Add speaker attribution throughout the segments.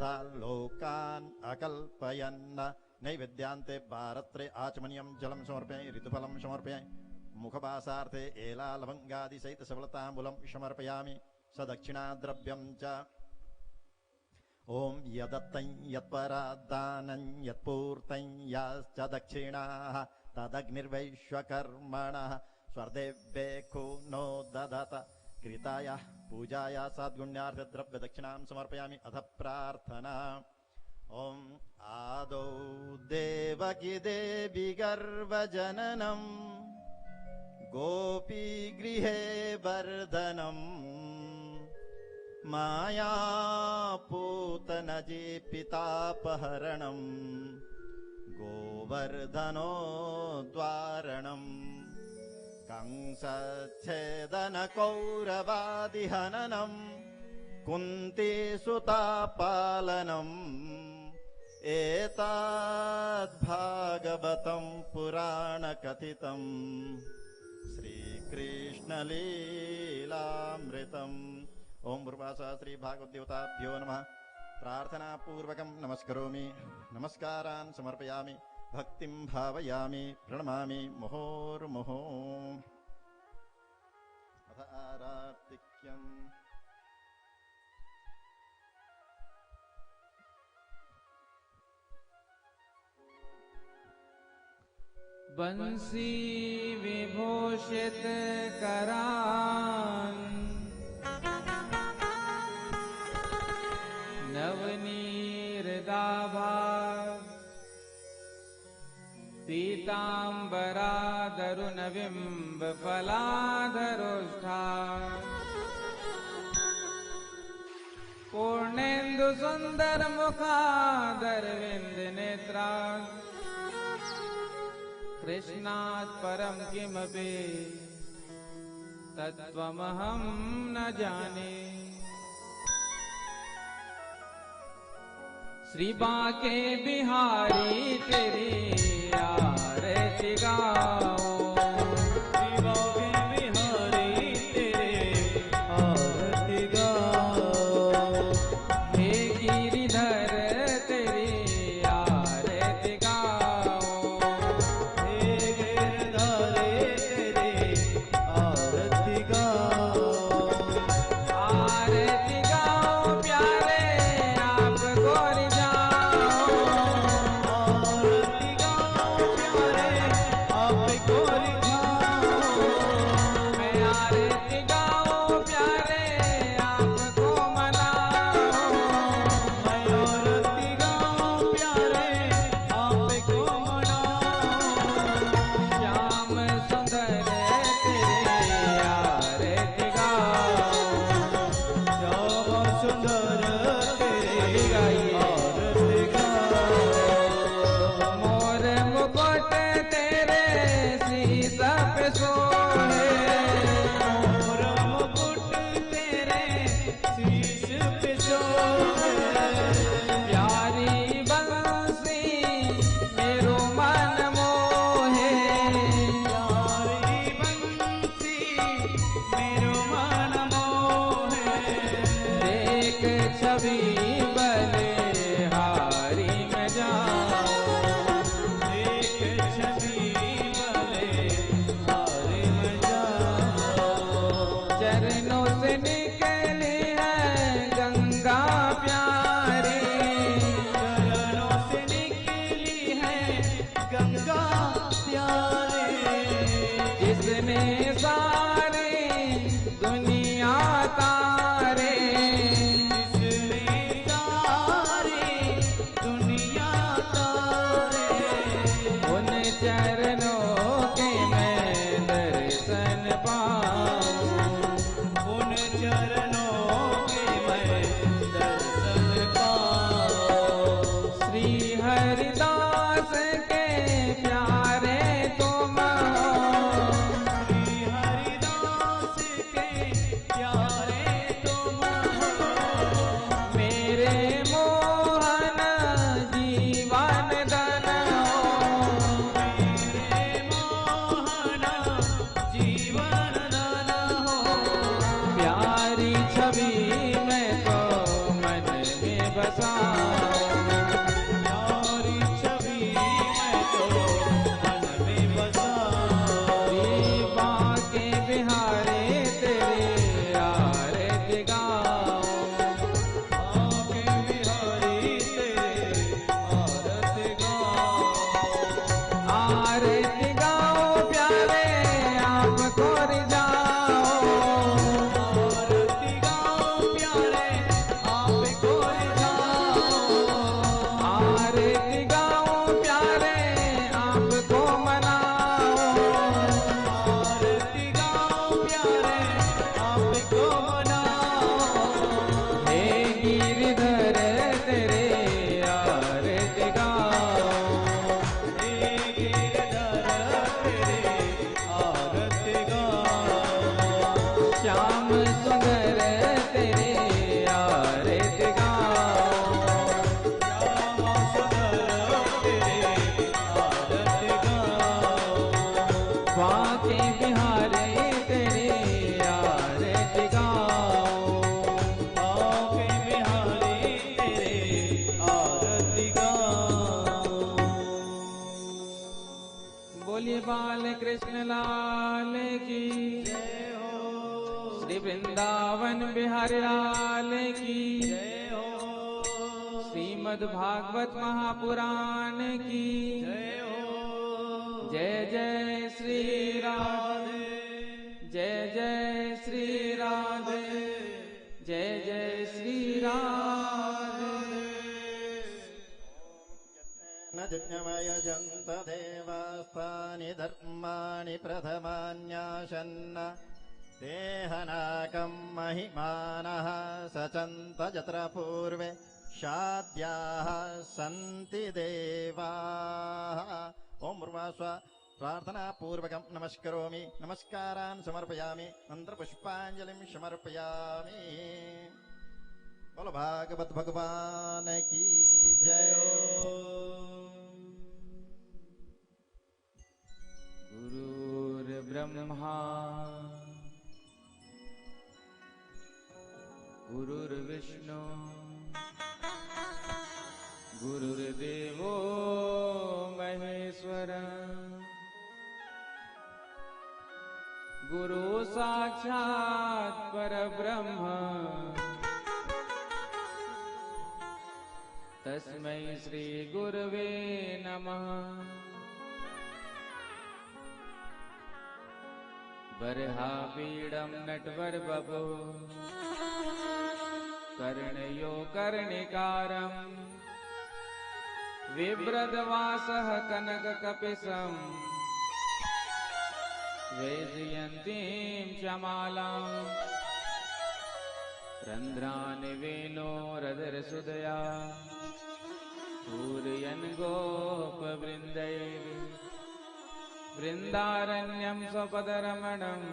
Speaker 1: समस्ता लोकान् अकल्पयन् नैवेद्यान्ते भारत्रे आचमनीयं जलं समर्पयामि ऋतुफलं समर्पयामि मुखवासार्थे एलालवङ्गादि सहित सबलताम्बूलं समर्पयामि सदक्षिणाद्रव्यं च ओम यदत्तं यत्परादानं यत्पूर्तं याश्च दक्षिणाः तदग्निर्वैश्वकर्मणः स्वर्देवेको नो ददत कृताय पूजाय सद्गुण्यार्थ द्रव्य दक्षिणां समर्पयामि अथ प्रार्थना ओम आदौ देवकी देवी गर्भजननं गोपी गृहे वर्धनम् मायापूतनजी पितापहरणं गोवर्धनोद्वारणम् कंसच्छेदनकौरवादिहननं कुन्तीसुतापालनम् एतद्भागवतं पुराणकथितं श्रीकृष्णलीलामृतम् ओम भूर्वासा श्री भागवत देवताभ्यो नमः प्रार्थना पूर्वकं नमस्करोमि नमस्कारान् समर्पयामि भक्तिं भावयामि प्रणमामि मुहुर्मुहुः अथ आरार्तिक्यम्
Speaker 2: बंसी विभूषित करान नवनीरदाभा पीताम्बरादरुणबिम्ब फलाधरोष्ठा पूर्णेन्दु सुंदर मुखादरविंद नेत्रा कृष्णात् परं किमपि तत्त्वमहं न जाने। श्री बांके बिहारी तेरी आरती गाओ श्री बांके बिहारी तेरे आरती गाओ हे गिरिधर तेरी आरती गाओ हे गिरिधर तेरी आरती गाओ आरती गाओ प्यारे आप गोरी कृष्ण लाल की
Speaker 1: जय हो।
Speaker 2: श्री वृंदावन बिहारी लाल की
Speaker 1: जय हो।
Speaker 2: श्रीमद् भागवत महापुराण की
Speaker 1: जय हो।
Speaker 2: जय जय श्री राधे, जय जय श्री राधे, जय जय श्री राधे।
Speaker 1: न यजन्त देवास्तानि धर्माणि प्रथमान्याशन्न देहनाकं महिमानः सचन्त यत्र पूर्वे शाद्याः सन्ति देवाः। ओम ब्रह्मस्व प्रार्थनापूर्वकं नमस्करोमि, नमस्कारान् समर्पयामि, मन्त्रपुष्पाञ्जलिं समर्पयामि। बोलो भागवत भगवान की जय हो।
Speaker 2: गुरुर्ब्रह्मा गुरुर्विष्णु गुरुर्देवो महेश्वर गुरु साक्षात् परब्रह्म तस्मै श्री गुरवे नमः। बर्हापीडं नटवरवपु कर्णयो कर्णिकारम् बिभ्रद्वासः कनककपिशम् वैजयन्तीं च मालाम् रन्ध्रान् वेणोरधरसुधया पूरयन् गोपवृन्दैः वृन्दारण्यं स्वपदरमणम्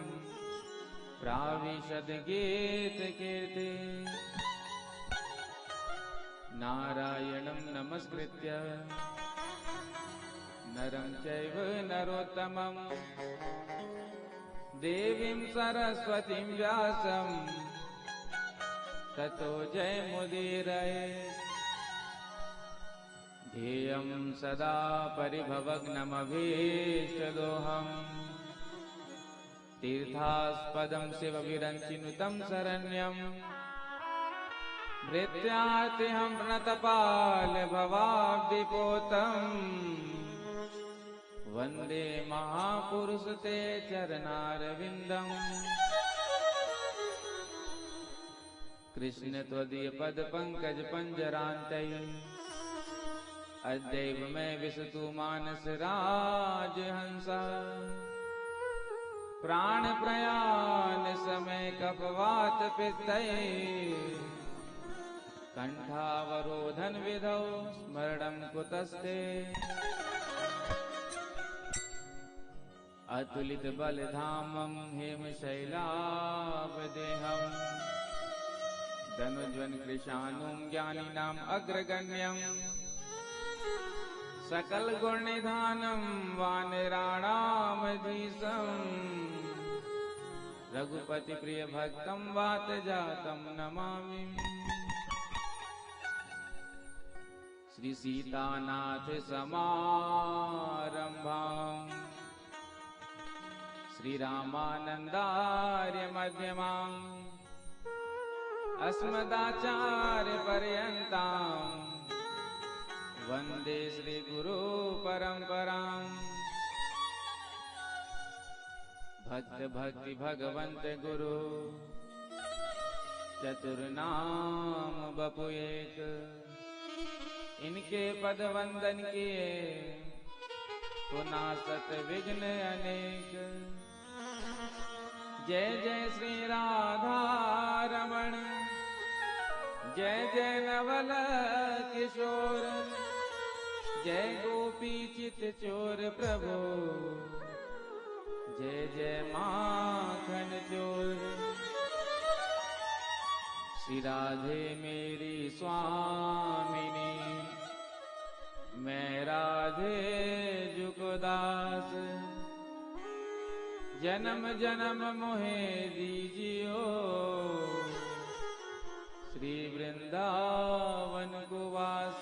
Speaker 2: प्राविशद् गीतकीर्ति। नारायणं नमस्कृत्य नरं चैव नरोत्तमं देवीं सरस्वतीं व्यासं ततो जयमुदीरये। ध्येयं सदा परिभवग्नमभीष्टदोहम् तीर्थास्पदं शिवविरञ्चिनुतं शरण्यम् भृत्यार्तिहं प्रणतपालभवाब्धिपोतम् वन्दे महापुरुष ते चरणारविन्दम्। कृष्ण त्वदीय पद पंकज पंजरान्तये अद्यैव मे विशतु मानस राजहंसा प्राण प्रयाण समय कपवात पित्तये कंठावरोधन विधौ स्मरणं कुतस्ते। अतुलित बलधामं हेमशैलावदेहम् धनुज्वन् कृशानुं ज्ञानिनाम् अग्रगण्यम् सकल गुणनिधानं वानराणामधीशम् रघुपति प्रिय भक्तं वातजातं नमामि। श्री सीतानाथ समारंभाम् श्री रामानंदार्य मध्यमाम् अस्मदाचार्य पर्यन्ताम् वन्दे श्री गुरु परंपराम्। भक्त भक्ति भगवंत गुरु चतुर्नाम बपु एक इनके पद वंदन किए तो नासत विघ्न अनेक। जय जय श्री राधा रमण जय जय नवल किशोर जय गोपी चित चोर प्रभु जय जय माखन चोर। श्री राधे मेरी स्वामिनी मैं राधे जुगदास जन्म जन्म मोहे दीजियो श्री वृंदावन को वास।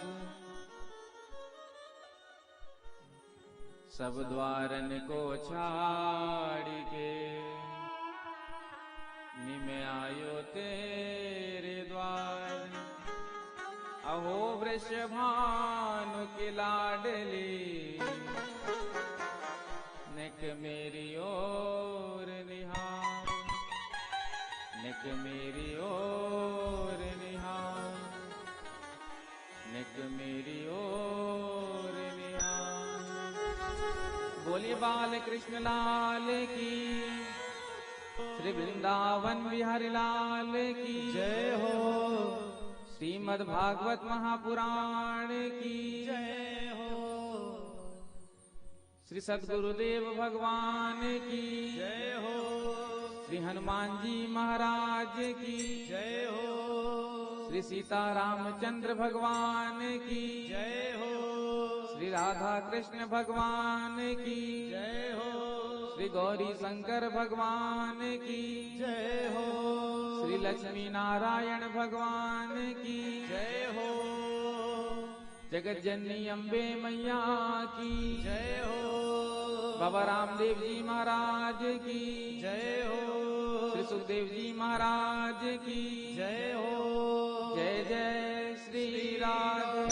Speaker 2: सब द्वारन को छाड़ के निमे आयो तेरे द्वार। अहो वृषभानु की लाडली निक मेरी ओर निहार, निक मेरी ओर निहार, निक मेरी ओर निहार। बोलिए बाल कृष्ण लाल की, श्री वृंदावन बिहारी लाल की
Speaker 3: जय हो।
Speaker 2: श्रीमद् भागवत महापुराण की
Speaker 3: जय हो।
Speaker 2: श्री सद्गुरुदेव भगवान की
Speaker 3: जय हो।
Speaker 2: श्री हनुमान जी महाराज की
Speaker 3: जय हो।
Speaker 2: श्री सीता रामचंद्र भगवान की
Speaker 3: जय हो।
Speaker 2: श्री राधा कृष्ण भगवान की
Speaker 3: जय हो।
Speaker 2: श्री गौरी शंकर भगवान की
Speaker 3: जय हो।
Speaker 2: श्री लक्ष्मी नारायण भगवान की
Speaker 3: जय हो।
Speaker 2: जगत जननी अम्बे मैया की
Speaker 3: जय हो।
Speaker 2: बाबा रामदेव जी महाराज की
Speaker 3: जय हो।
Speaker 2: श्री सुखदेव जी महाराज की
Speaker 3: जय हो।
Speaker 2: जय जय श्री राधे,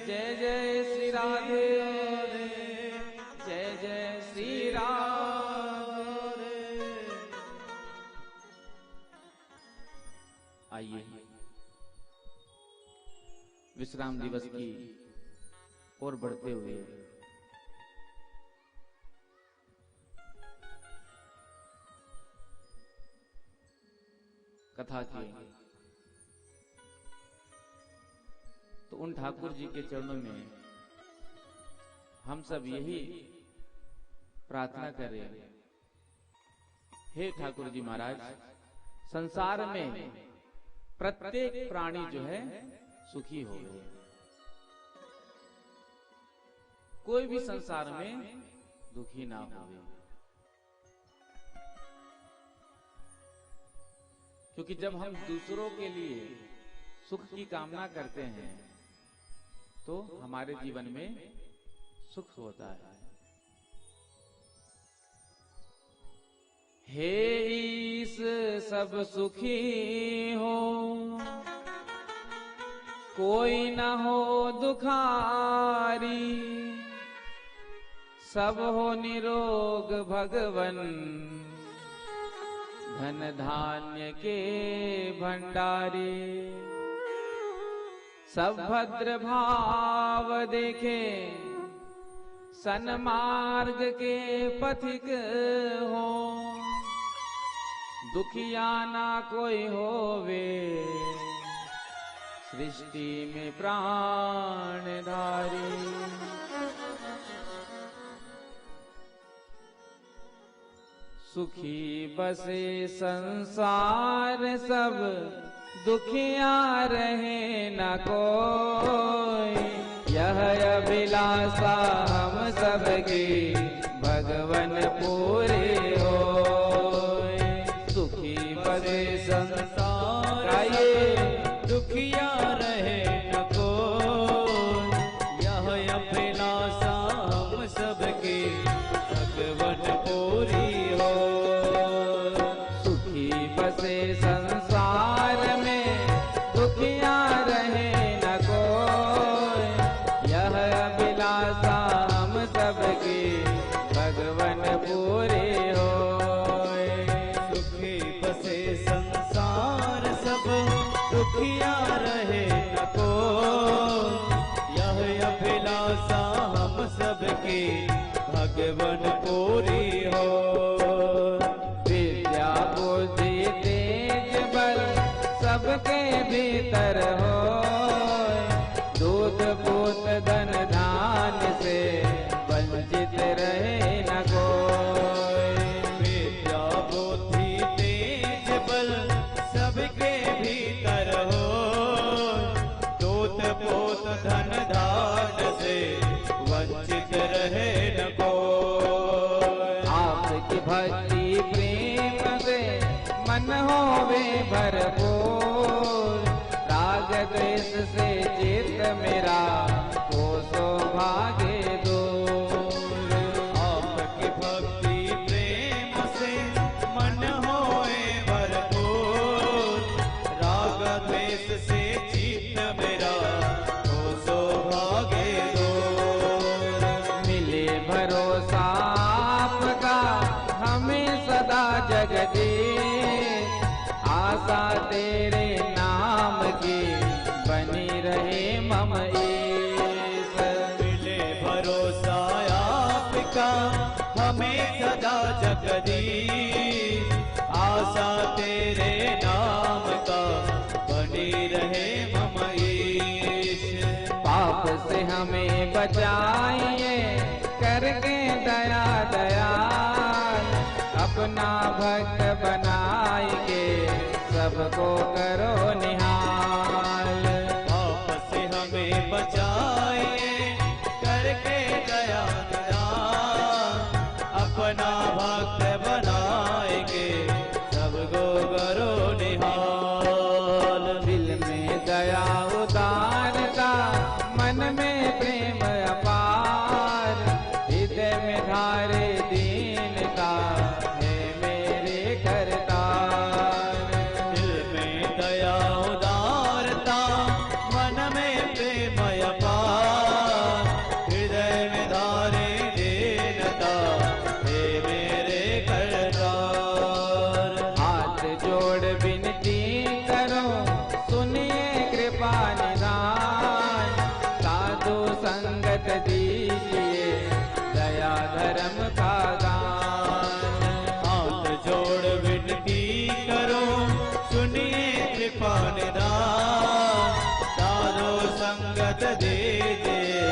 Speaker 2: जय जय श्री राधे, जय जय श्री राधे। आइए विश्राम दिवस की ओर बढ़ते हुए कथा की, तो उन ठाकुर जी के चरणों में हम सब यही प्रार्थना करें, हे ठाकुर जी महाराज, संसार में प्रत्येक प्राणी जो है सुखी हो गए। कोई भी संसार में दुखी ना हो, क्योंकि जब हम दूसरों के लिए सुख की कामना करते हैं तो हमारे जीवन में सुख होता है। हे ईश सब सुखी हो, कोई न हो दुखारी, सब हो निरोग भगवन, धन धान्य के भंडारी। सब भद्र भाव देखे, सन्मार्ग के पथिक हो, दुखिया ना कोई होवे, सृष्टि में प्राणधारी। सुखी बसे संसार सब, दुखिया रहे न कोई, यह अभिलाषा हम सबकी भगवन पूरे होय। सुखी बसे संसार
Speaker 3: दुखिया रहे न कोई, यह अभिलाषा हम सबकी भगवन पूरी हो।
Speaker 2: सुखी बसे संसार में, दुखिया रहे न कोई, यह अभिलाषा हम सबकी भगवन पूरी हो।
Speaker 3: सुखी बसे संसार सब, दुखिया रहे न कोई, यह अभिलाषा हम सबकी भगवन पूरी हो।
Speaker 2: विद्या बुद्धि तेज बल सबके भीतर हो, दूध पूत धन धान से वंचित रहे न कोई।
Speaker 3: विद्या बुद्धि तेज बल सबके भीतर हो, दूत पोत धन धान से वंचित रहे न कोई।
Speaker 2: आपकी भक्ति प्रेम से मन होवे भरपूर, राग द्वेष से चित्त मेरा को सौभाग्य दूर। मम ईश।
Speaker 3: मिले भरोसा आपका हमें सदा जगदीश, आशा तेरे नाम का बनी रहे मम ईश।
Speaker 2: पाप से हमें बचाइए करके दया दयाल, अपना भक्त बनाएंगे सबको करो निहाल।
Speaker 3: पाप से हमें बचाइए करके दया दयाल, अपना भक्त बनाएंगे सबको करो निहाल।
Speaker 2: दिल में दया उदारता, मन में प्रेम अपार, हृदय में धारे दीनता है मेरे करतार।
Speaker 3: दिल में दया उदारता, मन में प्रेम अपार, हृदय में धारे दीनता हे मेरे करतार।
Speaker 2: हाथ जोड़ विनती करो सुनिए कृपा निदान, साधु संगत दीजिए दया धर्म का दान।
Speaker 3: हाथ जोड़ विनती करो सुनिए कृपा निदान, साधु संगत दीजिए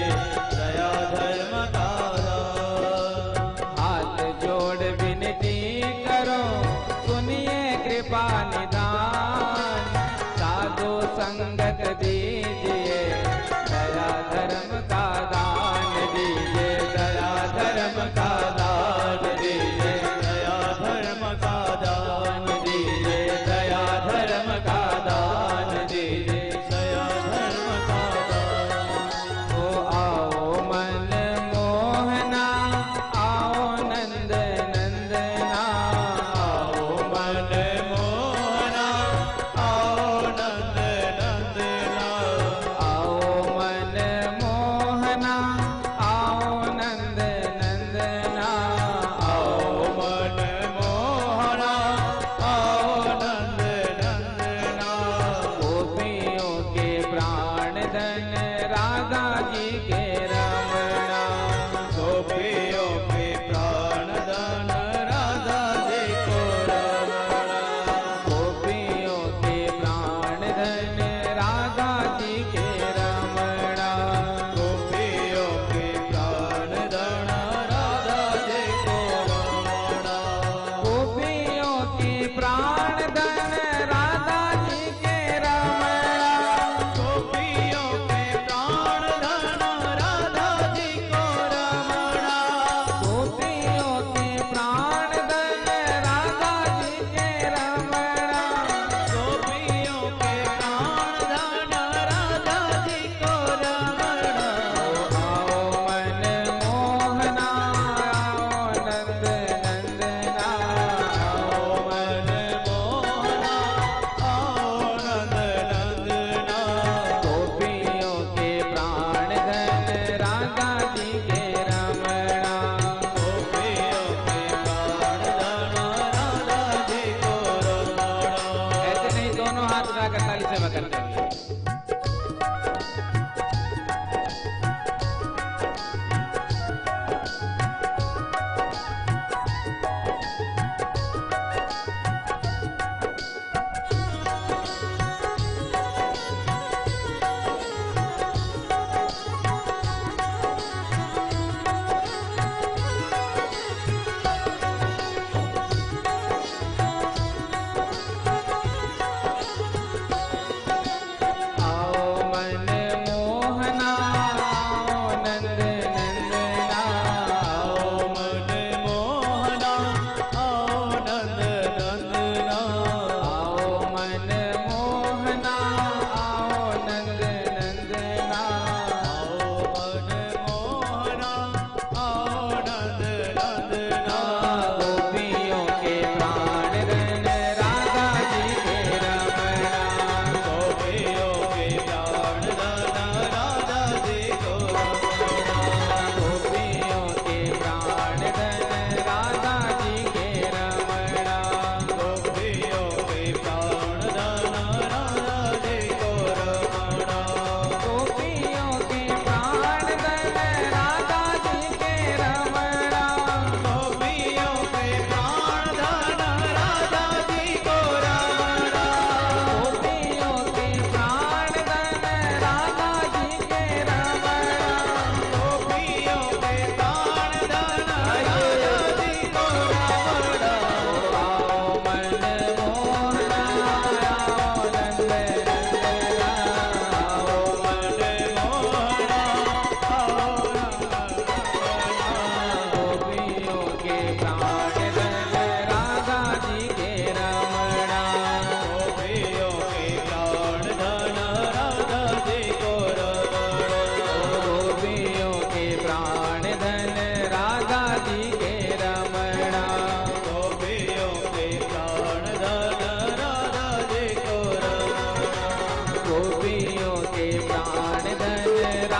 Speaker 3: दया धर्म का दान।
Speaker 2: हाथ जोड़ विनती करो सुनिए कृपा निदान, साधु संगत दीजिए दया धर्म का दान दीजिए, दया धर्म का दान दीजिए,
Speaker 3: दया धर्म का दान
Speaker 2: दीजिए, दया धर्म का दान दीजिए।
Speaker 3: दया धर्म का दान।
Speaker 2: ओ आओ मन मोहना, आओ नंद नंदना,
Speaker 3: आओ मन मोहना, आओ नंद नंदना,
Speaker 2: आओ मन मोहना, आओ नंद नंदना,
Speaker 3: आओ मन मोहना, आओ नंद नंदना।
Speaker 2: गोपियों के प्राण धन राधा जी के रमणा,
Speaker 3: गोपियों के प्राण धन राधा जी को रमणा।
Speaker 2: गोपियों के प्राण धन राधा जी के रमणा,
Speaker 3: गोपियों के प्राण धन राधा जी को रमणा।
Speaker 2: गोपियों के प्राण धन राधा जी के रमणा,
Speaker 3: गोपियों के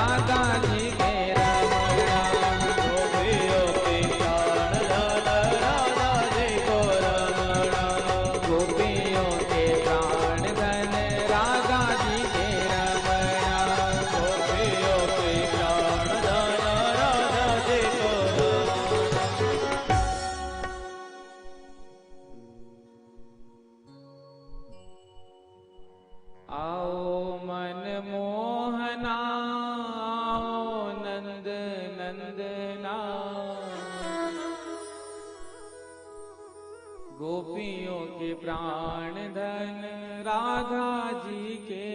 Speaker 2: राधा जी के रमणा।
Speaker 3: गोपियों के प्राण धन राधा जी को रमणा।
Speaker 2: गोपियों के प्राण धन राधा जी के रमणा।
Speaker 3: गोपियों के प्राण धन राधा जी को रमणा।
Speaker 2: आओ मन मोहना, आओ नंद नंदना। गोपियों के प्राण धन राधा जी के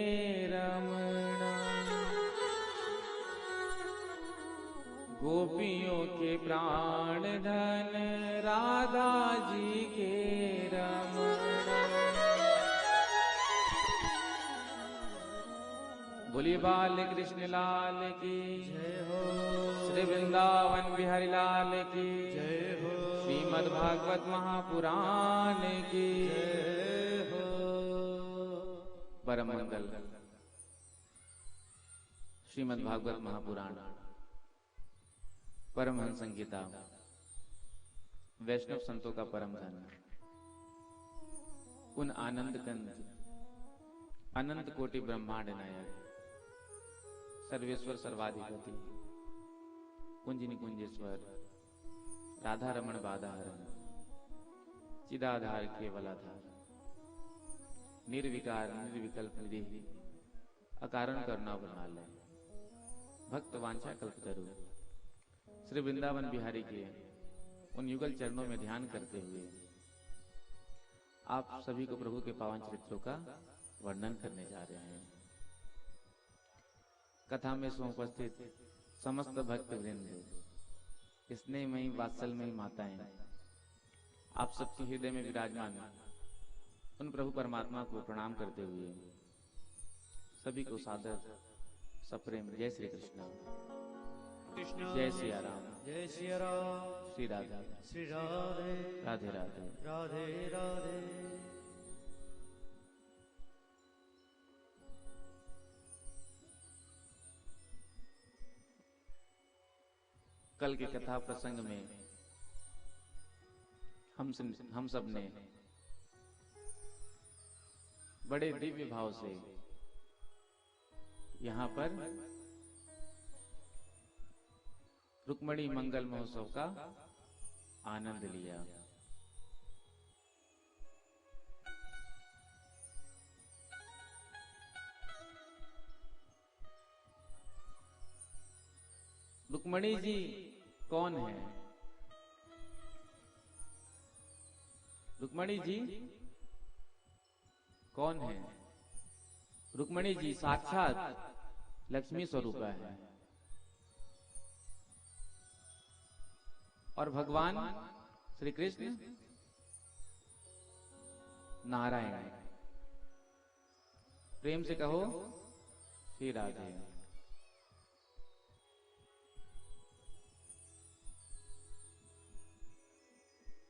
Speaker 2: रमणा। गोपियों के प्राण धन राधा जी के रमणा। बोलिए बाल कृष्ण लाल की
Speaker 3: जय हो।
Speaker 2: श्री वृंदावन बिहारी लाल की
Speaker 3: जय हो।
Speaker 2: श्रीमद् भागवत महापुराण की
Speaker 3: जय हो।
Speaker 2: परम मंगल। श्रीमद् भागवत महापुराण परमहंस संहिता, वैष्णव संतों का परम धन, उन आनंद कंद अनंत कोटि ब्रह्मांड नायक सर्वेश्वर सर्वाधिपति कुंज निकुंजेश्वर राधा रमण बाधाहरण चिदाधार केवलाधार निर्विकार निर्विकल्प निधि अकारण करुणा वृणालय भक्त वांछा कल्पतरु श्री वृंदावन बिहारी के उन युगल चरणों में ध्यान करते हुए आप सभी को प्रभु के पावन चरित्रों का वर्णन करने जा रहे हैं। कथा में उपस्थित समस्त भक्त वृंद, स्नेहमयी वात्सल्यमयी माताएं, आप सबके हृदय में विराजमान उन प्रभु परमात्मा को प्रणाम करते हुए सभी को सादर सप्रेम जय श्री कृष्ण, जय सिया राम,
Speaker 3: जय सिया राम,
Speaker 2: श्री राधे
Speaker 3: श्री राधे
Speaker 2: राधे राधे।
Speaker 3: राधे राधे।
Speaker 2: कल के कथा प्रसंग में हम सब ने बड़े दिव्य भाव से यहाँ पर रुक्मणी मंगल महोत्सव का आनंद लिया। रुक्मणी जी कौन है? रुक्मणी जी कौन है? रुक्मणी जी साक्षात लक्ष्मी स्वरूप है और भगवान श्री कृष्ण नारायण। प्रेम से कहो श्री राधे।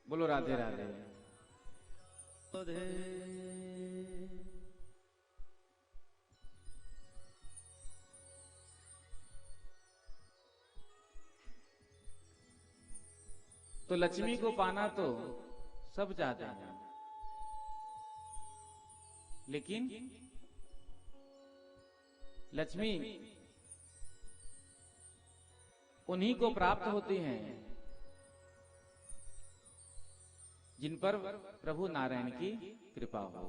Speaker 2: बोलो राधे राधे। तो लक्ष्मी को पाना तो सब चाहते हैं, लेकिन लक्ष्मी उन्हीं को प्राप्त होती हैं जिन पर प्रभु नारायण की कृपा हो।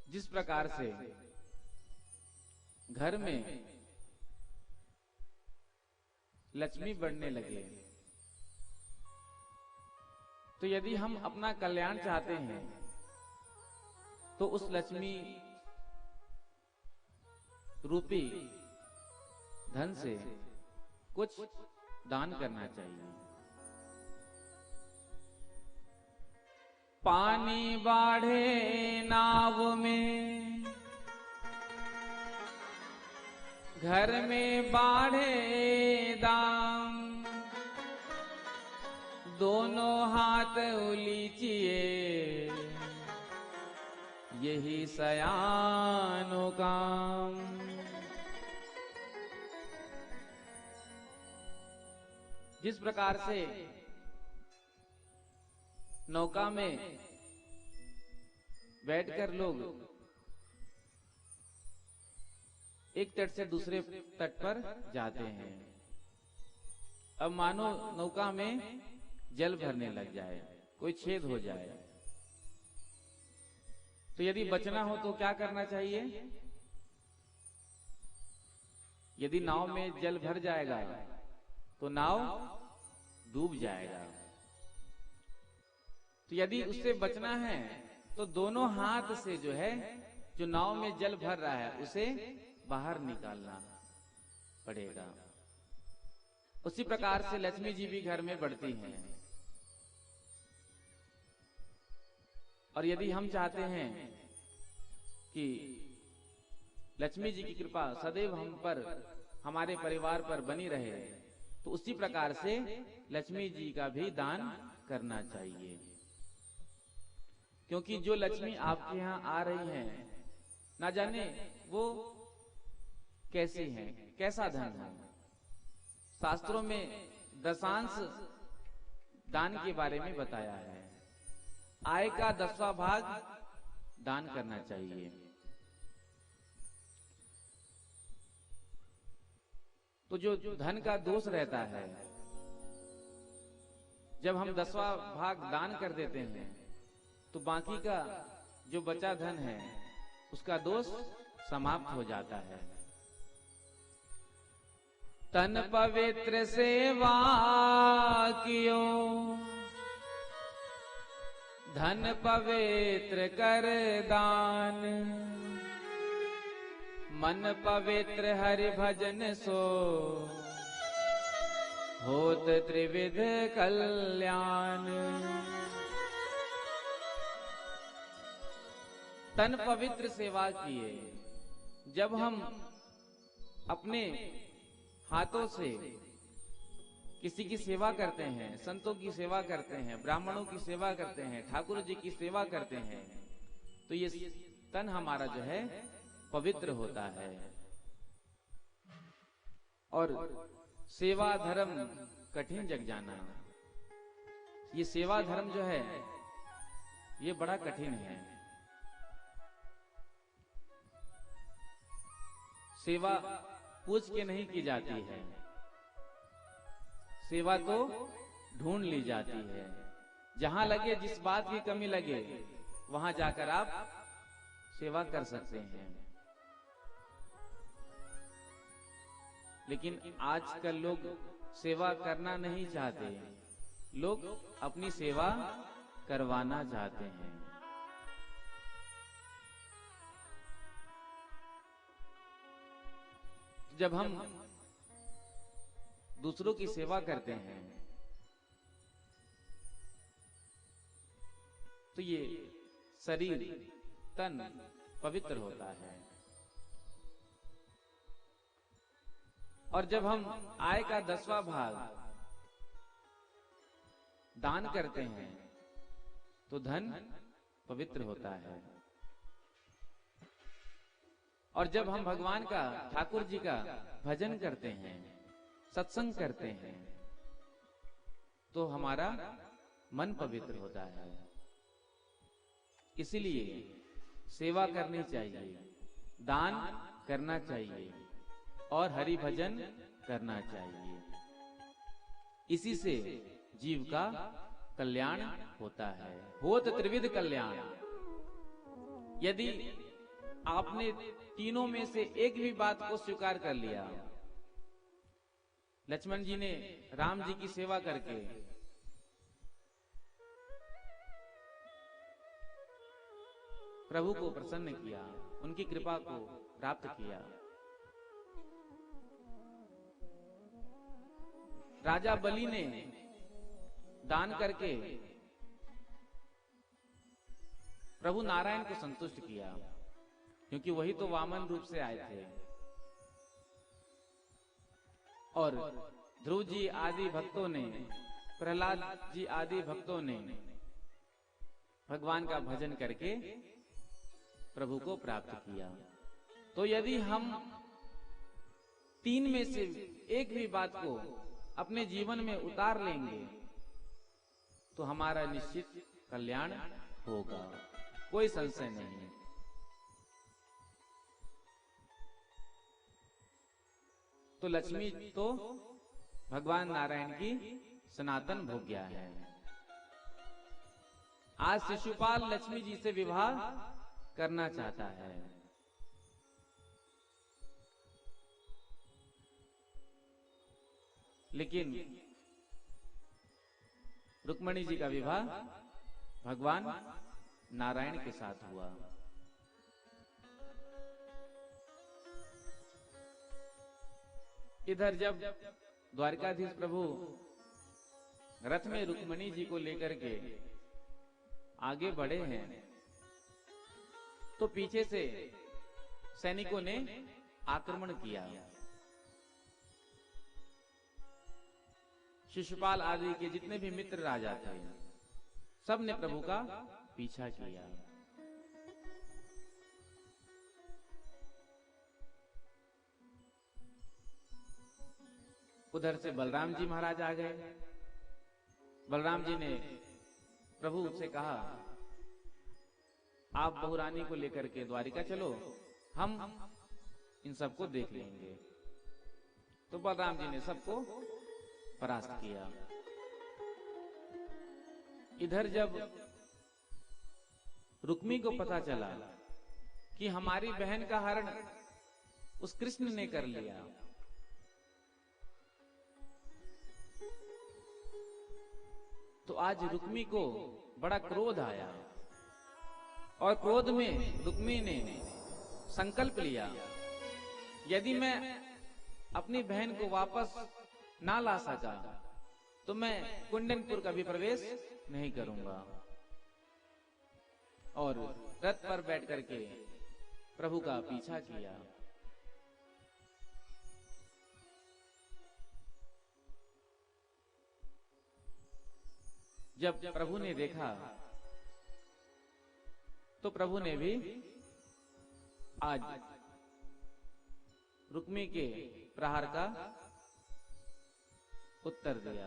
Speaker 2: जिस प्रकार से घर में लक्ष्मी बढ़ने लगे, तो यदि हम अपना कल्याण चाहते हैं तो उस लक्ष्मी रूपी धन से कुछ दान करना चाहिए। पानी बाढ़े नाव में, घर में बाढ़े दोनों हाथ उलीचिए, यही सयानो काम। जिस प्रकार से नौका में बैठकर लोग एक तट से दूसरे तट पर जाते हैं, अब मानो नौका में जल भरने लग जाए, कोई छेद हो जाए, तो यदि बचना हो तो क्या करना चाहिए? यदि नाव में जल भर जाएगा तो नाव डूब जाएगा। तो यदि उससे बचना है तो दोनों हाथ से जो है, जो नाव में जल भर रहा है उसे बाहर निकालना पड़ेगा। उसी प्रकार से लक्ष्मी जी भी घर में बढ़ती हैं। और यदि हम चाहते हैं कि लक्ष्मी जी की कृपा सदैव हम पर, हमारे परिवार पर बनी रहे, तो उसी प्रकार से लक्ष्मी जी का भी दान करना चाहिए। क्योंकि जो लक्ष्मी आपके यहाँ आ रही हैं, ना जाने वो कैसी हैं, कैसा धन है। शास्त्रों में दशांश दान के बारे में बताया है। आय का 10वां भाग दान करना चाहिए। तो जो धन का दोष रहता है, जब हम 10वां भाग दान कर देते हैं तो बाकी का जो बचा धन है उसका दोष समाप्त हो जाता है। तन पवित्र सेवा कियो, धन पवित्र कर दान, मन पवित्र हरि भजन सो, होत त्रिविध कल्याण। तन पवित्र सेवा किए, जब हम अपने हाथों से किसी की सेवा करते हैं, संतों की सेवा करते हैं, ब्राह्मणों की सेवा करते हैं, ठाकुर जी की सेवा करते हैं, तो ये तन हमारा जो है पवित्र होता है। और सेवा धर्म कठिन जग जाना, ये सेवा धर्म जो है ये बड़ा कठिन है। सेवा पूछ के नहीं की जाती है, सेवा तो ढूंढ ली जाती है। जहां लगे, जिस बात की कमी लगे, वहां जाकर आप सेवा कर सकते हैं। लेकिन आजकल लोग सेवा करना नहीं चाहते, लोग अपनी सेवा करवाना चाहते हैं। जब हम दूसरों की सेवा करते हैं तो ये शरीर, तन पवित्र होता है। और जब हम आय का 10वां भाग दान करते हैं तो धन पवित्र होता है। और जब हम भगवान का, ठाकुर जी का भजन करते हैं, सत्संग करते हैं, तो हमारा मन पवित्र होता है। इसीलिए सेवा करनी चाहिए, दान करना चाहिए और हरि भजन करना चाहिए। इसी से जीव का कल्याण होता है। होत त्रिविध कल्याण। यदि आपने तीनों में से एक भी बात को स्वीकार कर लिया, लक्ष्मण जी ने राम जी की सेवा करके प्रभु को प्रसन्न किया, उनकी कृपा को प्राप्त किया। राजा बलि ने दान करके प्रभु नारायण को संतुष्ट किया, क्योंकि वही तो वामन रूप से आए थे। और ध्रुव जी आदि भक्तों ने प्रहलाद जी आदि भक्तों ने भगवान का भजन करके प्रभु को प्राप्त किया। तो यदि हम तीन में से एक भी बात को अपने जीवन में उतार लेंगे तो हमारा निश्चित कल्याण होगा, कोई संशय नहीं। तो लक्ष्मी तो भगवान नारायण की सनातन भोग्या है। आज शिशुपाल लक्ष्मी जी से विवाह करना चाहता है, लेकिन रुक्मिणी जी का विवाह भगवान नारायण के साथ हुआ। इधर जब द्वारकाधीश प्रभु रथ में रुक्मिणी जी को लेकर के आगे बढ़े हैं तो पीछे से सैनिकों ने आक्रमण किया। शिशुपाल आदि के जितने भी मित्र राजा थे सब ने प्रभु का पीछा किया। उधर से बलराम जी महाराज आ गए। बलराम जी ने प्रभु से कहा, आप बहुरानी को लेकर के द्वारिका चलो, हम इन सबको देख लेंगे। तो बलराम जी ने सबको परास्त किया। इधर जब रुक्मी को पता चला कि हमारी बहन का हरण उस कृष्ण ने कर लिया, तो आज रुक्मी को बड़ा क्रोध आया और क्रोध में रुक्मी ने संकल्प लिया, यदि मैं अपनी बहन को वापस ना ला सका तो मैं कुंडनपुर का भी प्रवेश नहीं करूंगा। और रथ पर बैठ करके प्रभु का पीछा किया। जब प्रभु ने देखा तो प्रभु ने भी आज रुक्मी के प्रहार का उत्तर दिया।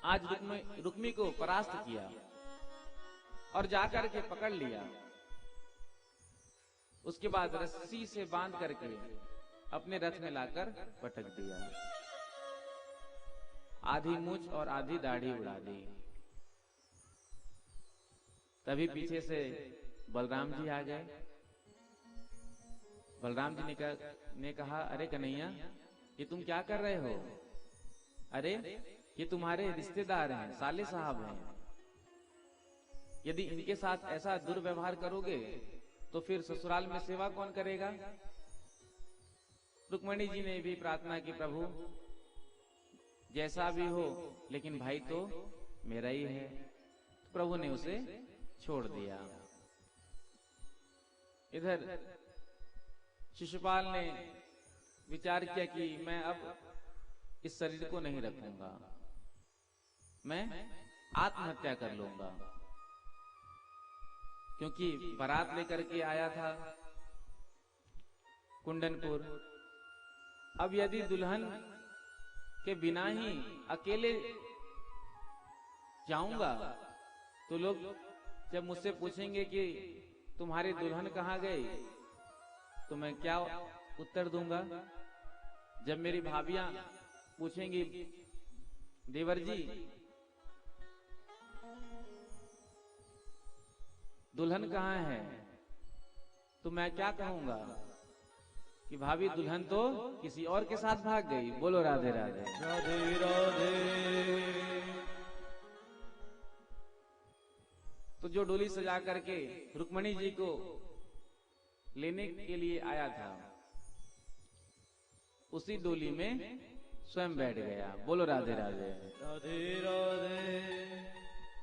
Speaker 2: आज रुक्मी को परास्त किया और जाकर के पकड़ लिया। उसके बाद रस्सी से बांध करके अपने रथ में लाकर पटक दिया। आधी मूंछ और आधी दाढ़ी उड़ा दी। तभी पीछे से बलराम जी आ गए। बलराम जी ने कहा, अरे कन्हैया, ये तुम क्या कर रहे हो? अरे ये तुम्हारे रिश्तेदार हैं, साले साहब हैं। यदि इनके साथ ऐसा दुर्व्यवहार करोगे तो फिर ससुराल में सेवा कौन करेगा? रुक्मिणी जी ने भी प्रार्थना की, प्रभु जैसा भी हो लेकिन भाई तो मेरा ही है। तो प्रभु ने उसे छोड़ दिया। इधर शिशुपाल ने विचार किया कि मैं अब इस शरीर को नहीं रखूंगा, मैं आत्महत्या कर लूंगा, क्योंकि बारात लेकर के आया था कुंडनपुर। अब यदि दुल्हन के बिना ही अकेले जाऊंगा तो लोग जब मुझसे पूछेंगे कि तुम्हारी दुल्हन कहाँ गई, तो मैं क्या उत्तर दूंगा? जब मेरी भाभियां पूछेंगी, देवर जी दुल्हन कहाँ है, तो मैं क्या कहूंगा कि भाभी दुल्हन तो किसी और के साथ भाग गई। बोलो राधे राधे।
Speaker 3: राधे राधे।
Speaker 2: तो जो डोली सजा करके रुक्मिणी जी को लेने के लिए आया था, उसी डोली में स्वयं बैठ गया। बोलो राधे राधे।
Speaker 3: राधे राधे।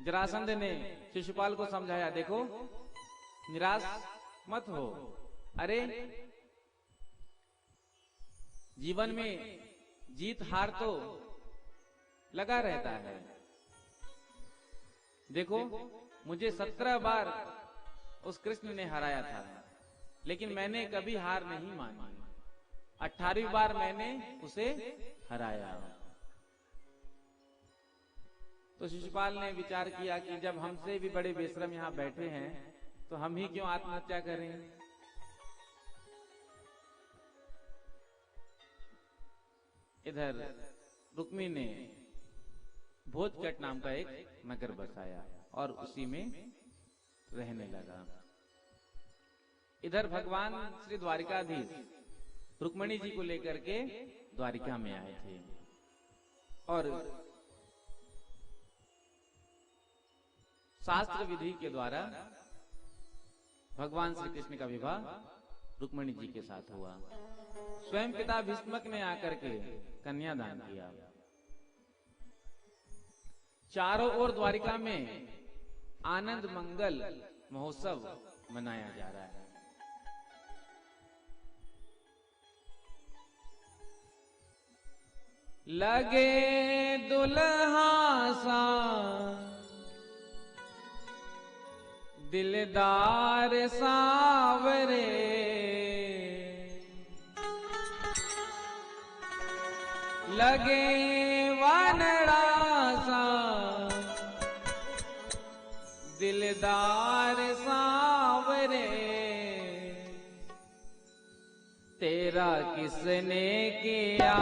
Speaker 2: जरासंध ने शिशुपाल को समझाया, देखो निराश मत हो, अरे जीवन में जीत हार तो लगा रहता है। देखो, मुझे 17 बार उस कृष्ण ने हराया था, लेकिन मैंने कभी हार नहीं मानी। 18वीं बार मैंने उसे हराया। तो शिशुपाल ने विचार किया कि जब हमसे भी बड़े बेशरम यहाँ बैठे हैं तो हम ही क्यों आत्महत्या करें। इधर रुक्मी ने भोजकट नाम का एक नगर बसाया और उसी में रहने लगा। इधर भगवान श्री द्वारिकाधीश रुक्मिणी जी को लेकर के द्वारिका में आए थे और शास्त्र विधि के द्वारा भगवान श्री कृष्ण का विवाह रुक्मिणी जी के साथ हुआ। स्वयं पिता भीष्मक ने आकर के कन्यादान किया। चारों ओर द्वारिका में आनंद मंगल महोत्सव मनाया जा रहा है। लगे दुल्हा सा दिलदार सावरे, लगे वानड़ा सा दिलदार सावरे, तेरा किसने किया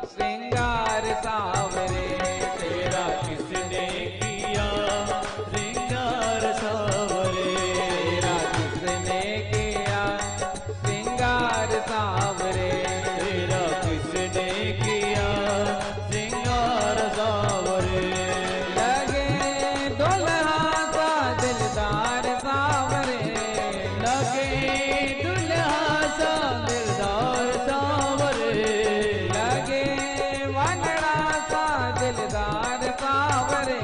Speaker 2: श्रृंगार सावरे,
Speaker 3: तेरा किसने किया श्रृंगार सावरे,
Speaker 2: तेरा किसने किया श्रृंगार सावरे,
Speaker 3: तेरा किसने किया श्रृंगार सावरे,
Speaker 2: लगे दुल्हा सा दिलदार सावरे,
Speaker 3: लगे दुल्हा सा दिलदार सावरे,
Speaker 2: लगे वानड़ा सा दिलदार सावरे,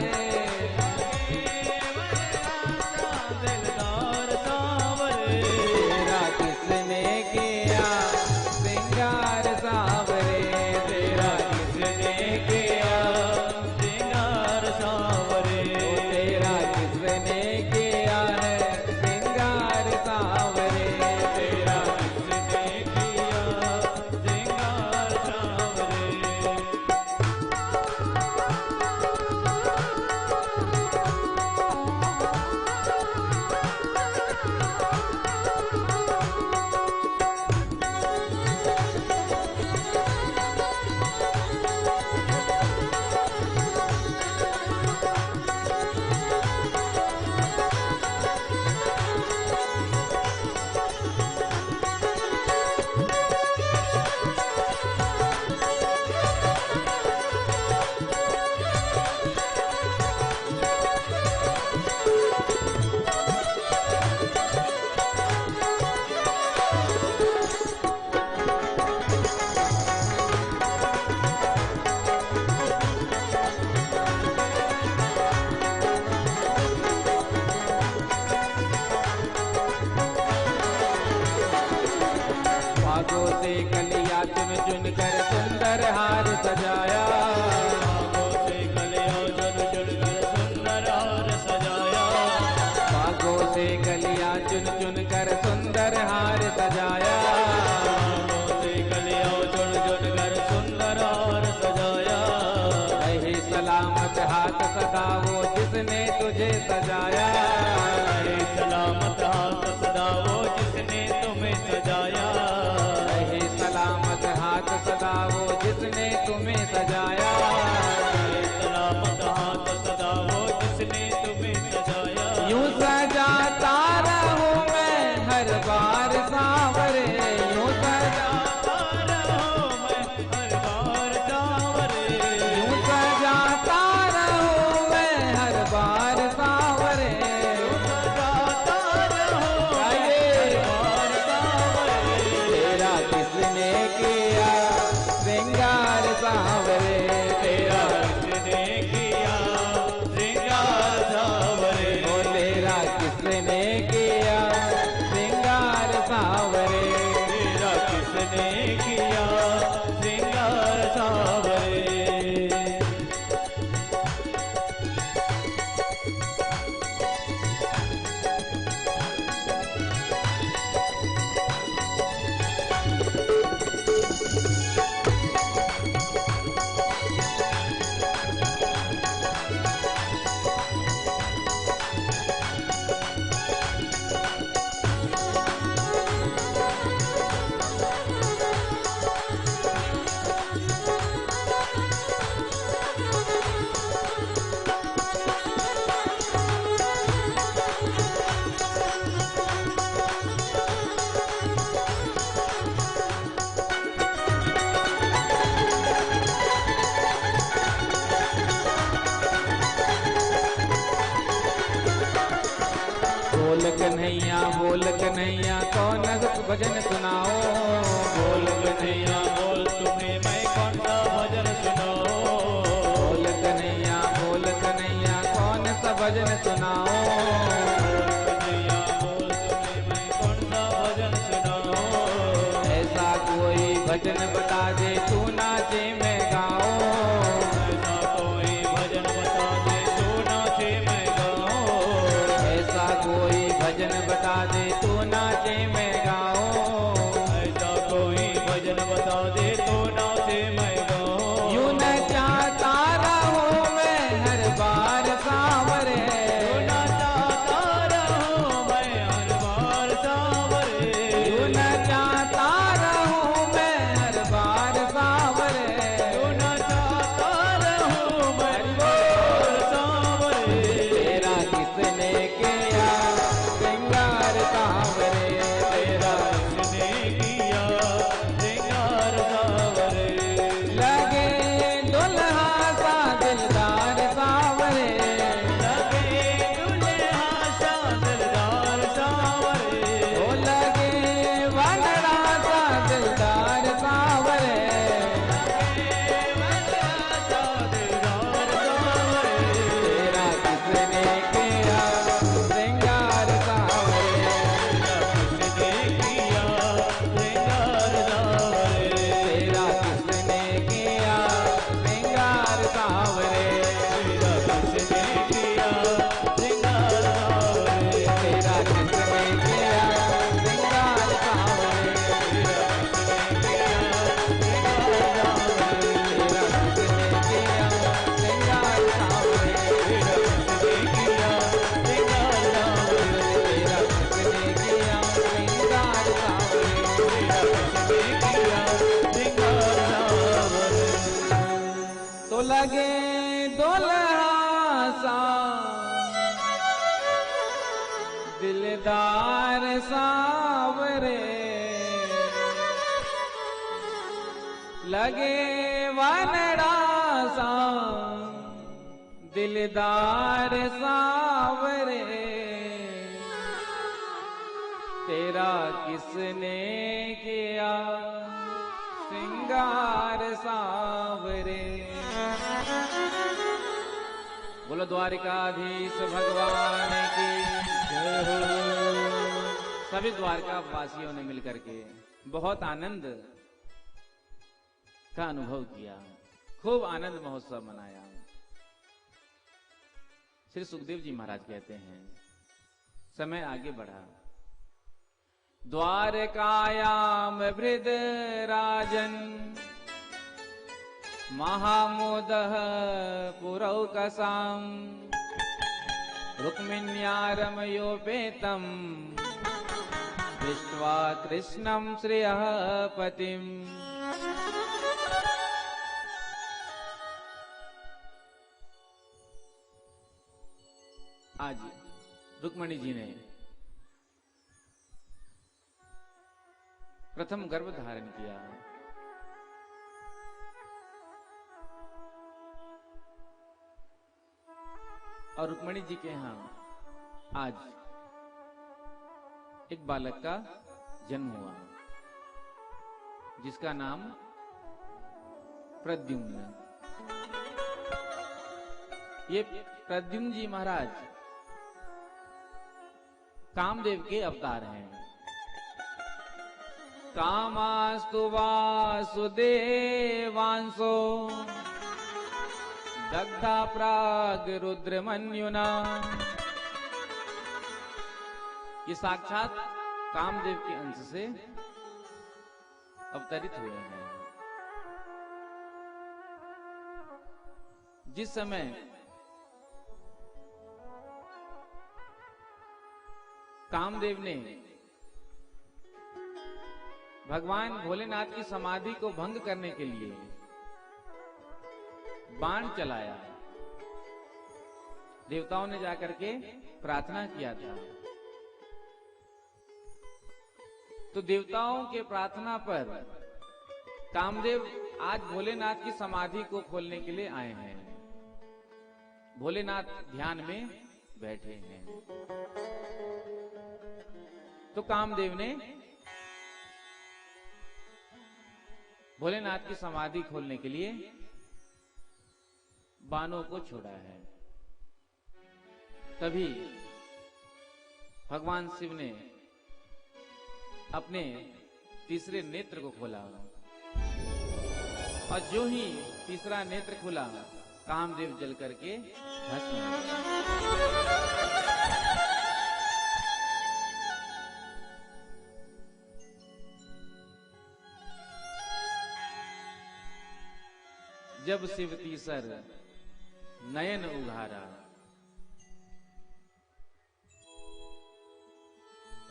Speaker 3: दिलदार सावरे,
Speaker 2: तेरा किसने किया श्रृंगार सावरे,
Speaker 3: तेरा किसने किया श्रृंगार सावरे,
Speaker 2: तेरा किसने किया है श्रृंगार सावरे,
Speaker 3: तेरा किसने किया श्रृंगार सावरे।
Speaker 2: भागों से कलिया चुन चुन कर सुंदर हार सजाया,
Speaker 3: भागों से कलिया चुन चुन कर सुंदर हार सजाया,
Speaker 2: भागों से कलिया चुन चुन कर सुंदर हार सजाया,
Speaker 3: भागों से कलिया चुन चुन कर सुंदर हार सजाया,
Speaker 2: रहे सलामत हाथ सदा वो जिसने तुझे सजाया,
Speaker 3: रहे सलामत हाथ सदा वो जिसने तुम्हें सजाया,
Speaker 2: रहे सलामत हाथ सदा वो जिसने तुम्हें सजाया,
Speaker 3: रहे सलामत हाथ सदा वो जिसने तुम्हें सजाया,
Speaker 2: यूं सजाता रहूं मैं हर बार सावरे, यूं सजाता
Speaker 3: रहो मैं हर बार सावरे,
Speaker 2: यूं सजाता रहूं मैं हर बार सावरे,
Speaker 3: सजाता रहो
Speaker 2: आइए कन्हैया कौन सुख भजन सुनाओ।
Speaker 3: बोल कन्हैया बोल तुम्हें मैं कौन सा भजन सुनाओ।
Speaker 2: बोल कन्हैया कौन सा भजन सुनाओ।
Speaker 3: कन्हैया बोल तुम्हें मैं कौन सा भजन सुनाओ।
Speaker 2: ऐसा कोई भजन बता दे तू नाचे मैं गाओ।
Speaker 3: ऐसा कोई भजन बता दे तू नाचे मैं गाओ।
Speaker 2: ऐसा कोई भजन बता दे तू नाचे मैं गाओ।
Speaker 3: ऐसा कोई भजन बता दे तू नाचे मैं गाओ।
Speaker 2: यूं न चाहता रहूं मैं हर बार सांवरे।
Speaker 3: यूं न चाहता रहूं मैं हर बार सांवरे।
Speaker 2: यूं न चाहता रहूं मैं हर बार सांवरे।
Speaker 3: यूं न चाहता रहूं मैं हर बार सांवरे।
Speaker 2: तेरा किसने किया श्रृंगार सांवरे।
Speaker 3: तेरा किसने किया श्रृंगार सांवरे।
Speaker 2: लगे दुल्हा सा दिलदार सांवरे।
Speaker 3: लगे दुल्हा सा दिलदार सांवरे।
Speaker 2: ओ लगे वनरा सा दिलदार सांवरे। तेरा किसने किया श्रृंगार सांवरे। तेरा किसने किया श्रृंगार सांवरे। तेरा किसने किया श्रृंगार सांवरे। तेरा किसने किया श्रृंगार सांवरे। तो लगे दुल्हा सा दिलदार सांवरे। लगे वनड़ा सा दिलदार सांवरे। तेरा किसने किया श्रृंगार सांवरे। बोलो द्वारिकाधीश भगवान की जय हो। सभी द्वारका वासियों ने मिलकर के बहुत आनंद का अनुभव किया, खूब आनंद महोत्सव मनाया। श्री सुखदेव जी महाराज कहते हैं समय आगे बढ़ा। द्वारकायाम वृद्ध राजन महामोदः पुरौकसाम रुक्मिण्या रमयोपेतम दृष्ट्वा कृष्णं श्रियः पतिम्। आज रुक्मिणी जी ने प्रथम गर्भ धारण किया। और रुक्मिणी जी के यहां आज एक बालक का जन्म हुआ जिसका नाम प्रद्युम्न। ये प्रद्युम्न जी महाराज कामदेव के अवतार हैं। कामास्तु वासुदेवांसो दग्धा प्राग रुद्रमन्युना। ये साक्षात कामदेव के अंश से अवतरित हुए हैं। जिस समय कामदेव ने भगवान भोलेनाथ की समाधि को भंग करने के लिए बाण चलाया, देवताओं ने जाकर के प्रार्थना किया था। तो देवताओं के प्रार्थना पर कामदेव आज भोलेनाथ की समाधि को खोलने के लिए आए हैं। भोलेनाथ ध्यान में बैठे हैं। तो कामदेव ने भोलेनाथ की समाधि खोलने के लिए बाणों को छोड़ा है। तभी भगवान शिव ने अपने तीसरे नेत्र को खोला और जो ही तीसरा नेत्र खुला, कामदेव जल करके भस्म हो गए। जब शिव तीसर नयन उघारा,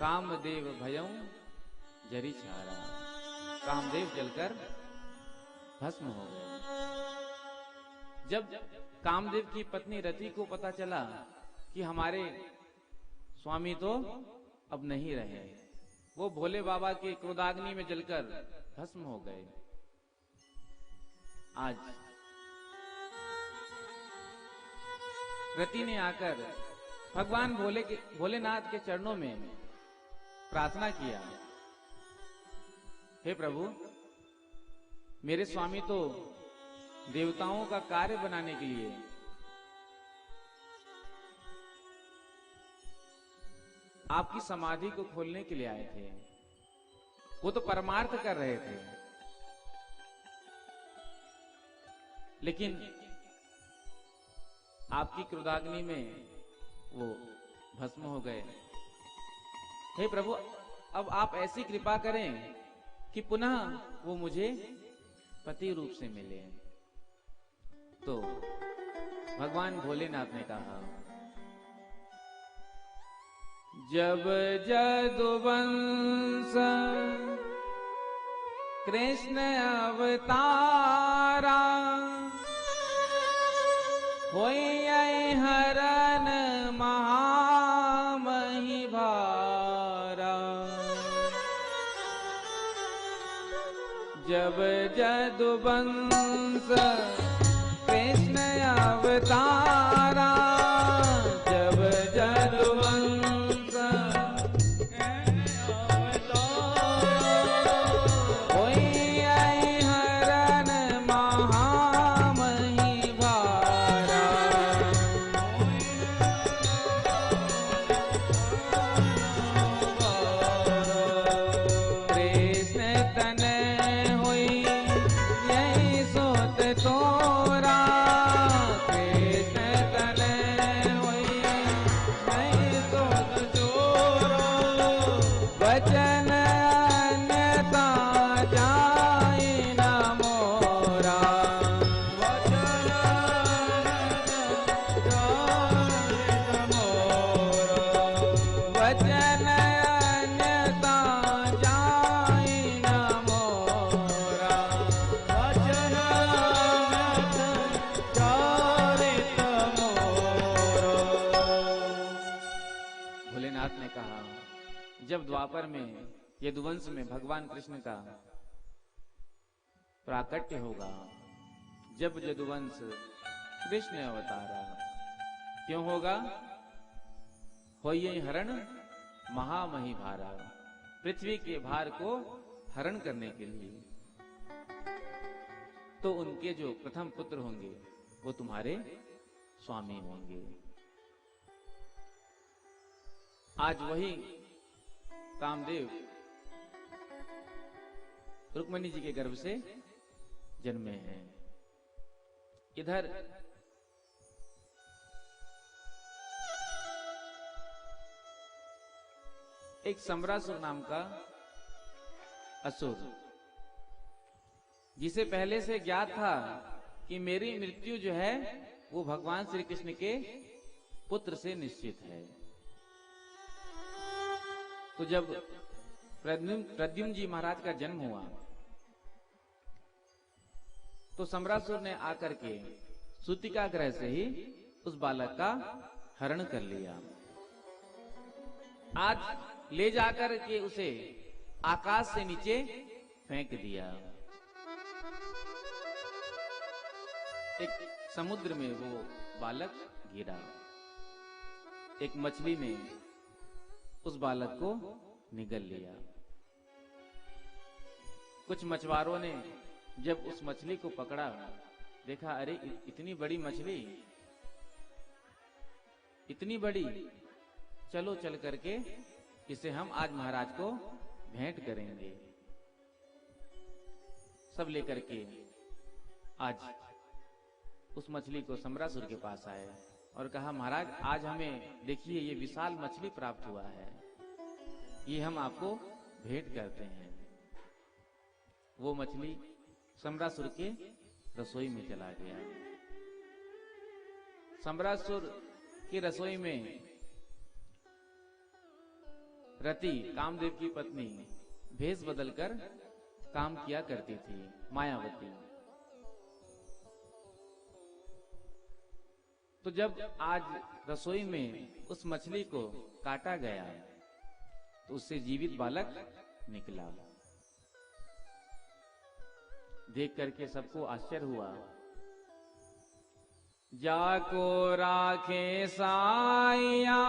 Speaker 2: कामदेव भयं जरी छारा। कामदेव जलकर भस्म हो गए। जब कामदेव की पत्नी रति को पता चला कि हमारे स्वामी तो अब नहीं रहे, वो भोले बाबा के क्रोधाग्नि में जलकर भस्म हो गए। आज रति ने आकर भगवान भोलेनाथ के चरणों में प्रार्थना किया, हे प्रभु, मेरे स्वामी तो देवताओं का कार्य बनाने के लिए आपकी समाधि को खोलने के लिए आए थे। वो तो परमार्थ कर रहे थे, लेकिन आपकी क्रोधाग्नि में वो भस्म हो गए। हे प्रभु, अब आप ऐसी कृपा करें कि पुनः वो मुझे पति रूप से मिले। तो भगवान भोलेनाथ ने कहा, जब जदुवंश कृष्ण अवतारा, होई हरन महामहि भारा। जब जदुवंश कृष्ण अवतारा, जब जदुवंश होई हरन महामहि भारा। कृष्ण तने हुई यही सोत तोरा, कृष्ण तने हुई यही सोत तोरा। वचन अन्यथा जाई न मोरा, वचन अन्यथा जाई न मोरा। वचन अन्यथा जाई न मोरा, वचन अन्यथा जाई न मोरा। भोलेनाथ ने कहा, जब द्वापर में यदुवंश में भगवान कृष्ण का प्राकट्य होगा, जब यदुवंश कृष्ण अवतारा, क्यों होगा? होइए हरण महामहि भारा, पृथ्वी के भार को हरण करने के लिए। तो उनके जो प्रथम पुत्र होंगे वो तुम्हारे स्वामी होंगे। आज वही कामदेव रुक्मिणी जी के गर्भ से जन्मे हैं। इधर एक सम्रासुर नाम का असुर, जिसे पहले से ज्ञात था कि मेरी मृत्यु जो है वो भगवान श्री कृष्ण के पुत्र से निश्चित है। तो जब प्रद्युम्न जी महाराज का जन्म हुआ तो सम्रासुर ने आकर के सूतिका ग्रह से ही उस बालक का हरण कर लिया। आज ले जाकर के उसे आकाश से नीचे फेंक दिया। एक समुद्र में वो बालक गिरा। एक मछली ने उस बालक को निगल लिया। कुछ मछुआरों ने जब उस मछली को पकड़ा, देखा अरे इतनी बड़ी मछली, इतनी बड़ी, चलो चल करके इसे हम आज महाराज को भेंट करेंगे। सब लेकर के आज उस मछली को सम्रासुर के पास आए और कहा महाराज आज हमें देखिए ये विशाल मछली प्राप्त हुआ है, ये हम आपको भेंट करते हैं। वो मछली सम्रासुर के रसोई में चला गया। सम्रासुर की रसोई में रति, कामदेव की पत्नी, भेष बदलकर काम किया करती थी, मायावती। तो जब आज रसोई में उस मछली को काटा गया तो उससे जीवित बालक निकला। देख करके सबको आश्चर्य हुआ। जाको राखे साइया,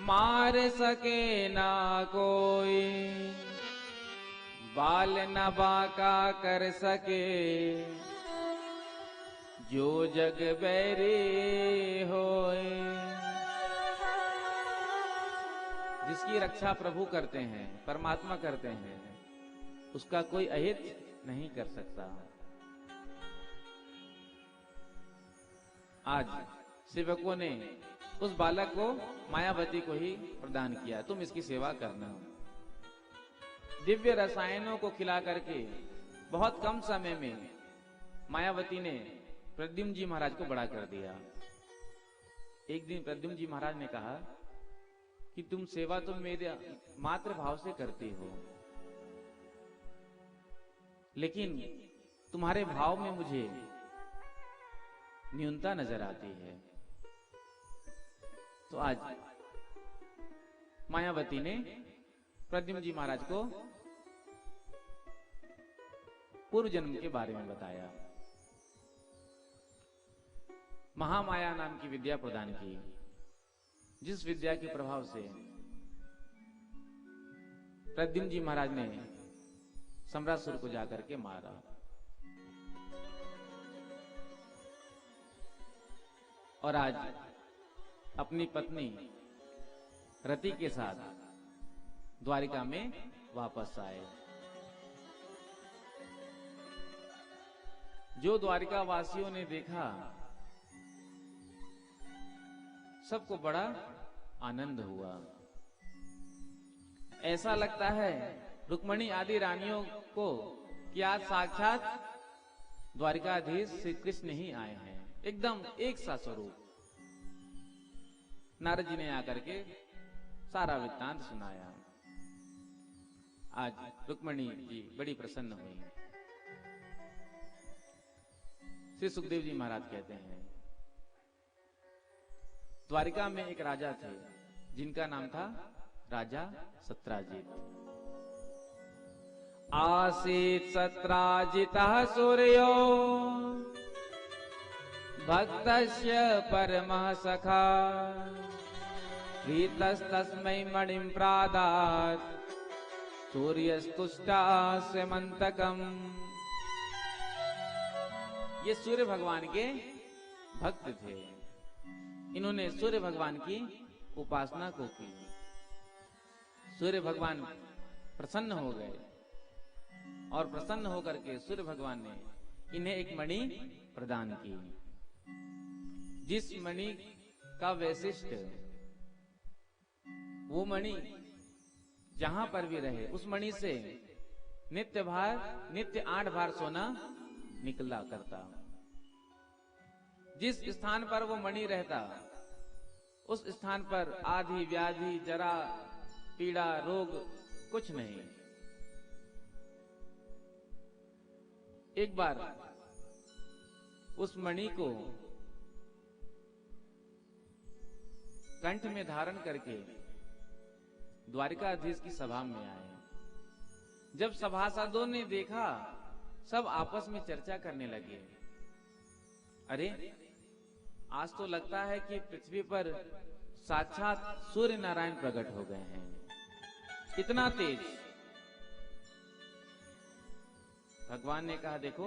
Speaker 2: मार सके ना कोई, बाल न बाका कर सके, जो जग बैरी होए। जिसकी रक्षा प्रभु करते हैं, परमात्मा करते हैं, उसका कोई अहित नहीं कर सकता। आज सेवकों ने उस बालक को मायावती को ही प्रदान किया, तुम इसकी सेवा करना। दिव्य रसायनों को खिला करके बहुत कम समय में मायावती ने प्रद्युम्न जी महाराज को बड़ा कर दिया। एक दिन प्रद्युम्न जी महाराज ने कहा कि तुम सेवा तो मेरे मात्र भाव से करती हो, लेकिन तुम्हारे भाव में मुझे न्यूनता नजर आती है। तो आज मायावती ने प्रद्युम्न जी महाराज को पूर्व जन्म के बारे में बताया। महामाया नाम की विद्या प्रदान की, जिस विद्या के प्रभाव से प्रद्युम्न जी महाराज ने सम्रासुर को जाकर के मारा। और आज अपनी पत्नी रति के साथ द्वारिका में वापस आए। जो द्वारिका वासियों ने देखा, सबको बड़ा आनंद हुआ। ऐसा लगता है रुक्मणी आदि रानियों को कि आज साक्षात द्वारिकाधीश श्री कृष्ण ही आए हैं, एकदम एक सा स्वरूप। नारद जी ने आकर के सारा वृत्तांत सुनाया। आज रुक्मणी जी बड़ी प्रसन्न हुई। श्री सुखदेव जी महाराज कहते हैं, द्वारिका में एक राजा थे जिनका नाम था राजा सत्राजित। आसीत सत्राजितः सूर्यो भक्तस्य परमः सखा, प्रीतस्तस्मै मणिं प्रादात् सूर्यस्तुष्टास्य मन्तकम्। ये सूर्य भगवान के भक्त थे। इन्होंने सूर्य भगवान की उपासना को की। सूर्य भगवान प्रसन्न हो गए और प्रसन्न होकर के सूर्य भगवान ने इन्हें एक मणि प्रदान की। जिस मणि का वैशिष्ट, वो मणि जहां पर भी रहे, उस मणि से नित्य 8 बार सोना निकला करता। जिस स्थान पर वो मणि रहता, उस स्थान पर आदि व्याधि, जरा, पीड़ा, रोग कुछ नहीं। एक बार उस मणि को कंठ में धारण करके द्वारिकाधीश की सभा में आए। जब सभासदों ने देखा, सब आपस में चर्चा करने लगे। अरे, आज तो लगता है कि पृथ्वी पर साक्षात सूर्य नारायण प्रकट हो गए हैं। इतना तेज। भगवान ने कहा देखो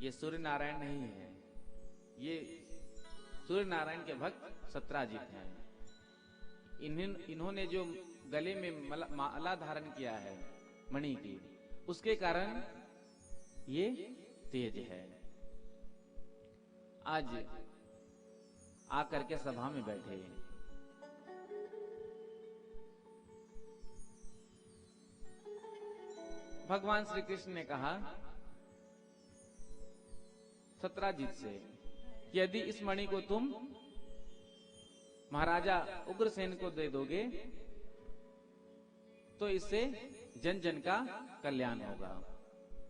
Speaker 2: ये सूर्य नारायण नहीं है, ये सूर्य नारायण के भक्त सत्राजित हैं। इन्होंने जो गले में माला धारण किया है मणि की, उसके कारण ये तेज है। आज आकर के सभा में बैठे। भगवान श्री कृष्ण ने कहा सत्राजित से, यदि इस मणि को तुम महाराजा उग्रसेन को दे दोगे तो इससे जन जन का कल्याण होगा,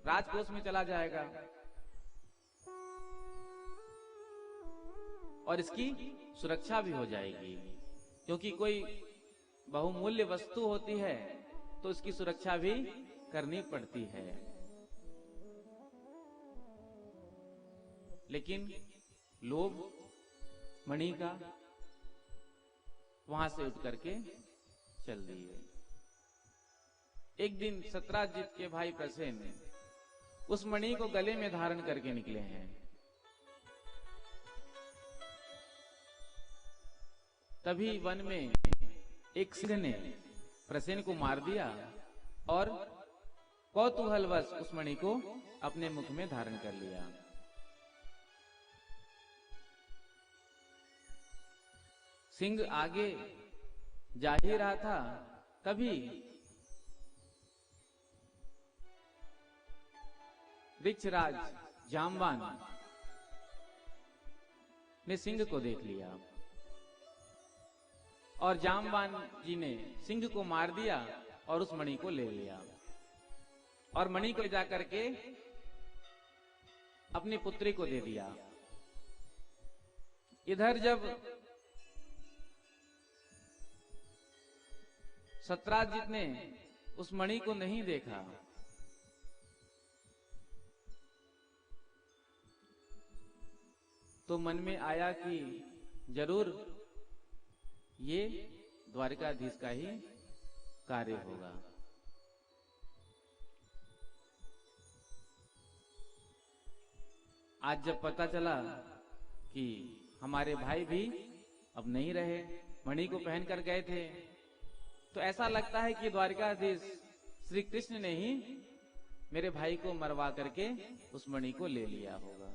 Speaker 2: राजकोष में चला जाएगा और इसकी सुरक्षा भी हो जाएगी। क्योंकि कोई बहुमूल्य वस्तु होती है तो इसकी सुरक्षा भी करनी पड़ती है। लेकिन लोभ मणि का वहां से उठ करके चल दिए। एक दिन सत्राजित के भाई प्रसेन उस मणि को गले में धारण करके निकले हैं। तभी वन में एक सिंह ने प्रसेन को मार दिया और कौतूहलवश उस मणि को अपने मुख में धारण कर लिया। सिंह आगे जा ही रहा था, तभी वृक्षराज जामवान ने सिंह को देख लिया और जामवान जी ने सिंह को मार दिया और उस मणि को ले लिया और मणि को जाकर के अपनी पुत्री को दे दिया। इधर जब सत्राजित ने उस मणि को नहीं देखा तो मन में आया कि जरूर ये द्वारिकाधीश का ही कार्य होगा। आज जब पता चला कि हमारे भाई भी अब नहीं रहे, मणि को पहन कर गए थे, तो ऐसा लगता है कि द्वारिकाधीश श्री कृष्ण ने ही मेरे भाई को मरवा करके उस मणि को ले लिया होगा।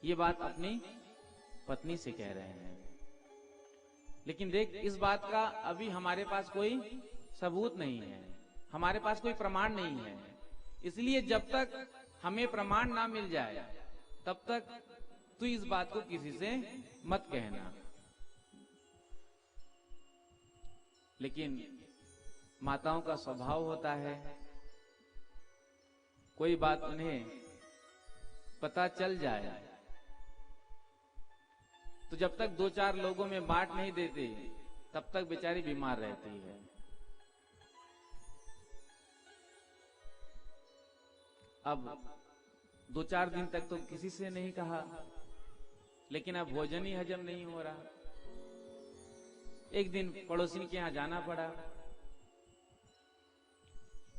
Speaker 2: ये बात अपनी पत्नी से कह रहे हैं। लेकिन देख, इस बात का अभी हमारे पास कोई सबूत नहीं है, हमारे पास कोई प्रमाण नहीं है। इसलिए जब तक हमें प्रमाण ना मिल जाए तब तक तू इस बात को किसी से मत कहना। लेकिन माताओं का स्वभाव होता है, कोई बात उन्हें पता चल जाए तो जब तक 2-4 लोगों में बांट नहीं देते तब तक बेचारी बीमार रहती है। अब 2-4 दिन तक तो किसी से नहीं कहा, लेकिन अब भोजन ही हजम नहीं हो रहा। एक दिन पड़ोसी के यहाँ जाना पड़ा।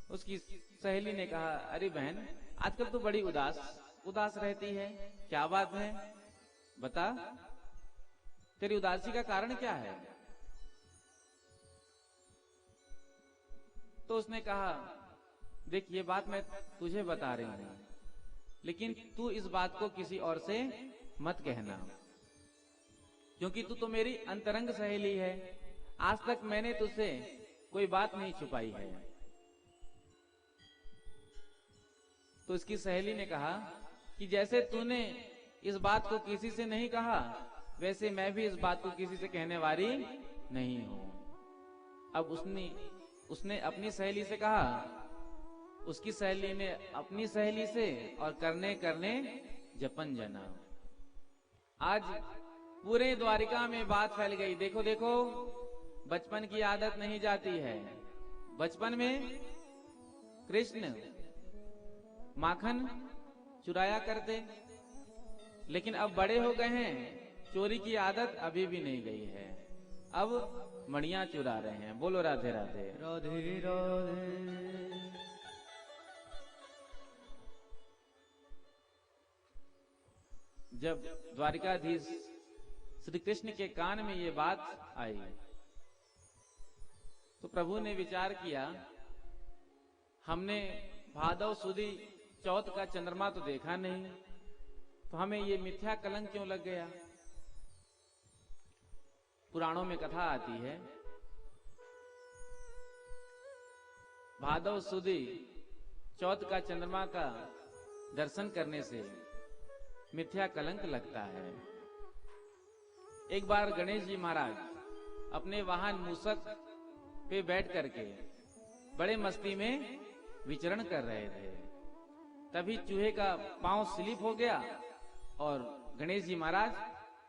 Speaker 2: उसकी सहेली ने कहा, अरे बहन, आजकल तो बड़ी उदास रहती है, क्या बात है, बता, तेरी उदासी का कारण क्या है? तो उसने कहा, देख, ये बात मैं तुझे बता रही हूं, लेकिन तू इस बात को किसी और से मत कहना, क्योंकि तू तो मेरी अंतरंग सहेली है। आज तक मैंने तुझसे कोई बात नहीं छुपाई है। तो उसकी सहेली ने कहा कि जैसे तूने इस बात को किसी से नहीं कहा, वैसे मैं भी इस बात को किसी से कहने वाली नहीं हूं। अब उसने अपनी सहेली से कहा, उसकी सहेली ने अपनी सहेली से, और करने करने जपन जना। आज पूरे द्वारिका में बात फैल गई। देखो देखो, बचपन की आदत नहीं जाती है। बचपन में कृष्ण माखन चुराया करते, लेकिन अब बड़े हो गए हैं चोरी की आदत अभी भी नहीं गई है। अब मणियां चुरा रहे हैं। बोलो राधे राधे।
Speaker 3: राधे राधे।
Speaker 2: जब द्वारिकाधीश श्री कृष्ण के कान में ये बात आई तो प्रभु ने विचार किया, हमने भादव सुदी चौथ का चंद्रमा तो देखा नहीं, तो हमें ये मिथ्या कलंक क्यों लग गया। पुराणों में कथा आती है, भादव सुदी चौथ का चंद्रमा का दर्शन करने से मिथ्या कलंक लगता है। एक बार गणेश जी महाराज अपने वाहन मूसक पे बैठ करके बड़े मस्ती में विचरण कर रहे थे। तभी चूहे का पांव स्लिप हो गया और गणेश जी महाराज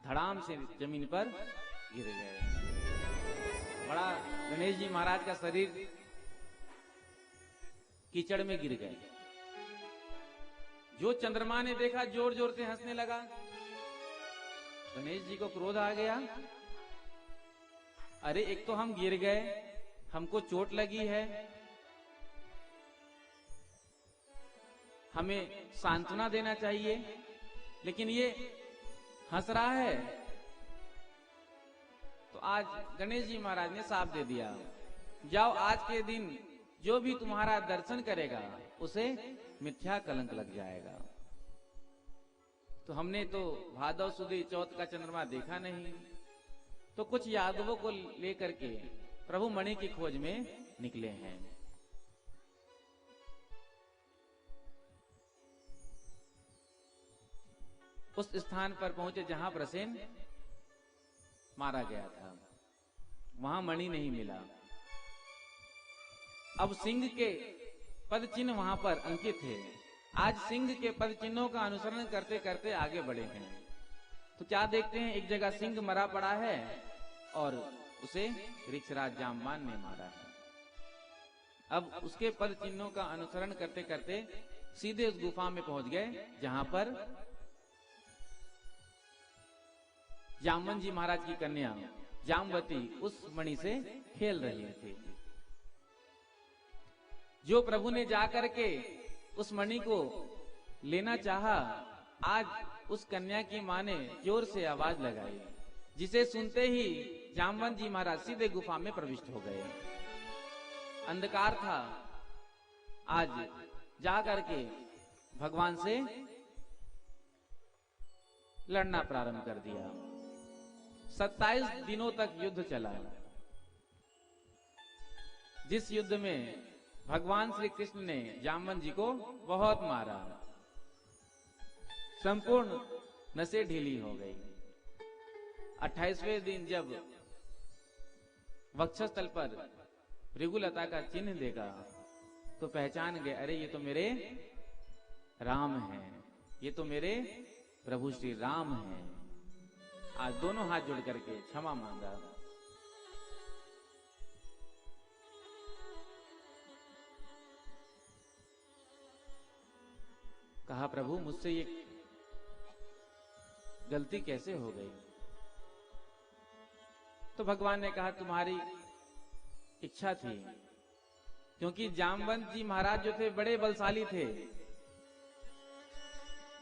Speaker 2: धड़ाम से जमीन पर गिर गए। बड़ा गणेश जी महाराज का शरीर कीचड़ में गिर गए। जो चंद्रमा ने देखा जोर जोर से हंसने लगा। गणेश जी को क्रोध आ गया, अरे एक तो हम गिर गए, हमको चोट लगी है, हमें सांत्वना देना चाहिए, लेकिन ये हंस रहा है। तो आज गणेश जी महाराज ने साफ दे दिया, जाओ आज के दिन जो भी तुम्हारा दर्शन करेगा उसे मिथ्या कलंक लग जाएगा। तो हमने तो भादव सुदी चौथ का चंद्रमा देखा नहीं, तो कुछ यादवों को लेकर के प्रभु मणि की खोज में निकले हैं। उस स्थान पर पहुंचे जहां प्रसेन मारा गया था, वहां मणि नहीं मिला। अब सिंह के पद चिन्ह वहां पर अंकित थे। आज सिंह के पद चिन्हों का अनुसरण करते करते आगे बढ़े हैं। तो क्या देखते हैं, एक जगह सिंह मरा पड़ा है और उसे ऋक्षराज जामवान ने मारा है। अब उसके पद चिन्हों का अनुसरण करते करते सीधे उस गुफा में पहुंच गए जहां पर जामवन जी महाराज की कन्या जामवती उस मणि से खेल रही थी। जो प्रभु ने जाकर के उस मणि को लेना चाहा, आज उस कन्या की मां ने जोर से आवाज लगाई, जिसे सुनते ही जामवन जी महाराज सीधे गुफा में प्रविष्ट हो गए। अंधकार था, आज जाकर के भगवान से लड़ना प्रारंभ कर दिया। 27 दिनों तक युद्ध चला, जिस युद्ध में भगवान श्री कृष्ण ने जामवन जी को बहुत मारा। संपूर्ण नसें ढीली हो गई। 28वें दिन जब वक्षस्थल पर भृगुलता का चिन्ह देखा तो पहचान गए, अरे ये तो मेरे राम हैं, ये तो मेरे प्रभु श्री राम हैं। आज दोनों हाथ जोड़ करके क्षमा मांगा। कहा, प्रभु मुझसे ये गलती कैसे हो गई। तो भगवान ने कहा, तुम्हारी इच्छा थी, क्योंकि जामवंत जी महाराज जो थे बड़े बलशाली थे।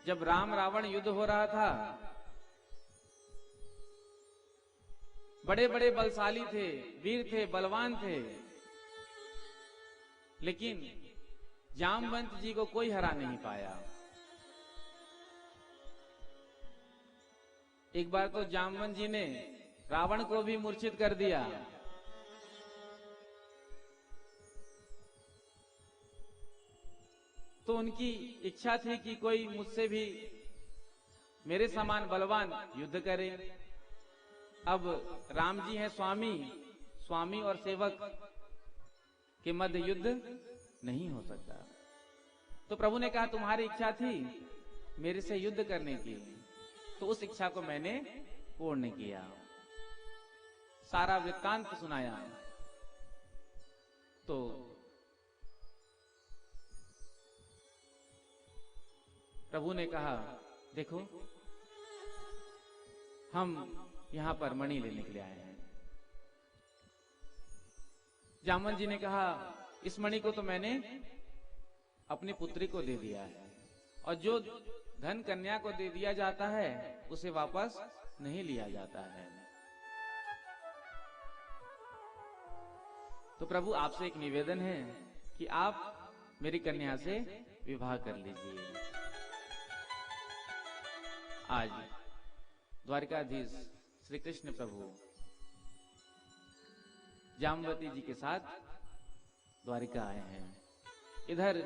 Speaker 2: जब राम रावण युद्ध हो रहा था, बड़े बड़े बलशाली थे, वीर थे, बलवान थे, लेकिन जामवंत जी को कोई हरा नहीं पाया। एक बार तो जामवंत जी ने रावण को भी मूर्छित कर दिया। तो उनकी इच्छा थी कि कोई मुझसे भी मेरे समान बलवान युद्ध करे। अब राम जी हैं स्वामी, स्वामी और सेवक के मध्य युद्ध नहीं हो सकता। तो प्रभु ने कहा, तुम्हारी इच्छा थी मेरे से युद्ध करने की, तो उस इच्छा को मैंने पूर्ण किया। सारा वृत्तांत सुनाया। तो प्रभु ने कहा, देखो हम यहाँ पर मणि लेने के लिए आए हैं। जामवंत जी ने कहा, इस मणि को तो मैंने अपनी पुत्री को दे दिया है, और जो धन कन्या को दे दिया जाता है उसे वापस नहीं लिया जाता है। तो प्रभु आपसे एक निवेदन है कि आप मेरी कन्या से विवाह कर लीजिए। आज द्वारिकाधीश श्री कृष्ण प्रभु जामवती जी के साथ द्वारिका आए हैं। इधर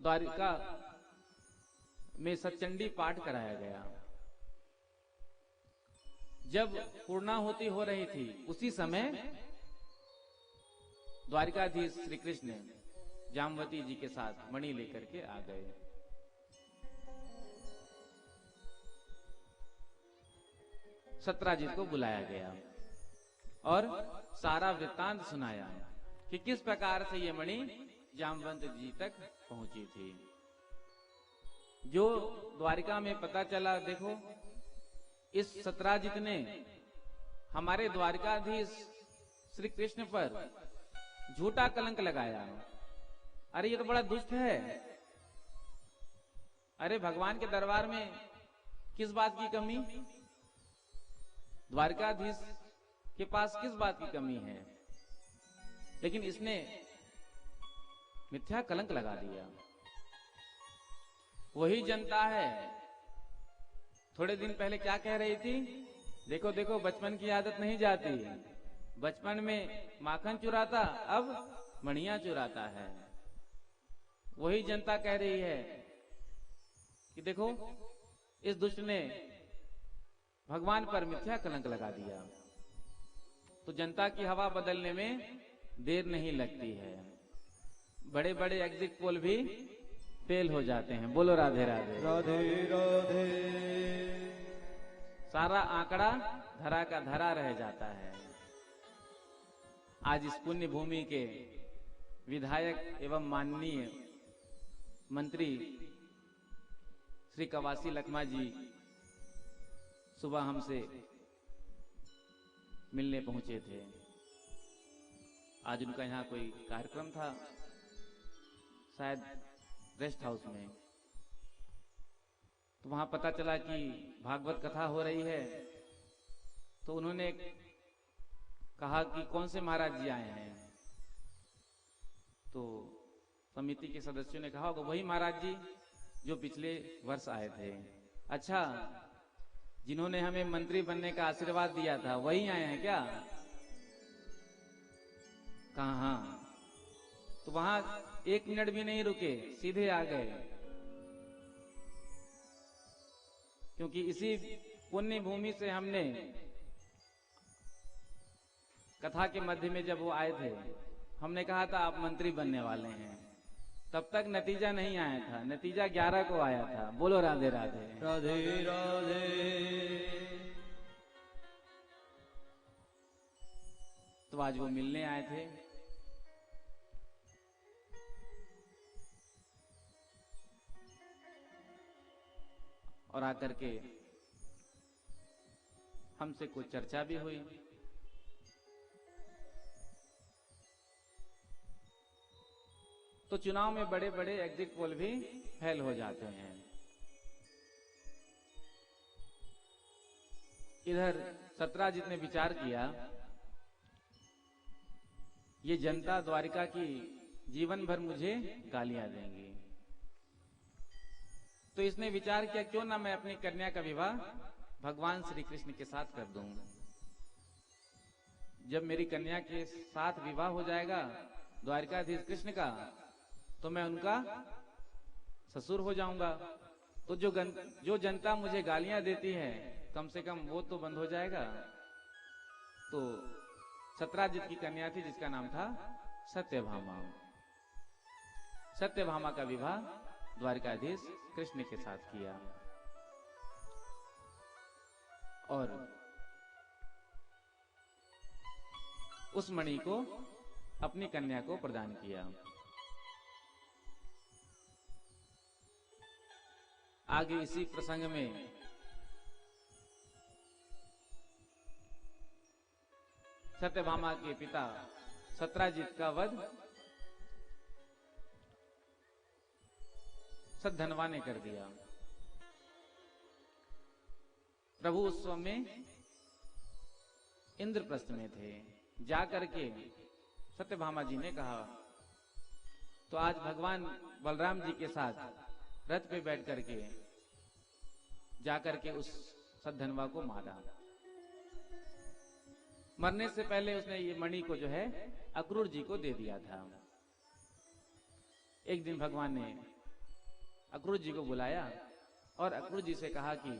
Speaker 2: द्वारिका में सतचंडी पाठ कराया गया। जब पूर्णाहुति हो रही थी उसी समय द्वारिकाधीश श्री कृष्ण जामवती जी के साथ मणि लेकर के आ गए। सत्राजित को बुलाया गया और सारा वृत्तांत सुनाया कि किस प्रकार से ये मणि जामवंत जी तक पहुंची थी। जो द्वारिका में पता चला, देखो इस सत्राजित ने हमारे द्वारिकाधीश श्री कृष्ण पर झूठा कलंक लगाया। अरे ये तो बड़ा दुष्ट है। अरे भगवान के दरबार में किस बात की कमी, द्वारिकाधीश के पास किस बात की कमी है, लेकिन इसने मिथ्या कलंक लगा दिया। वही जनता है थोड़े दिन पहले क्या कह रही थी, देखो देखो बचपन की आदत नहीं जाती, बचपन में माखन चुराता अब मणियां चुराता है। वही जनता कह रही है कि देखो इस दुष्ट ने भगवान पर मिथ्या कलंक लगा दिया। तो जनता की हवा बदलने में देर नहीं लगती है। बड़े बड़े एग्जिट पोल भी फेल हो जाते हैं। बोलो राधे राधे
Speaker 3: राधे राधे।
Speaker 2: सारा आंकड़ा धरा का धरा रह जाता है। आज इस पुण्य भूमि के विधायक एवं माननीय मंत्री श्री कवासी लखमा जी सुबह हमसे मिलने पहुंचे थे। आज उनका यहाँ कोई कार्यक्रम था, शायद रेस्ट हाउस में। तो वहां पता चला कि भागवत कथा हो रही है। तो उन्होंने कहा कि कौन से महाराज जी आए हैं। तो समिति के सदस्यों ने कहा होगा वही महाराज जी जो पिछले वर्ष आए थे। अच्छा, जिन्होंने हमें मंत्री बनने का आशीर्वाद दिया था वही आए हैं क्या? कहा हाँ। तो वहां एक मिनट भी नहीं रुके, सीधे आ गए। क्योंकि इसी पुण्य भूमि से हमने कथा के मध्य में जब वो आए थे, हमने कहा था आप मंत्री बनने वाले हैं। तब तक नतीजा नहीं आया था, नतीजा 11 को आया था। बोलो राधे राधे
Speaker 3: राधे राधे।
Speaker 2: तो आज वो मिलने आए थे। और आकर के हमसे कुछ चर्चा भी हुई। तो चुनाव में बड़े बड़े एग्जिट पोल भी फेल हो जाते हैं। इधर सत्राजित ने विचार किया, ये जनता द्वारिका की जीवन भर मुझे गालियां देंगी। तो इसने विचार किया क्यों ना मैं अपनी कन्या का विवाह भगवान श्री कृष्ण के साथ कर दूं। जब मेरी कन्या के साथ विवाह हो जाएगा द्वारिकाधीश कृष्ण का, तो मैं उनका ससुर हो जाऊंगा। तो जो जनता मुझे गालियां देती है कम से कम वो तो बंद हो जाएगा। तो सत्राजित की कन्या थी जिसका नाम था सत्यभामा। सत्यभामा का विवाह द्वारिकाधीश कृष्ण के साथ किया और उस मणि को अपनी कन्या को प्रदान किया। आगे इसी प्रसंग में सत्यभामा के पिता सत्राजित का वध सद्धनवा ने कर दिया। प्रभु उस समय इंद्रप्रस्थ में थे। जाकर के सत्यभामा जी ने कहा, तो आज भगवान बलराम जी के साथ रथ पे बैठ करके जाकर के उस सद्धनवा को मारा। मरने से पहले उसने ये मणि को जो है अक्रूर जी को दे दिया था। एक दिन भगवान ने अक्रूर जी को बुलाया और अक्रूर जी से कहा कि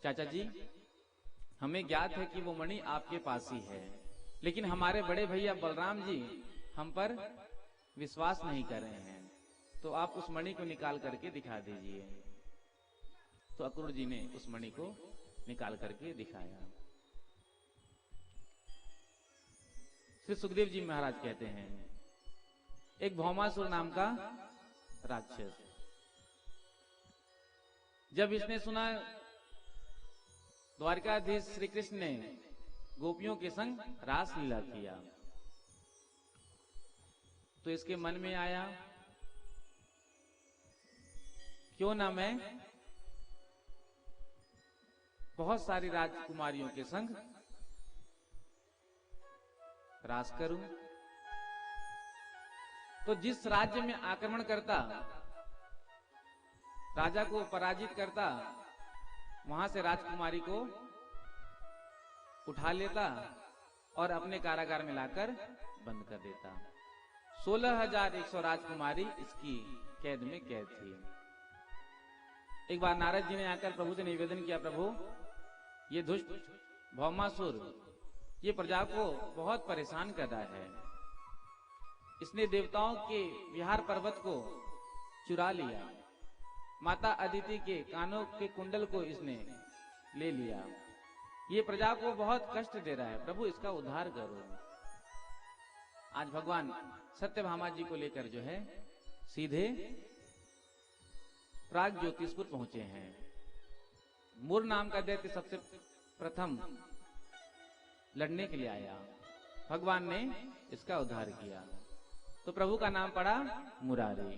Speaker 2: चाचा जी, हमें ज्ञात है कि वो मणि आपके पास ही है, लेकिन हमारे बड़े भैया बलराम जी हम पर विश्वास नहीं कर रहे हैं, तो आप उस मणि को निकाल करके दिखा दीजिए। तो अक्रूर जी ने उस मणि को निकाल करके दिखाया। श्री सुखदेव जी महाराज कहते हैं, एक भौमासुर नाम का राक्षस, जब इसने सुना द्वारकाधीश श्री कृष्ण ने गोपियों के संग रास लीला किया, तो इसके मन में आया, क्यों ना मैं बहुत सारी राजकुमारियों के संग रास करूं। तो जिस राज्य में आक्रमण करता, राजा को पराजित करता, वहां से राजकुमारी को उठा लेता और अपने कारागार में लाकर बंद कर देता। 16,100 राजकुमारी इसकी कैद में कैद थी। एक बार नारद जी ने आकर प्रभु से निवेदन किया, प्रभु ये दुष्ट भौमासुर ये प्रजा को बहुत परेशान कर रहा है, इसने देवताओं के विहार पर्वत को चुरा लिया, माता अदिति के कानों के कुंडल को इसने ले लिया, ये प्रजा को बहुत कष्ट दे रहा है, प्रभु इसका उद्धार करो। आज भगवान सत्यभामा जी को लेकर जो है सीधे प्राग ज्योतिषपुर पहुंचे हैं। मूर नाम का दैत्य सबसे प्रथम लड़ने के लिए आया, भगवान ने इसका उद्धार किया, तो प्रभु का नाम पड़ा मुरारी।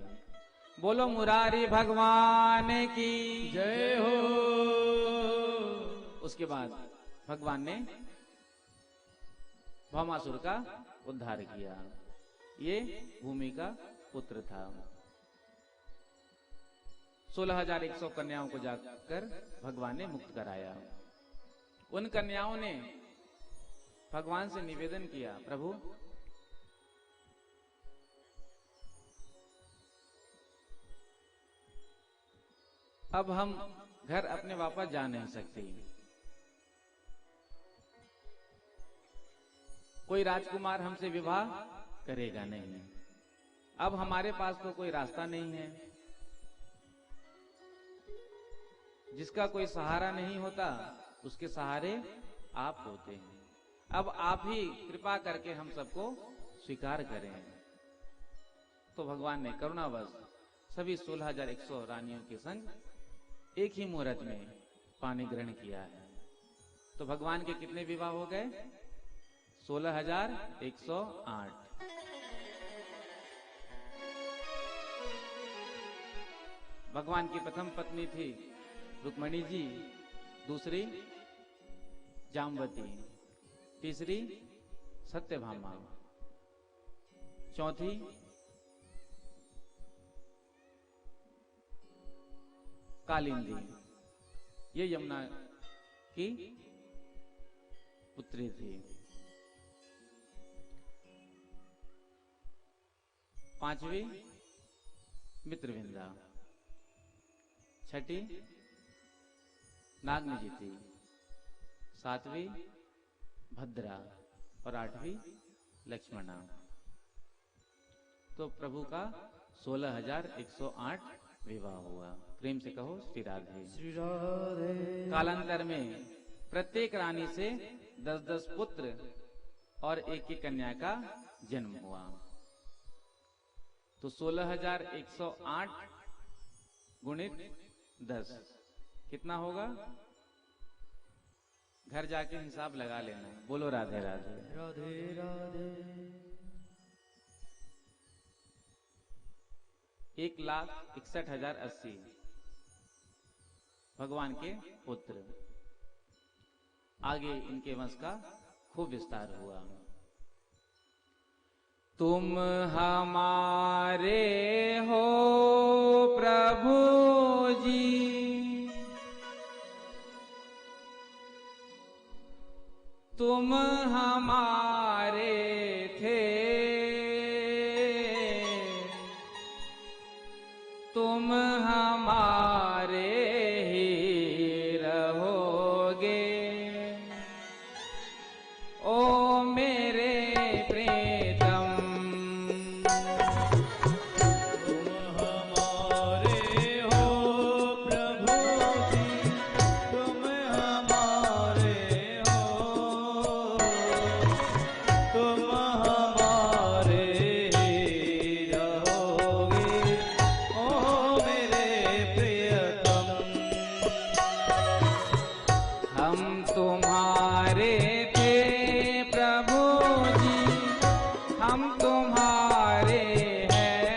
Speaker 2: बोलो मुरारी भगवान की
Speaker 3: जय हो।
Speaker 2: उसके बाद भगवान ने भौमासुर का उद्धार किया। ये भूमि का पुत्र था। 16,100 कन्याओं को जाकर भगवान ने मुक्त कराया। उन कन्याओं ने भगवान से निवेदन किया, प्रभु अब हम घर अपने वापस जा नहीं सकते, कोई राजकुमार हमसे विवाह करेगा नहीं, अब हमारे पास तो कोई रास्ता नहीं है, जिसका कोई सहारा नहीं होता उसके सहारे आप होते हैं, अब आप ही कृपा करके हम सबको स्वीकार करें। तो भगवान ने करुणावश सभी 16,100 रानियों के संग एक ही मुहूर्त में पानी ग्रहण किया है। तो भगवान के कितने विवाह हो गए? 16,108। भगवान की प्रथम पत्नी थी रुक्मणी जी, दूसरी जामवती, तीसरी सत्यभामा, चौथी कालिंदी, ये यमुना की पुत्री थी। पांचवी मित्रविंदा, छठी नागनिजी थी, सातवीं भद्रा और आठवीं लक्ष्मणा। तो प्रभु का 16,108 विवाह हुआ। प्रेम से कहो श्री राधे।
Speaker 3: श्री राधे।
Speaker 2: कालांतर में प्रत्येक रानी से 10-10 पुत्र और एक एक कन्या का जन्म हुआ। तो 16,108 गुणित 10 कितना होगा? घर जाके हिसाब लगा लेना। बोलो राधे राधे।
Speaker 3: राधे राधे।
Speaker 2: 1,61,080 भगवान के पुत्र। आगे इनके वंश का खूब विस्तार हुआ। तुम हमारे हो प्रभु जी, तुम हमारे थे, तुम हमारे ही रहोगे। ओ मेरे प्रीतम,
Speaker 3: तुम हमारे हो प्रभु जी, तुम हमारे हो, तुम हमारे ही रहोगे। ओ मेरे प्रियतम,
Speaker 2: हम तुम्हारे थे प्रभु जी, हम तुम्हारे हैं,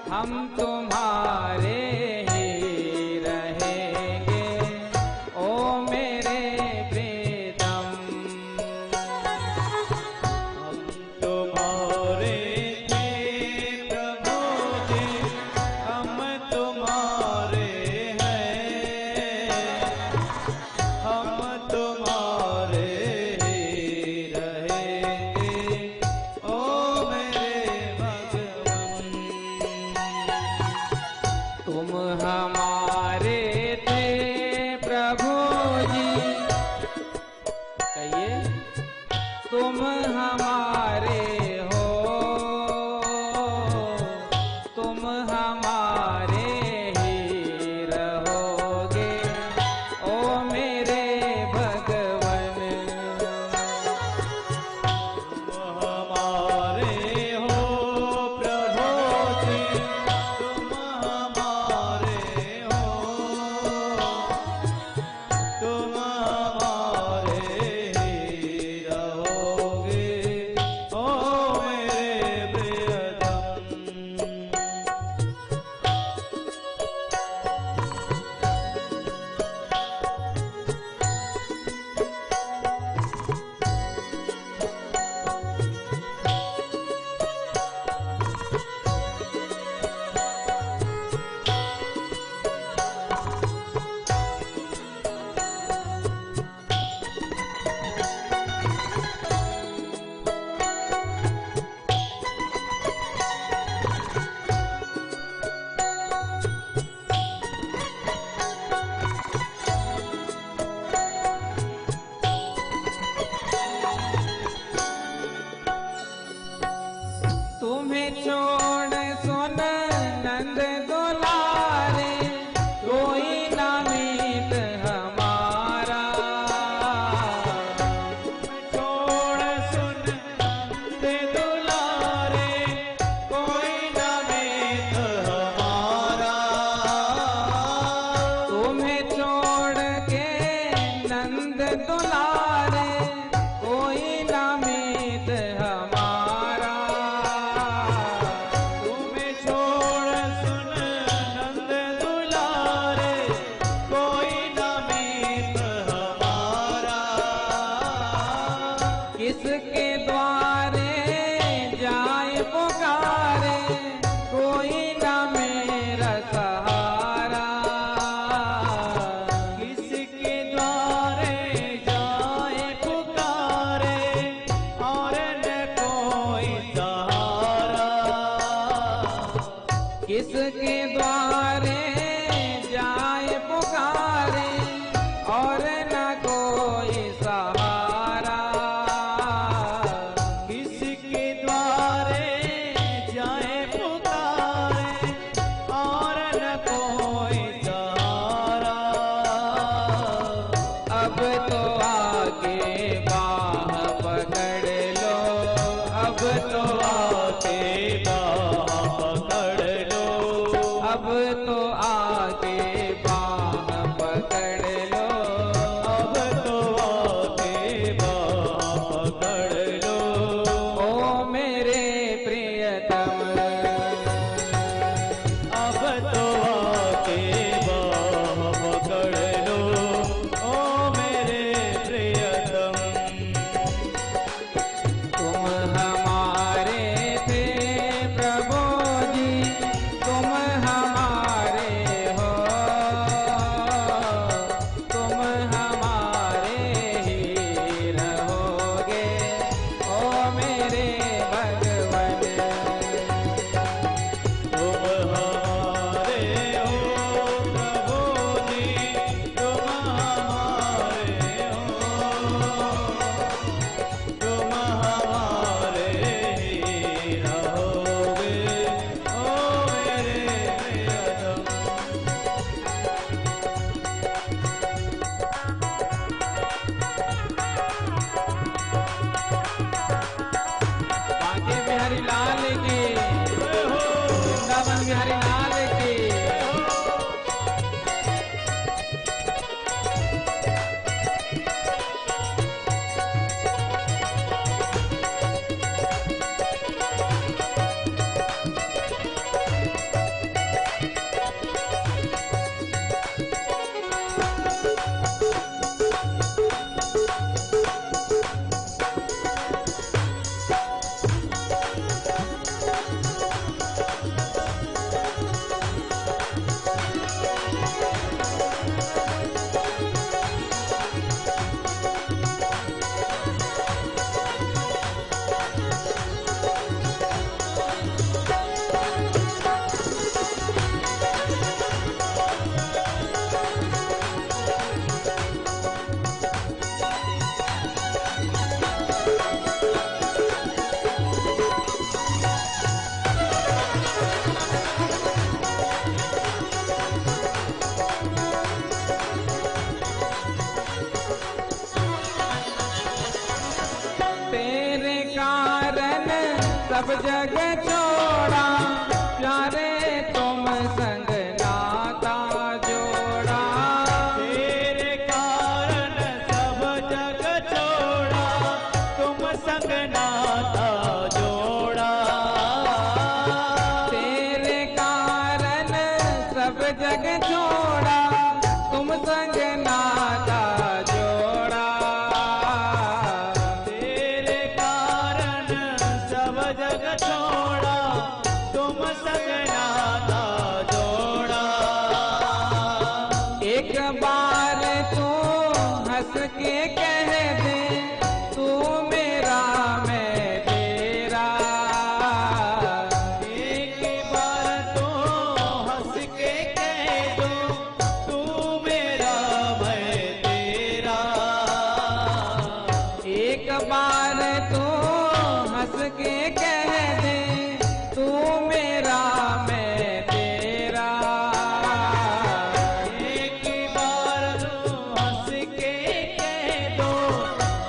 Speaker 2: हम तुम्हारे ही रहेंगे। ओ मेरे प्रीतम,
Speaker 3: हम तुम्हारे थे प्रभु जी, हम तुम्हारे हैं, हम तुम्हारे ही रहेंगे। ओ मेरे भगवन,
Speaker 2: तुम हमारे थे प्रभु जी। कहिए, तुम हमारे हो, तुम हमारे ही रहोगे। ओ मेरे भगवन,
Speaker 3: तुम हमारे हो प्रभु जी, तुम हमारे हो, तुम हमारे ही रहोगे। ओ मेरे प्रियतम,
Speaker 2: तुम्हें छोड़ सुन नंद दुलारे, कोई ना मीत हमारा।
Speaker 3: छोड़ सुन नंद दुलारे, कोई न मीत हमारा।
Speaker 2: तुम्हें छोड़ के नंद दुलारे, कोई ना मीत हमारा।
Speaker 3: तुम्हें छोड़ सुन नंद दुलारे, कोई न मीत हमारा।
Speaker 2: किसके द्वारे जाए पुकारे, कोई ना मेरा सहारा।
Speaker 3: किसके द्वारे जाए पुकारे, और न कोई सहारा।
Speaker 2: किसके द्वारे जाए पुकारे, और न कोई सहारा।
Speaker 3: किसके द्वारे जाए पुकारे, और न कोई सहारा।
Speaker 2: अब तो आके बाह पकड़ लो, अब तो
Speaker 3: तो आके बाह पकड़ लो,
Speaker 2: वृंदावन बिहारी लाल की। सब जग छोड़ा प्यारे तुम संग नाता जोड़ा।
Speaker 3: तेरे कारण सब जग छोड़ा तुम संग नाता जोड़ा।
Speaker 2: तेरे कारण सब जग छोड़ा तुम संग नाता जोड़ा।
Speaker 3: तेरे कारण सब जग छोड़ा तुम संग नाता जोड़ा।
Speaker 2: एक बार तू हंस के कह दे तू मेरा मैं तेरा।
Speaker 3: एक बार तो हंस के कह दो तू मेरा मैं तेरा।
Speaker 2: एक बार तू हंस के कह दे तू मेरा मैं तेरा।
Speaker 3: एक बार तो हंस के कह दो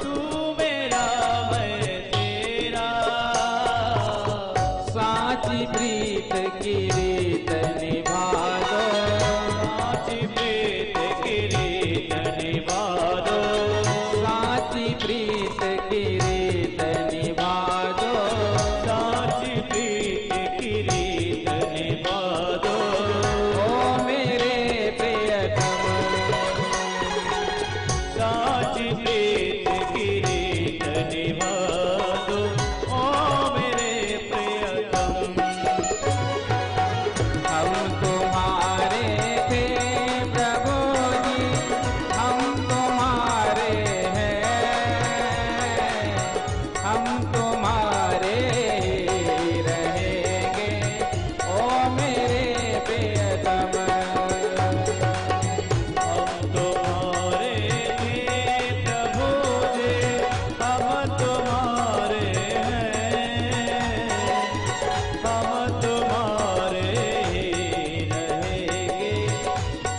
Speaker 3: तू मेरा मैं तेरा।
Speaker 2: साची प्रीत की रीत निभा दो।
Speaker 3: साची प्रीत की रीत निभा दो।
Speaker 2: साची प्रीत की रीत निभा दो।
Speaker 3: साची प्रीत की रीत निभा दो।
Speaker 2: ओ मेरे प्रियतम।
Speaker 3: साची प्रीत की रीत निभा दो। ओ मेरे प्रियतम।
Speaker 2: हम तुम्हारे थे प्रभु जी हम तुम्हारे हैं। हम तुम्हारे ही रहेंगे ओ मेरे प्रियतम।
Speaker 3: हम तुम्हारे थे प्रभु जी हम तुम्हारे हैं। हम तुम्हारे ही रहेंगे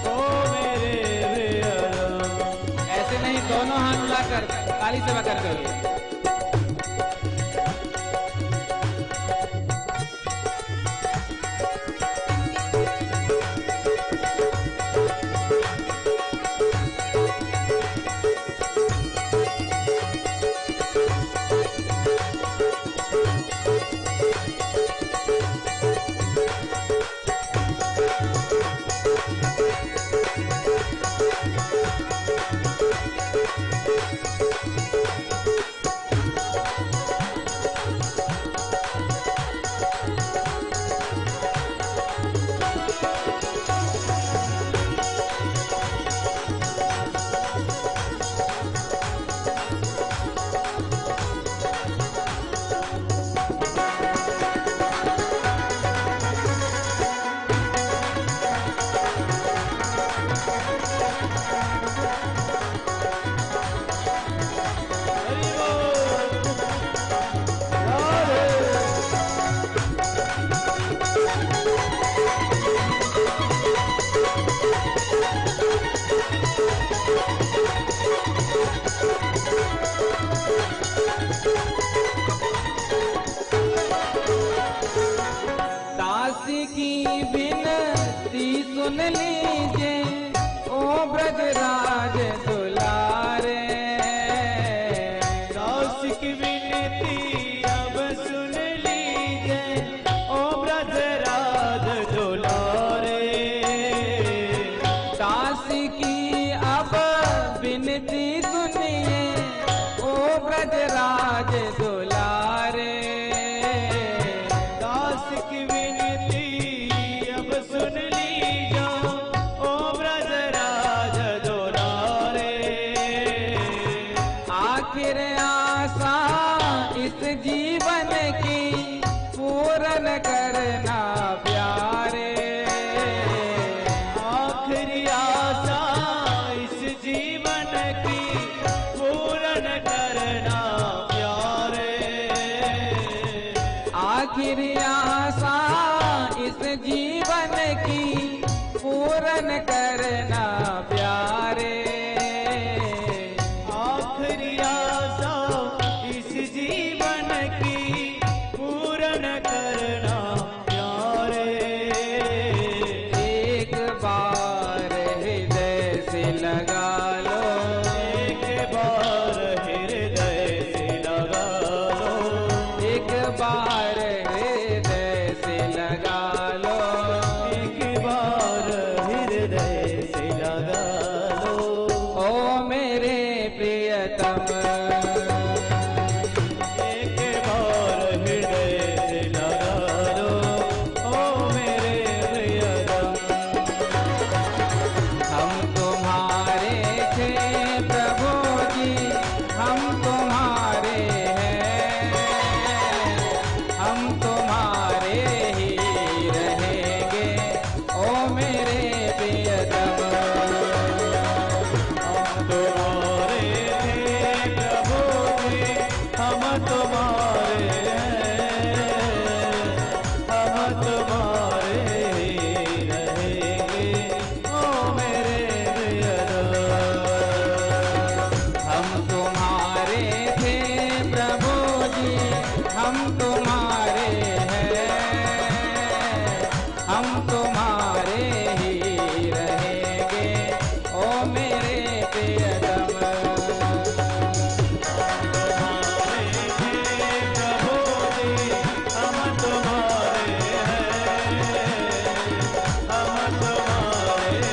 Speaker 3: ओ मेरे प्रियतम।
Speaker 2: ऐसे नहीं, दोनों हाथ मिलाकर काली सेवा कर करो।
Speaker 4: सुन लीजिए ओ ब्रजराज दुलारे।
Speaker 3: दास की विनती अब सुन लीजिए ओ ब्रजराज दुलारे।
Speaker 4: दास की अब विनती सुनिए ओ ब्रजराज दुलारे।
Speaker 3: दास की विनती अब सुन लीजो ओ ब्रजराज दुलारे।
Speaker 4: आखिर आशा इस जीवन की पूर्ण करना प्यारे।
Speaker 3: आखिरी आशा इस जीवन की पूर्ण करना प्यारे।
Speaker 4: आखिरी आशा इस जीवन की पूर्ण करना प्यारे।
Speaker 3: आखिरी आशा इस जीवन की पूर्ण करना प्यारे।
Speaker 4: एक बार हृदय से लगा लो,
Speaker 3: एक बार हृदय से लगा लो।
Speaker 4: एक बार हृदय से लगा लो।
Speaker 3: एक बार हृदय से लगा लो।
Speaker 4: ओ मेरे प्रियतम,
Speaker 3: एक बार हृदय से लगा लो ओ मेरे प्रियतम।
Speaker 4: हम तुम्हारे थे प्रभु जी, हम तुम्हारे हैं, हम तुम्हारे ही रहेंगे ओ मेरे प्रियतम।
Speaker 3: हम तुम्हारे थे प्रभु जी, हम तुम्हारे हैं, हम तुम्हारे ही रहेंगे ओ मेरे प्रियतम।
Speaker 4: हम तुम्हारे थे प्रभु जी, हम तुम्हारे हैं, हम तुम्हारे ही रहेंगे ओ मेरे प्रियतम।
Speaker 3: प्रभु जी हम तुम्हारे हैं, हम तुम्हारे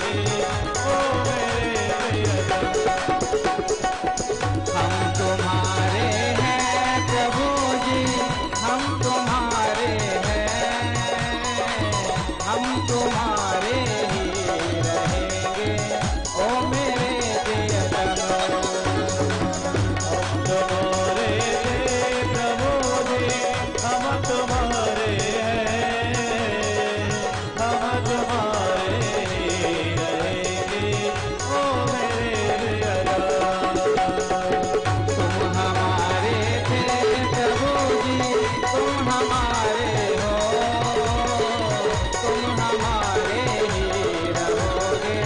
Speaker 3: रहेंगे ओ मेरे प्रियतम।
Speaker 4: हम तुम्हारे हैं प्रभु जी, हम तुम्हारे हैं, हम तुम्हारे ही रहेंगे ओ मेरे प्रियतम।
Speaker 3: तुम्हारे थे प्रभु जी, हम तुम्हारे हैं, हम तुम्हारे ही रहेंगे ओ मेरे प्रियतम।
Speaker 4: तुम हमारे थे प्रभु जी, तुम हमारे हो, तुम हमारे ही रहोगे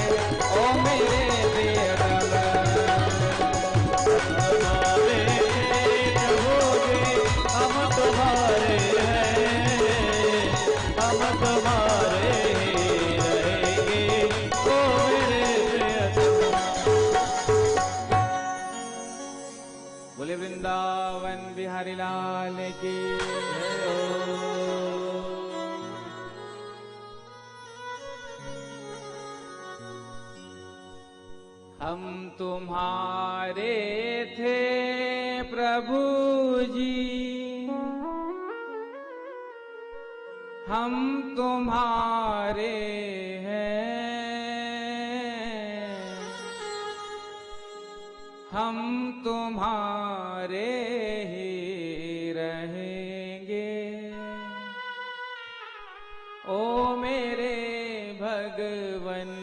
Speaker 4: ओ मेरे प्रियतम।
Speaker 3: हमारे प्रभु जी हम तुम्हारे हैं, हम तुम्हारे ही रहेंगे ओ मेरे प्रियतम।
Speaker 4: बोले वृंदावन बिहारी लाल की जय। हम तुम्हारे थे प्रभु जी, हम तुम्हारे हैं, हम तुम्हारे ही रहेंगे ओ मेरे भगवन।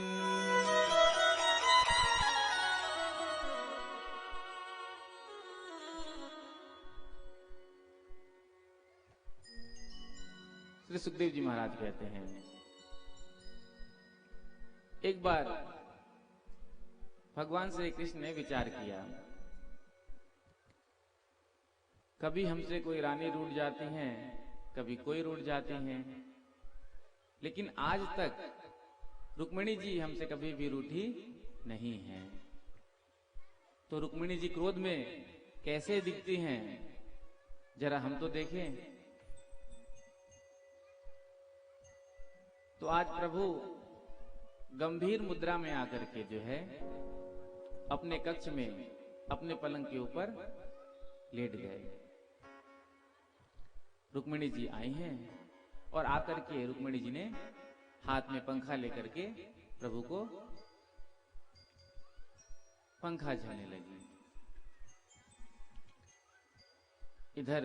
Speaker 4: श्री सुखदेव जी महाराज कहते हैं, एक बार भगवान श्री कृष्ण ने विचार किया, कभी हमसे कोई रानी रूठ जाती हैं, कभी कोई रूठ जाती हैं,
Speaker 2: लेकिन आज तक रुक्मिणी जी हमसे कभी भी रूठी नहीं है। तो रुक्मिणी जी क्रोध में कैसे दिखती हैं, जरा हम तो देखें। तो आज प्रभु गंभीर मुद्रा में आकर के जो है अपने कक्ष में अपने पलंग के ऊपर लेट गए। रुक्मिणी जी आई हैं और आकर के रुक्मिणी जी ने हाथ में पंखा लेकर के प्रभु को पंखा झलने लगी। इधर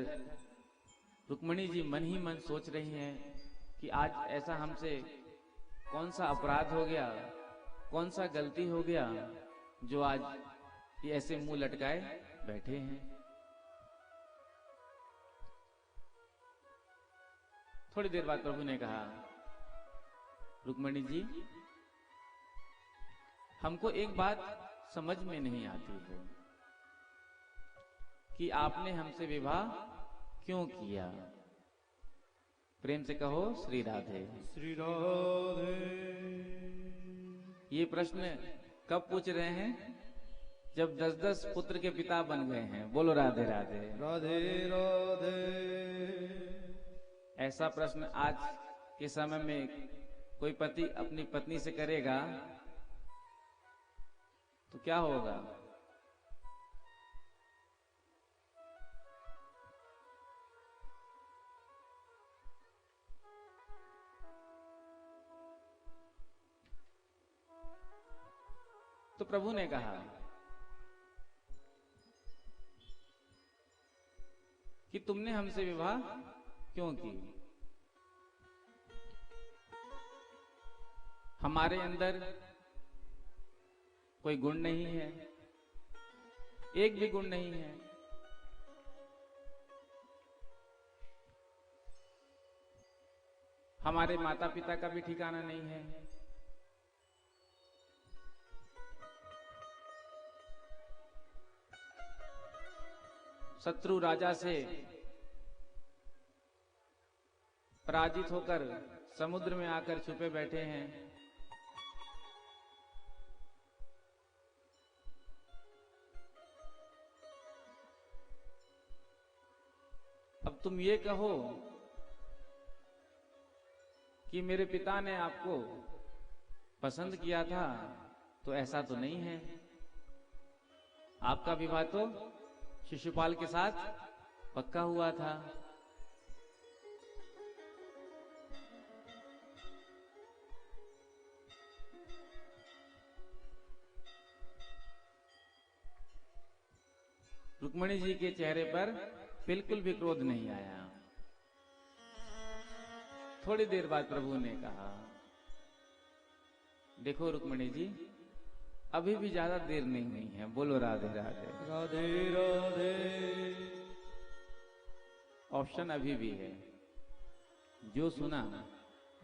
Speaker 2: रुक्मिणी जी मन ही मन सोच रही हैं कि आज ऐसा हमसे कौन सा अपराध हो गया, कौन सा गलती हो गया जो आज ये ऐसे मुंह लटकाए बैठे हैं। थोड़ी देर बाद प्रभु ने कहा, रुक्मिणी जी हमको एक बात समझ में नहीं आती है कि आपने हमसे विवाह क्यों किया। प्रेम से कहो श्री राधे।
Speaker 3: श्री राधे।
Speaker 2: ये प्रश्न कब पूछ रहे हैं? जब 10-10 पुत्र के पिता बन गए हैं। बोलो राधे राधे।
Speaker 3: राधे राधे।
Speaker 2: ऐसा प्रश्न आज के समय में कोई पति अपनी पत्नी से करेगा तो क्या होगा? तो प्रभु ने कहा कि तुमने हमसे विवाह क्यों की? हमारे अंदर कोई गुण नहीं है, एक भी गुण नहीं है। हमारे माता पिता का भी ठिकाना नहीं है। शत्रु राजा से पराजित होकर समुद्र में आकर छुपे बैठे हैं। अब तुम ये कहो कि मेरे पिता ने आपको पसंद किया था, तो ऐसा तो नहीं है। आपका विवाह तो शिशुपाल के साथ पक्का हुआ था। रुक्मिणी जी के चेहरे पर बिल्कुल भी क्रोध नहीं आया। थोड़ी देर बाद प्रभु ने कहा, देखो रुक्मिणी जी, अभी भी ज्यादा देर नहीं हुई है। बोलो राधे राधे।
Speaker 3: राधे राधे।
Speaker 2: ऑप्शन अभी भी है। जो सुना,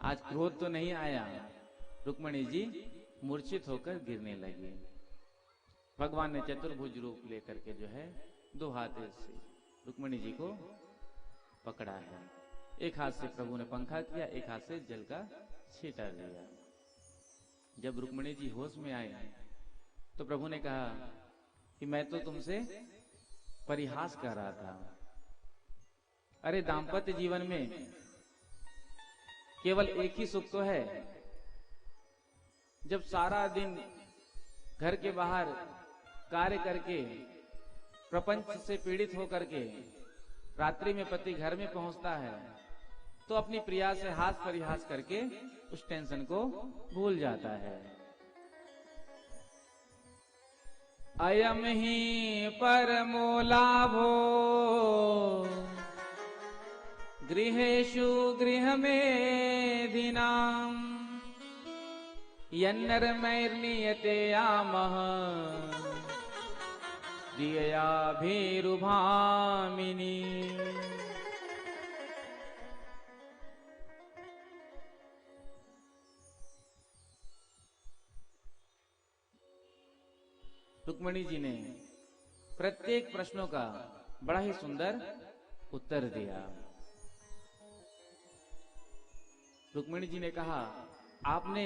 Speaker 2: आज क्रोध तो नहीं आया। रुक्मिणी जी मूर्छित होकर गिरने लगी। भगवान ने चतुर्भुज रूप लेकर के जो है 2 हाथ से रुक्मिणी जी को पकड़ा है। एक हाथ से प्रभु ने पंखा किया, एक हाथ से जल का छींटा लिया। जब रुक्मिणी जी होश में आए तो प्रभु ने कहा कि मैं तो तुमसे परिहास कर रहा था। अरे दाम्पत्य जीवन में केवल एक ही सुख तो है, जब सारा दिन घर के बाहर कार्य करके प्रपंच से पीड़ित होकर के रात्रि में पति घर में पहुंचता है तो अपनी प्रिया से हास परिहास करके उस टेंशन को भूल जाता है। अयम ही परमो लाभो गृहेषु गृहमेधिनाम् यन्नरमैर्नियते यामः दिययाभिरुभामिनी। रुक्मिणी जी ने प्रत्येक प्रश्नों का बड़ा ही सुंदर उत्तर दिया। रुक्मिणी जी ने कहा, आपने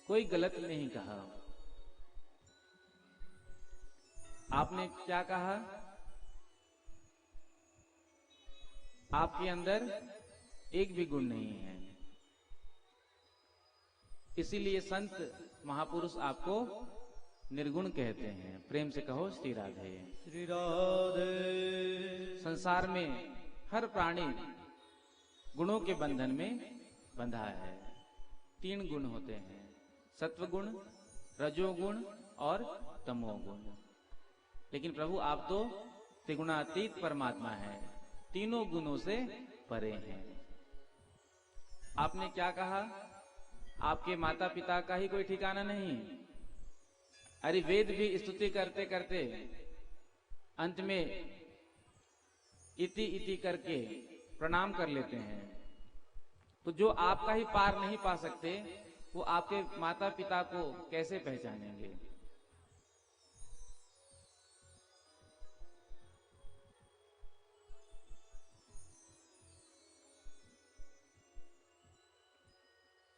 Speaker 2: कोई गलत नहीं कहा। आपने क्या कहा? आपके अंदर एक भी गुण नहीं है, इसीलिए संत महापुरुष आपको निर्गुण कहते हैं। प्रेम से कहो श्री राधे।
Speaker 3: श्री राधे।
Speaker 2: संसार में हर प्राणी गुणों के बंधन में बंधा है। 3 गुण होते हैं, सत्व गुण, रजोगुण और तमोगुण। लेकिन प्रभु आप तो त्रिगुणातीत परमात्मा हैं, तीनों गुणों से परे हैं। आपने क्या कहा? आपके माता पिता का ही कोई ठिकाना नहीं। अरे वेद भी स्तुति करते करते अंत में इति इति करके प्रणाम कर लेते हैं। तो जो आपका ही पार नहीं पा सकते, वो आपके माता पिता को कैसे पहचानेंगे?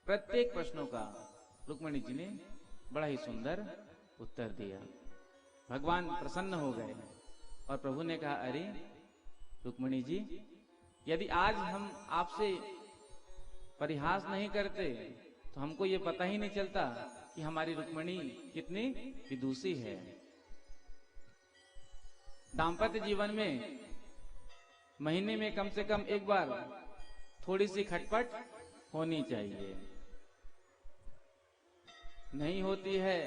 Speaker 2: प्रत्येक प्रश्नों का रुक्मिणी जी ने बड़ा ही सुंदर उत्तर दिया। भगवान प्रसन्न हो गए और प्रभु ने कहा, अरे रुक्मिणी जी, यदि आज हम आपसे परिहास नहीं करते तो हमको ये पता ही नहीं चलता कि हमारी रुक्मिणी कितनी विदुषी है। दाम्पत्य जीवन में महीने में कम से कम एक बार थोड़ी सी खटपट होनी चाहिए। नहीं होती है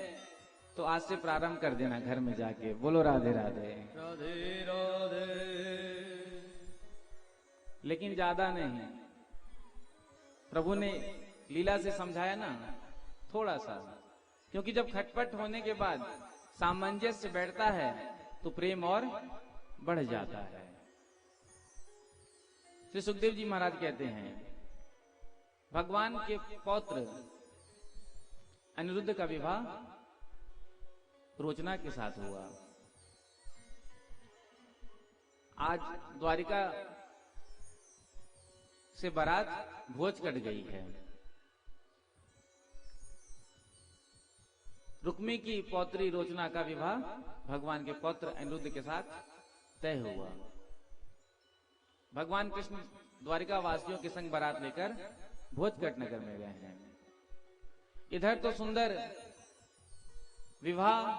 Speaker 2: तो आज से प्रारंभ कर देना घर में जाके। बोलो राधे राधे।
Speaker 3: राधे राधे।
Speaker 2: लेकिन ज्यादा नहीं। प्रभु ने लीला से समझाया ना, थोड़ा सा, क्योंकि जब खटपट होने के बाद सामंजस्य बैठता है तो प्रेम और बढ़ जाता है। श्री सुखदेव जी महाराज कहते हैं, भगवान के पौत्र अनिरुद्ध का विवाह रोचना के साथ हुआ। आज द्वारिका से बारात भोज कट गई है। रुक्मी की पौत्री रोचना का विवाह भगवान के पौत्र अनिरुद्ध के साथ तय हुआ। भगवान कृष्ण द्वारिका वासियों के संग बारात लेकर भोजकट नगर में गए हैं। इधर तो सुंदर विवाह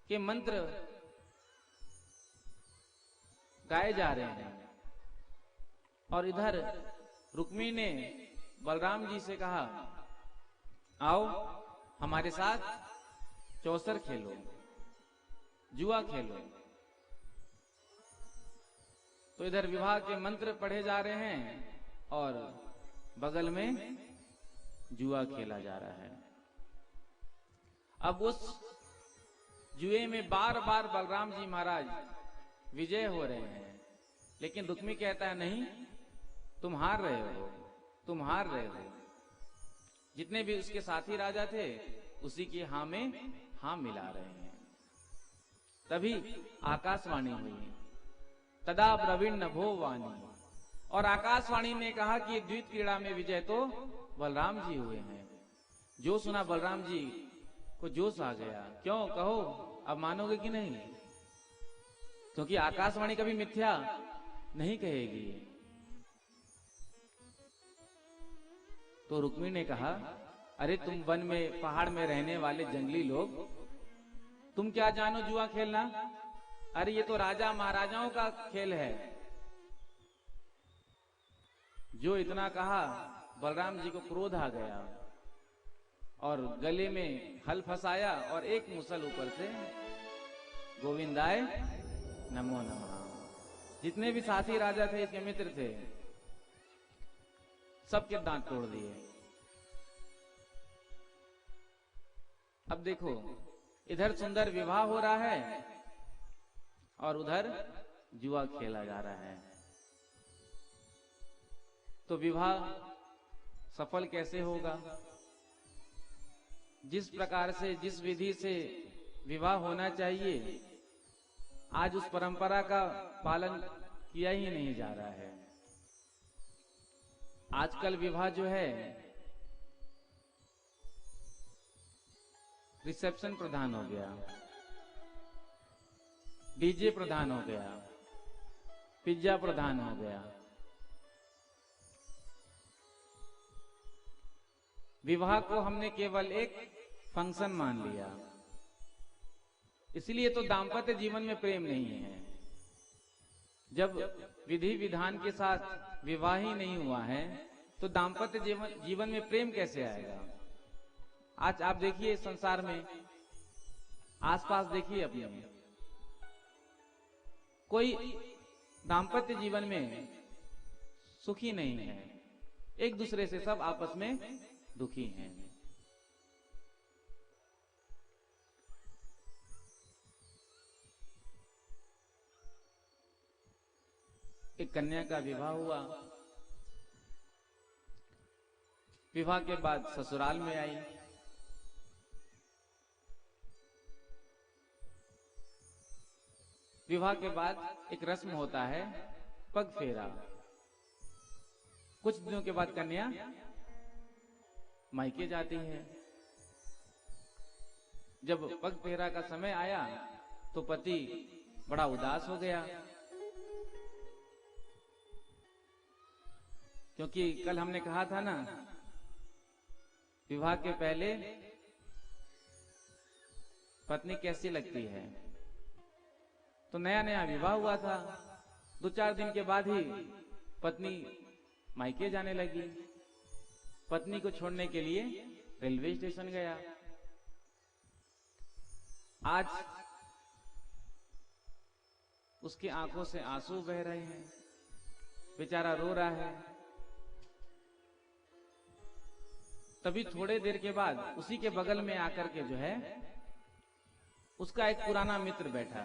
Speaker 2: के मंत्र गाए जा रहे हैं और इधर रुक्मी ने बलराम जी से कहा, आओ हमारे साथ चौसर खेलो, जुआ खेलो। तो इधर विवाह के मंत्र पढ़े जा रहे हैं और बगल में जुआ खेला जा रहा है। अब उस जुए में बार बार बलराम जी महाराज विजय हो रहे हैं, लेकिन रुक्मी कहता है, नहीं, तुम हार रहे हो, तुम हार रहे हो। जितने भी उसके साथी राजा थे उसी की हाँ में हाँ मिला रहे हैं। तभी आकाशवाणी हुई, तदा ब्रवीण नभो वाणी, और आकाशवाणी ने कहा कि द्वित क्रीड़ा में विजय तो बलराम जी हुए हैं। जो सुना बलराम जी को जोश आ गया। क्यों, कहो, अब मानोगे कि नहीं? क्योंकि आकाशवाणी कभी मिथ्या नहीं कहेगी। तो रुक्मी ने कहा, अरे तुम वन में पहाड़ में रहने वाले जंगली लोग, तुम क्या जानो जुआ खेलना? अरे ये तो राजा महाराजाओं का खेल है। जो इतना कहा, बलराम जी को क्रोध आ गया और गले में हल फंसाया और एक मुसल ऊपर से, गोविंदाय नमो नमः। जितने भी साथी राजा थे, इसके मित्र थे, सबके दांत तोड़ दिए। अब देखो, इधर सुंदर विवाह हो रहा है और उधर जुआ खेला जा रहा है। तो विवाह सफल कैसे होगा? जिस प्रकार से, जिस विधि से विवाह होना चाहिए, आज उस परंपरा का पालन किया ही नहीं जा रहा है। आजकल विवाह जो है रिसेप्शन प्रधान हो गया, डीजे प्रधान हो गया, पिज्जा प्रधान हो गया। विवाह को हमने केवल एक फंक्शन मान लिया, इसलिए तो दाम्पत्य जीवन में प्रेम नहीं है। जब विधि विधान के साथ विवाह ही नहीं हुआ है तो दाम्पत्य जीवन में प्रेम कैसे आएगा? आज आप देखिए संसार में, आसपास देखिए अपने, कोई दाम्पत्य जीवन में सुखी नहीं है, एक दूसरे से सब आपस में दुखी हैं। एक कन्या का विवाह हुआ, विवाह के बाद ससुराल में आई। विवाह के बाद एक रस्म होता है पग फेरा। कुछ दिनों के बाद कन्या मायके जाती है। जब पग फेरा का समय आया तो पति बड़ा उदास हो गया, क्योंकि कल हमने कहा था ना, विवाह के पहले पत्नी कैसी लगती है। तो नया नया विवाह हुआ था, 2-4 दिन के बाद ही पत्नी मायके जाने लगी। पत्नी को छोड़ने के लिए रेलवे स्टेशन गया। आज उसकी आंखों से आंसू बह रहे हैं, बेचारा रो रहा है। तभी थोड़े देर के बाद उसी के बगल में आकर के जो है उसका एक पुराना मित्र बैठा।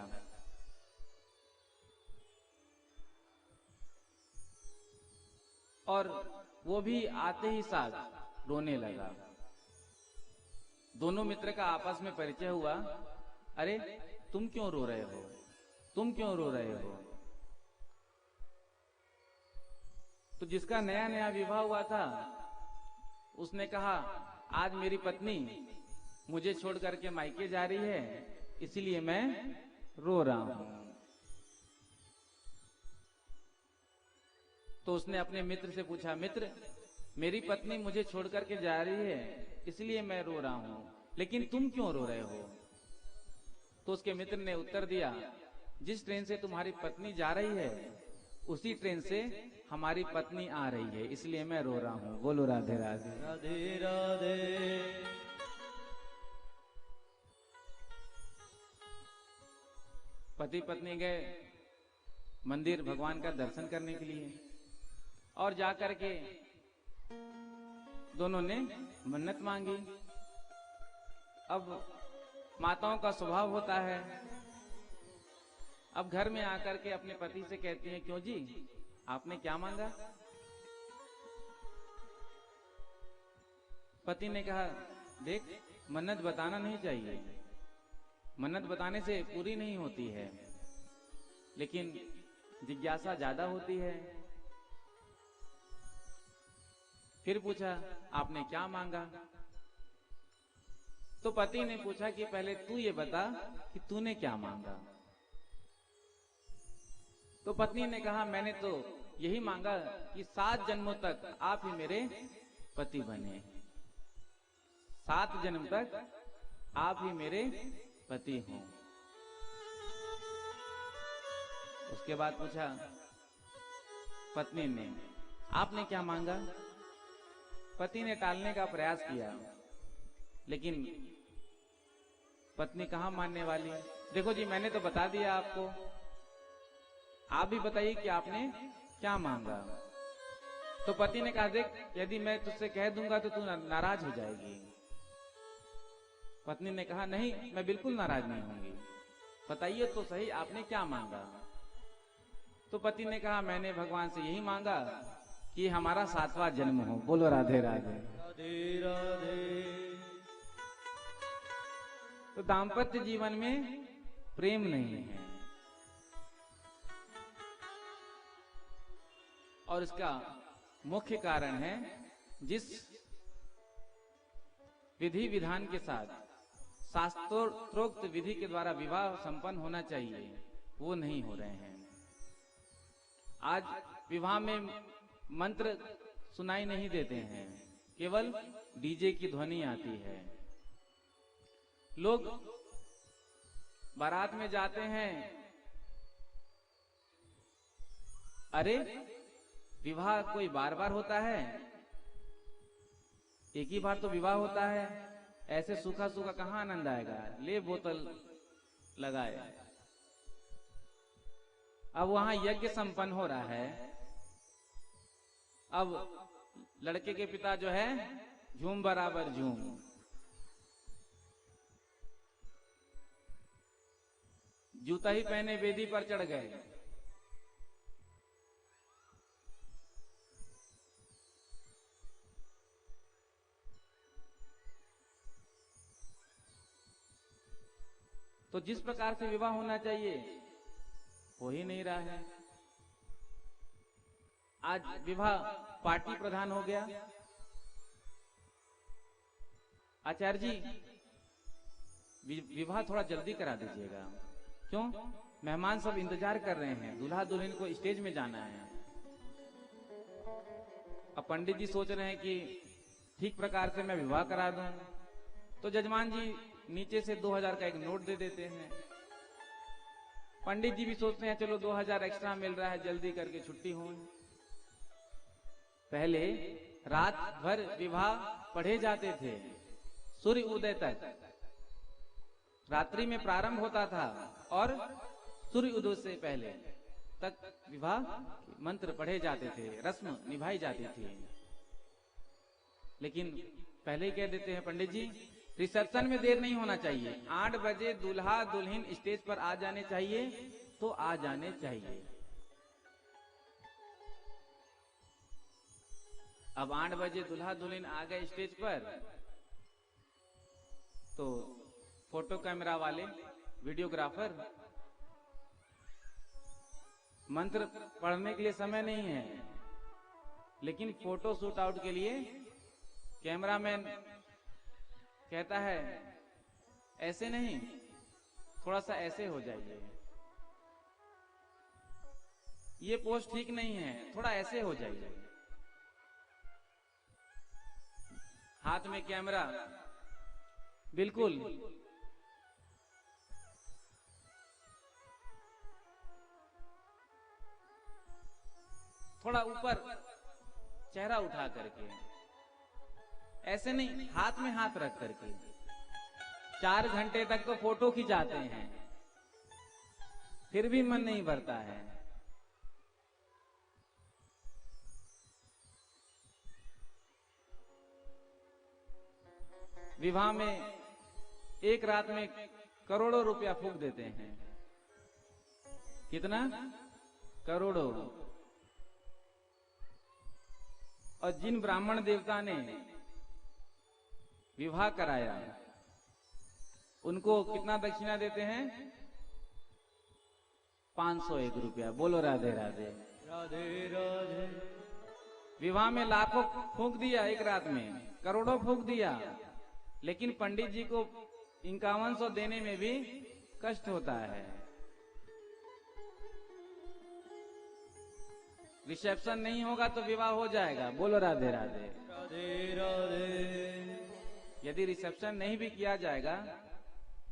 Speaker 2: और वो भी आते ही साथ रोने लगा। दोनों मित्र का आपस में परिचय हुआ। अरे तुम क्यों रो रहे हो, तुम क्यों रो रहे हो? तो जिसका नया नया विवाह हुआ था उसने कहा, आज मेरी पत्नी मुझे छोड़ करके मायके जा रही है, इसलिए मैं रो रहा हूं। तो उसने अपने मित्र से पूछा, मित्र मेरी पत्नी मुझे छोड़ करके जा रही है इसलिए मैं रो रहा हूं, लेकिन तुम क्यों रो रहे हो? तो उसके मित्र ने उत्तर दिया, जिस ट्रेन से तुम्हारी पत्नी जा रही है उसी ट्रेन से हमारी पत्नी आ रही है, इसलिए मैं रो रहा हूं। बोलो राधे राधे।
Speaker 3: राधे राधे।
Speaker 2: पति पत्नी गए मंदिर भगवान का दर्शन करने के लिए, और जाकर के दोनों ने मन्नत मांगी। अब माताओं का स्वभाव होता है, अब घर में आकर के अपने पति से कहती हैं, क्यों जी आपने क्या मांगा? पति ने कहा, देख मन्नत बताना नहीं चाहिए, मन्नत बताने से पूरी नहीं होती है, लेकिन जिज्ञासा ज्यादा होती है। फिर पूछा, आपने क्या मांगा? तो पति ने पूछा कि पहले तू ये बता कि तूने क्या मांगा। तो पत्नी ने कहा, मैंने तो यही मांगा कि 7 जन्मों तक आप ही मेरे पति बने, 7 जन्म तक आप ही मेरे पति हों। उसके बाद पूछा पत्नी ने, आपने क्या मांगा? पति ने टालने का प्रयास किया, लेकिन पत्नी कहां मानने वाली। देखो जी मैंने तो बता दिया आपको, आप भी बताइए कि आपने क्या मांगा। तो पति ने कहा, देख यदि मैं तुझसे कह दूंगा तो तू नाराज हो जाएगी। पत्नी ने कहा, नहीं मैं बिल्कुल नाराज नहीं होंगी, बताइए तो सही आपने क्या मांगा। तो पति ने कहा, मैंने भगवान से यही मांगा कि हमारा 7वां जन्म हो। बोलो राधे राधे।
Speaker 3: राधे राधे।
Speaker 2: तो दाम्पत्य जीवन में प्रेम नहीं है, और इसका मुख्य कारण है। जिस विधि विधान के साथ शास्त्रोक्त विधि के द्वारा विवाह संपन्न होना चाहिए, वो नहीं हो रहे हैं। आज विवाह में मंत्र सुनाई नहीं देते हैं, केवल डीजे की ध्वनि आती है। लोग बारात में जाते हैं, अरे विवाह कोई बार बार होता है? एक ही बार तो विवाह होता है, ऐसे सूखा सूखा कहां आनंद आएगा? ले बोतल लगाए। अब वहां यज्ञ संपन्न हो रहा है, अब लड़के के पिता जो है झूम बराबर झूम। जूता ही पहने वेदी पर चढ़ गए। तो जिस प्रकार से विवाह होना चाहिए हो ही नहीं रहा है। आज विवाह पार्टी प्रधान हो गया। आचार्य जी विवाह थोड़ा जल्दी करा दीजिएगा। क्यों? मेहमान सब इंतजार कर रहे हैं, दूल्हा दुल्हन को स्टेज में जाना है। अब पंडित जी सोच रहे हैं कि ठीक प्रकार से मैं विवाह करा दूं, तो जजमान जी नीचे से 2000 का एक नोट दे देते हैं। पंडित जी भी सोचते हैं चलो 2000 एक्स्ट्रा मिल रहा है, जल्दी करके छुट्टी हो। पहले रात भर विवाह पढ़े जाते थे, सूर्य उदय तक रात्रि में प्रारंभ होता था और सूर्य उदय से पहले तक विवाह मंत्र पढ़े जाते थे, रस्म निभाई जाती थी। लेकिन पहले ही कह देते हैं पंडित जी रिसेप्शन में देर नहीं होना चाहिए, 8 बजे दूल्हा दुल्हन स्टेज पर आ जाने चाहिए, तो आ जाने चाहिए। अब 8 बजे दूल्हा दुल्हन आ गए स्टेज पर, तो फोटो कैमरा वाले, वीडियोग्राफर, मंत्र पढ़ने के लिए समय नहीं है, लेकिन फोटो शूट आउट के लिए कैमरामैन कहता है ऐसे नहीं, थोड़ा सा ऐसे हो जाइए, ये पोस्ट ठीक नहीं है, थोड़ा ऐसे हो जाइए। हाथ में कैमरा, बिल्कुल थोड़ा ऊपर चेहरा उठा करके, ऐसे नहीं, हाथ में हाथ रख करके। 4 घंटे तक तो फोटो खिंचाते हैं, फिर भी मन नहीं भरता है। विवाह में एक रात में करोड़ों रुपया फूंक देते हैं। कितना? करोड़ों। और जिन ब्राह्मण देवता ने विवाह कराया उनको कितना दक्षिणा देते हैं? 501 रुपया। बोलो राधे राधे।
Speaker 3: राधे राधे।
Speaker 2: विवाह में लाखों फूंक दिया, एक रात में करोड़ों फूंक दिया, लेकिन पंडित जी को 5100 देने में भी कष्ट होता है। रिसेप्शन नहीं होगा तो विवाह हो जाएगा। बोलो राधे राधे।
Speaker 3: राधे राधे।
Speaker 2: यदि रिसेप्शन नहीं भी किया जाएगा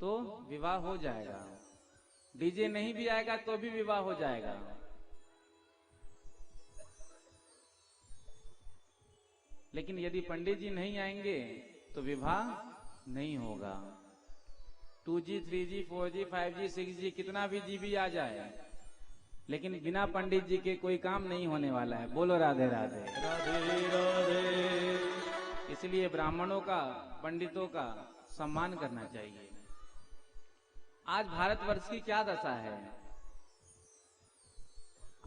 Speaker 2: तो विवाह हो जाएगा। डीजे नहीं भी आएगा तो भी विवाह हो जाएगा। लेकिन यदि पंडित जी नहीं आएंगे तो विवाह नहीं होगा। 2G, 3G, 4G, 5G, 6G, कितना भी जीबी आ जाए, लेकिन बिना पंडित जी के कोई काम नहीं होने वाला है। बोलो राधे राधे।
Speaker 3: राधे राधे।
Speaker 2: इसलिए ब्राह्मणों का, पंडितों का सम्मान करना चाहिए। आज भारतवर्ष की क्या दशा है?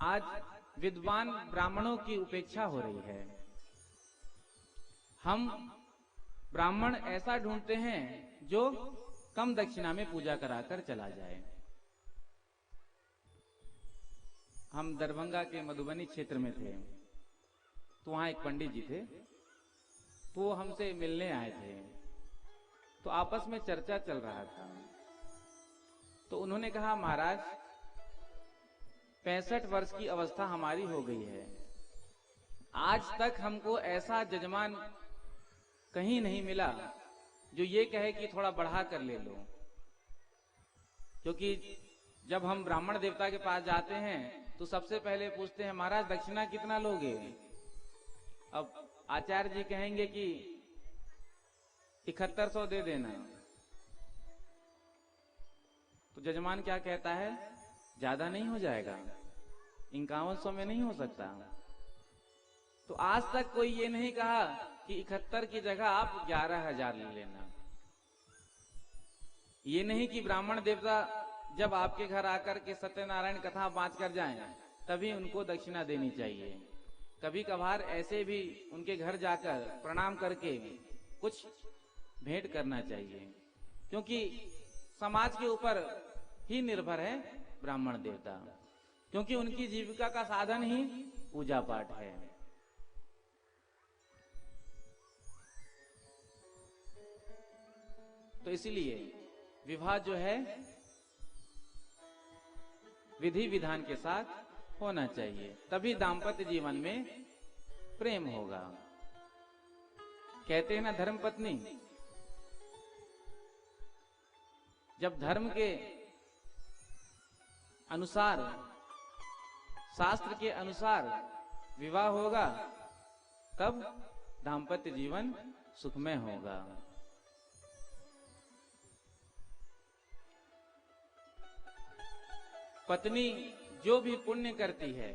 Speaker 2: आज विद्वान ब्राह्मणों की उपेक्षा हो रही है। हम ब्राह्मण ऐसा ढूंढते हैं जो कम दक्षिणा में पूजा कराकर चला जाए। हम दरभंगा के मधुबनी क्षेत्र में थे, तो वहां एक पंडित जी थे, तो वो हमसे मिलने आए थे। तो आपस में चर्चा चल रहा था। तो उन्होंने कहा, महाराज 65 वर्ष की अवस्था हमारी हो गई है, आज तक हमको ऐसा जजमान कहीं नहीं मिला जो ये कहे कि थोड़ा बढ़ा कर ले लो। क्योंकि जब हम ब्राह्मण देवता के पास जाते हैं तो सबसे पहले पूछते हैं, महाराज दक्षिणा कितना लोगे? अब आचार्य जी कहेंगे कि 7100 दे देना, तो जजमान क्या कहता है, ज्यादा नहीं हो जाएगा, 5100 में नहीं हो सकता। तो आज तक कोई ये नहीं कहा कि 71 की जगह आप 11,000 ले लेना। ये नहीं कि ब्राह्मण देवता जब आपके घर आकर के सत्यनारायण कथा बांच कर जाएं, तभी उनको दक्षिणा देनी चाहिए। कभी कभार ऐसे भी उनके घर जाकर प्रणाम करके कुछ भेंट करना चाहिए, क्योंकि समाज के ऊपर ही निर्भर है ब्राह्मण देवता, क्योंकि उनकी जीविका का साधन ही पूजा पाठ है। तो इसलिए विवाह जो है विधि विधान के साथ होना चाहिए, तभी दाम्पत्य जीवन में प्रेम होगा। कहते हैं ना, धर्म पत्नी, जब धर्म के अनुसार, शास्त्र के अनुसार विवाह होगा, तब दाम्पत्य जीवन सुखमय होगा। पत्नी जो भी पुण्य करती है,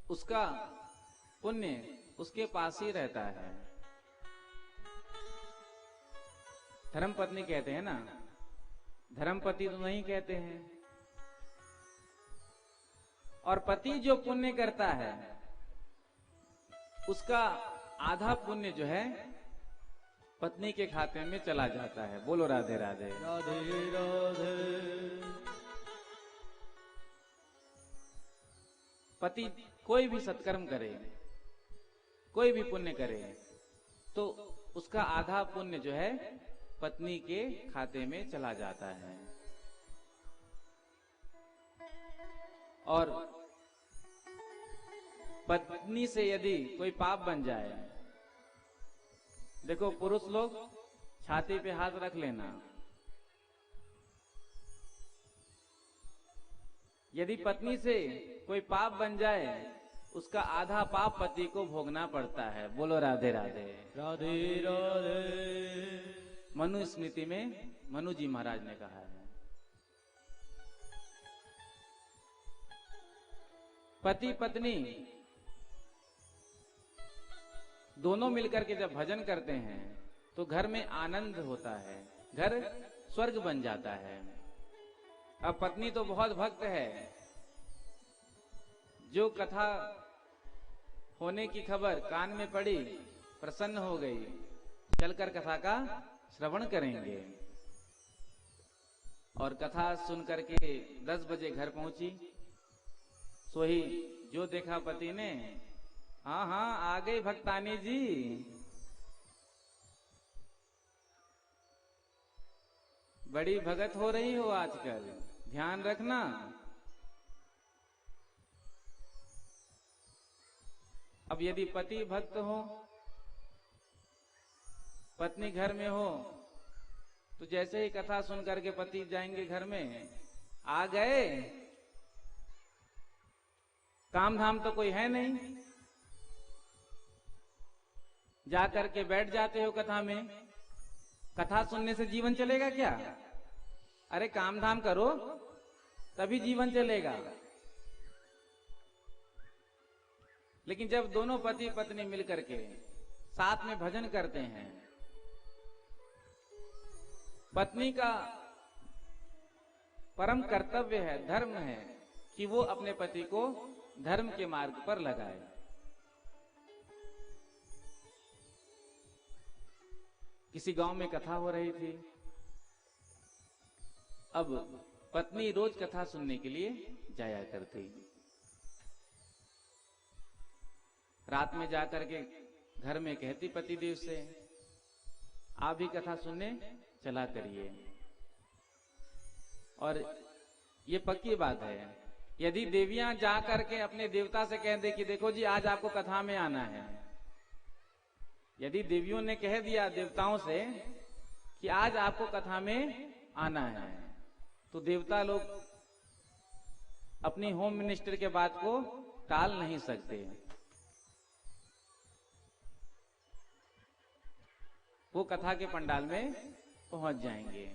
Speaker 2: उसका पुण्य उसके पास ही रहता है। धर्मपत्नी कहते हैं ना, धर्मपति तो नहीं कहते हैं। और पति जो पुण्य करता है, उसका आधा पुण्य जो है पत्नी के खाते में चला जाता है। बोलो राधे राधे।
Speaker 3: राधे राधे।
Speaker 2: पति कोई भी सत्कर्म करे, कोई भी पुण्य करे, तो उसका आधा पुण्य जो है पत्नी के खाते में चला जाता है। और पत्नी से यदि कोई पाप बन जाए, देखो पुरुष लोग छाती पे हाथ रख लेना, यदि पत्नी से कोई पाप बन जाए, उसका आधा पाप पति को भोगना पड़ता है। बोलो राधे राधे।
Speaker 3: राधे राधे।
Speaker 2: मनु स्मृति में मनु जी महाराज ने कहा है, पति पत्नी दोनों मिलकर के जब भजन करते हैं तो घर में आनंद होता है, घर स्वर्ग बन जाता है। अब पत्नी तो बहुत भक्त है, जो कथा होने की खबर कान में पड़ी, प्रसन्न हो गई, चलकर कथा का श्रवण करेंगे। और कथा सुन करके 10 बजे घर पहुंची, सोही जो देखा पति ने, हाँ हाँ आ गई भक्तानी जी। बड़ी भगत हो रही हो आजकल, ध्यान रखना। अब यदि पति भक्त हो, पत्नी घर में हो, तो जैसे ही कथा सुन करके पति जाएंगे घर में, आ गए, काम धाम तो कोई है नहीं, जाकर के बैठ जाते हो कथा में। कथा सुनने से जीवन चलेगा क्या? अरे काम धाम करो तभी जीवन चलेगा। लेकिन जब दोनों पति पत्नी मिलकर के साथ में भजन करते हैं, पत्नी का परम कर्तव्य है, धर्म है कि वो अपने पति को धर्म के मार्ग पर लगाए। किसी गांव में कथा हो रही थी। अब पत्नी रोज कथा सुनने के लिए जाया करती। रात में जाकर के घर में कहती पतिदेव से, आप भी कथा सुनने चला करिए। और ये पक्की बात है, यदि देवियां जा करके अपने देवता से कह दे कि देखो जी आज आपको कथा में आना है, यदि देवियों ने कह दिया देवताओं से कि आज आपको कथा में आना है, तो देवता लोग अपनी होम मिनिस्टर के बात को टाल नहीं सकते। वो कथा के पंडाल में पहुंच जाएंगे।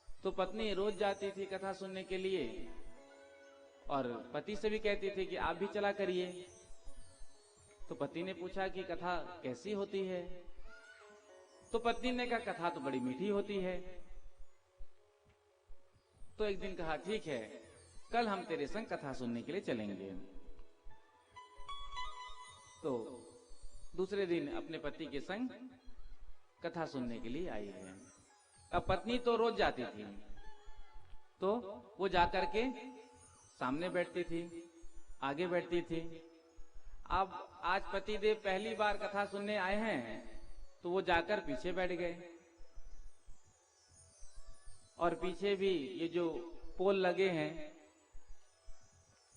Speaker 2: तो पत्नी रोज जाती थी कथा सुनने के लिए और पति से भी कहती थी कि आप भी चला करिए। तो पति ने पूछा कि कथा कैसी होती है? तो पत्नी ने कहा कथा तो बड़ी मीठी होती है। तो एक दिन कहा ठीक है, कल हम तेरे संग कथा सुनने के लिए चलेंगे। तो दूसरे दिन अपने पति के संग कथा सुनने के लिए आई है। अब पत्नी तो रोज जाती थी, तो वो जाकर के सामने बैठती थी, आगे बैठती थी। अब आज पतिदेव पहली बार कथा सुनने आए हैं, तो वो जाकर पीछे बैठ गए। और पीछे भी ये जो पोल लगे हैं,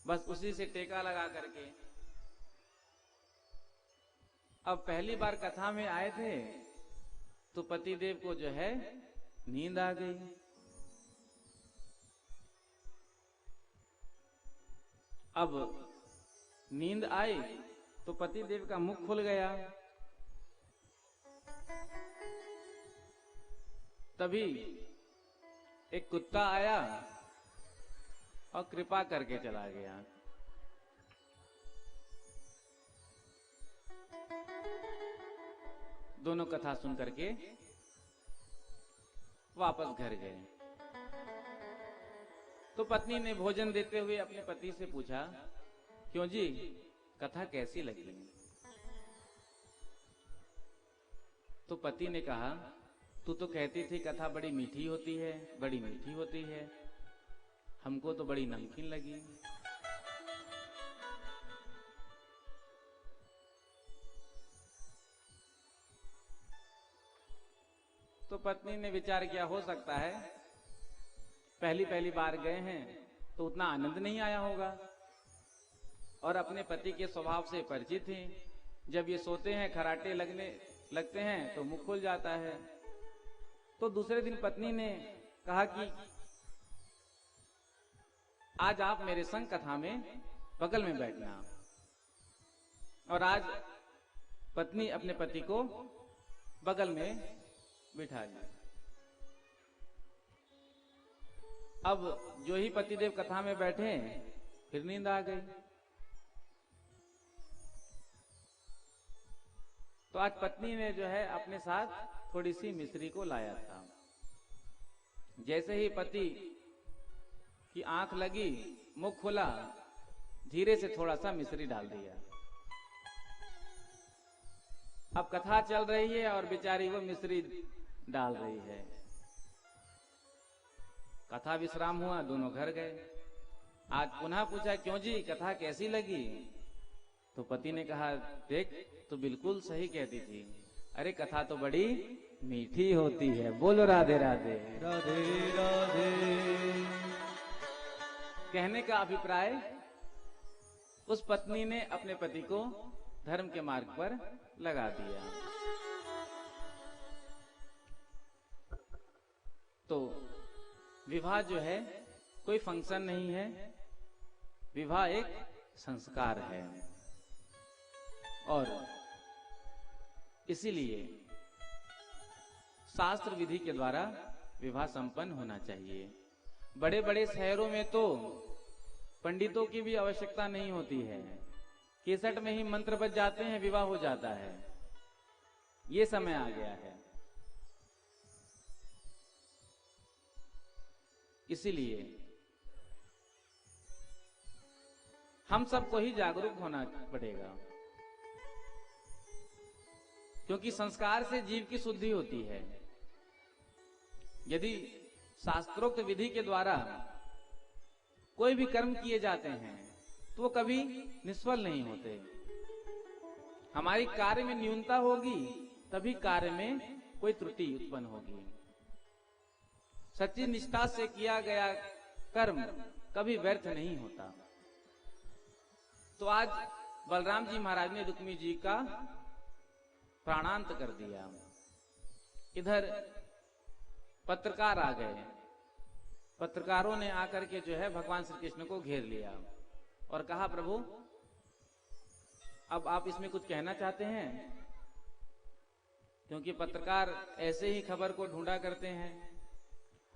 Speaker 2: बस उसी से टेका लगा करके। अब पहली बार कथा में आए थे, तो पतिदेव को जो है नींद आ गई। अब नींद आई तो पतिदेव का मुख खुल गया। तभी एक कुत्ता आया और कृपा करके चला गया। दोनों कथा सुन करके वापस घर गए। तो पत्नी ने भोजन देते हुए अपने पति से पूछा, क्यों जी कथा कैसी लगी? तो पति ने कहा, तू तो कहती थी कथा बड़ी मीठी होती है, बड़ी मीठी होती है, हमको तो बड़ी नमकीन लगी। तो पत्नी ने विचार किया, हो सकता है पहली पहली बार गए हैं तो उतना आनंद नहीं आया होगा, और अपने पति के स्वभाव से परिचित हैं। जब ये सोते हैं खराटे लगते हैं तो मुंह खुल जाता है। तो दूसरे दिन पत्नी ने कहा कि आज आप मेरे संग कथा में बगल में बैठना। और आज पत्नी अपने पति को बगल में बिठा लिया। अब जो ही पतिदेव कथा में बैठे, फिर नींद आ गई। तो आज पत्नी ने जो है अपने साथ थोड़ी सी मिश्री को लाया था। जैसे ही पति की आंख लगी, मुख खुला, धीरे से थोड़ा सा मिश्री डाल दिया। अब कथा चल रही है और बेचारी वो मिश्री डाल रही है। कथा विश्राम हुआ, दोनों घर गए। आज पुनः पूछा, क्यों जी कथा कैसी लगी? तो पति ने कहा, देख तो बिल्कुल सही कहती थी, अरे कथा तो बड़ी मीठी होती है। बोलो राधे राधे।
Speaker 3: राधे राधे।
Speaker 2: कहने का अभिप्राय, उस पत्नी ने अपने पति को धर्म के मार्ग पर लगा दिया। तो विवाह जो है कोई फंक्शन नहीं है, विवाह एक संस्कार है। और इसीलिए शास्त्र विधि के द्वारा विवाह संपन्न होना चाहिए। बड़े बड़े शहरों में तो पंडितों की भी आवश्यकता नहीं होती है, केसट में ही मंत्र बज जाते हैं, विवाह हो जाता है। ये समय आ गया है। इसीलिए हम सबको ही जागरूक होना पड़ेगा, क्योंकि संस्कार से जीव की शुद्धि होती है। यदि शास्त्रोक्त विधि के द्वारा कोई भी कर्म किए जाते हैं तो वो कभी निष्फल नहीं होते। हमारी कार्य में न्यूनता होगी तभी कार्य में कोई त्रुटि उत्पन्न होगी। सच्ची निष्ठा से किया गया कर्म कभी व्यर्थ नहीं होता। तो आज बलराम जी महाराज ने रुक्मी जी का प्राणांत कर दिया। इधर पत्रकार आ गए। पत्रकारों ने आकर के जो है भगवान श्री कृष्ण को घेर लिया और कहा, प्रभु अब आप इसमें कुछ कहना चाहते हैं? क्योंकि पत्रकार ऐसे ही खबर को ढूंढा करते हैं।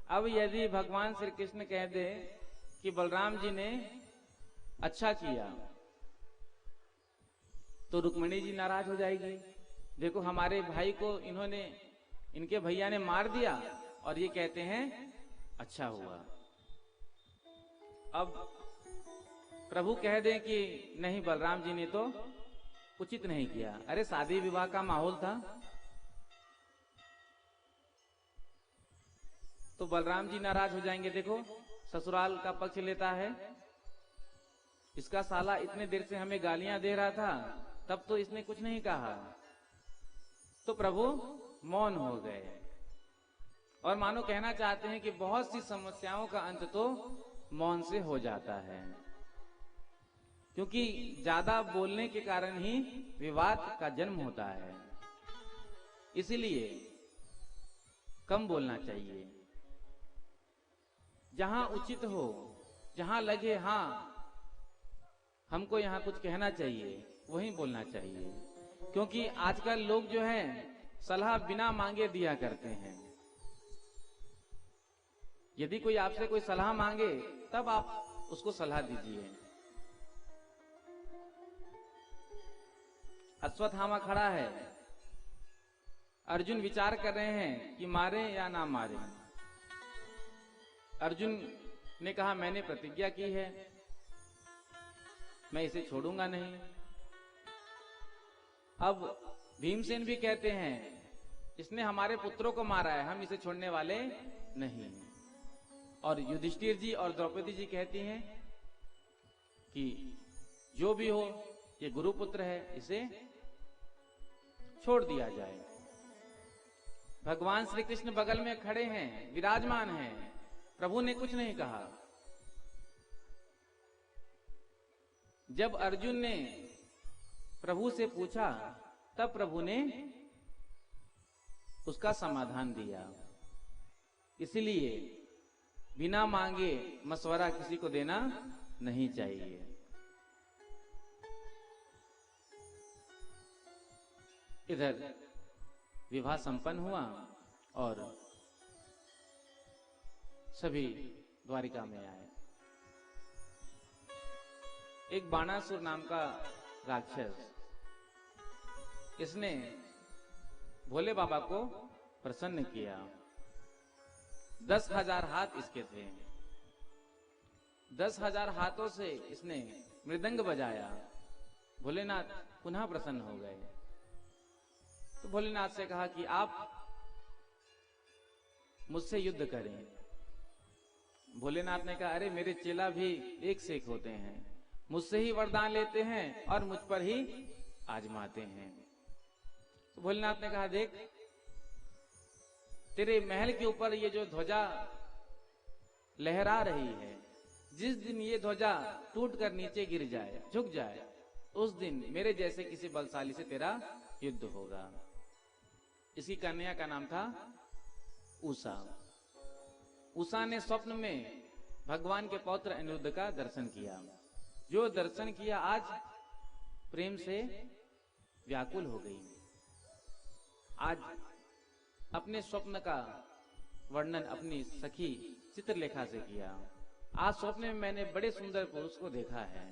Speaker 2: अब यदि भगवान श्री कृष्ण कह दे कि बलराम जी ने अच्छा किया तो रुक्मिणी जी नाराज हो जाएगी। देखो हमारे भाई को इन्होंने, इनके भैया ने मार दिया और ये कहते हैं अच्छा हुआ। अब प्रभु कह दें कि नहीं, बलराम जी ने तो उचित नहीं किया। अरे शादी विवाह का माहौल था। तो बलराम जी नाराज हो जाएंगे। देखो ससुराल का पक्ष लेता है, इसका साला इतने देर से हमें गालियां दे रहा था, तब तो इसने कुछ नहीं कहा। तो प्रभु मौन हो गए और मानो कहना चाहते हैं कि बहुत सी समस्याओं का अंत तो मौन से हो जाता है, क्योंकि ज्यादा बोलने के कारण ही विवाद का जन्म होता है। इसलिए कम बोलना चाहिए। जहां उचित हो, जहां लगे हाँ हमको यहां कुछ कहना चाहिए, वहीं बोलना चाहिए। क्योंकि आजकल लोग जो हैं सलाह बिना मांगे दिया करते हैं। यदि कोई आपसे कोई सलाह मांगे तब आप उसको सलाह दीजिए। अश्वत्थामा खड़ा है, अर्जुन विचार कर रहे हैं कि मारे या ना मारे। अर्जुन ने कहा मैंने प्रतिज्ञा की है, मैं इसे छोड़ूंगा नहीं। अब भीमसेन भी कहते हैं इसने हमारे पुत्रों को मारा है, हम इसे छोड़ने वाले नहीं। और युधिष्ठिर जी और द्रौपदी जी कहती हैं कि जो भी हो ये गुरुपुत्र है, इसे छोड़ दिया जाए। भगवान श्री कृष्ण बगल में खड़े हैं, विराजमान हैं, प्रभु ने कुछ नहीं कहा। जब अर्जुन ने प्रभु से पूछा तब प्रभु ने उसका समाधान दिया। इसलिए बिना मांगे मशवरा किसी को देना नहीं चाहिए। इधर विवाह संपन्न हुआ और सभी द्वारिका में आए। एक बाणासुर नाम का राक्षस, इसने भोले बाबा को प्रसन्न किया। 10,000 हाथ इसके थे। 10,000 हाथों से इसने मृदंग बजाया। भोलेनाथ पुनः प्रसन्न हो गए। तो भोलेनाथ से कहा कि आप मुझसे युद्ध करें। भोलेनाथ ने कहा अरे मेरे चेला भी एक से एक होते हैं, मुझसे ही वरदान लेते हैं और मुझ पर ही आजमाते हैं। तो भोलेनाथ ने कहा देख, तेरे महल के ऊपर ये जो ध्वजा लहरा रही है, जिस दिन ये ध्वजा टूट कर नीचे गिर जाए, झुक जाए, उस दिन मेरे जैसे किसी बलशाली से तेरा युद्ध होगा। इसकी कन्या का नाम था उषा। उषा ने स्वप्न में भगवान के पौत्र अनिरुद्ध का दर्शन किया। जो दर्शन किया आज प्रेम से व्याकुल हो गई। आज अपने स्वप्न का वर्णन अपनी सखी चित्रलेखा से किया। आज स्वप्न में मैंने बड़े सुंदर पुरुष को देखा है।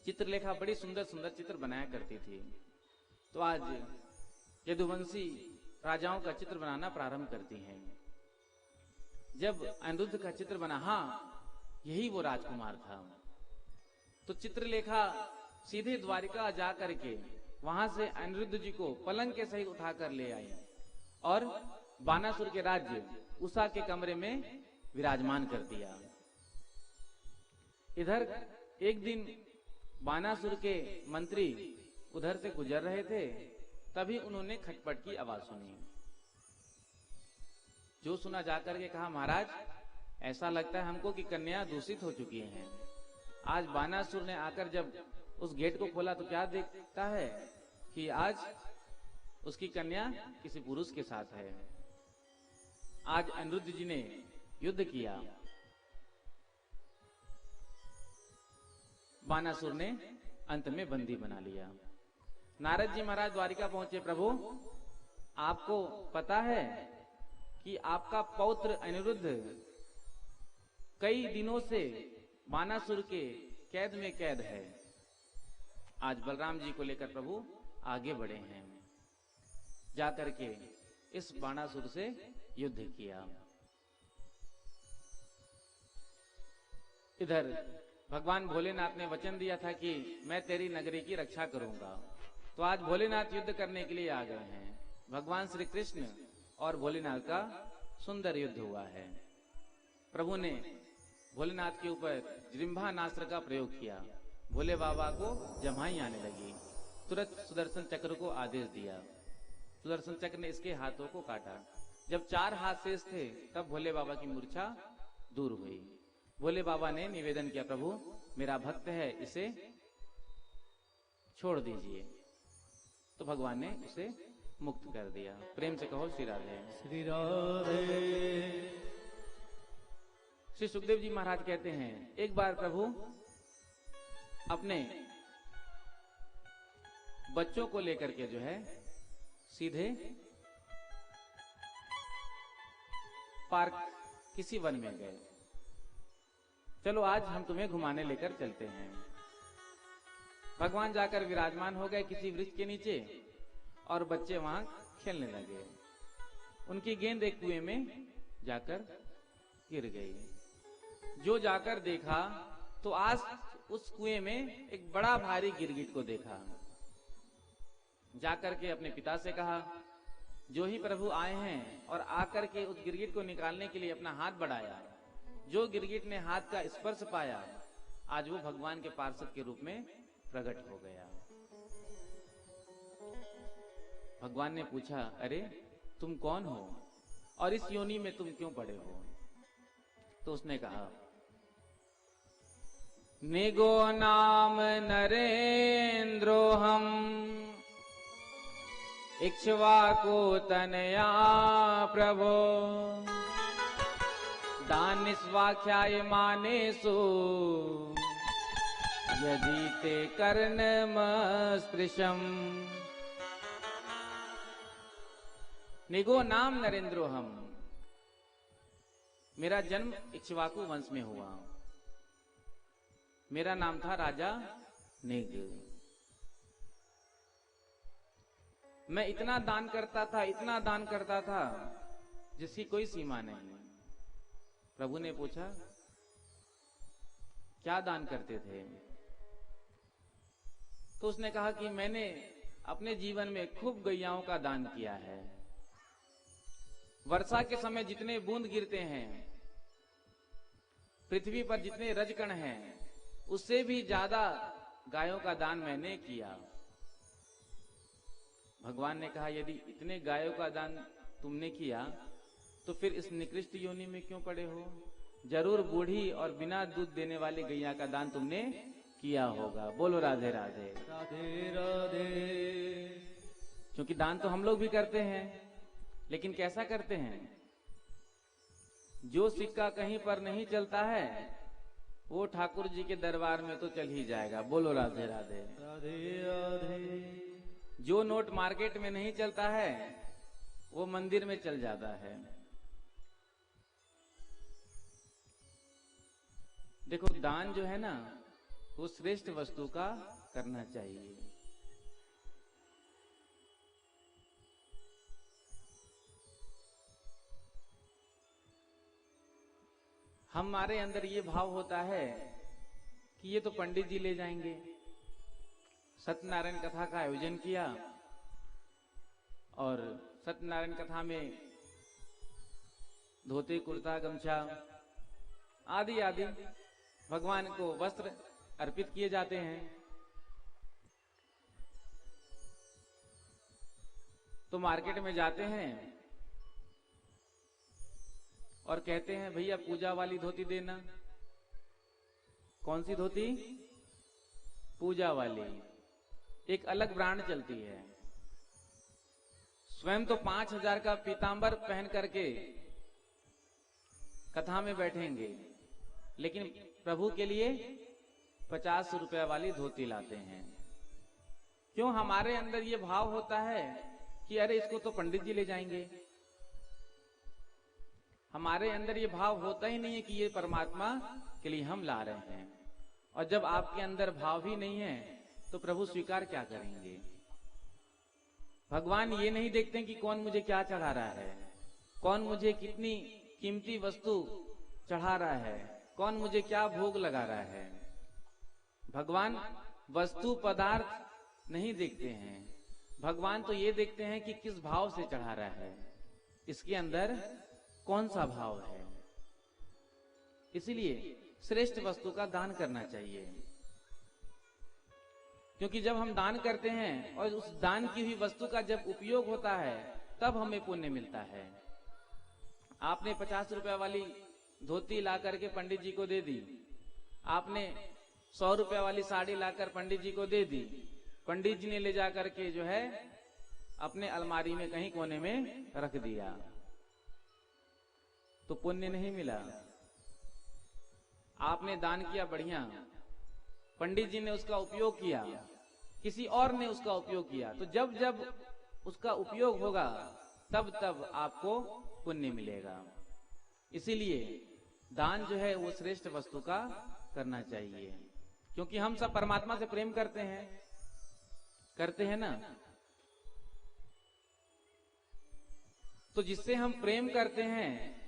Speaker 2: चित्रलेखा बड़ी सुंदर सुंदर चित्र बनाया करती थी। तो आज यदुवंशी राजाओं का चित्र बनाना प्रारंभ करती हैं। जब अनिरुद्ध का चित्र बना, हाँ यही वो राजकुमार था। तो चित्रलेखा सीधे द्वारिका जा करके वहां से अनिरुद्ध जी को पलंग के सहित उठाकर ले आई और बानासुर के राज्य उषा के कमरे में विराजमान कर दिया। इधर एक दिन बानासुर के मंत्री उधर से गुजर रहे थे, तभी उन्होंने खटपट की आवाज सुनी। जो सुना जाकर के कहा, महाराज ऐसा लगता है हमको कि कन्या दूषित हो चुकी हैं। आज बानासुर ने आकर जब उस गेट को खोला तो क्या देखता है कि आज उसकी कन्या किसी पुरुष के साथ है। आज अनिरुद्ध जी ने युद्ध किया, बानासुर ने अंत में बंदी बना लिया। नारद जी महाराज द्वारिका पहुंचे, प्रभु आपको पता है कि आपका पौत्र अनिरुद्ध कई दिनों से बानासुर के कैद में कैद है। आज बलराम जी को लेकर प्रभु आगे बढ़े हैं, जाकर के इस बानासुर से युद्ध किया। इधर भगवान भोलेनाथ ने वचन दिया था कि मैं तेरी नगरी की रक्षा करूंगा, तो आज भोलेनाथ युद्ध करने के लिए आ गए हैं। भगवान श्री कृष्ण और भोलेनाथ का सुंदर युद्ध हुआ है। प्रभु ने भोलेनाथ के ऊपर जृंभानास्त्र का प्रयोग किया, भोले बाबा को जमाई आने लगी। तुरंत सुदर्शन चक्र को आदेश दिया, सुदर्शन चक्र ने इसके हाथों को काटा। जब 4 हाथ शेष थे तब भोले बाबा की मूर्छा दूर हुई। भोले बाबा ने निवेदन किया, प्रभु मेरा भक्त है, इसे छोड़ दीजिए। तो भगवान ने उसे मुक्त कर दिया। प्रेम से कहो श्री राधे।
Speaker 3: श्री राधे।
Speaker 2: श्री सुखदेव जी महाराज कहते हैं, एक बार प्रभु अपने बच्चों को लेकर के जो है सीधे पार्क किसी वन में गए। चलो आज हम तुम्हें घुमाने लेकर चलते हैं। भगवान जाकर विराजमान हो गए किसी वृक्ष के नीचे और बच्चे वहां खेलने लगे। उनकी गेंद एक कुएं में जाकर गिर गई। जो जाकर देखा तो आज उस कुएं में एक बड़ा भारी गिरगिट को देखा। जाकर के अपने पिता से कहा, जो ही प्रभु आए हैं और आकर के उस गिरगिट को निकालने के लिए अपना हाथ बढ़ाया, जो गिरगिट ने हाथ का स्पर्श पाया, आज वो भगवान के पार्षद के रूप में प्रकट हो गया। भगवान ने पूछा, अरे तुम कौन हो और इस योनि में तुम क्यों पड़े हो? तो उसने कहा, निगो नाम नरेंद्रो हम इक्ष्वाकु तनया प्रभो दान स्वाख्याय मानेसु यदि ते कर्णम स्पृशम। निगो नाम नरेंद्रो हम, मेरा जन्म इक्ष्वाकु वंश में हुआ। मेरा नाम था राजा निग। मैं इतना दान करता था, इतना दान करता था जिसकी कोई सीमा नहीं। प्रभु ने पूछा, क्या दान करते थे? तो उसने कहा कि मैंने अपने जीवन में खूब गैयाओं का दान किया है। वर्षा के समय जितने बूंद गिरते हैं, पृथ्वी पर जितने रजकण हैं, उससे भी ज्यादा गायों का दान मैंने किया। भगवान ने कहा, यदि इतने गायों का दान तुमने किया तो फिर इस निकृष्ट योनि में क्यों पड़े हो? जरूर बूढ़ी और बिना दूध देने वाली गैया का दान तुमने किया होगा। बोलो राधे राधे।
Speaker 3: राधे राधे।
Speaker 2: क्योंकि दान तो हम लोग भी करते हैं, लेकिन कैसा करते हैं? जो सिक्का कहीं पर नहीं चलता है वो ठाकुर जी के दरबार में तो चल ही जाएगा। बोलो राधे राधे।
Speaker 3: राधे राधे।
Speaker 2: जो नोट मार्केट में नहीं चलता है वो मंदिर में चल जाता है। देखो, दान जो है ना, वो श्रेष्ठ वस्तु का करना चाहिए। हमारे अंदर ये भाव होता है कि ये तो पंडित जी ले जाएंगे। सत्यनारायण कथा का आयोजन किया और सत्यनारायण कथा में धोती, कुर्ता, गमछा आदि आदि भगवान को वस्त्र अर्पित किए जाते हैं। तो मार्केट में जाते हैं और कहते हैं भैया पूजा वाली धोती देना। कौन सी धोती? पूजा वाली। एक अलग ब्रांड चलती है। स्वयं तो 5,000 का पीतांबर पहन करके कथा में बैठेंगे, लेकिन प्रभु के लिए 50 रुपया वाली धोती लाते हैं। क्यों? हमारे अंदर ये भाव होता है कि अरे इसको तो पंडित जी ले जाएंगे। हमारे अंदर ये भाव होता ही नहीं है कि ये परमात्मा के लिए हम ला रहे हैं। और जब आपके अंदर भाव ही नहीं है तो प्रभु स्वीकार क्या करेंगे? भगवान ये नहीं देखते कि कौन मुझे क्या चढ़ा रहा है, कौन मुझे कितनी कीमती वस्तु चढ़ा रहा है, कौन मुझे क्या भोग लगा रहा है। भगवान वस्तु पदार्थ नहीं देखते हैं। भगवान तो ये देखते हैं कि किस भाव से चढ़ा रहा है, इसके अंदर कौन सा भाव है। इसलिए श्रेष्ठ वस्तु का दान करना चाहिए, क्योंकि जब हम दान करते हैं और उस दान की हुई वस्तु का जब उपयोग होता है तब हमें पुण्य मिलता है। आपने 50 रुपया वाली धोती ला करके पंडित जी को दे दी, आपने 100 रुपया वाली साड़ी लाकर पंडित जी को दे दी, पंडित जी ने ले जा करके जो है अपने अलमारी में कहीं कोने में रख दिया, तो पुण्य नहीं मिला। आपने दान किया बढ़िया, पंडित जी ने उसका उपयोग किया, किसी और ने उसका उपयोग किया, तो जब जब उसका उपयोग होगा तब तब आपको पुण्य मिलेगा। इसीलिए दान जो है वो श्रेष्ठ वस्तु का करना चाहिए, क्योंकि हम सब परमात्मा से प्रेम करते हैं ना। तो जिससे हम प्रेम करते हैं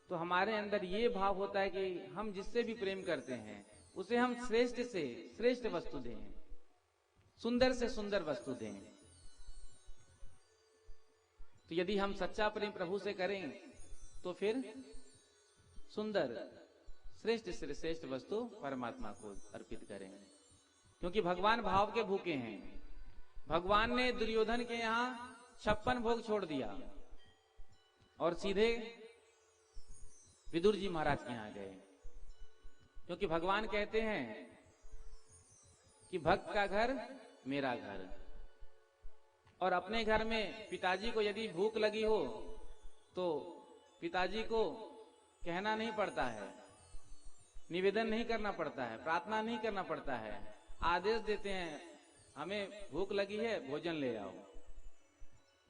Speaker 2: तो हमारे अंदर ये भाव होता है कि हम जिससे भी प्रेम करते हैं उसे हम श्रेष्ठ से श्रेष्ठ वस्तु दें, सुंदर से सुंदर वस्तु दें। तो यदि हम सच्चा प्रेम प्रभु से करें तो फिर सुंदर श्रेष्ठ से श्रेष्ठ वस्तु परमात्मा को अर्पित करें, क्योंकि भगवान भाव के भूखे हैं। भगवान ने दुर्योधन के यहां 56 भोग छोड़ दिया और सीधे विदुर जी महाराज के यहां गए, क्योंकि भगवान कहते हैं कि भक्त का घर मेरा घर। और अपने घर में पिताजी को यदि भूख लगी हो तो पिताजी को कहना नहीं पड़ता है, निवेदन नहीं करना पड़ता है, प्रार्थना नहीं करना पड़ता है, आदेश देते हैं हमें भूख लगी है भोजन ले आओ।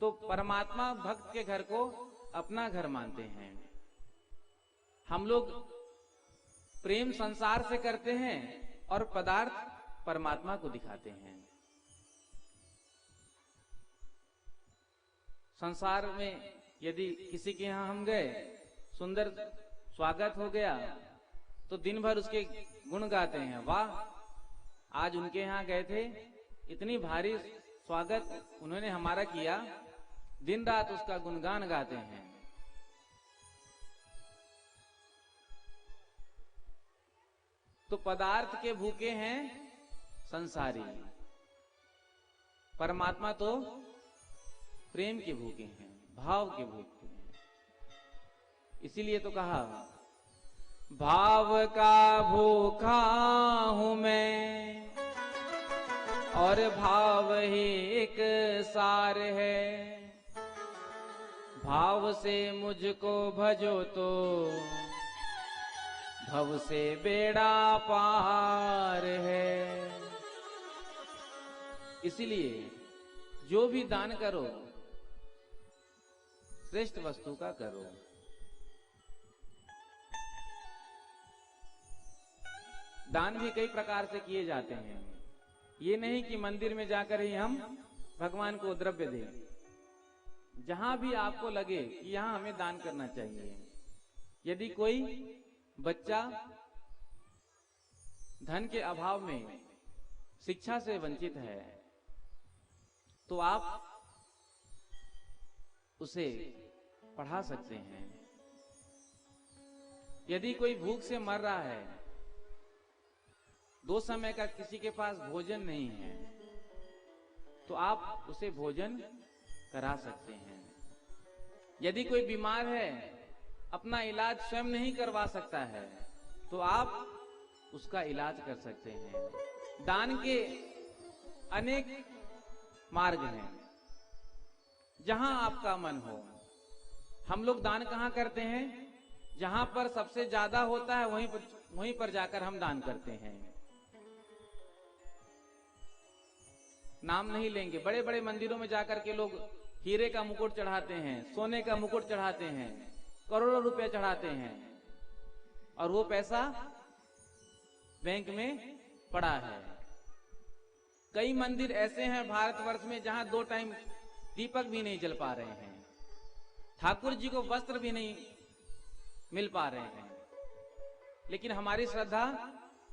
Speaker 2: तो परमात्मा भक्त के घर को अपना घर मानते हैं। हम लोग प्रेम संसार से करते हैं और पदार्थ परमात्मा को दिखाते हैं। संसार में यदि किसी के यहां हम गए, सुंदर स्वागत हो गया तो दिन भर उसके गुण गाते हैं, वाह आज उनके यहां गए थे, इतनी भारी स्वागत उन्होंने हमारा किया, दिन रात उसका गुणगान गाते हैं। तो पदार्थ के भूखे हैं संसारी, परमात्मा तो प्रेम के भूखे हैं, भाव के भूखे हैं। इसीलिए तो कहा भाव का भूखा हूं मैं और भाव ही एक सार है, भाव से मुझको भजो तो भव से बेड़ा पार है। इसलिए जो भी दान करो श्रेष्ठ वस्तु का करो। दान भी कई प्रकार से किए जाते हैं, ये नहीं कि मंदिर में जाकर ही हम भगवान को द्रव्य दें। जहां भी आपको लगे कि यहां हमें दान करना चाहिए। यदि कोई बच्चा धन के अभाव में शिक्षा से वंचित है तो आप उसे पढ़ा सकते हैं। यदि कोई भूख से मर रहा है, 2 समय का किसी के पास भोजन नहीं है, तो आप उसे भोजन करा सकते हैं। यदि कोई बीमार है, अपना इलाज स्वयं नहीं करवा सकता है, तो आप उसका इलाज कर सकते हैं। दान के अनेक मार्ग हैं, जहां आपका मन हो। हम लोग दान कहां करते हैं? जहां पर सबसे ज्यादा होता है वहीं पर जाकर हम दान करते हैं। नाम नहीं लेंगे, बड़े बड़े मंदिरों में जाकर के लोग हीरे का मुकुट चढ़ाते हैं, सोने का मुकुट चढ़ाते हैं, करोड़ों रुपए चढ़ाते हैं, और वो पैसा बैंक में पड़ा है। कई मंदिर ऐसे हैं भारतवर्ष में जहां 2 टाइम दीपक भी नहीं जल पा रहे हैं, ठाकुर जी को वस्त्र भी नहीं मिल पा रहे हैं, लेकिन हमारी श्रद्धा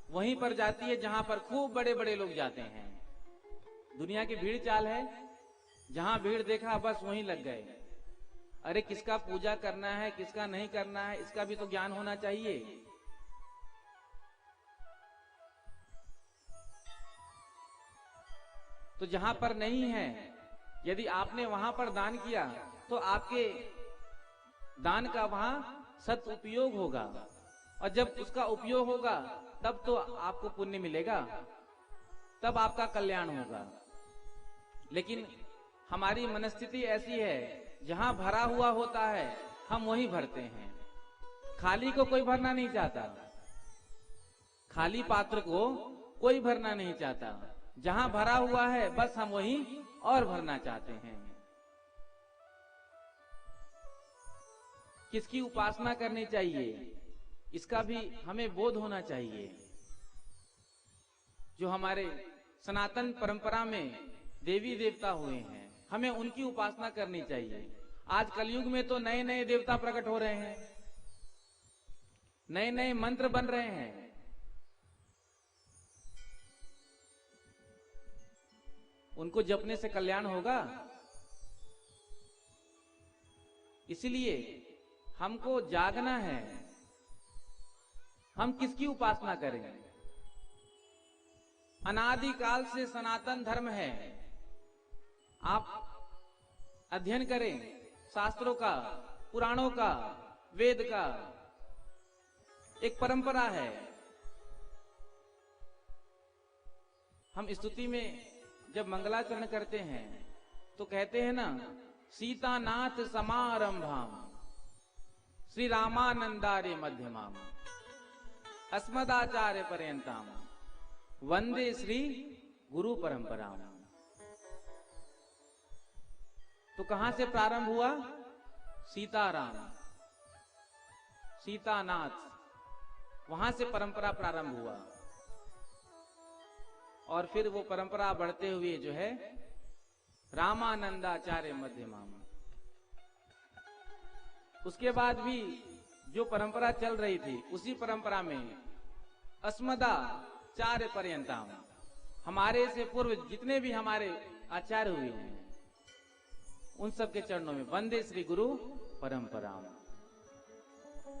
Speaker 2: वहीं पर जाती है जहां पर खूब बड़े बड़े लोग जाते हैं। दुनिया की भीड़ चाल है, जहां भीड़ देखा बस वहीं लग गए। अरे किसका पूजा करना है, किसका नहीं करना है, इसका भी तो ज्ञान होना चाहिए। तो जहां पर नहीं है, यदि आपने वहां पर दान किया तो आपके दान का वहां सत उपयोग होगा, और जब उसका उपयोग होगा तब तो आपको पुण्य मिलेगा, तब आपका कल्याण होगा। लेकिन हमारी मनस्थिति ऐसी है, जहां भरा हुआ होता है हम वहीं भरते हैं। खाली को कोई भरना नहीं चाहता, खाली पात्र को कोई भरना नहीं चाहता। जहां भरा हुआ है बस हम वहीं और भरना चाहते हैं। किसकी उपासना करनी चाहिए, इसका भी हमें बोध होना चाहिए। जो हमारे सनातन परंपरा में देवी देवता हुए हैं, हमें उनकी उपासना करनी चाहिए। आज कलयुग में तो नए नए देवता प्रकट हो रहे हैं, नए नए मंत्र बन रहे हैं। उनको जपने से कल्याण होगा? इसलिए हमको जागना है। हम किसकी उपासना करें? अनादिकाल से सनातन धर्म है। आप अध्ययन करें शास्त्रों का, पुराणों का, वेद का, एक परंपरा है। हम स्तुति में जब मंगलाचरण करते हैं तो कहते हैं ना, सीतानाथ समारंभाम श्री रामानंदार्य मध्यमाम अस्मदाचार्य पर्यंताम वंदे श्री गुरु परंपराम। तो कहां से प्रारंभ हुआ? सीताराम, सीतानाथ, वहां से परंपरा प्रारंभ हुआ, और फिर वो परंपरा बढ़ते हुए जो है रामानंदाचार्य मध्यमाम। उसके बाद भी जो परंपरा चल रही थी, उसी परंपरा में अस्मदाचार्य पर्यंताम, हमारे से पूर्व जितने भी हमारे आचार्य हुए हैं उन सब के चरणों में वंदे श्री गुरु परंपराम।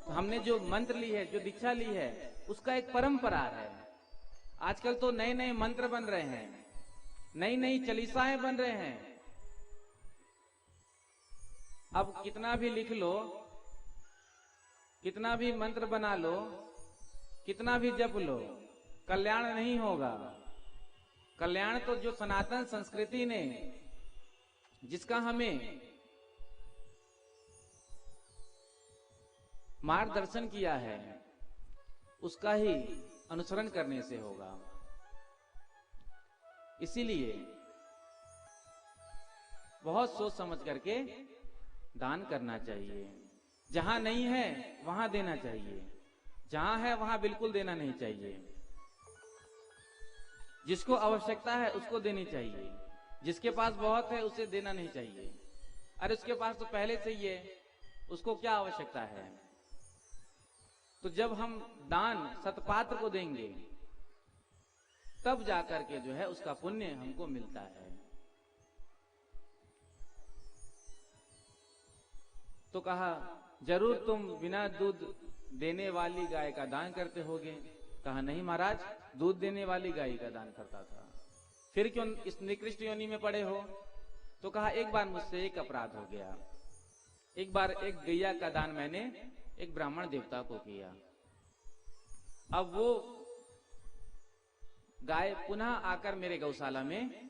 Speaker 2: तो हमने जो मंत्र ली है, जो दीक्षा ली है, उसका एक परंपरा है। आजकल तो नए नए मंत्र बन रहे हैं, नई नई चालीसाएं बन रहे हैं। अब कितना भी लिख लो, कितना भी मंत्र बना लो, कितना भी जप लो, कल्याण नहीं होगा। कल्याण तो जो सनातन संस्कृति ने, जिसका हमें मार्गदर्शन किया है, उसका ही अनुसरण करने से होगा। इसीलिए बहुत सोच समझ करके दान करना चाहिए। जहां नहीं है वहां देना चाहिए, जहां है वहां बिल्कुल देना नहीं चाहिए। जिसको आवश्यकता है उसको देनी चाहिए, जिसके पास बहुत है उसे देना नहीं चाहिए। अरे उसके पास तो पहले से ही है, उसको क्या आवश्यकता है? तो जब हम दान सतपात्र को देंगे तब जाकर के जो है उसका पुण्य हमको मिलता है। तो कहा, जरूर तुम बिना दूध देने वाली गाय का दान करते होगे। कहा, नहीं महाराज, दूध देने वाली गाय का दान करता था, फिर क्यों इस निकृष्ट योनि में पड़े हो? तो कहा एक बार मुझसे एक अपराध हो गया। एक बार एक गैया का दान मैंने एक ब्राह्मण देवता को किया। अब वो गाय पुनः आकर मेरे गौशाला में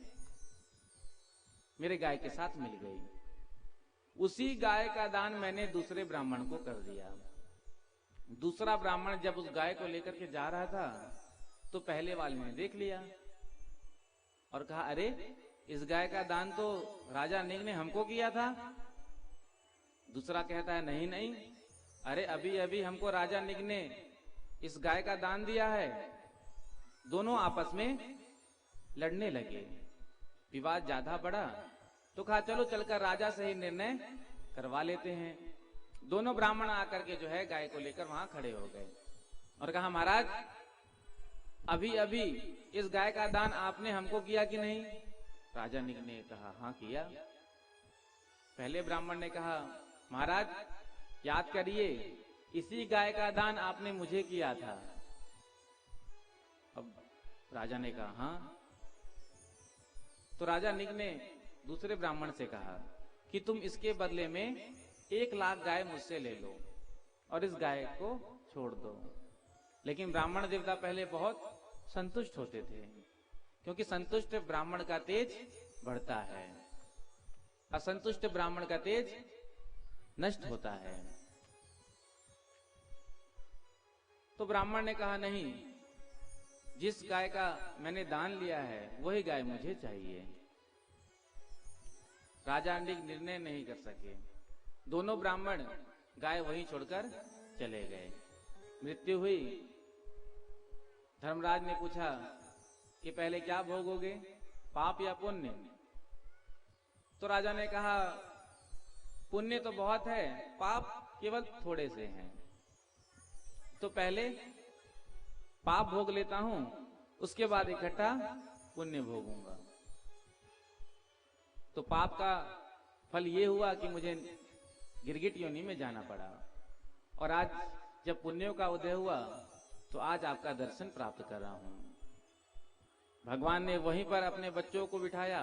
Speaker 2: मेरे गाय के साथ मिल गई। उसी गाय का दान मैंने दूसरे ब्राह्मण को कर दिया। दूसरा ब्राह्मण जब उस गाय को लेकर के जा रहा था तो पहले वाले ने देख लिया और कहा, अरे इस गाय का दान तो राजा निग ने हमको किया था। दूसरा कहता है, नहीं नहीं, अरे अभी अभी हमको राजा निग ने इस गाय का दान दिया है। दोनों आपस में लड़ने लगे, विवाद ज्यादा बढ़ा तो कहा चलो चलकर राजा से ही निर्णय करवा लेते हैं। दोनों ब्राह्मण आकर के जो है गाय को लेकर वहां खड़े हो गए और कहा, महाराज अभी अभी इस गाय का दान आपने हमको किया कि नहीं? राजा निग ने कहा, हाँ किया। पहले ब्राह्मण ने कहा, महाराज याद करिए, इसी गाय का दान आपने मुझे किया था। अब राजा ने कहा, हाँ। तो राजा निग ने दूसरे ब्राह्मण से कहा कि तुम इसके बदले में 1 लाख गाय मुझसे ले लो और इस गाय को छोड़ दो। लेकिन ब्राह्मण देवता पहले बहुत संतुष्ट होते थे, क्योंकि संतुष्ट ब्राह्मण का तेज बढ़ता है, असंतुष्ट ब्राह्मण का तेज नष्ट होता है। तो ब्राह्मण ने कहा, नहीं, जिस गाय का मैंने दान लिया है वही गाय मुझे चाहिए। राजा निग निर्णय नहीं कर सके। दोनों ब्राह्मण गाय वहीं छोड़कर चले गए। मृत्यु हुई। धर्मराज ने पूछा कि पहले क्या भोगोगे, पाप या पुण्य? तो राजा ने कहा, पुण्य तो बहुत है, पाप केवल थोड़े से हैं। तो पहले पाप भोग लेता हूं, उसके बाद इकट्ठा पुण्य भोगूंगा। तो पाप का फल ये हुआ कि मुझे गिरगिट योनि में जाना पड़ा, और आज जब पुण्यों का उदय हुआ तो आज आपका दर्शन प्राप्त कर रहा हूं। भगवान ने वहीं पर अपने बच्चों को बिठाया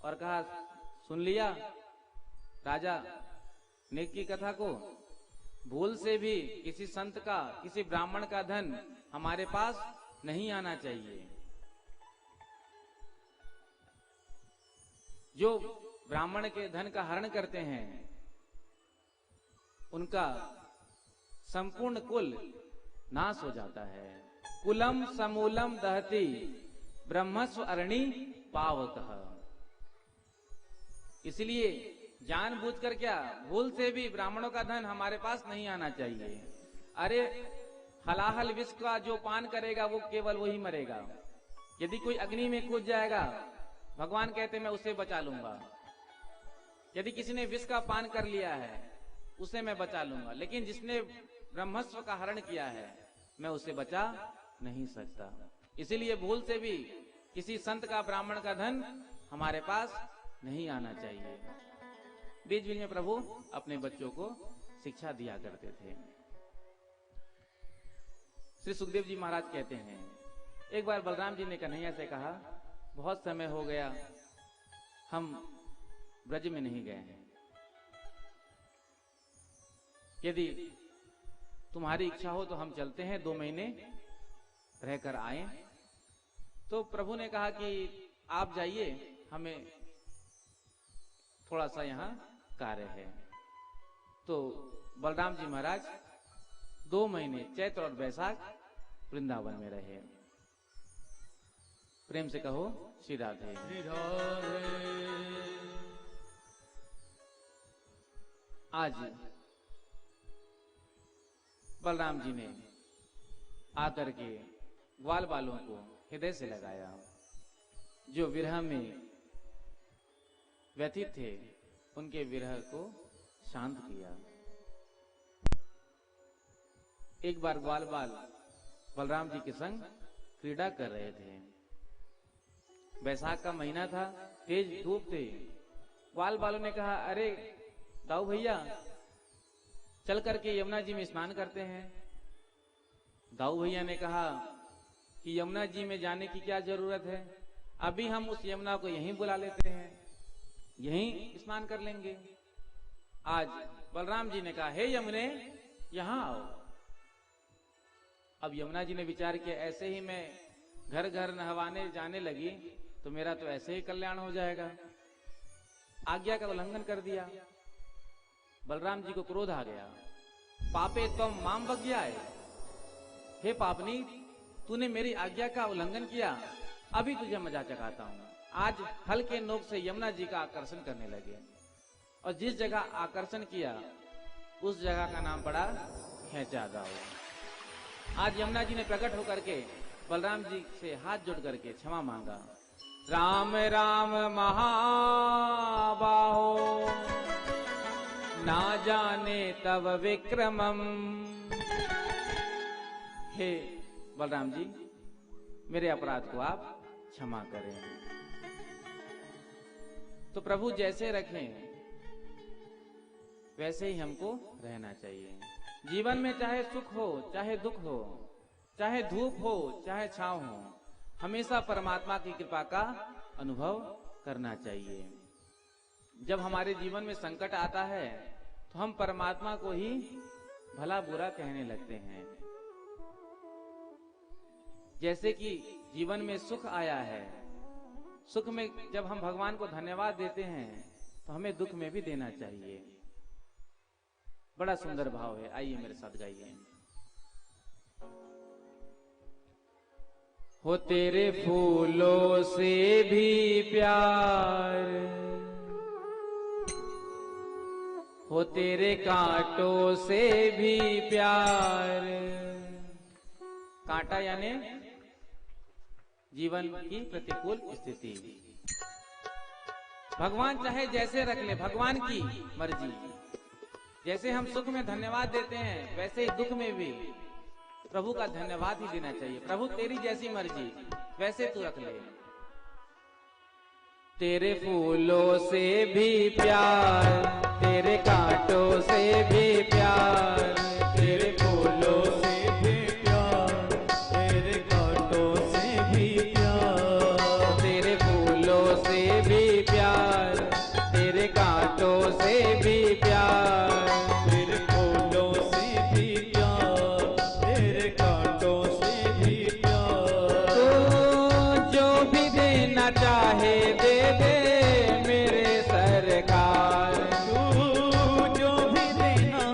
Speaker 2: और कहा, सुन लिया राजा निग की कथा को? भूल से भी किसी संत का, किसी ब्राह्मण का धन हमारे पास नहीं आना चाहिए। जो ब्राह्मण के धन का हरण करते हैं उनका संपूर्ण कुल नाश हो जाता है। कुलम समूलम दहति ब्रह्मस्व अरणी पावकः। इसलिए जानबूझकर क्या, भूल से भी ब्राह्मणों का धन हमारे पास नहीं आना चाहिए। अरे हलाहल विष का जो पान करेगा वो केवल वही मरेगा। यदि कोई अग्नि में कूद जाएगा, भगवान कहते मैं उसे बचा लूंगा। यदि किसी ने विष का पान कर लिया है उसे मैं बचा लूंगा, लेकिन जिसने ब्रह्मस्व का हरण किया है मैं उसे बचा नहीं सकता। इसीलिए भूल से भी किसी संत का, ब्राह्मण का धन हमारे पास नहीं आना चाहिए। बीच बीच में प्रभु अपने बच्चों को शिक्षा दिया करते थे। श्री सुखदेव जी महाराज कहते हैं, एक बार बलराम जी ने कन्हैया से कहा, बहुत समय हो गया हम ब्रज में नहीं गए हैं, यदि तुम्हारी इच्छा हो तो हम चलते हैं, 2 महीने रहकर आए। तो प्रभु ने कहा कि आप जाइए, हमें थोड़ा सा यहाँ कार्य है। तो बलराम जी महाराज 2 महीने चैत्र और बैसाख वृंदावन में रहे। प्रेम से कहो श्री राधे। आज बलराम जी ने आकर के ग्वाल बालों को हृदय से लगाया। जो विरह में व्यथित थे उनके विरह को शांत किया। एक बार ग्वाल बाल बलराम जी के संग क्रीड़ा कर रहे थे। बैसाख का महीना था, तेज धूप थी। ग्वाल बालों ने कहा, अरे दाऊ भैया चल करके यमुना जी में स्नान करते हैं। दाऊ भैया ने कहा, कि यमुना जी में जाने की क्या जरूरत है, अभी हम उस यमुना को यहीं बुला लेते हैं, यहीं स्नान कर लेंगे। आज बलराम जी ने कहा, हे यमुने यहां आओ। अब यमुना जी ने विचार किया, ऐसे ही मैं घर घर नहवाने जाने लगी तो मेरा तो ऐसे ही कल्याण हो जाएगा। आज्ञा का उल्लंघन कर दिया। बलराम जी को क्रोध आ गया। पापे तुम माम बज्ञाए, हे पापनी तूने मेरी आज्ञा का उल्लंघन किया, अभी तुझे मजा चखाता हूं। आज हल के नोक से यमुना जी का आकर्षण करने लगे और जिस जगह आकर्षण किया उस जगह का नाम पड़ा खेचा गांव। आज यमुना जी ने प्रकट होकर के बलराम जी से हाथ जोड़ करके क्षमा मांगा। राम राम महाबाहो ना जाने तब विक्रमम। हे बलराम जी, मेरे अपराध को आप क्षमा करें। तो प्रभु जैसे रखें वैसे ही हमको रहना चाहिए। जीवन में चाहे सुख हो चाहे दुख हो, चाहे धूप हो चाहे छांव हो, हमेशा परमात्मा की कृपा का अनुभव करना चाहिए। जब हमारे जीवन में संकट आता है तो हम परमात्मा को ही भला बुरा कहने लगते हैं। जैसे कि जीवन में सुख आया है, सुख में जब हम भगवान को धन्यवाद देते हैं तो हमें दुख में भी देना चाहिए। बड़ा सुंदर भाव है, आइए मेरे साथ गाइए। हो तेरे फूलों से भी प्यार, हो तेरे कांटों से भी प्यार। कांटा यानी जीवन की प्रतिकूल स्थिति। भगवान चाहे जैसे रख ले, भगवान की मर्जी। जैसे हम सुख में धन्यवाद देते हैं वैसे ही दुख में भी प्रभु का धन्यवाद ही देना चाहिए। प्रभु तेरी जैसी मर्जी वैसे तू रख ले। तेरे फूलों से भी प्यार, तेरे कांटों से भी प्यार,
Speaker 3: तेरे फूलों से भी प्यार, तेरे कांटों से भी प्यार,
Speaker 2: तेरे फूलों से भी प्यार, तेरे कांटों से भी प्यार,
Speaker 3: तेरे फूलों से भी प्यार, तेरे कांटों से भी प्यार।
Speaker 2: तू जो भी देना चाहे दे दे मेरे सरकार।
Speaker 3: तू जो भी देना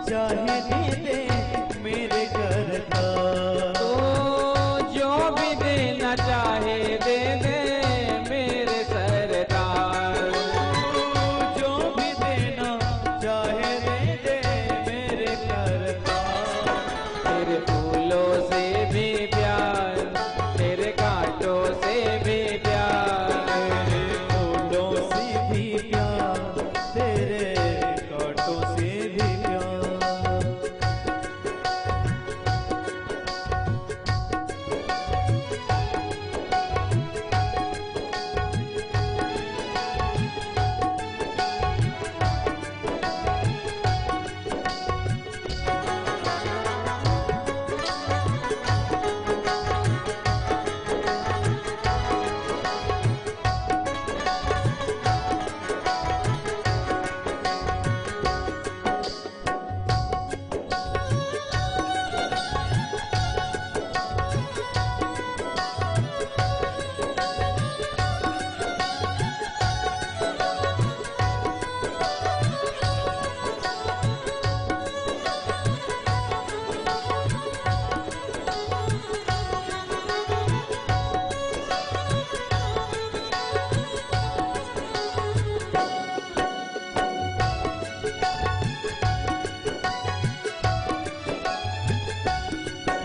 Speaker 3: चाहे दे दे मेरे घर का।
Speaker 2: तू जो भी देना चाहे दे दे मेरे सरकार।
Speaker 3: तू जो भी देना चाहे दे दे मेरे घर का।
Speaker 2: तेरे फूलों से भी प्यार, तेरे कांटों से भी प्यार,
Speaker 3: तेरे फूलों से भी प्यार, तेरे कांटों से भी प्यार।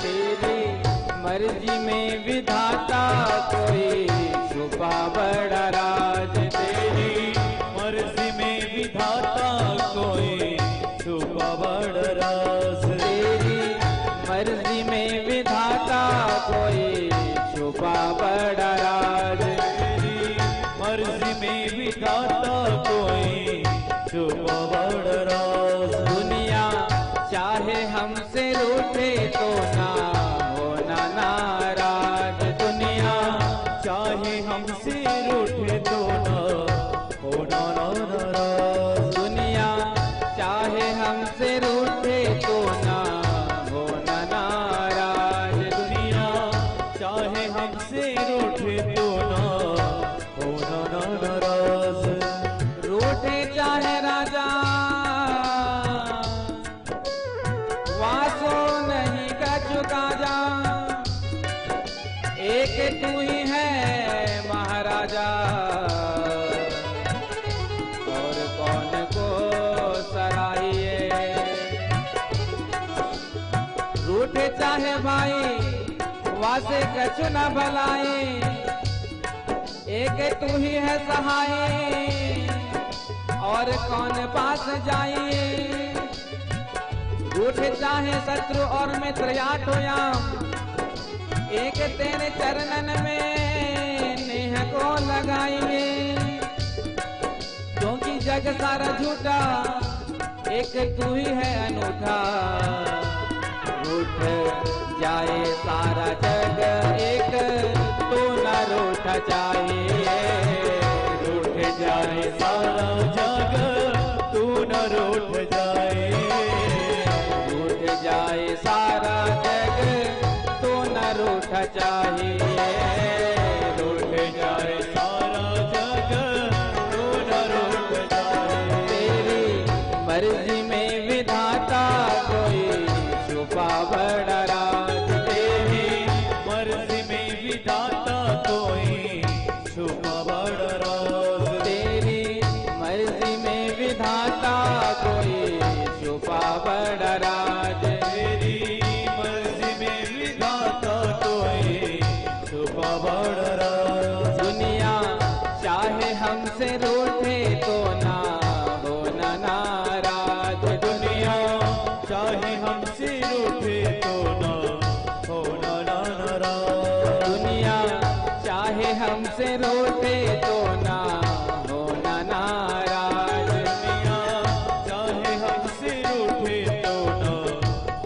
Speaker 2: तेरी मर्जी में विधाता कोई छुपा बड़ा राज।
Speaker 3: तेरी मर्जी में विधाता कोई छुपा बड़ा राज।
Speaker 2: तेरी मर्जी में विधाता कोई छुपा बड़ा राज।
Speaker 3: तेरी मर्जी में विधाता कोई छुपा बड़ा राज।
Speaker 2: दुनिया चाहे हमसे रूठे तो ना होना नाराज।
Speaker 3: हमसे रूठे तो ना होना नाराज।
Speaker 4: दुनिया चाहे हमसे रूठे तो ना होना नाराज।
Speaker 3: दुनिया चाहे हमसे रूठे तो ना होना नाराज।
Speaker 4: रूठे चाहे राजा वासो नहीं का चुका जा। एक तू ही है महाराजा और कौन को सराहिए। रूठे चाहे भाई वासे कछु न भलाई। एक तू ही है सहाय और कौन पास जाइए। रूठे चाहे शत्रु और मित्र याट होया। एक तेरे चरणन में नेह को लगाइए। क्योंकि जग सारा झूठा एक तू ही है अनूठा। रूठ जाए सारा जग एक तो न रूठ चाहिए।
Speaker 3: रूठ जाए सारा जग तू न रूठ जाए।
Speaker 4: रूठ जाए सारा जग तो न रूठ चाहिए।
Speaker 3: रूठ जाए सारा जग तू न रूठ जाए।
Speaker 4: तेरी मर्जी में विधाता कोई छुपा बड़ा राज।
Speaker 3: तेरी मर्जी में विधाता कोई छुपा बड़ा राज।
Speaker 4: तेरी मर्जी में विधाता कोई छुपा बड़ा राज।
Speaker 3: तेरी मर्जी में विधाता कोई छुपा बड़ा राज।
Speaker 4: दुनिया चाहे हमसे रूठे तो ना होना नाराज।
Speaker 3: दुनिया चाहे हमसे रूठे तो ना होना नाराज।
Speaker 4: दुनिया चाहे हमसे रूठे तो ना होना नाराज।
Speaker 3: दुनिया चाहे हमसे रूठे तो ना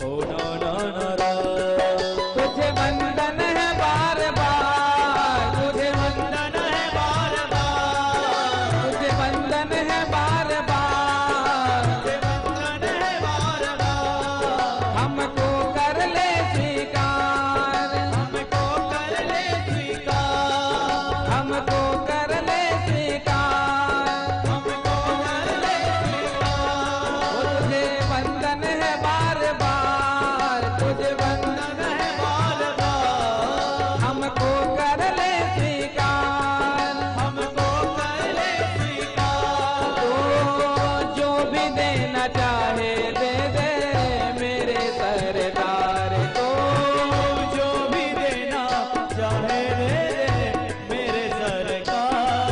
Speaker 3: होना नाराज।
Speaker 4: तुझे वंदन है बार बार। तुझे वंदन है बार बार। तुझे वंदन है बार बार।
Speaker 3: वंदन है बार बार।
Speaker 4: हमको कर ले स्वीकार।
Speaker 3: हमको कर ले स्वीकार।
Speaker 4: हमको कर ले स्वीकार।
Speaker 3: हमको कर ले स्वीकार।
Speaker 4: तुझे वंदन है बार बार। तुझे वंदन है
Speaker 3: बार बार।
Speaker 4: हमको कर ले स्वीकार।
Speaker 3: हमको कर ले स्वीकार।
Speaker 4: तो जो भी देना चाहे दे दे मेरे सरदार को।
Speaker 3: जो भी देना चाहे दे दे मेरे सरकार।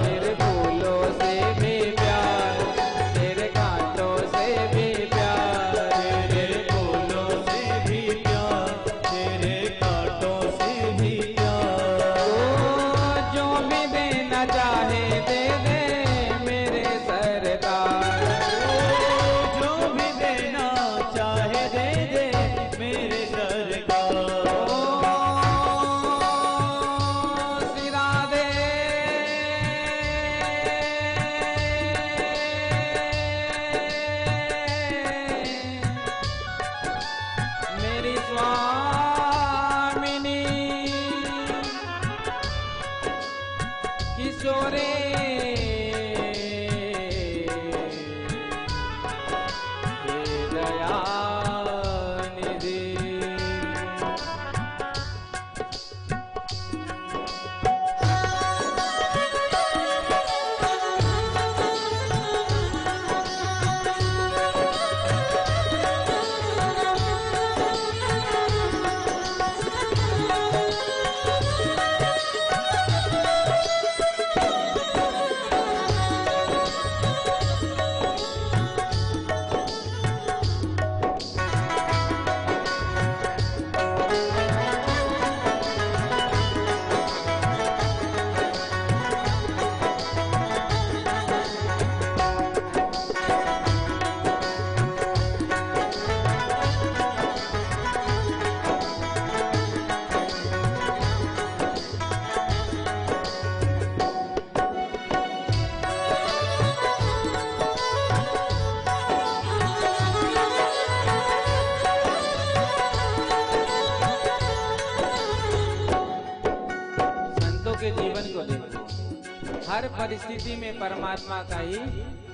Speaker 4: तेरे फूलों से भी प्यार। तेरे कांटों से भी प्यार।
Speaker 3: तेरे फूलों से भी प्यार। तेरे कांटों से भी प्यार।
Speaker 4: तो जो भी देना चाहे दे दे मेरे सरदार।
Speaker 3: जो भी देना चाहे दे दे मेरे सरकार।
Speaker 4: श्री राधे मेरी स्वामिनी किशोरे हे दयानिधि।
Speaker 2: के जीवन को देखो, हर परिस्थिति में परमात्मा का ही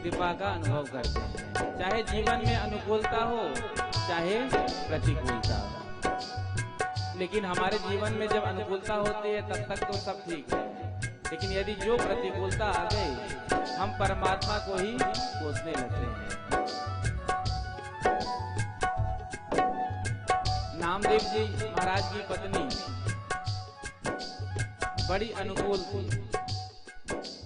Speaker 2: कृपा का अनुभव करते हैं, चाहे जीवन में अनुकूलता हो चाहे प्रतिकूलता हो। लेकिन हमारे जीवन में जब अनुकूलता होती है तब तक तो सब ठीक है, लेकिन यदि जो प्रतिकूलता आ गई हम परमात्मा को ही कोसने लगते हैं। नामदेव जी महाराज की पत्नी बड़ी अनुकूल थी,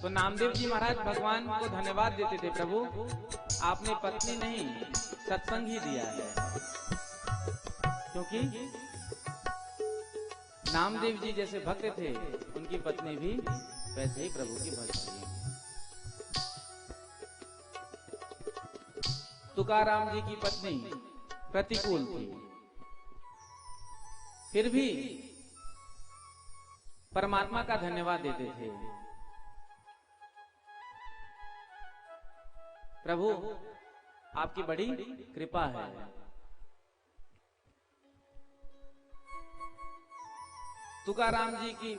Speaker 2: तो नामदेव जी महाराज भगवान को धन्यवाद देते थे, प्रभु आपने पत्नी नहीं सत्संग ही दिया है, क्योंकि नामदेव जी जैसे भक्त थे उनकी पत्नी भी वैसे ही प्रभु की भक्त थी। तुकाराम जी की पत्नी प्रतिकूल थी, फिर भी परमात्मा का धन्यवाद देते थे, प्रभु आपकी बड़ी कृपा है। तुकाराम जी की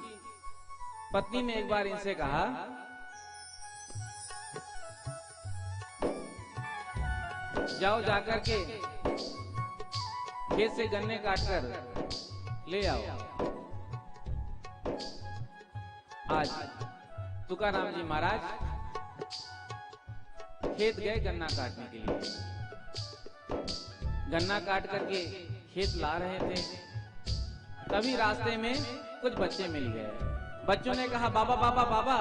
Speaker 2: पत्नी ने एक बार इनसे कहा, जाओ जाकर के खेत से गन्ने काटकर ले आओ। आज तुकाराम जी महाराज खेत गए गन्ना काटने के लिए, गन्ना काट करके खेत ला रहे थे, तभी रास्ते में कुछ बच्चे मिल गए। बच्चों ने कहा, बाबा बाबा बाबा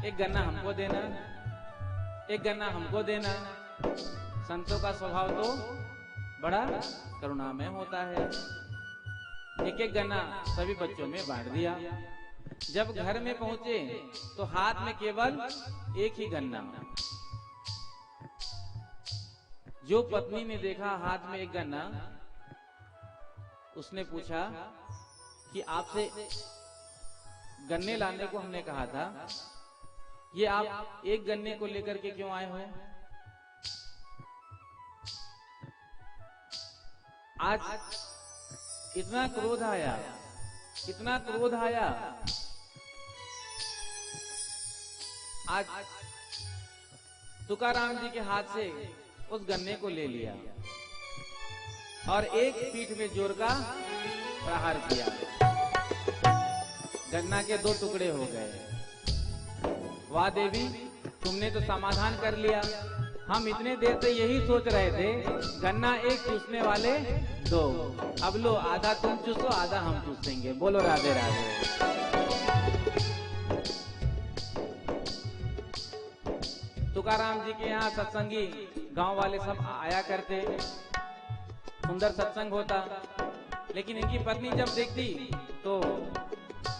Speaker 2: एक गन्ना हमको देना, एक गन्ना हमको देना। संतों का स्वभाव तो बड़ा करुणामय होता है। एक एक गन्ना सभी बच्चों में बांट दिया। जब घर में पहुंचे तो हाथ में केवल एक ही गन्ना। जो पत्नी ने देखा हाथ में एक गन्ना, उसने पूछा कि आपसे गन्ने लाने को हमने कहा था, ये आप एक गन्ने को लेकर के क्यों आए हो? आज इतना क्रोध आया, इतना क्रोध आया। आज तुकाराम जी के हाथ से उस गन्ने को ले लिया और एक पीठ में जोर का प्रहार किया। गन्ना के दो टुकड़े हो गए। वाह देवी, तुमने तो समाधान कर लिया। हम इतने देर से यही सोच रहे थे, गन्ना एक चूसने वाले दो। अब लो, आधा तुम चूसो आधा हम चूसेंगे। बोलो राधे राधे। तुकाराम जी के यहाँ सत्संगी गांव वाले सब आया करते, सुंदर सत्संग होता, लेकिन इनकी पत्नी जब देखती तो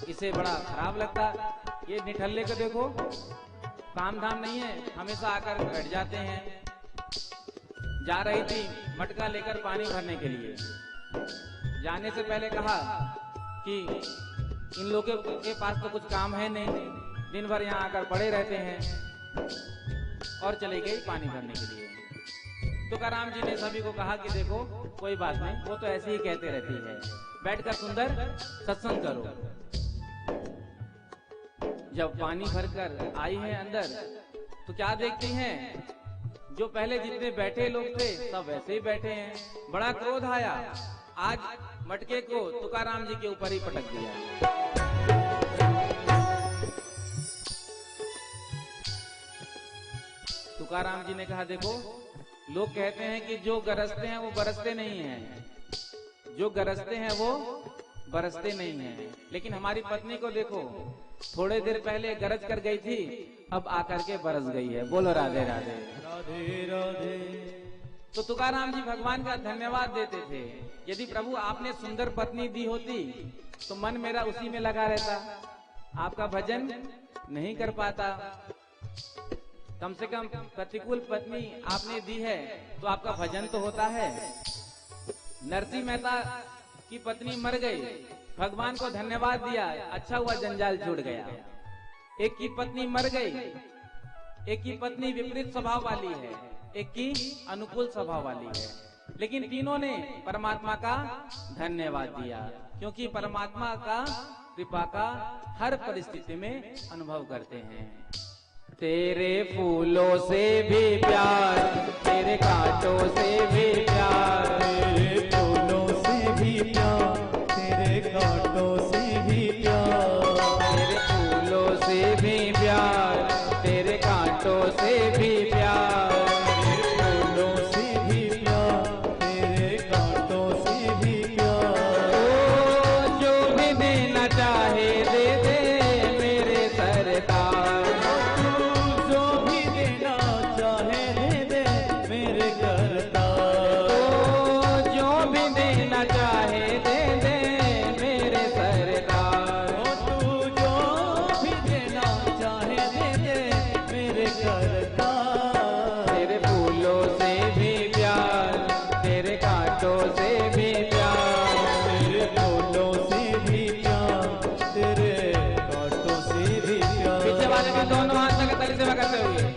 Speaker 2: इसे बड़ा खराब लगता। ये निठल्ले को देखो, काम धाम नहीं है, हमेशा आकर बैठ जाते हैं। जा रही थी मटका लेकर पानी भरने के लिए, जाने से पहले कहा कि इन लोगों के पास तो कुछ काम है नहीं, दिन भर यहाँ आकर पड़े रहते हैं, और चली गई पानी भरने के लिए। तुकाराम जी ने सभी को कहा कि देखो कोई बात नहीं, वो तो ऐसे ही कहते रहती है, बैठकर सुंदर सत्संग करो। जब पानी भरकर आई है अंदर तो क्या देखती हैं, जो पहले जितने बैठे लोग थे सब वैसे ही बैठे हैं। बड़ा क्रोध आया, आज मटके को तुकाराम जी के ऊपर ही पटक दिया। तुकाराम जी ने कहा, देखो लोग कहते हैं कि जो गरजते हैं वो बरसते नहीं हैं, जो गरजते हैं वो बरसते नहीं हैं। लेकिन हमारी पत्नी को देखो, थोड़े देर पहले गरज कर गई थी, अब आकर के बरस गई है। बोलो राधे राधे।
Speaker 3: राधे राधे।
Speaker 2: तो तुकाराम जी भगवान का धन्यवाद देते थे, यदि प्रभु आपने सुंदर पत्नी दी होती तो मन मेरा उसी में लगा रहता, आपका भजन नहीं कर पाता। कम से कम प्रतिकूल पत्नी आपने दी है तो आपका भजन तो होता है। नरसिंह मेहता की पत्नी मर गई, भगवान को धन्यवाद दिया, अच्छा हुआ जंजाल छूट गया। एक की पत्नी मर गई, एक की पत्नी विपरीत स्वभाव वाली है, एक की अनुकूल स्वभाव वाली है, लेकिन तीनों ने परमात्मा का धन्यवाद दिया, क्योंकि परमात्मा का कृपा का हर परिस्थिति में अनुभव करते हैं। तेरे फूलों से भी प्यार, तेरे कांटों से भी प्यार,
Speaker 3: तेरे फूलों से भी प्यार, तेरे कांटों से भी प्यार,
Speaker 2: तेरे फूलों से भी प्यार, तेरे कांटों से भी प्यार,
Speaker 3: फूलों से भी प्यार, तेरे कांटों से भी प्यार।
Speaker 2: ओ जो भी देना चाहे दे दे मेरे सरदार,
Speaker 3: तू जो भी देना चाहे दे दे मेरे करतार।
Speaker 2: ओ जो भी देना चाहे दे दे मेरे सरदार।
Speaker 3: ओ तू जो भी देना चाहे दे दे मेरे करतार।
Speaker 2: तेरे फूलों से भी प्यार, तेरे कांटों से भी प्यार,
Speaker 3: तेरे फूलों से भी प्यार, तेरे कांटों से भी प्यार।
Speaker 2: पीछे वाले भी दोनों हाथ लगा ताली सेवा करते हुए।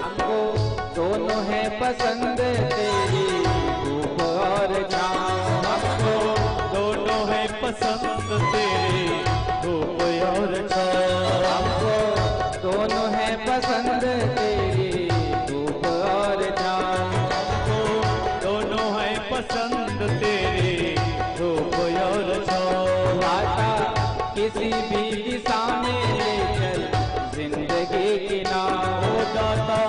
Speaker 2: हमको दोनों है पसंद तेरी धूप और छाँव,
Speaker 3: हमको दोनों है पसंद तेरे धूप और छाँव।
Speaker 2: हमको दोनों है पसंद तेरी धूप और छाँव।
Speaker 3: हमको दोनों है पसंद तेरे धूप और छाँव।
Speaker 2: दाता किसी भी दिशा में ले चल जिंदगी की नाव,
Speaker 3: ओ दाता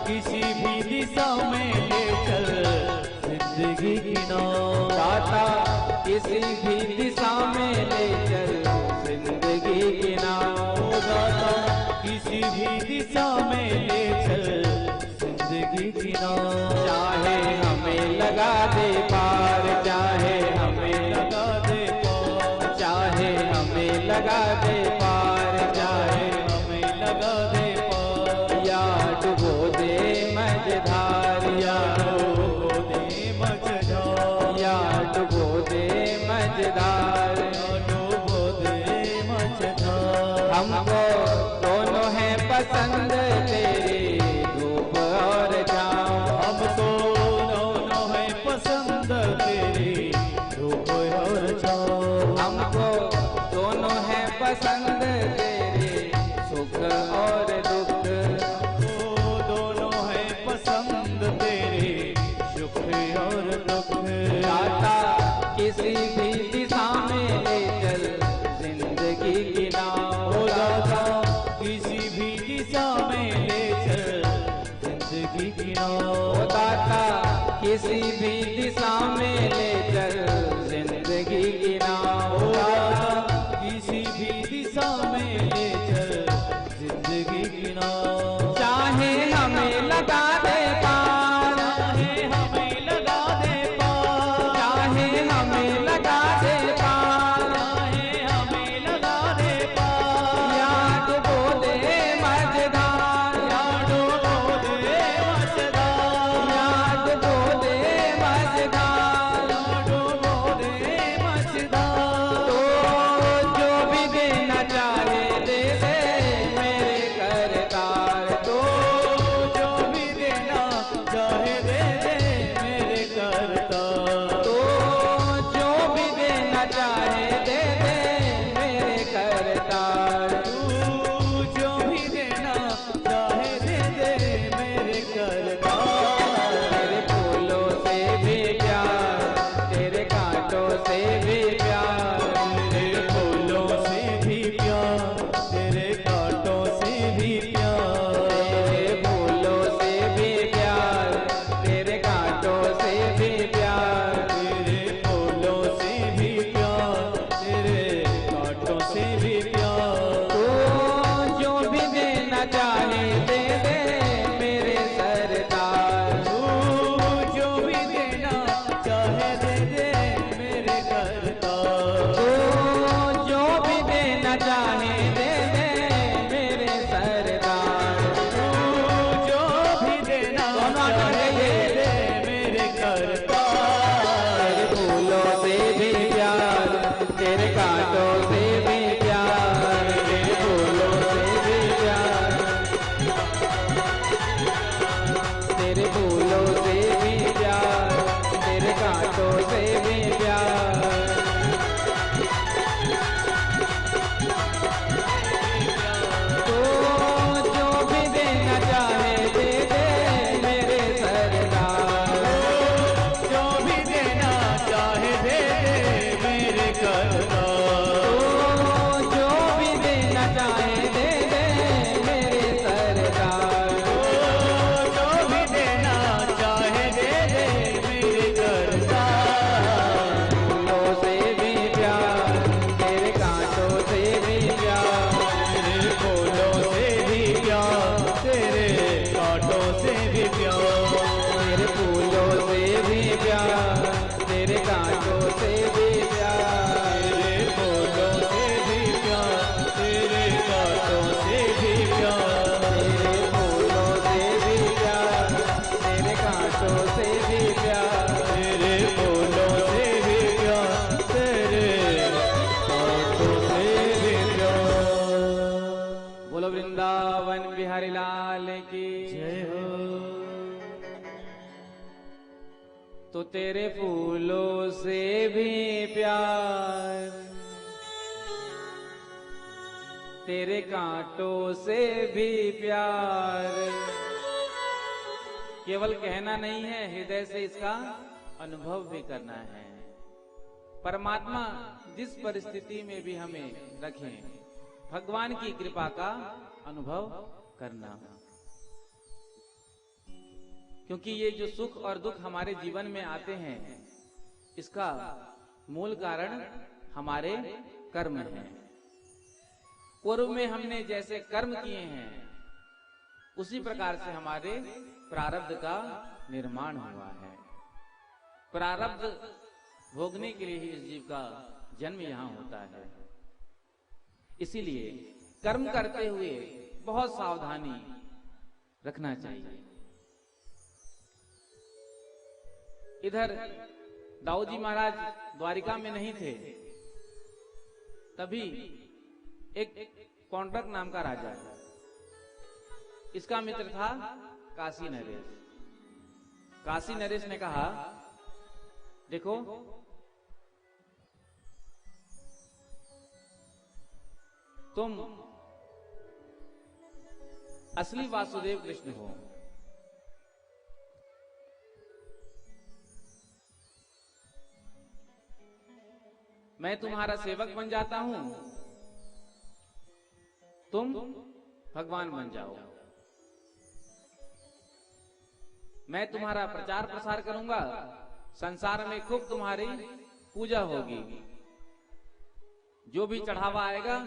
Speaker 3: किसी भी दिशा में ले चल जिंदगी की नाव।
Speaker 2: दाता किसी भी दिशा में ले चल जिंदगी की नाव।
Speaker 3: ओ दाता किसी भी दिशा में ले चल जिंदगी की नाव।
Speaker 2: चाहे हमें लगा दे पार, चाहे हमें
Speaker 3: लगा दे पार,
Speaker 2: चाहे हमें लगा दे पार, चाहे
Speaker 3: हमें लगा दे पार।
Speaker 2: या डुबो दे मझधार, या
Speaker 3: डुबो दे मझधार,
Speaker 2: या डुबो दे मझधार।
Speaker 3: डुबो दे मझधार।
Speaker 2: हमको दोनों है पसंद तेरी धूप और छाँव।
Speaker 3: हमको दोनों है पसंद तेरी धूप और छाँव।
Speaker 2: हमको दोनों है पसंद तेरे सुख और दुख।
Speaker 3: हमको दोनों है पसंद तेरे सुख और दुख।
Speaker 2: दाता किसी भी दिशा में ले चल जिंदगी की नाव।
Speaker 3: ओ दाता किसी भी दिशा में ले चल जिंदगी की नाव।
Speaker 2: ओ दाता किसी भी दिशा में ले चल जिंदगी की नाव।
Speaker 3: ओ दाता किसी भी दिशा में ले चल जिंदगी की नाव।
Speaker 2: चाहे हमें लगा दे पार,
Speaker 3: चाहे हमें लगा दे पार,
Speaker 2: चाहे हमें लगा दे पार,
Speaker 3: चाहे हमें लगा दे पार।
Speaker 2: या डुबो दे मझधार,
Speaker 3: या डुबो दे मझधार,
Speaker 2: या डुबो दे मझधार।
Speaker 3: या डुबो दे मझधार।
Speaker 2: तो जो भी देना चाहे
Speaker 4: सरदार।
Speaker 3: तू जो भी देना चाहे दे दे मेरे करतार।
Speaker 4: तेरे फूलों से भी प्यार, तेरे कांटों से भी प्यार,
Speaker 3: तेरे फूलों से भी प्यार, तेरे कांटों से भी प्यार।
Speaker 4: तेरे फूलों से भी प्यार, तेरे कांटों से भी प्यार,
Speaker 3: तेरे फूलों से भी प्यार, तेरे कांटों से भी प्यार।
Speaker 4: तू जो भी देना चाहे दे दे मेरे सरदार।
Speaker 3: तू जो भी देना चाहे दे दे मेरे करतार।
Speaker 4: तू जो भी देना चाहे दे दे मेरे सरदार।
Speaker 3: तू जो भी देना चाहे दे दे मेरे करतार।
Speaker 4: तेरे फूलों से भी प्यार, तेरे कांटों से भी प्यार, तेरे फूलों से भी प्यार, तेरे फूलों से भी प्यार, तेरे कांटों से भी प्यार। तू जो भी देना चाहे दे दे मेरे सरदार।
Speaker 3: जो भी देना चाहे दे दे मेरे करतार।
Speaker 4: तू जो भी देना चाहे दे दे मेरे सरदार।
Speaker 3: जो भी देना चाहे दे दे मेरे करतार।
Speaker 4: फूलों से भी प्यार, तेरे कांटों से भी प्यार,
Speaker 3: तेरे फूलों से भी प्यार, तेरे कांटों से भी प्यार।
Speaker 4: तेरे फूलों से भी प्यार, तेरे कांटों से भी प्यार,
Speaker 3: तेरे फूलों से भी प्यार, तेरे कांटों से भी प्यार।
Speaker 4: तेरे फूलों से भी प्यार, तेरे कांटों से भी प्यार।
Speaker 3: तेरे फूलों से भी प्यार, तेरे कांटों से भी प्यार।
Speaker 4: बोलो वृंदावन बिहारी लाल की
Speaker 3: जय हो।
Speaker 4: तो तेरे फूलों से भी प्यार, तेरे कांटों से भी प्यार। केवल कहना नहीं है, हृदय से इसका अनुभव भी करना है। परमात्मा जिस परिस्थिति में भी हमें रखें, भगवान की कृपा का अनुभव करना। क्योंकि ये जो सुख और दुख हमारे जीवन में आते हैं, इसका मूल कारण हमारे कर्म हैं। पूर्व में हमने जैसे कर्म किए हैं, उसी प्रकार से हमारे प्रारब्ध का निर्माण हुआ है। प्रारब्ध भोगने के लिए ही इस जीव का जन्म यहाँ होता है। इसीलिए कर्म करते हुए बहुत सावधानी रखना चाहिए। इधर दाऊद जी महाराज द्वारिका में नहीं थे, तभी एक पौंड्रक नाम का राजा, इसका मित्र था काशी नरेश। काशी नरेश ने कहा, देखो तुम असली वासुदेव कृष्ण हो, मैं तुम्हारा सेवक बन जाता हूं, तुम भगवान बन जाओ। मैं तुम्हारा प्रचार प्रसार करूंगा, संसार में खूब तुम्हारी पूजा होगी। जो भी चढ़ावा आएगा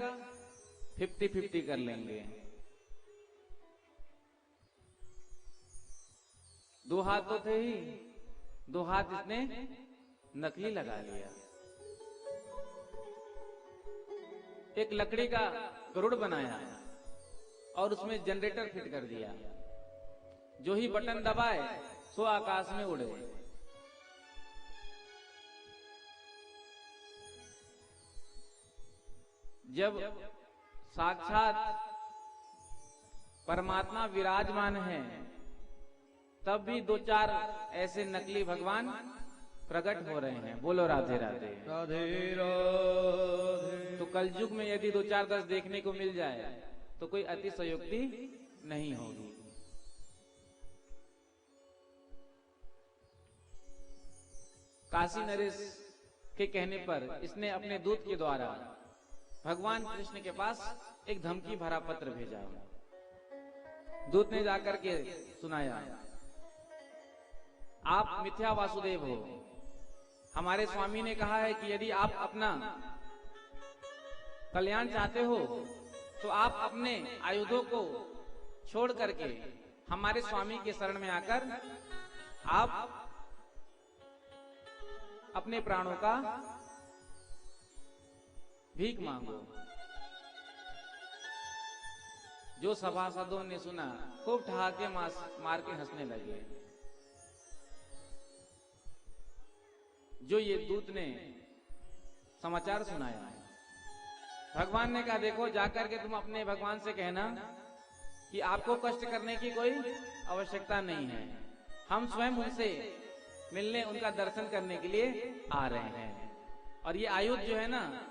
Speaker 4: 50-50 कर लेंगे। दो हाथ तो थे ही, दो हाथ इसने नकली लगा लिया। एक लकड़ी का गरुड़ बनाया और उसमें जनरेटर फिट कर दिया। जो ही बटन दबाए सो आकाश में उड़े। जब साक्षात परमात्मा विराजमान है, तब भी दो चार ऐसे नकली भगवान प्रकट हो रहे हैं। बोलो राधे राधे।
Speaker 3: राधे राधे।
Speaker 4: तो कलयुग में यदि 2 4 10 देखने को मिल जाए तो कोई अतिशयोक्ति नहीं होगी। काशी नरेश के कहने पर इसने अपने दूत के द्वारा भगवान कृष्ण के पास एक धमकी भरा पत्र भेजा। दूत ने जाकर के सुनाया, आप मिथ्या वासुदेव हो। हमारे स्वामी ने कहा है कि यदि आप अपना कल्याण चाहते हो तो आप अपने आयुधों को छोड़ करके हमारे स्वामी के शरण में आकर आप अपने प्राणों का भीख मांगो। जो सभासदों ने सुना खूब ठहाके मार के हंसने लगे। जो ये दूत ने समाचार सुनाया, भगवान ने कहा देखो जाकर के तुम अपने भगवान से कहना कि आपको कष्ट करने की कोई आवश्यकता नहीं है। हम स्वयं उनसे मिलने, उनका दर्शन करने के लिए आ रहे हैं और ये आयुध जो है ना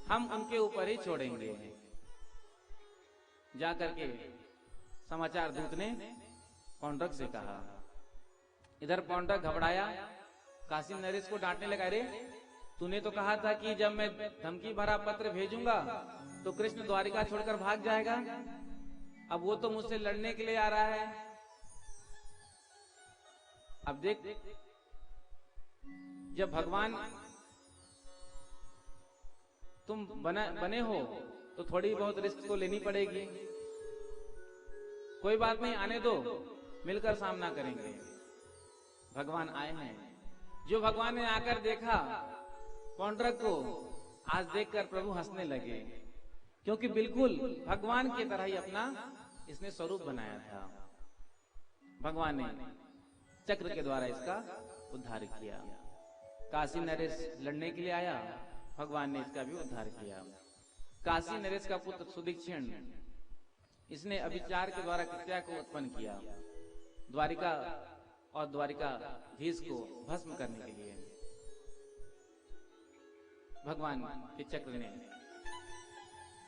Speaker 4: हम उनके ऊपर ही छोड़ेंगे। जाकर के समाचार दूत ने पौंड्रक से कहा। इधर पौंड्रक घबराया, काशी नरेश को डांटने लगा, अरे तूने तो कहा था कि जब मैं धमकी भरा पत्र भेजूंगा तो कृष्ण द्वारिका छोड़कर भाग जाएगा। अब वो तो मुझसे लड़ने के लिए आ रहा है। अब देख, जब भगवान तुम बने हो तो थोड़ी बहुत रिस्क तो लेनी पड़ेगी। कोई बात नहीं, आने दो, मिलकर सामना करेंगे। भगवान आए हैं। जो भगवान ने आकर देखा पौंड्रक को, आज देखकर प्रभु हंसने लगे, क्योंकि बिल्कुल भगवान की तरह ही अपना इसने स्वरूप बनाया था। भगवान ने चक्र के द्वारा इसका उद्धार किया। काशी नरेश लड़ने के लिए आया, भगवान ने इसका भी उद्धार किया। काशी नरेश का पुत्र सुदीक्षण, इसने अभिचार के द्वारा कृत्या को उत्पन्न किया, द्वारिका और द्वारिकाधीश को भस्म करने के लिए। भगवान के चक्र ने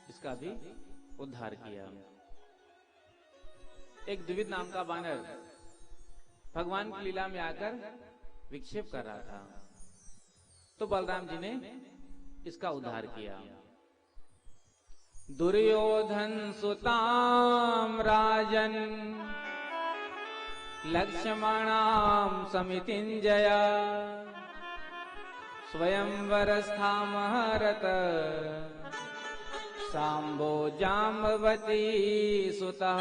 Speaker 4: इसका भी उद्धार किया। एक द्विविद नाम का बानर भगवान की लीला में आकर विक्षेप कर रहा था, तो बलराम जी ने इसका उद्धार किया। दुर्योधन सुताम राजन लक्ष्मणाम समितिंजया स्वयंवरस्थामहरत सांबो जाम्बवती सुतः।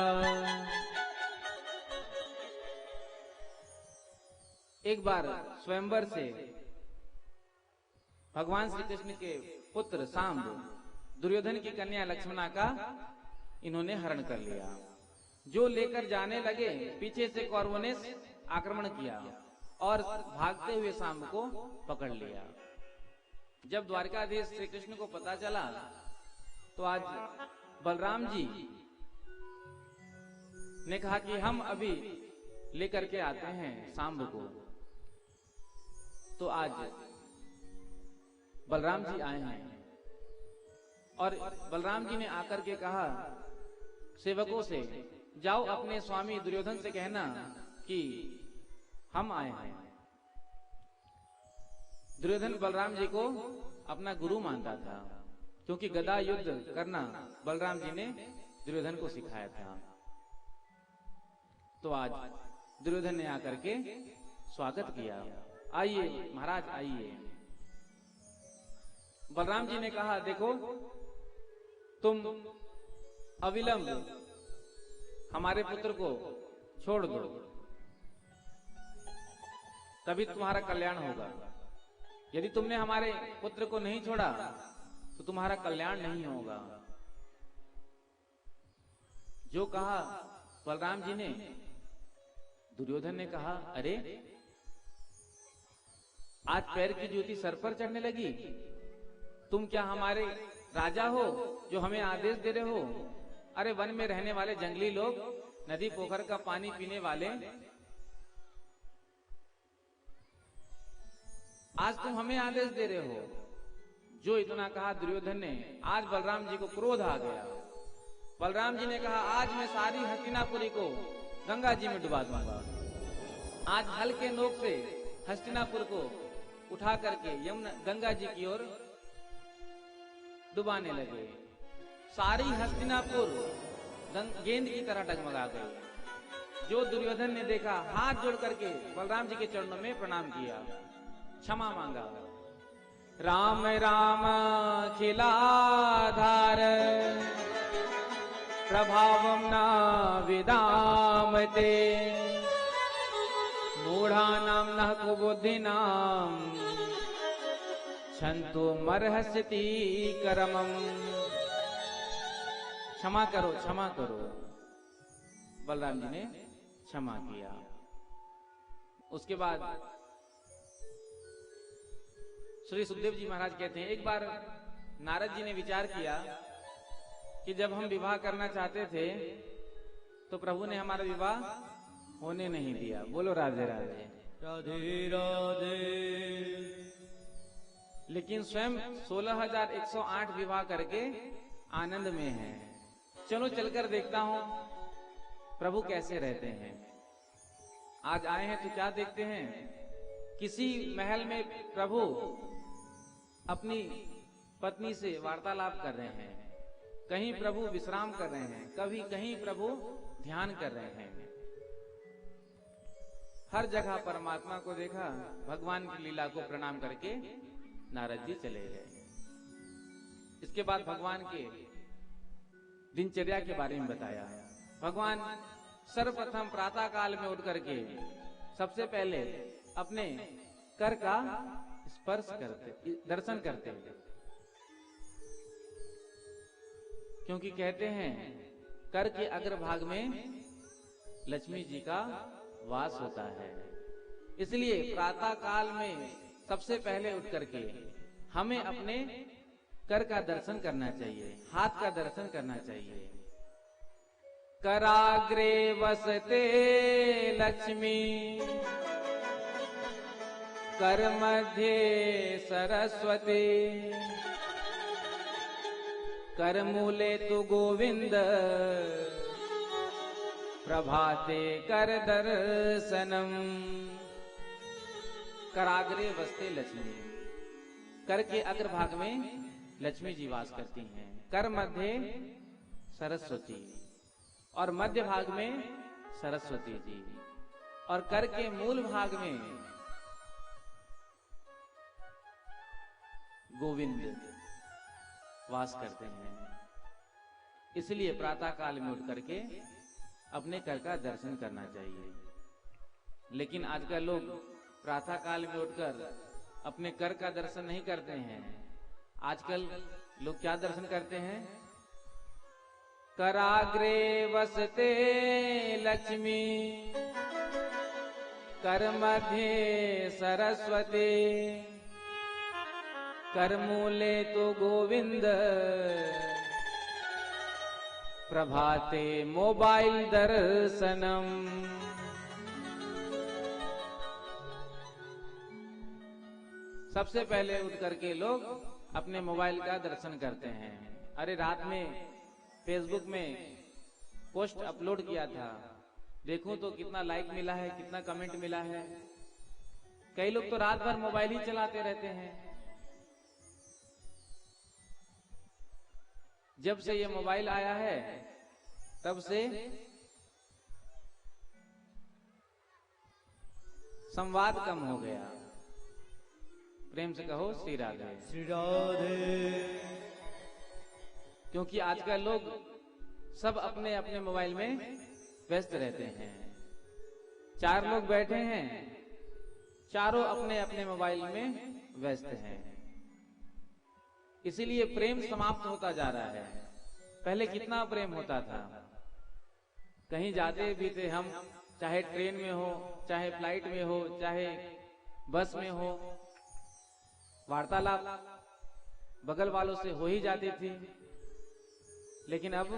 Speaker 4: एक बार स्वयंवर से भगवान श्री कृष्ण के पुत्र सांब दुर्योधन की कन्या लक्ष्मणा का इन्होंने हरण कर लिया। जो लेकर जाने लगे, पीछे से कौरवों ने आक्रमण किया और भागते हुए सांब को पकड़ लिया। जब द्वारकाधीश श्री कृष्ण को पता चला तो आज बलराम जी ने कहा कि हम अभी लेकर के आते हैं सांब को। तो आज बलराम जी आए हैं और बलराम जी ने आकर के कहा सेवकों से, जाओ अपने स्वामी दुर्योधन से कहना कि हम आए हैं। दुर्योधन बलराम जी को अपना गुरु मानता था, क्योंकि गदा युद्ध करना बलराम जी ने दुर्योधन को सिखाया था। तो आज दुर्योधन ने आकर के स्वागत किया, आइए महाराज आइए। बलराम जी ने कहा देखो तुम अविलंब हमारे पुत्र को छोड़ दो, तभी तुम्हारा कल्याण होगा। यदि तुमने हमारे पुत्र को नहीं छोड़ा तो तुम्हारा कल्याण नहीं होगा। जो कहा बलराम जी ने, दुर्योधन ने कहा अरे आज पैर की जूती सर पर चढ़ने लगी। तुम क्या हमारे राजा हो जो हमें आदेश दे रहे हो? अरे वन में रहने वाले जंगली लोग, नदी पोखर का पानी पीने वाले आज तुम हमें आदेश दे रहे हो। जो इतना कहा दुर्योधन ने, आज बलराम जी को क्रोध आ गया। बलराम जी ने कहा, आज मैं सारी हस्तिनापुरी को गंगा जी में डुबा दूंगा। आज हल्के नोक से हस्तिनापुर को उठा करके यमुना गंगा जी की ओर डुबाने लगे। सारी हस्तिनापुर गेंद की तरह डगमगा गई। जो दुर्योधन ने देखा, हाथ जोड़ करके बलराम जी के चरणों में प्रणाम किया, क्षमा मांगा। राम राम खिलाधार प्रभावं न विदामते, मूढ़ानां न कुबुद्धिनां क्षन्तुमर्हस्यति करमम्। क्षमा करो, क्षमा करो। बलराम जी ने क्षमा किया। उसके बाद श्री सुखदेव जी महाराज कहते हैं, एक बार नारद जी ने विचार किया कि जब हम विवाह करना चाहते थे तो प्रभु ने हमारा विवाह होने नहीं दिया। बोलो राधे राधे।
Speaker 3: राधे राधे।
Speaker 4: लेकिन स्वयं 16,108 विवाह करके आनंद में है। चलो चलकर देखता हूं प्रभु कैसे रहते हैं। आज आए हैं तो क्या देखते हैं, किसी महल में प्रभु अपनी पत्नी से वार्तालाप कर रहे हैं, कहीं प्रभु विश्राम कर रहे हैं, कभी कहीं प्रभु ध्यान कर रहे हैं। हर जगह परमात्मा को देखा, भगवान की लीला को प्रणाम करके नारद जी चले गए। इसके बाद भगवान के दिनचर्या के बारे में बताया। भगवान सर्वप्रथम प्रातः काल में उठ करके सबसे पहले अपने कर का स्पर्श करते, दर्शन करते हैं, क्योंकि कहते हैं कर के अग्रभाग में लक्ष्मी जी का वास होता है। इसलिए प्रातः काल में सबसे पहले उठ करके हमें अपने कर का दर्शन करना चाहिए, हाथ का दर्शन करना चाहिए। कराग्रे वसते लक्ष्मी, कर मध्ये सरस्वती, कर मूले तु गोविंद, प्रभाते कर दर्शनम। कराग्रे वसते लक्ष्मी, कर के अग्रभाग में लक्ष्मी जी वास करती हैं। कर मध्य सरस्वती, और मध्य भाग में सरस्वती जी, और कर के मूल भाग में गोविंद वास करते हैं। इसलिए प्रातः काल में उठ करके अपने कर का दर्शन करना चाहिए। लेकिन आजकल लोग प्रातः काल में उठकर अपने कर का दर्शन नहीं करते हैं। आजकल लोग क्या दर्शन करते हैं, कराग्रे वसते लक्ष्मी, कर मध्ये सरस्वती, कर मूले तो गोविंद, प्रभाते मोबाइल दर्शनम। सबसे पहले उठ करके लोग अपने मोबाइल का दर्शन करते हैं। अरे रात में फेसबुक में पोस्ट अपलोड किया था, देखूं तो कितना लाइक मिला है, कितना कमेंट मिला है। कई लोग तो रात भर मोबाइल ही चलाते रहते हैं। जब से ये मोबाइल आया है तब से संवाद कम हो गया। प्रेम से कहो श्री राधे।
Speaker 3: श्री राधे।
Speaker 4: क्योंकि आजकल लोग सब अपने अपने मोबाइल में व्यस्त रहते हैं। चार लोग बैठे हैं, चारों अपने अपने मोबाइल में व्यस्त हैं। इसीलिए प्रेम समाप्त होता जा रहा है। पहले कितना प्रेम होता था। कहीं जाते भी थे हम, चाहे ट्रेन में हो, चाहे फ्लाइट में हो, चाहे बस में हो, वार्तालाप बगल वालों से हो ही जाती थी। लेकिन अब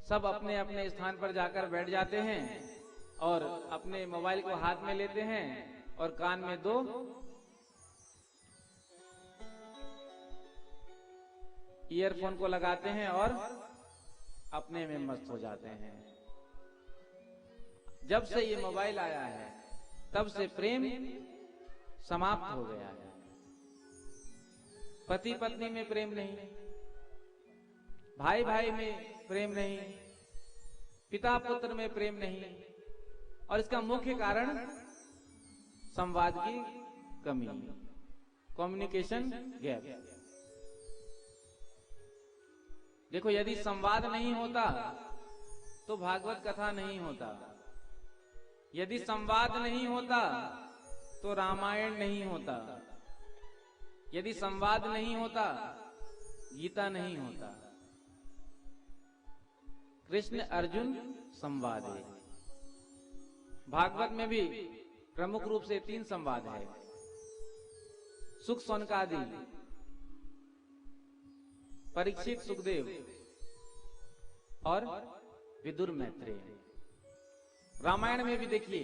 Speaker 4: सब अपने अपने स्थान पर जाकर बैठ जाते हैं और अपने मोबाइल को हाथ में लेते हैं और कान में 2 ईयरफोन को लगाते हैं और अपने में मस्त हो जाते हैं। जब से ये मोबाइल आया है तब से प्रेम समाप्त हो गया है। पति पत्नी में प्रेम नहीं, भाई भाई में प्रेम नहीं, पिता पुत्र में प्रेम नहीं, और इसका मुख्य कारण संवाद की कमी, कम्युनिकेशन गैप। देखो, यदि संवाद नहीं होता तो भागवत कथा नहीं होता, यदि संवाद नहीं होता तो रामायण नहीं होता, यदि संवाद नहीं होता गीता नहीं होता। कृष्ण अर्जुन संवाद है। भागवत में भी प्रमुख रूप से 3 संवाद है, सुख सौनकादि, परीक्षित सुखदेव और विदुर मैत्रेय। रामायण में भी देखिए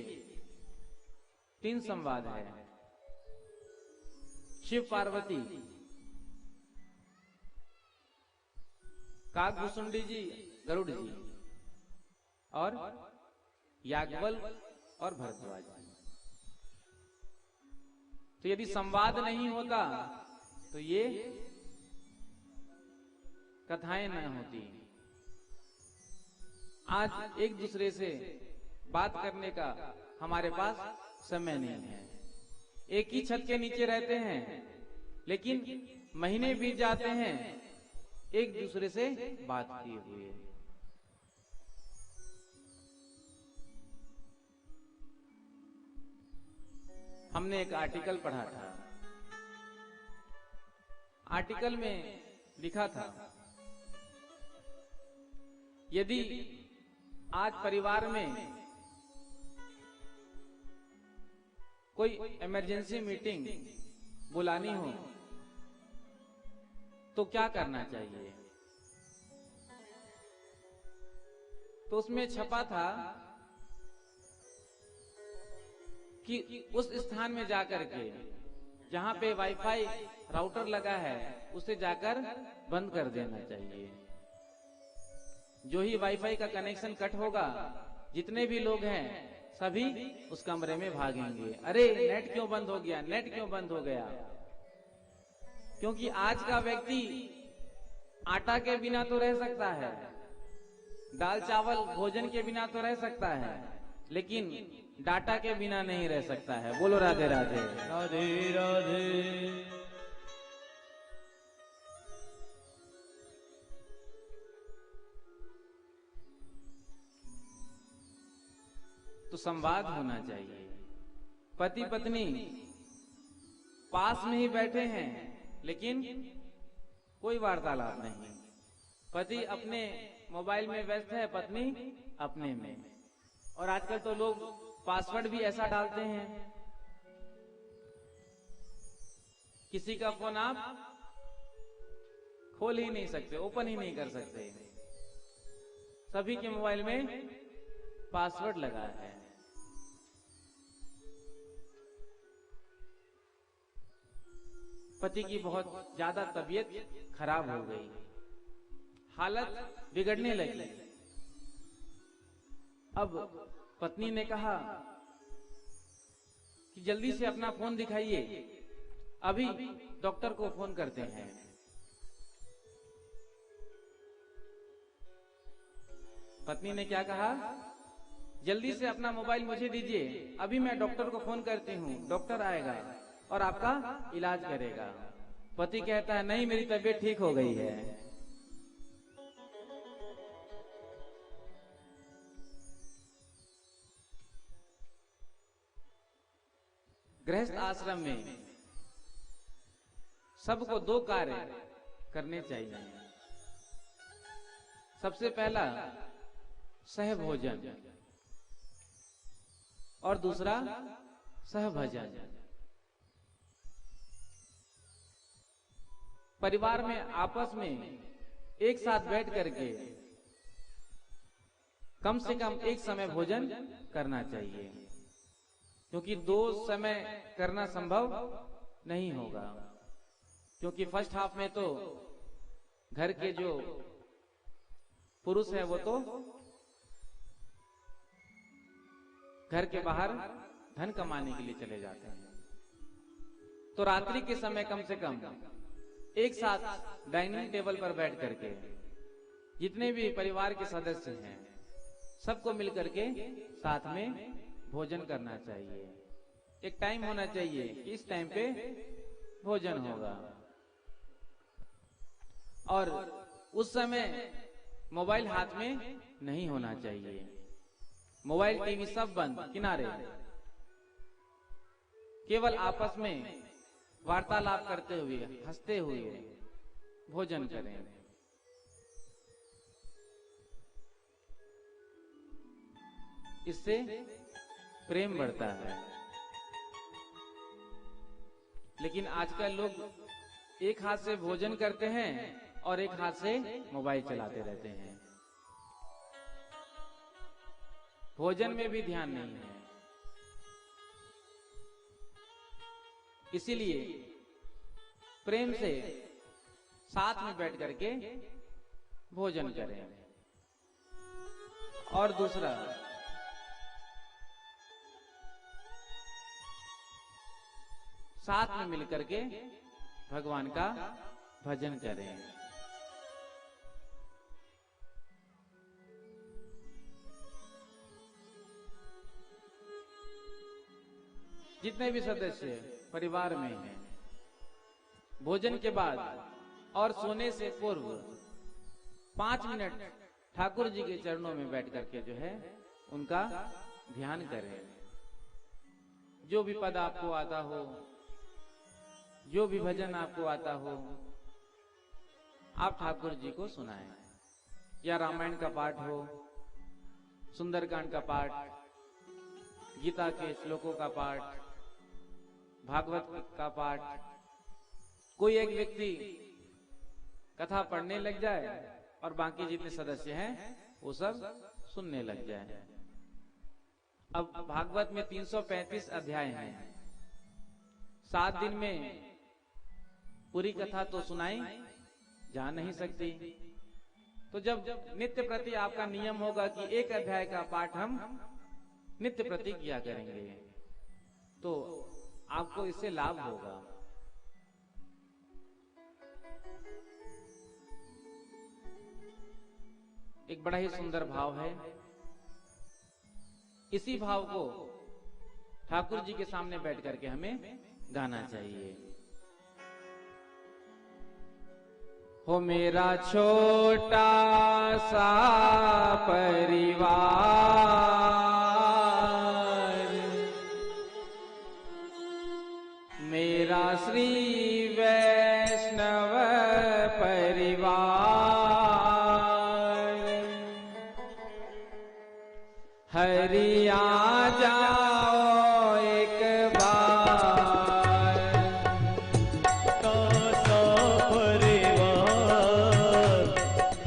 Speaker 4: 3 संवाद है, शिव पार्वती, काकभूषुंडी जी गरुड़ जी, और याज्ञवल्क और भरद्वाज जी। तो यदि संवाद नहीं होता तो ये कथाएं न होती। आज एक दूसरे से बात करने का हमारे पास समय नहीं है। एक ही छत के नीचे रहते हैं, लेकिन महीने बीत जाते हैं एक दूसरे से बात किए हुए। हमने एक आर्टिकल पढ़ा था, आर्टिकल में लिखा था यदि आज परिवार में कोई इमरजेंसी मीटिंग बुलानी हो तो क्या करना चाहिए। तो उसमें छपा था कि उस स्थान में जाकर के जहां पे वाईफाई राउटर लगा है उसे जाकर बंद कर देना चाहिए। जो ही वाईफाई का कनेक्शन कट होगा, जितने भी लोग हैं सभी उस कमरे में भागेंगे। अरे नेट क्यों बंद हो गया, नेट क्यों बंद हो गया। क्योंकि आज का व्यक्ति आटा के बिना तो रह सकता है, दाल चावल भोजन के बिना तो रह सकता है, लेकिन डाटा के बिना नहीं रह सकता है। बोलो राधे राधे।
Speaker 3: राधे राधे।
Speaker 4: तो संवाद होना चाहिए। पति पत्नी पास में ही बैठे हैं लेकिन कोई वार्तालाप नहीं। पति अपने मोबाइल में व्यस्त है, पत्नी अपने में। और आजकल तो लोग पासवर्ड भी ऐसा डालते हैं, किसी का फोन आप खोल ही नहीं सकते, ओपन ही नहीं कर सकते। सभी के मोबाइल में पासवर्ड लगा है। पति की बहुत ज्यादा तबीयत खराब हो गई, हालत बिगड़ने लगी। अब पत्नी ने कहा कि जल्दी से अपना फोन दिखाइए, अभी डॉक्टर को फोन करते हैं। पत्नी ने क्या कहा, जल्दी से अपना मोबाइल मुझे दीजिए, अभी मैं डॉक्टर को फोन करती हूँ, डॉक्टर आएगा और आपका इलाज करेगा। पति कहता है नहीं, मेरी तबीयत ठीक हो गई है। गृहस्थ आश्रम में सबको 2 कार्य करने चाहिए। सबसे पहला सहभोजन और दूसरा सहभजन। परिवार में आपस में एक साथ बैठ करके कम से कम एक समय भोजन करना चाहिए, क्योंकि 2 समय करना संभव नहीं होगा, क्योंकि फर्स्ट हाफ में तो घर के जो पुरुष हैं वो तो घर के बाहर धन कमाने के लिए चले जाते हैं। तो रात्रि के समय कम से कम एक साथ डाइनिंग टेबल पर बैठ करके जितने भी परिवार के सदस्य हैं सबको मिलकर के साथ में भोजन करना चाहिए। एक टाइम होना चाहिए कि इस टाइम पे भोजन होगा, और उस समय मोबाइल हाथ में नहीं होना चाहिए। मोबाइल टीवी सब बंद, किनारे, केवल आपस में वार्तालाप करते हुए हंसते हुए भोजन करें। इससे प्रेम बढ़ता है। लेकिन आजकल लोग एक हाथ से भोजन करते हैं और एक हाथ से मोबाइल चलाते रहते हैं। भोजन में भी ध्यान नहीं है। इसीलिए प्रेम से साथ में बैठ करके भोजन करें। और दूसरा, साथ में मिलकर के भगवान का भजन करें। जितने भी सदस्य परिवार में हैं, भोजन के बाद और सोने से पूर्व 5 मिनट ठाकुर जी के चरणों में बैठ करके जो है उनका ध्यान करें। जो भी पद आपको आता हो, जो भी भजन आपको आता हो, आप ठाकुर जी को सुनाएं। या रामायण का पाठ हो, सुंदरकांड का पाठ, गीता के श्लोकों का पाठ, भागवत का पाठ। कोई एक व्यक्ति कथा पढ़ने लग जाए और बाकी जितने सदस्य हैं वो सब सुनने लग जाए। अब भागवत में 335 अध्याय हैं। 7 दिन में पूरी कथा तो सुनाई जा नहीं सकती। तो जब नित्य प्रति आपका नियम होगा कि एक अध्याय का पाठ हम नित्य प्रति किया करेंगे, तो आपको इससे लाभ होगा। एक बड़ा ही सुंदर भाव है। इसी भाव को ठाकुर जी के सामने बैठ करके हमें गाना चाहिए। हो मेरा छोटा सा परिवार, मेरा श्री वैष्णव परिवार, हरि आ जाओ एक बार।
Speaker 3: कासा परिवार,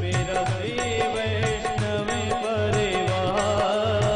Speaker 3: मेरा श्री वैष्णव परिवार,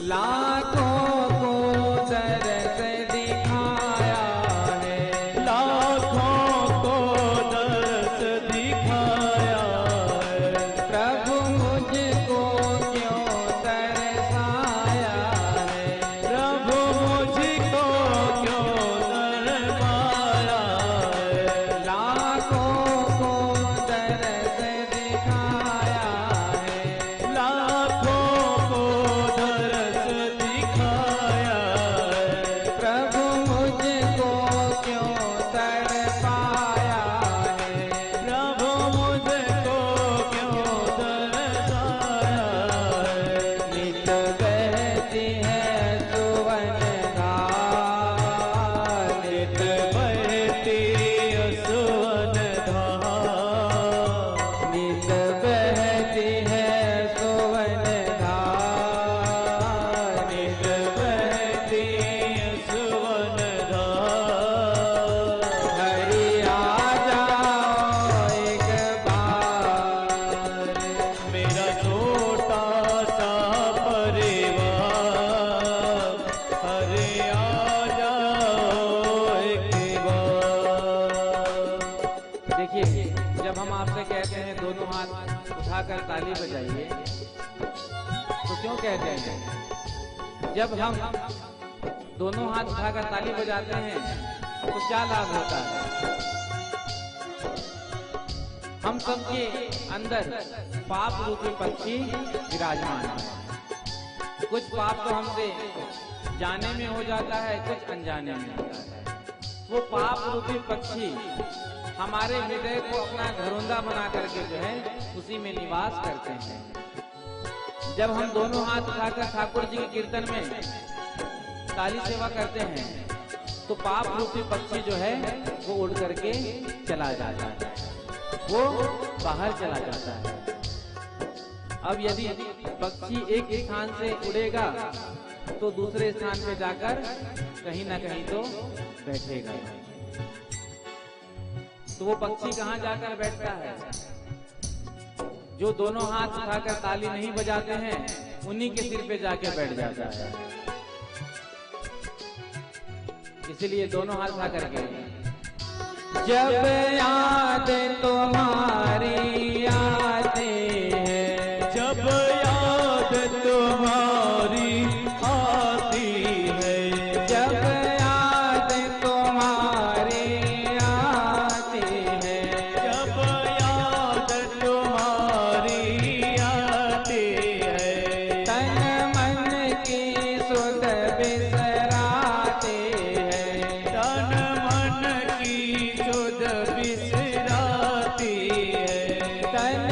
Speaker 4: लाखों को दर्श दिखाया है,
Speaker 3: लाखों को दर्श दिखाया है,
Speaker 4: प्रभु मुझको क्यों तरसाया है,
Speaker 3: प्रभु मुझको क्यों दरबाया है,
Speaker 4: लाखों को दर्श दिखाया है,
Speaker 3: लाखों को दर्श दिखाया है,
Speaker 4: प्रभु मुझको क्यों तड़पाया है,
Speaker 3: प्रभु मुझको क्यों दरसाया है,
Speaker 4: नित बहती है सुवन धार,
Speaker 3: नित बहती असुवन धार,
Speaker 4: नित बहती है सुवन धार,
Speaker 3: नित बहती असुवन धार,
Speaker 4: हरि आ जाओ एक बार,
Speaker 3: मेरा छोटा सा परिवार, हरे आ जाओ एक बार।
Speaker 4: देखिए, जब हम आपसे कहते हैं दोनों हाथ उठाकर ताली बजाइए, तो क्यों कहते हैं? जब हम दोनों हाथ उठाकर ताली बजाते हैं तो क्या लाभ होता है? हम सबके अंदर पाप रूपी पक्षी विराजमान है। कुछ पाप तो हमसे जाने में हो जाता है, कुछ अनजाने में होता है। वो पाप रूपी पक्षी हमारे हृदय को अपना घरौंदा बना करके जो है उसी में निवास करते हैं। जब हम दोनों हाथ उठाकर ठाकुर जी के कीर्तन में ताली सेवा करते हैं तो पाप रूपी पक्षी जो है वो उड़ करके चला जाता है, वो बाहर चला जाता है। अब यदि पक्षी एक स्थान से उड़ेगा तो दूसरे स्थान पे जाकर कहीं ना कहीं तो बैठेगा। तो वो पक्षी कहाँ जाकर बैठता है? जो दोनों हाथ उठाकर ताली नहीं बजाते हैं उन्हीं के सिर पे जाके बैठ जाता है। इसीलिए दोनों हाथ उठा करके जब याद तुम्हारी आती है,
Speaker 3: जब याद तुम्हारी आती है,
Speaker 4: जब याद तुम्हारी आती है,
Speaker 3: जब याद तुम्हारी आती है,
Speaker 4: तन मन की सुध बिसराते हैं,
Speaker 3: तन मन की सुध बिसराती है,
Speaker 4: तन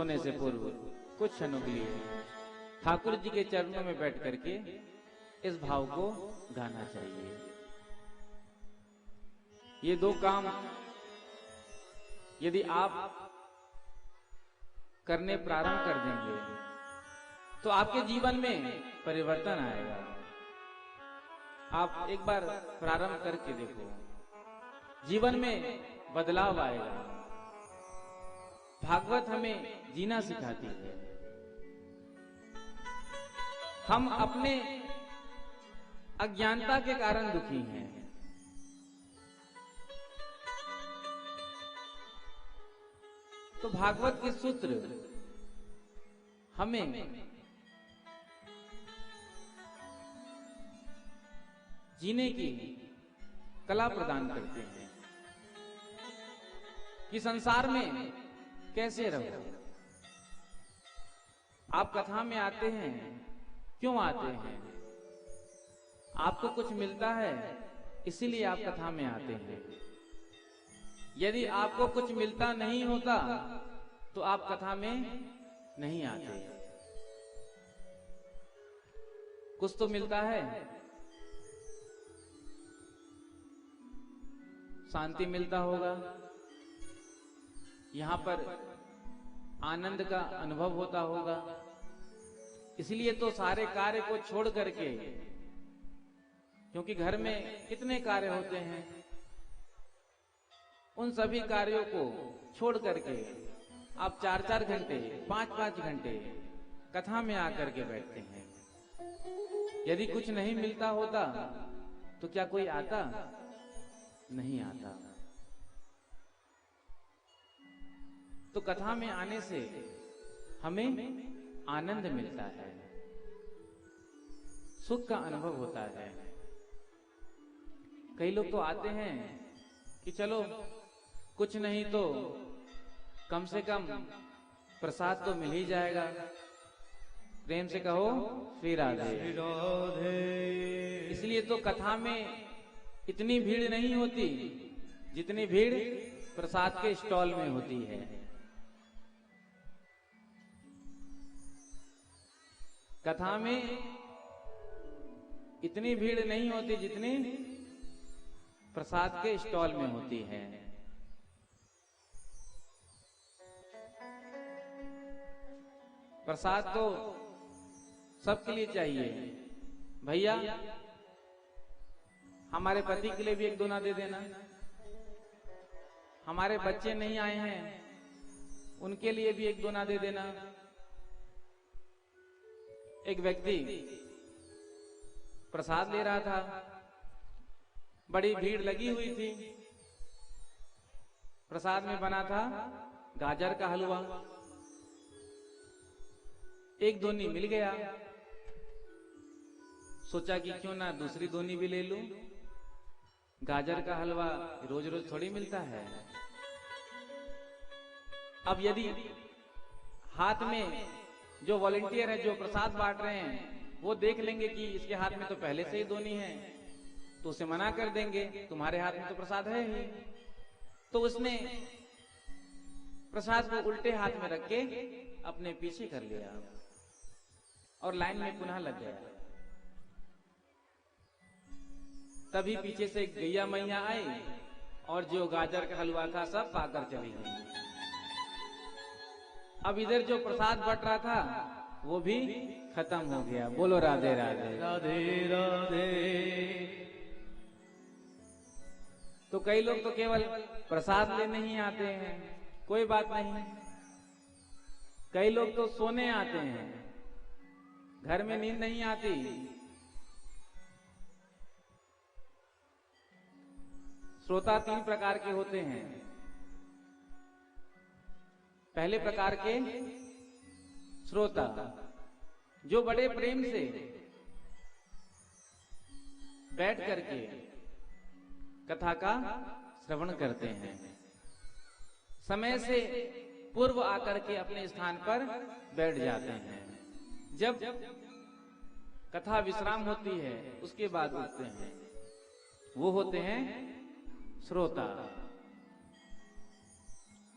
Speaker 4: सोने से पूर्व कुछ क्षणों के लिए ठाकुर जी के चरणों में बैठ करके इस भाव को गाना चाहिए। ये दो काम यदि आप करने प्रारंभ कर देंगे तो आपके जीवन में परिवर्तन आएगा। आप एक बार प्रारंभ करके देखो, जीवन में बदलाव आएगा। भागवत हमें जीना सिखाती है। हम अपने अज्ञानता के कारण दुखी हैं। तो भागवत के सूत्र हमें जीने की कला प्रदान करते हैं कि संसार में कैसे रहो। आप कथा में आते हैं, क्यों आते हैं? आपको कुछ मिलता है इसीलिए आप कथा में आते हैं। यदि आपको कुछ मिलता नहीं होता तो आप कथा में नहीं आते। कुछ तो मिलता है, शांति मिलता होगा, यहां पर आनंद का अनुभव होता होगा। इसलिए तो सारे कार्य को छोड़ करके, क्योंकि घर में कितने कार्य होते हैं, उन सभी कार्यों को छोड़ करके आप 4-4 घंटे 5-5 घंटे कथा में आकर के बैठते हैं। यदि कुछ नहीं मिलता होता तो क्या कोई आता? नहीं आता। तो कथा में आने से हमें आनंद मिलता है, सुख का अनुभव होता है। कई लोग तो आते हैं कि चलो कुछ नहीं तो कम से कम प्रसाद तो मिल ही जाएगा। प्रेम से कहो श्री राधे। इसलिए तो कथा में इतनी भीड़ नहीं होती जितनी भीड़ प्रसाद के स्टॉल में होती है। कथा में इतनी भीड़ नहीं होती जितनी प्रसाद के स्टॉल में होती है। प्रसाद तो सबके लिए चाहिए। भैया हमारे पति के लिए भी 1 दोना दे देना। हमारे बच्चे नहीं आए हैं उनके लिए भी 1 दोना दे देना। एक व्यक्ति प्रसाद ले रहा था, बड़ी भीड़ लगी हुई थी। प्रसाद में बना था गाजर का हलवा। 1 दोनी मिल गया, सोचा कि क्यों ना दूसरी दोनी भी ले लूं। गाजर का हलवा रोज रोज थोड़ी मिलता है। अब यदि हाथ में जो वॉलंटियर है, जो प्रसाद बांट रहे हैं, वो देख लेंगे कि इसके हाथ में तो पहले से ही दोनी है, तो उसे मना कर देंगे, तुम्हारे हाथ में तो प्रसाद है ही। तो उसने प्रसाद को उल्टे हाथ में रख के अपने पीछे कर लिया और लाइन में पुनः लग गया। तभी पीछे से गैया मैया आई और जो गाजर का हलवा था सब पाकर चली गई। अब इधर जो प्रसाद बट रहा था वो भी खत्म हो गया। बोलो राधे राधे।
Speaker 3: राधे राधे।
Speaker 4: तो कई लोग तो केवल प्रसाद लेने ही आते हैं, कोई बात नहीं। कई लोग तो सोने आते हैं, घर में नींद नहीं आती। श्रोता 3 प्रकार के होते हैं। पहले प्रकार के श्रोता जो बड़े प्रेम से बैठ करके कथा का श्रवण करते हैं, समय से पूर्व आकर के अपने स्थान पर बैठ जाते हैं। जब कथा विश्राम होती है उसके बाद उठते हैं, वो होते हैं श्रोता।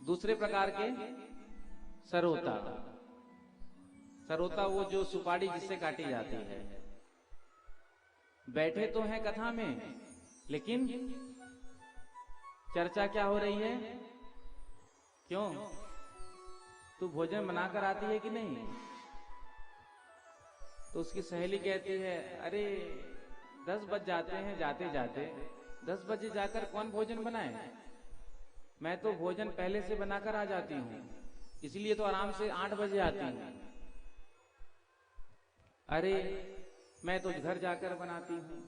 Speaker 4: दूसरे प्रकार के सरोता। सरोता वो जो सुपारी जिससे काटी जाती है। बैठे तो हैं कथा में, लेकिन चर्चा क्या हो रही है? क्यों? तू भोजन बनाकर आती है कि नहीं? तो उसकी सहेली कहती है, अरे 10 बज जाते हैं जाते जाते, 10 बजे जाकर कौन भोजन बनाए? मैं तो भोजन पहले से बनाकर आ जाती हूँ, इसलिए तो आराम से 8 बजे आती हूँ। अरे मैं तो घर जाकर बनाती हूँ।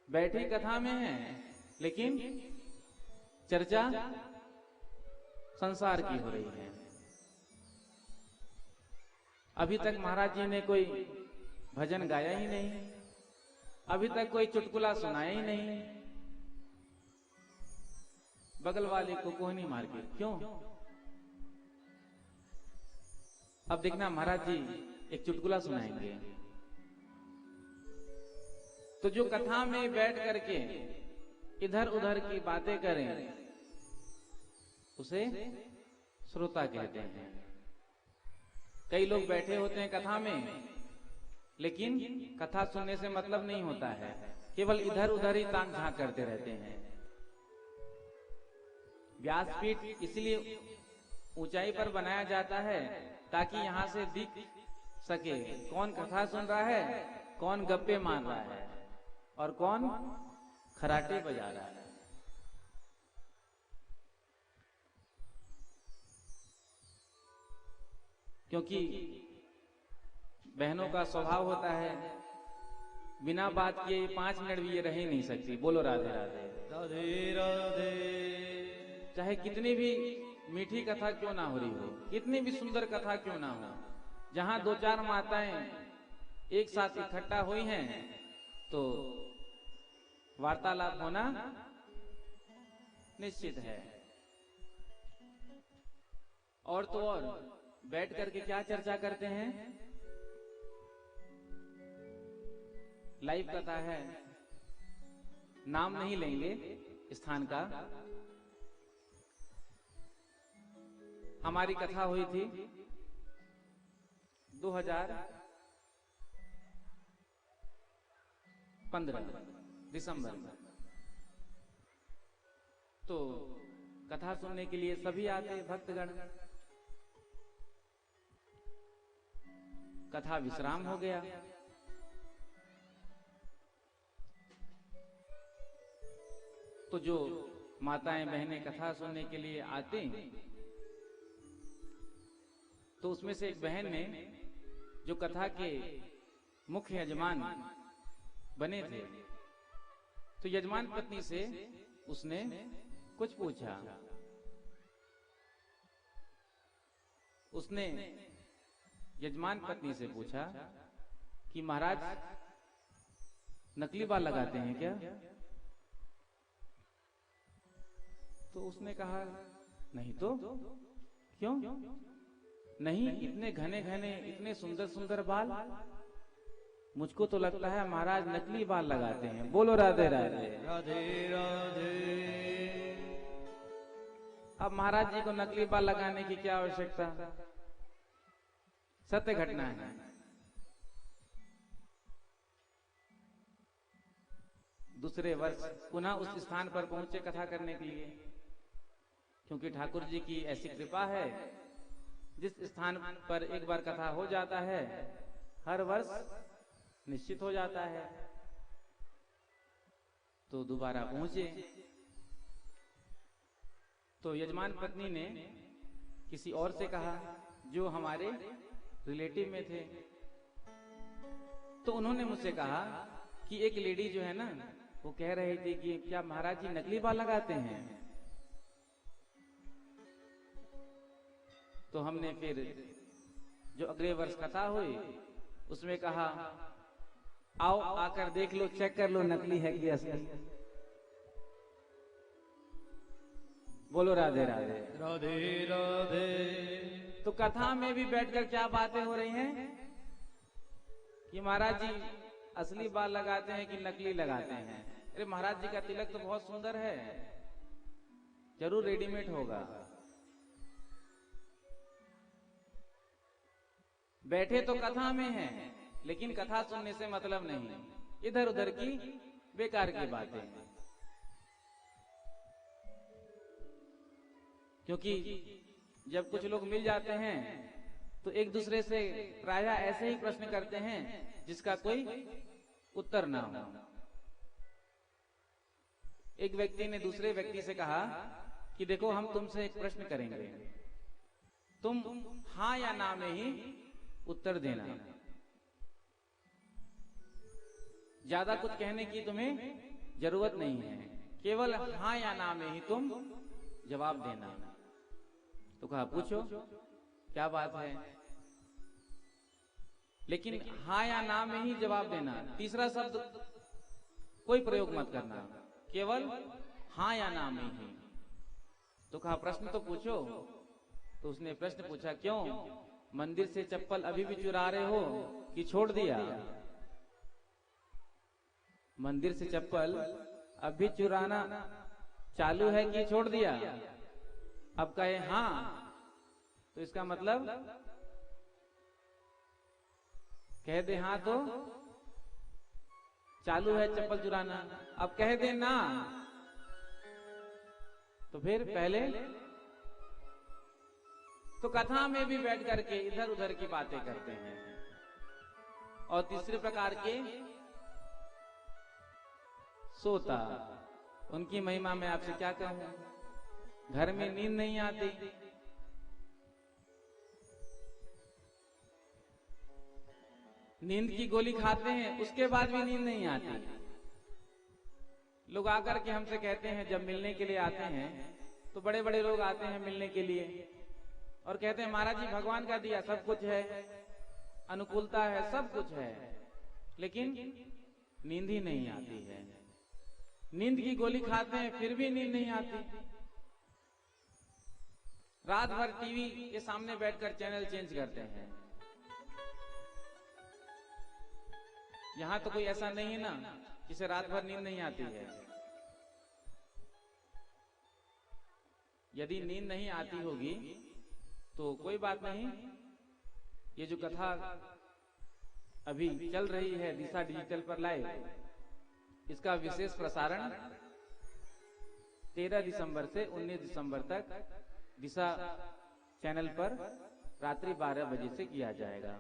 Speaker 4: बैठी कथा में है, लेकिन चर्चा संसार की हो रही है। अभी तक महाराज जी ने कोई भजन गाया ही नहीं, अभी तक कोई चुटकुला सुनाया ही नहीं। बगल वाले को कोहनी मार के क्यों? अब देखना महाराज जी एक चुटकुला सुनाएंगे। तो जो कथा में बैठ करके इधर उधर की बातें करें, उसे श्रोता कहते हैं। कई लोग बैठे होते हैं कथा में, लेकिन कथा सुनने से मतलब नहीं होता है, केवल इधर उधर ही ताक झांक करते रहते हैं। व्यासपीठ इसलिए ऊंचाई पर बनाया जाता है ताकि यहां से दिख सके कौन कथा सुन रहा है, कौन गप्पे मार रहा है और कौन खराटे बजा रहा है। क्योंकि बहनों का स्वभाव होता है, बिना बात किए 5 मिनट भी ये रह ही नहीं सकती। बोलो राधे राधे।
Speaker 3: राधे राधे।
Speaker 4: चाहे कितनी भी मीठी कथा क्यों ना हो रही हो, कितनी भी सुंदर कथा क्यों ना हो, जहां 2-4 माताएं एक साथ इकट्ठा हुई हैं, तो वार्तालाप होना निश्चित है। और तो और बैठ करके क्या चर्चा करते हैं? लाइव कथा है, नाम नहीं लेंगे स्थान का। हमारी कथा हुई थी 2015 दिसंबर में। तो कथा सुनने के लिए सभी आते भक्तगण। कथा विश्राम हो गया। तो जो माताएं बहनें कथा सुनने के लिए आते हैं, तो उसमें से एक बहन ने, जो कथा के मुख्य यजमान बने थे, तो यजमान पत्नी से उसने कुछ पूछा। उसने यजमान पत्नी से पूछा कि महाराज नकली बाल लगाते हैं क्या? तो उसने कहा नहीं तो। क्यों नहीं? इतने घने घने, इतने सुंदर सुंदर बाल, मुझको तो लगता है महाराज नकली बाल लगाते हैं। बोलो राधे राधे।
Speaker 3: राधे राधे।
Speaker 4: अब महाराज जी को नकली बाल लगाने की क्या आवश्यकता? सत्य घटना है। दूसरे वर्ष पुनः उस स्थान पर पहुंचे कथा करने के लिए, क्योंकि ठाकुर जी की ऐसी कृपा है, जिस स्थान पर एक बार कथा हो जाता है, हर वर्ष निश्चित हो जाता है। तो दोबारा पहुंचे, तो यजमान पत्नी ने किसी और से कहा जो हमारे रिलेटिव में थे। तो उन्होंने मुझसे कहा कि एक लेडी जो है ना, वो कह रही थी कि क्या महाराज जी नकली बाल लगाते हैं? तो हमने फिर जो अगले वर्ष कथा हुई उसमें कहा, आओ आकर देख लो, चेक कर लो नकली है कि असली। बोलो राधे राधे।
Speaker 3: राधे राधे।
Speaker 4: तो कथा में भी बैठकर क्या बातें हो रही हैं कि महाराज जी असली बाल लगाते हैं कि नकली लगाते हैं? अरे महाराज जी का तिलक तो बहुत सुंदर है, जरूर रेडीमेड होगा। बैठे तो कथा में हैं, लेकिन कथा सुनने से मतलब नहीं, इधर उधर की बेकार की बातें। क्योंकि जब कुछ लोग मिल जाते हैं तो एक दूसरे से प्रायः ऐसे ही प्रश्न करते हैं जिसका कोई उत्तर ना हो। एक व्यक्ति ने दूसरे व्यक्ति से कहा कि देखो, हम तुमसे एक प्रश्न करेंगे, तुम हाँ या ना में ही उत्तर देना, ज्यादा कुछ कहने की तुम्हें जरूरत नहीं है, केवल हाँ या ना में ही तुम जवाब देना। तो कहा, पूछो क्या बात है, लेकिन हाँ या ना में ही जवाब देना, तीसरा शब्द कोई प्रयोग मत करना, केवल हाँ या ना में ही। तो कहा, प्रश्न तो पूछो। तो उसने प्रश्न पूछा, क्यों, मंदिर से चप्पल अभी भी चुरा रहे हो कि छोड़ दिया? मंदिर से चप्पल अभी चुराना चालू है कि छोड़ दिया? अब कहे हाँ, तो इसका मतलब कह दे हाँ तो चालू है चप्पल चुराना, अब कह दे ना तो फिर पहले तो कथा में भी बैठ करके इधर उधर की बातें करते हैं। और तीसरे प्रकार के सोता, उनकी महिमा में आपसे क्या कहूं, घर में नींद नहीं आती, नींद की गोली खाते हैं उसके बाद भी नींद नहीं आती। लोग आकर के हमसे कहते हैं, जब मिलने के लिए आते हैं तो बड़े बड़े लोग आते हैं मिलने के लिए और कहते हैं, महाराज जी भगवान का दिया सब कुछ है, अनुकूलता है, सब कुछ है, लेकिन नींद ही नहीं आती है। नींद की गोली खाते हैं फिर भी नींद नहीं आती। रात भर टीवी के सामने बैठकर चैनल चेंज करते हैं। यहां तो कोई ऐसा नहीं है ना जिसे रात भर नींद नहीं आती है। यदि नींद नहीं आती होगी तो कोई बात नहीं, ये जो कथा अभी चल रही है दिशा डिजिटल पर लाइव, इसका विशेष प्रसारण 13 दिसंबर से 19 दिसंबर तक दिशा चैनल पर रात्रि 12 बजे से किया जाएगा।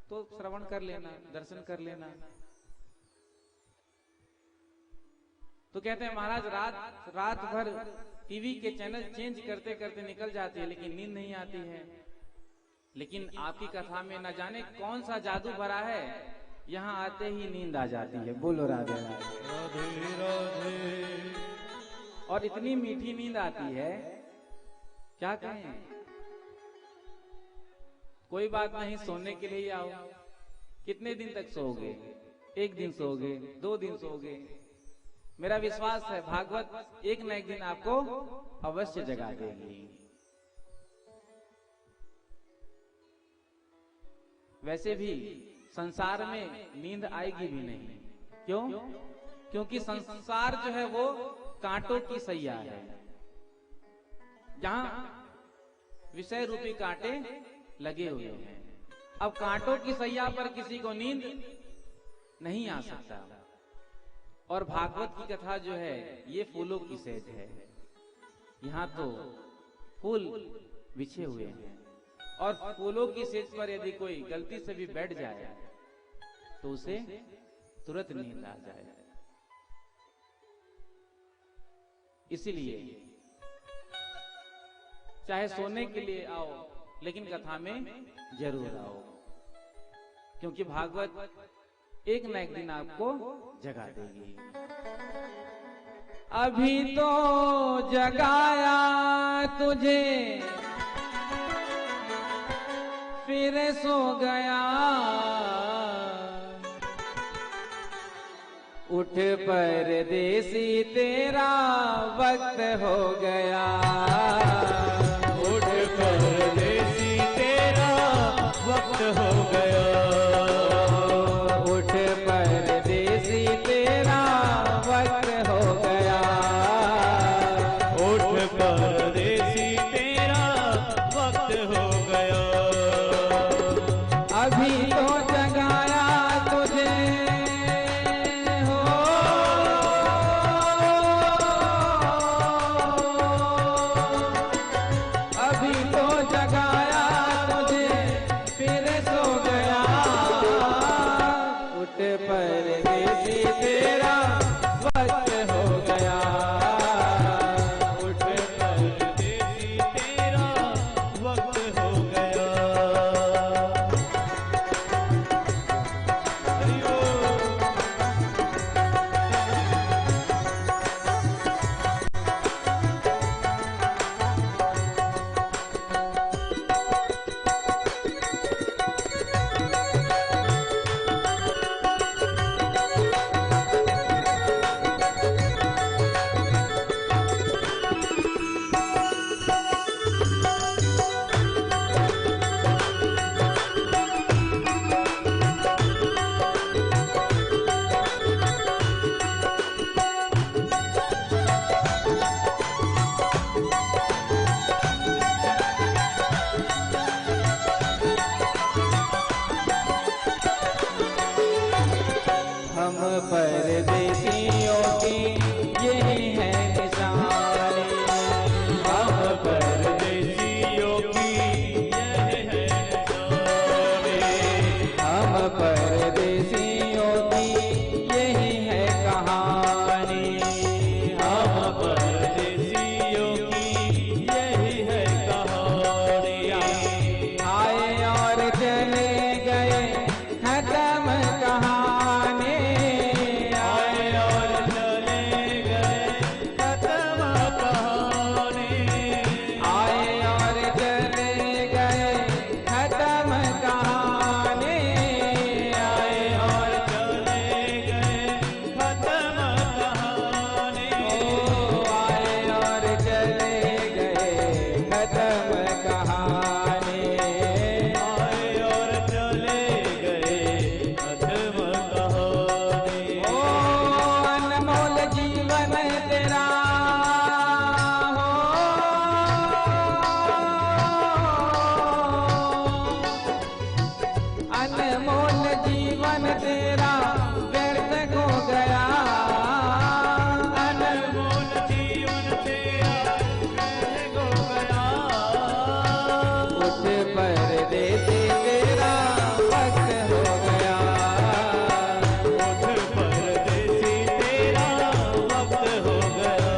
Speaker 4: तो श्रवण कर लेना, दर्शन कर लेना। तो कहते हैं, महाराज रात भर टीवी के चैनल चेंज करते करते निकल जाती है, लेकिन नींद नहीं आती है। लेकिन आपकी कथा में न जाने कौन सा जादू भरा है, यहाँ आते ही नींद आ जाती है। बोलो राधे राधे राधे। और इतनी मीठी नींद आती है, क्या कहें। कोई बात नहीं, सोने के लिए आओ। कितने दिन तक सोओगे? एक दिन सोओगे, 2 दिन सोओगे, मेरा विश्वास है भागवत एक न एक दिन आपको अवश्य जगा देगी। वैसे भी संसार में नींद आएगी भी नहीं। क्यों? क्योंकि संसार जो है वो कांटों की सैया है, जहां विषय रूपी कांटे लगे हुए हैं। अब कांटों की सैया पर किसी को नींद नहीं आ सकता। और भागवत की कथा जो है ये फूलों की सेज है। यहाँ तो फूल बिछे हुए हैं और फूलों की सेज पर यदि कोई गलती से भी बैठ जाए तो उसे तुरंत नींद आ जाए। इसीलिए चाहे सोने के लिए आओ, लेकिन कथा में जरूर आओ, क्योंकि भागवत एक न एक दिन आपको जगा देगी। अभी तो जगाया तुझे फिर सो गया, उठ परदेसी तेरा वक्त हो गया।
Speaker 3: उठ परदेसी तेरा वक्त हो गया।
Speaker 4: उठ परदेसी तेरा वक्त हो गया।
Speaker 3: उठ परदेसी तेरा वक्त हो गया।
Speaker 4: अनमोल जीवन तेरा व्यर्थ हो गया,
Speaker 3: अनमोल जीवन तेरा व्यर्थ हो गया।
Speaker 4: उठ परदेसी तेरा वक्त हो गया,
Speaker 3: उठ परदेसी तेरा वक्त हो गया।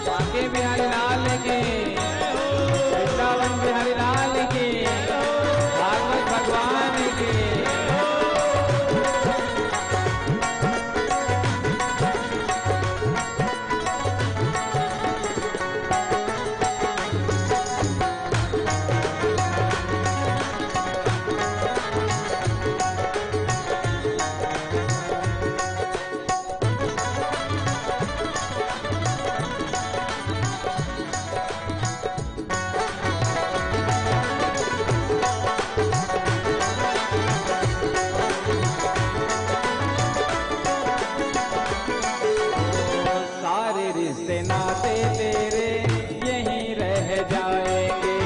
Speaker 4: बांके बिहारी लाल की, वृंदावन बिहारी लाल की, भागवत भगवान की। सारे रिश्ते नाते तेरे यहीं रह जाएंगे,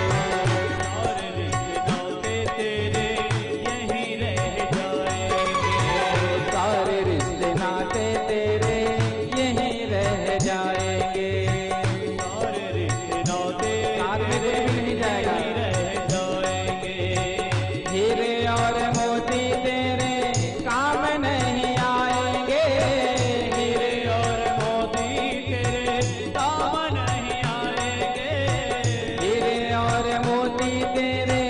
Speaker 3: और रिश्ते नाते तेरे यहीं रह जाएंगे।
Speaker 4: सारे रिश्ते नाते तेरे यहीं रह जाएंगे।
Speaker 3: और रिश्ते नाते
Speaker 4: साथ में कोई भी नहीं जाएगा।
Speaker 3: यहीं रह जाएंगे।
Speaker 4: हीरे और मोती तेरे काम नहीं आएंगे,
Speaker 3: हीरे और मोती तेरे काम नहीं आएंगे।
Speaker 4: हीरे और मोती तेरे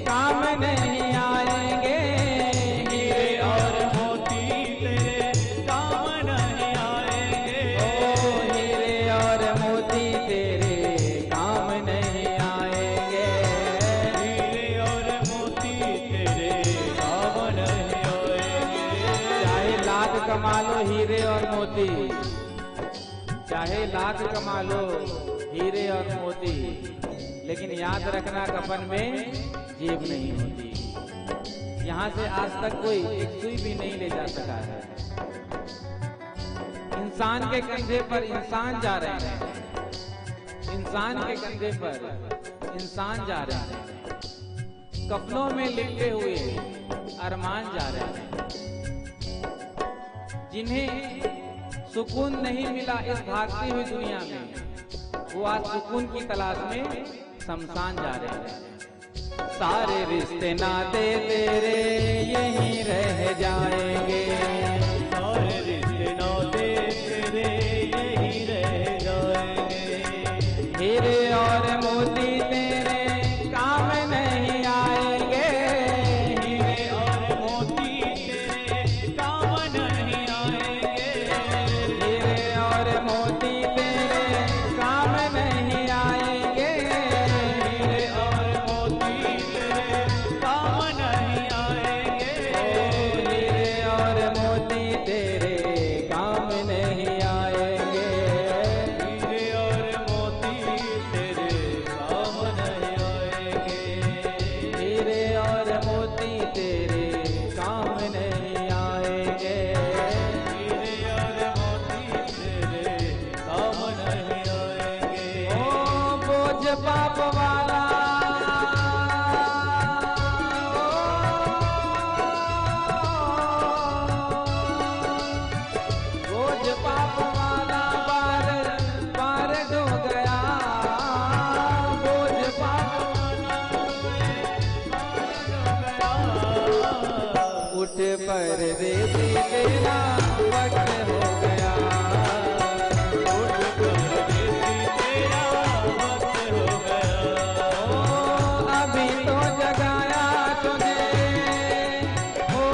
Speaker 4: काम नहीं आएंगे,
Speaker 3: हीरे और मोती तेरे काम नहीं आएंगे।
Speaker 4: ओ हीरे और मोती तेरे काम नहीं आएंगे।
Speaker 3: हीरे और मोती तेरे काम नहीं आएंगे।
Speaker 4: चाहे लाख कमा लो हीरे और मोती, चाहे लाख कमा लो हीरे और मोती, लेकिन याद रखना कफन में जेब नहीं होती। यहाँ से आज तक कोई एक सुई भी नहीं ले जा सका है। इंसान के कंधे पर इंसान जा रहे हैं, इंसान के कंधे पर इंसान जा रहे हैं, कपड़ों में लिपटे हुए अरमान जा रहे हैं। जिन्हें सुकून नहीं मिला इस भागती हुई दुनिया में, वो आज सुकून की तलाश में शमशान जा रहे हैं। सारे रिश्ते नाते तेरे यहीं रह जाएंगे,
Speaker 3: सारे रिश्ते नाते तेरे यहीं रह जाएंगे।
Speaker 4: हीरे और मोती तेरे काम नहीं आएंगे,
Speaker 3: हीरे और मोती तेरे काम नहीं आएंगे।
Speaker 4: हीरे और मोती तेरे काम नहीं आएंगे।
Speaker 3: हीरे और मोती तेरे काम नहीं आएंगे।
Speaker 4: हीरे और मोती तेरे काम नहीं आएंगे।
Speaker 3: हीरे और मोती तेरे काम नहीं आएंगे।
Speaker 4: हीरे और मोती तेरे काम नहीं आएंगे।
Speaker 3: हीरे और मोती तेरे काम नहीं आएंगे।
Speaker 4: ओ बोझ पाप वाला, बोझ पाप वाला बार बार हो गया, बोझ पाप उठ परदेसी तेरा वक्त हो गया,
Speaker 3: उठ परदेसी तेरा वक्त हो गया।
Speaker 4: ओ अभी तो जगाया तुझे, ओ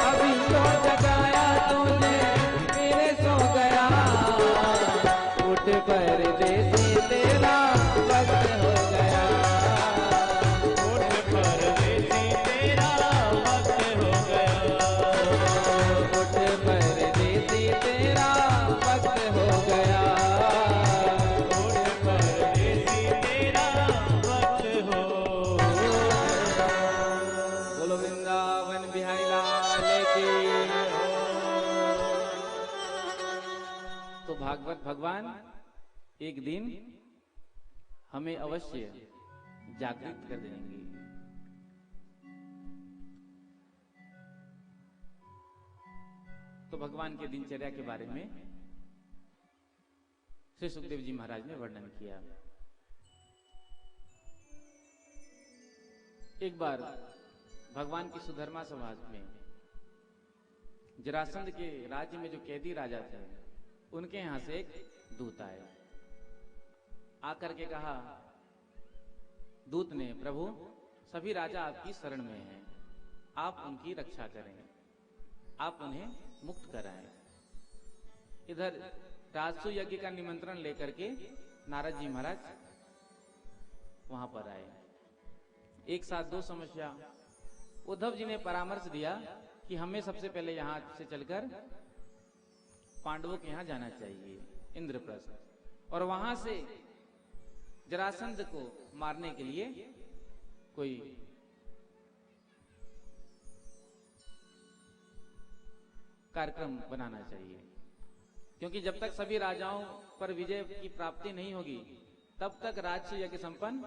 Speaker 4: अभी तो जगाया तुझे फिर सो गया। उठ परदेसी तेरा वक्त हो गया, भागवत भगवान एक दिन हमें अवश्य जागृत कर देंगे। तो भगवान के दिनचर्या के बारे में श्री सुखदेव जी महाराज ने वर्णन किया। एक बार भगवान की सुधर्मा समाज में जरासंध के राज्य में जो कैदी राजा थे, उनके यहां से एक दूत आए। आकर के कहा, दूत ने, प्रभु सभी राजा आपकी शरण में हैं, आप उनकी रक्षा करें, आप उन्हें मुक्त कराएं। इधर राजसु यज्ञ का निमंत्रण लेकर के नारद जी महाराज वहां पर आए। एक साथ दो समस्या। उद्धव जी ने परामर्श दिया कि हमें सबसे पहले यहां से चलकर पांडवों के यहां जाना चाहिए, इंद्रप्रस्थ, और वहां से जरासंध को मारने के लिए कोई कार्यक्रम बनाना चाहिए, क्योंकि जब तक सभी राजाओं पर विजय की प्राप्ति नहीं होगी तब तक राजसूय यज्ञ संपन्न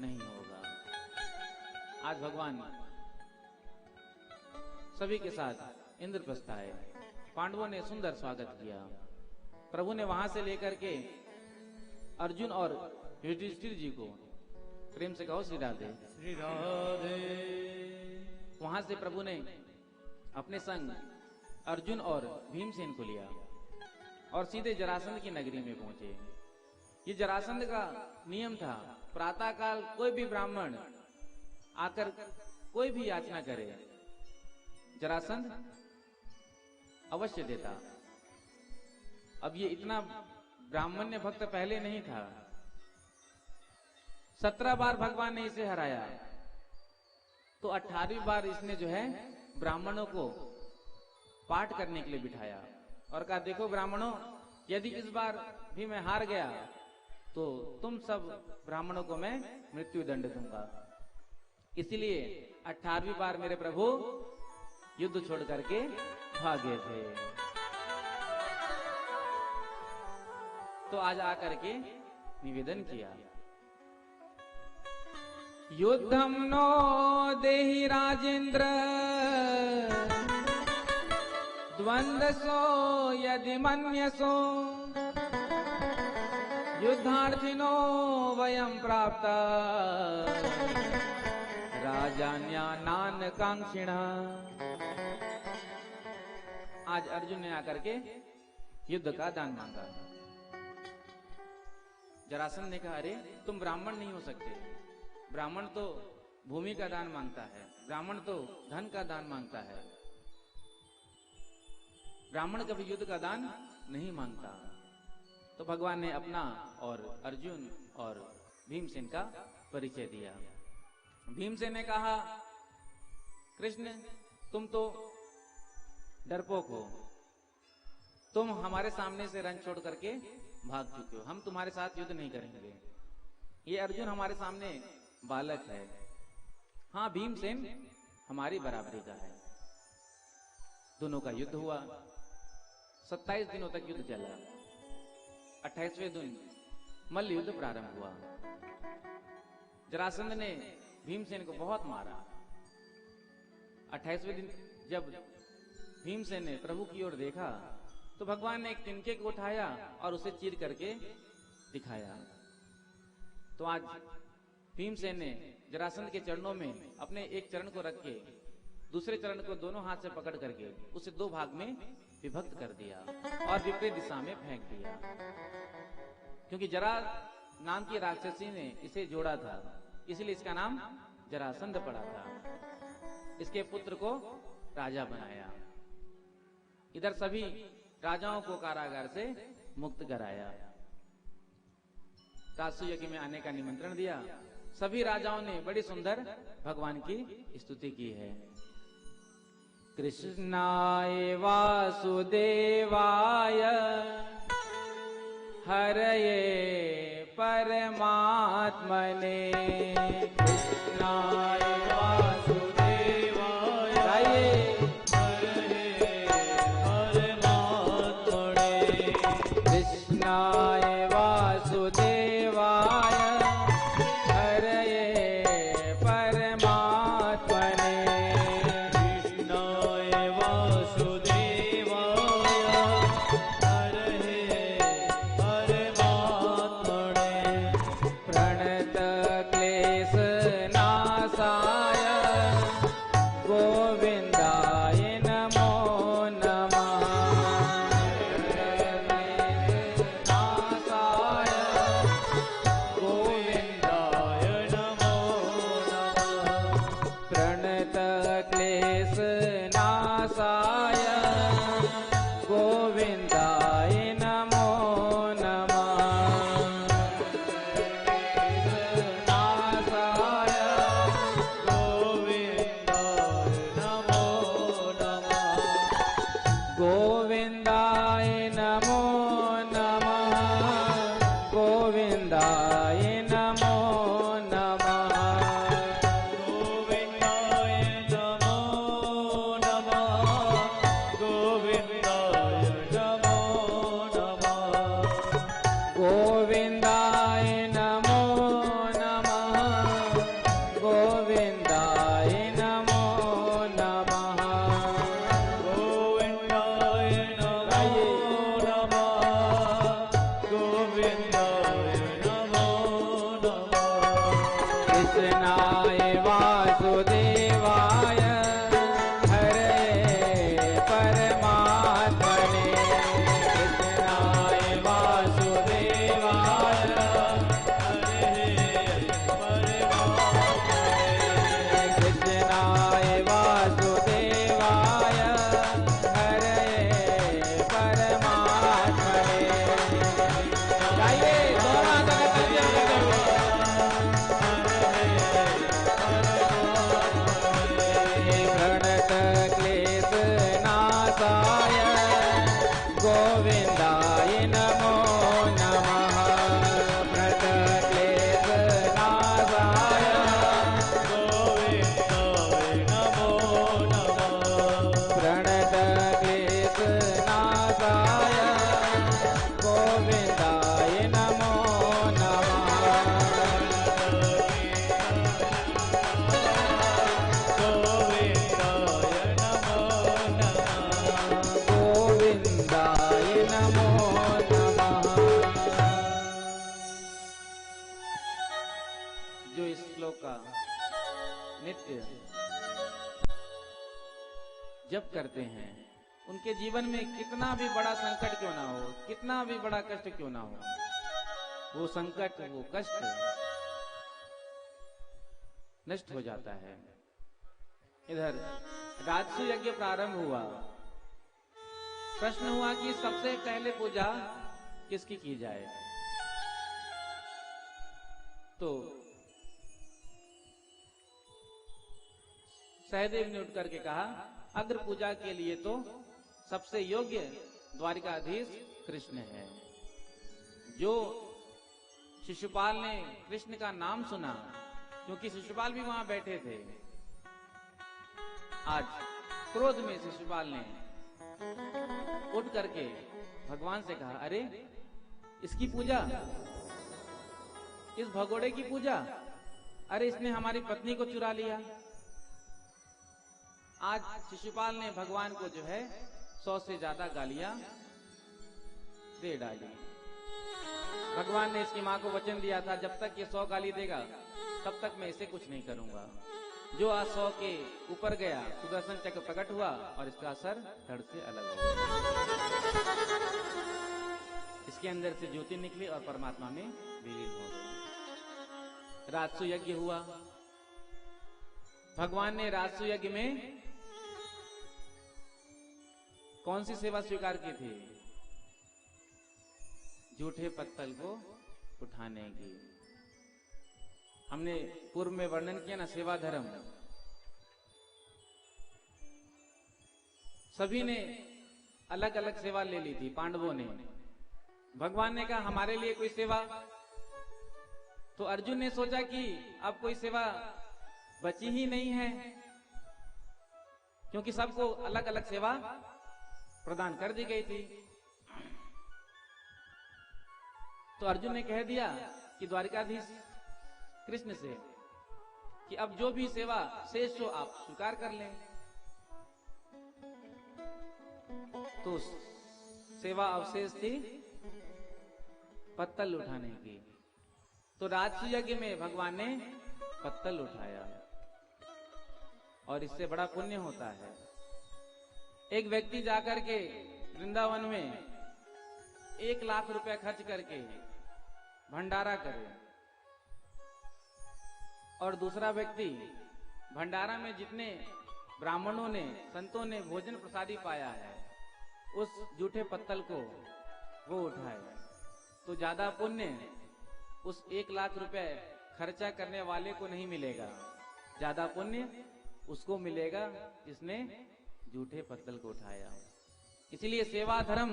Speaker 4: नहीं होगा। आज भगवान सभी के साथ इंद्रप्रस्थ आए। पांडवों ने सुंदर स्वागत किया। प्रभु ने वहां से लेकर के अर्जुन और युधिष्ठिर जी को, प्रेम से कहो श्री राधे,
Speaker 3: श्री राधे।
Speaker 4: वहां से प्रभु ने अपने संग अर्जुन और भीमसेन को लिया और सीधे जरासंध की नगरी में पहुंचे। ये जरासंध का नियम था, प्रातः काल कोई भी ब्राह्मण आकर कोई भी याचना करे, जरासंध अवश्य देता। अब ये इतना ब्राह्मण्य भक्त पहले नहीं था। 17 बार भगवान ने इसे हराया, तो 18वीं बार इसने जो है ब्राह्मणों को पाठ करने के लिए बिठाया और कहा, देखो ब्राह्मणों, यदि इस बार भी मैं हार गया तो तुम सब ब्राह्मणों को मैं मृत्यु दंड दूंगा। इसलिए 18वीं बार मेरे प्रभु युद्ध छोड़ करके भागे थे। तो आज आकर के निवेदन किया, युद्धम नो देहि राजेंद्र द्वंद्वसो यदि मन्यसो युद्धार्थिनो वयं प्राप्ता राजान्यानान कांक्षिणः। आज अर्जुन ने आकर के युद्ध का दान मांगा। जरासंध ने कहा, अरे तुम ब्राह्मण नहीं हो सकते, ब्राह्मण तो भूमि का दान मांगता है, ब्राह्मण तो धन का दान मांगता है, ब्राह्मण कभी युद्ध का दान नहीं मांगता। तो भगवान ने अपना और अर्जुन और भीमसेन का परिचय दिया। भीमसेन ने कहा, कृष्ण तुम तो डरपोक हो, तुम हमारे सामने से रन छोड़ करके भाग चुके हो, हम तुम्हारे साथ युद्ध नहीं करेंगे। ये अर्जुन हमारे सामने बालक है, हाँ भीमसेन हमारी बराबरी का है। दोनों का युद्ध हुआ, 27 दिनों तक युद्ध चला। 28वें दिन मल्ल युद्ध प्रारंभ हुआ। जरासंध ने भीमसेन को बहुत मारा। 28वें दिन जब भीमसेन ने प्रभु की ओर देखा तो भगवान ने एक तिनके को उठाया और उसे चीर करके दिखाया। तो आज भीमसेन ने जरासंध के चरणों में अपने एक चरण को रख के दूसरे चरण को दोनों हाथ से पकड़ करके उसे 2 भाग में विभक्त कर दिया और विपरीत दिशा में फेंक दिया, क्योंकि जरा नाम की राक्षसी ने इसे जोड़ा था, इसलिए इसका नाम जरासंध पड़ा था। इसके पुत्र को राजा बनाया। इधर सभी राजाओं को कारागार से मुक्त कराया। राजसूय यज्ञ में आने का निमंत्रण दिया। सभी राजाओं ने बड़ी सुंदर भगवान की स्तुति की है। कृष्णाय वासुदेवाय हरये परमात्मने, कृष्णाय वासुदेवाय हरये परमात्मने, कृष्ण कृष्णाय वासुदेवाय हरये परमात्मने
Speaker 3: कृष्णाय वासुदेवाय हरये परमात्मने
Speaker 4: प्रणत क्लेशनाशाय गोविन्दाय नमो नमः नाशाय
Speaker 3: गोविन्दाय नमो नमः
Speaker 4: प्रणत क्लेशनाशाय गोविन्दाय नमो नमः नाशाय
Speaker 3: गोविन्दाय नमो नमः
Speaker 4: गोविन्दाय नमो नमः
Speaker 3: गोविन्दाय नमो नमः गोविन्दाय नमो नमः
Speaker 4: गोविन्दाय नमो नमः गोविन्दाय नमो नमः
Speaker 3: गोविन्दाय नमो नमः गोविन्दाय नमो नमः
Speaker 4: कृष्णाय वासुदेवाय हरये परमात्मने कृष्णाय वासुदेवाय कृष्णाय वासुदेवाय हरये परमात्मने गाइए दोनों हाथों का तालियां करते हुए प्रणत क्लेशनाशाय गोविन्दाय नमो नमः प्रणत क्लेशनाशाय
Speaker 3: गोविन्दाय नमो नमः
Speaker 4: प्रणत क्लेशनाशाय गोविन्दाय नमो नमः
Speaker 3: गोविन्दाय नमो नमः
Speaker 4: गोविन्दाय नमो नमः। जो इस श्लोक का नित्य जप करते हैं उनके जीवन में कितना भी बड़ा संकट क्यों ना हो, कितना भी बड़ा कष्ट क्यों ना हो, वो संकट वो कष्ट नष्ट हो जाता है। इधर राजसु यज्ञ प्रारंभ हुआ। प्रश्न हुआ कि सबसे पहले पूजा किसकी की जाए। तो सहदेव ने उठ करके कहा, अग्र पूजा के लिए तो सबसे योग्य द्वारिकाधीश कृष्ण है। जो शिशुपाल ने कृष्ण का नाम सुना, क्योंकि शिशुपाल भी वहां बैठे थे, आज क्रोध में शिशुपाल ने उठ करके भगवान से कहा, अरे इसकी पूजा, इस भगोड़े की पूजा, अरे इसने हमारी पत्नी को चुरा लिया। आज शिशुपाल ने भगवान को जो है 100 से ज्यादा गालियां दे डाली। भगवान ने इसकी मां को वचन दिया था, जब तक ये 100 गाली देगा तब तक मैं इसे कुछ नहीं करूंगा। जो आज 100 के ऊपर गया, सुदर्शन चक्र प्रकट हुआ और इसका असर धड़ से अलग हो गया। इसके अंदर से ज्योति निकली और परमात्मा में विलीन हो गई। राजसु यज्ञ हुआ। भगवान ने राजसु यज्ञ में कौन सी सेवा स्वीकार की थी? जूठे पत्तल को उठाने की। हमने पूर्व में वर्णन किया ना, सेवा धर्म। सभी ने अलग अलग सेवा ले ली थी। पांडवों ने, भगवान ने कहा हमारे लिए कोई सेवा, तो अर्जुन ने सोचा कि अब कोई सेवा बची ही नहीं है, क्योंकि सबको अलग अलग सेवा प्रदान कर दी गई थी। तो अर्जुन ने कह दिया कि द्वारिकाधीश कृष्ण से कि अब जो भी सेवा शेष हो आप स्वीकार कर लें। तो सेवा अवशेष थी पत्तल उठाने की। तो राजसूय यज्ञ में भगवान ने पत्तल उठाया और इससे बड़ा पुण्य होता है। एक व्यक्ति जाकर के वृंदावन में 1 लाख रुपए खर्च करके भंडारा करे और दूसरा व्यक्ति भंडारा में जितने ब्राह्मणों ने संतों ने भोजन प्रसादी पाया है उस जूठे पत्तल को वो उठाए, तो ज्यादा पुण्य उस 1 लाख रुपए खर्चा करने वाले को नहीं मिलेगा, ज्यादा पुण्य उसको मिलेगा जिसने जूठे पत्तल को उठाया। इसलिए सेवा धर्म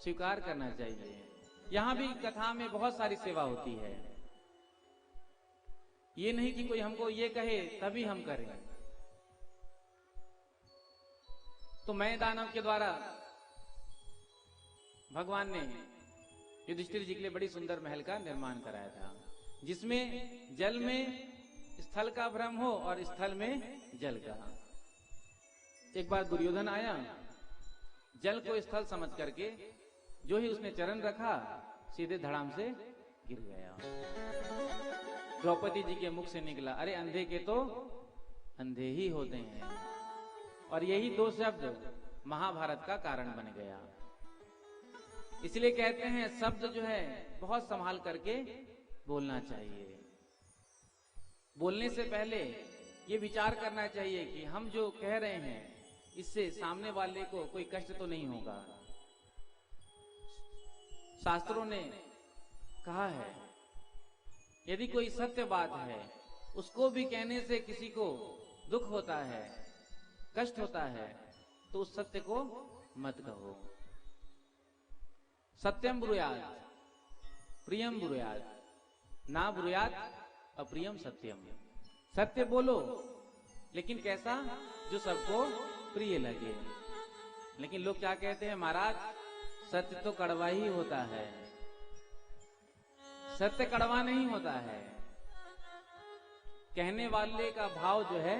Speaker 4: स्वीकार करना चाहिए। यहां भी कथा में बहुत सारी सेवा होती है, ये नहीं कि कोई हमको ये कहे तभी हम करें। तो मैं दानव के द्वारा भगवान ने युधिष्ठिर जी के लिए बड़ी सुंदर महल का निर्माण कराया था, जिसमें जल में स्थल का भ्रम हो और स्थल में जल का। एक बार दुर्योधन आया, जल को स्थल समझ करके जो ही उसने चरण रखा सीधे धड़ाम से गिर गया। द्रौपदी जी के मुख से निकला, अरे अंधे के तो अंधे ही होते हैं। और यही 2 शब्द महाभारत का कारण बन गया। इसलिए कहते हैं शब्द जो है बहुत संभाल करके बोलना चाहिए। बोलने से पहले ये विचार करना चाहिए कि हम जो कह रहे हैं इससे सामने वाले को कोई कष्ट तो नहीं होगा। शास्त्रों ने कहा है यदि कोई सत्य बात है उसको भी कहने से किसी को दुख होता है, कष्ट होता है, तो उस सत्य को मत कहो। सत्यम ब्रूयात प्रियम ब्रूयात ना ब्रूयात अप्रियम सत्यम। सत्य बोलो लेकिन कैसा, जो सबको प्रिय लगे। लेकिन लोग क्या कहते हैं, महाराज सत्य तो कड़वा ही होता है। सत्य कड़वा नहीं होता है, कहने वाले का भाव जो है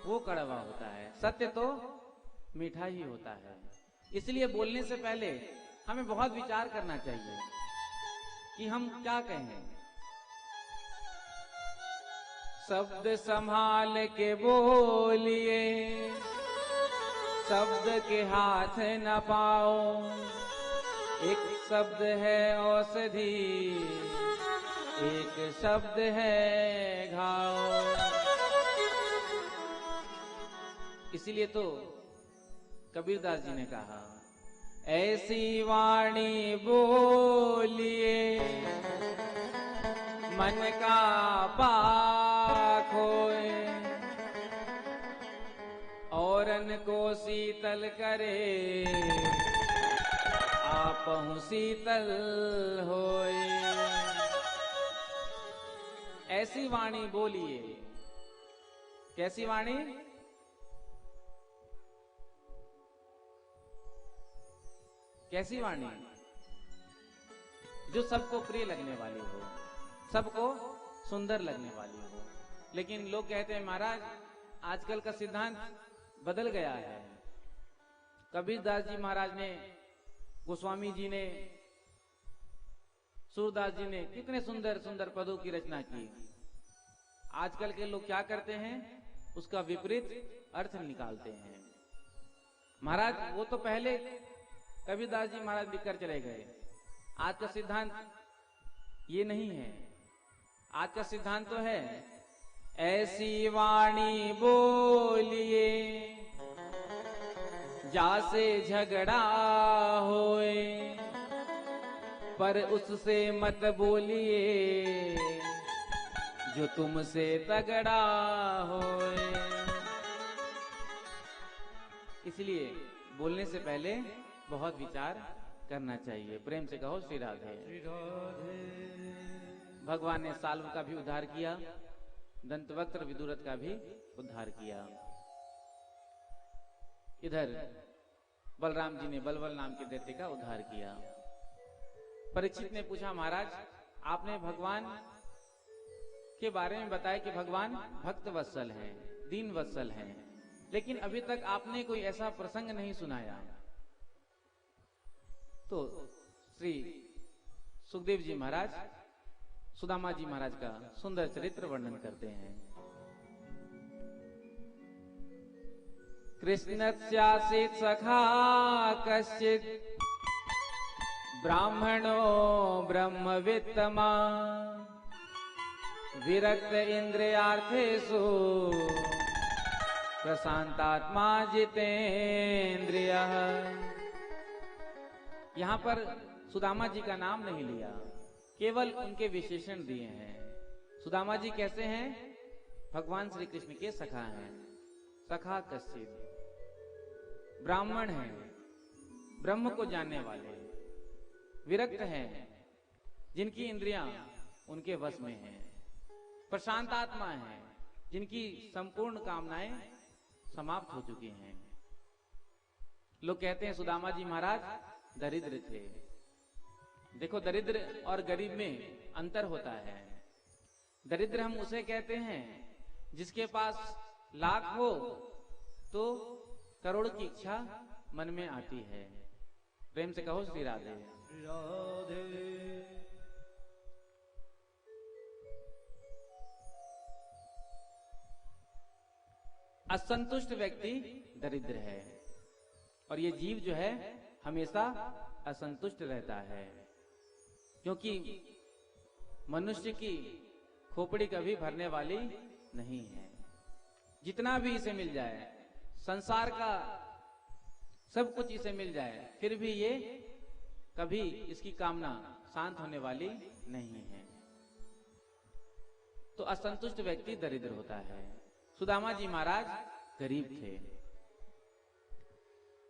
Speaker 4: वो कड़वा होता है। सत्य तो मीठा ही होता है। इसलिए बोलने से पहले हमें बहुत विचार करना चाहिए कि हम क्या कहें। शब्द संभाल के बोलिए, शब्द के हाथ न पाओ। एक शब्द है औषधि, एक शब्द है घाव। इसीलिए तो कबीरदास जी ने कहा, ऐसी वाणी बोलिए मन का पाख होए, औरन को शीतल करे आपहु शीतल होए। ऐसी वाणी बोलिए। कैसी वाणी? कैसी वाणी? जो सबको प्रिय लगने वाली हो, सबको सुंदर लगने वाली हो। लेकिन लोग कहते हैं महाराज आजकल का सिद्धांत बदल गया है। कबीरदास जी महाराज ने, गोस्वामी जी ने, सूरदास जी ने कितने सुंदर सुंदर पदों की रचना की। आजकल के लोग क्या करते हैं, उसका विपरीत अर्थ निकालते हैं। महाराज वो तो पहले कबीरदास जी महाराज लिखकर चले गए। आज का सिद्धांत ये नहीं है। आज का सिद्धांत तो है ऐसी वाणी बोलिए जासे झगड़ा होए, पर उससे मत बोलिए जो तुमसे तगड़ा होए। इसलिए बोलने से पहले बहुत विचार करना चाहिए। प्रेम से कहो श्री राधे। भगवान ने साल्व का भी उद्धार किया, दंतवक्त्र विदुरथ का भी उद्धार किया। इधर बलराम जी ने बलबल नाम के दैत्य का उद्धार किया। परीक्षित ने पूछा, महाराज आपने भगवान के बारे में बताया कि भगवान भक्त वत्सल हैं, दीन वत्सल हैं, लेकिन अभी तक आपने कोई ऐसा प्रसंग नहीं सुनाया। तो श्री सुखदेव जी महाराज सुदामा जी महाराज का सुंदर चरित्र वर्णन करते हैं। कृष्णस्यासीत् सखा कश्चित् ब्राह्मणो ब्रह्मवित्तमा विरक्त इंद्रियार्थेषु प्रशांतात्मा जितेन्द्रियः। यहाँ पर सुदामा जी का नाम नहीं लिया, केवल उनके विशेषण दिए हैं। सुदामा जी कैसे हैं? भगवान श्री कृष्ण के सखा हैं। सखा कश्चित्, ब्राह्मण हैं, ब्रह्म को जानने वाले, विरक्त हैं, जिनकी इंद्रियां उनके वश में हैं, प्रशांत आत्मा हैं, जिनकी संपूर्ण कामनाएं समाप्त हो चुकी हैं। लोग कहते हैं सुदामा जी महाराज दरिद्र थे। देखो, दरिद्र और गरीब में अंतर होता है। दरिद्र हम उसे कहते हैं जिसके पास लाख हो तो करोड़ की इच्छा मन में आती है। प्रेम से कहो श्री राधे।
Speaker 3: राधे।
Speaker 4: असंतुष्ट व्यक्ति दरिद्र है, और ये जीव जो है हमेशा असंतुष्ट रहता है, क्योंकि मनुष्य की खोपड़ी कभी भरने वाली नहीं है। जितना भी इसे मिल जाए, संसार का सब कुछ इसे मिल जाए, फिर भी ये कभी इसकी कामना शांत होने वाली नहीं है। तो असंतुष्ट व्यक्ति दरिद्र होता है। सुदामा जी महाराज गरीब थे,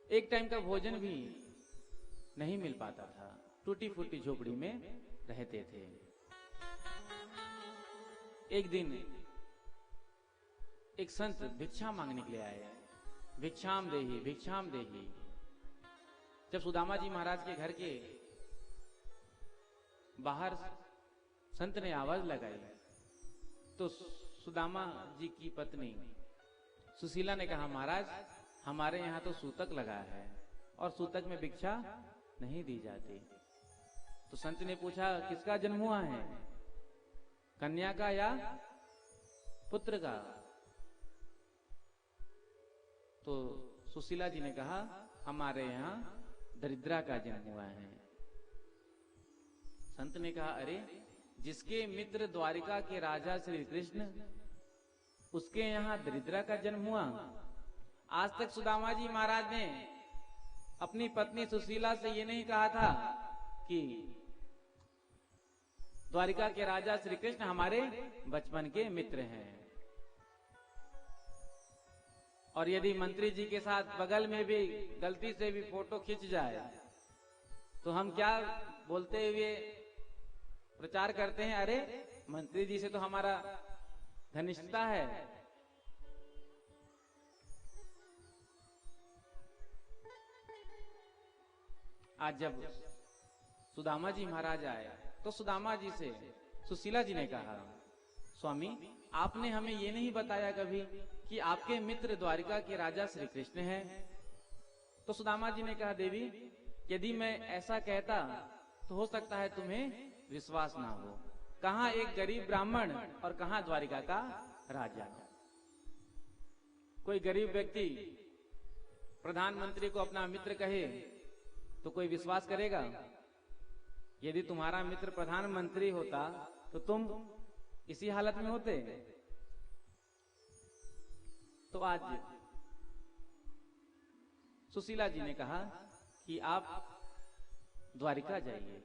Speaker 4: एक टाइम का भोजन भी नहीं मिल पाता था, टूटी फूटी झोपड़ी में रहते थे। एक दिन एक संत भिक्षा मांगने के लिए आए। भिक्षाम देहि, भिक्षाम देहि। जब सुदामा जी महाराज के घर के बाहर संत ने आवाज लगाई तो सुदामा जी की पत्नी सुशीला ने कहा, महाराज हमारे यहाँ तो सूतक लगा है और सूतक में भिक्षा नहीं दी जाती। तो संत ने पूछा, किसका जन्म हुआ है, कन्या का या पुत्र का? तो सुशीला जी ने कहा, हमारे यहाँ दरिद्रा का जन्म हुआ है। संत ने कहा, अरे जिसके मित्र द्वारिका के राजा श्री कृष्ण, उसके यहाँ दरिद्रा का जन्म हुआ? आज तक सुदामा जी महाराज ने अपनी पत्नी सुशीला से ये नहीं कहा था कि द्वारिका के राजा श्री कृष्ण हमारे बचपन के मित्र हैं। और यदि मंत्री जी के साथ बगल में भी गलती से भी फोटो खिंच जाए तो हम क्या बोलते हुए प्रचार करते हैं, अरे मंत्री जी से तो हमारा घनिष्ठता है। आज जब सुदामा जी महाराज आए तो सुदामा जी से सुशीला जी ने कहा, स्वामी आपने हमें ये नहीं बताया कभी कि आपके मित्र द्वारिका के राजा श्री कृष्ण हैं। तो सुदामा जी ने कहा, देवी यदि मैं ऐसा कहता तो हो सकता है तुम्हें विश्वास ना हो। कहां एक गरीब ब्राह्मण और कहां द्वारिका का राजा। कोई गरीब व्यक्ति प्रधानमंत्री को अपना मित्र कहे तो कोई विश्वास करेगा? यदि तुम्हारा मित्र प्रधानमंत्री होता तो तुम इसी हालत में होते। तो आज सुशीला जी ने कहा कि आप द्वारिका जाइए।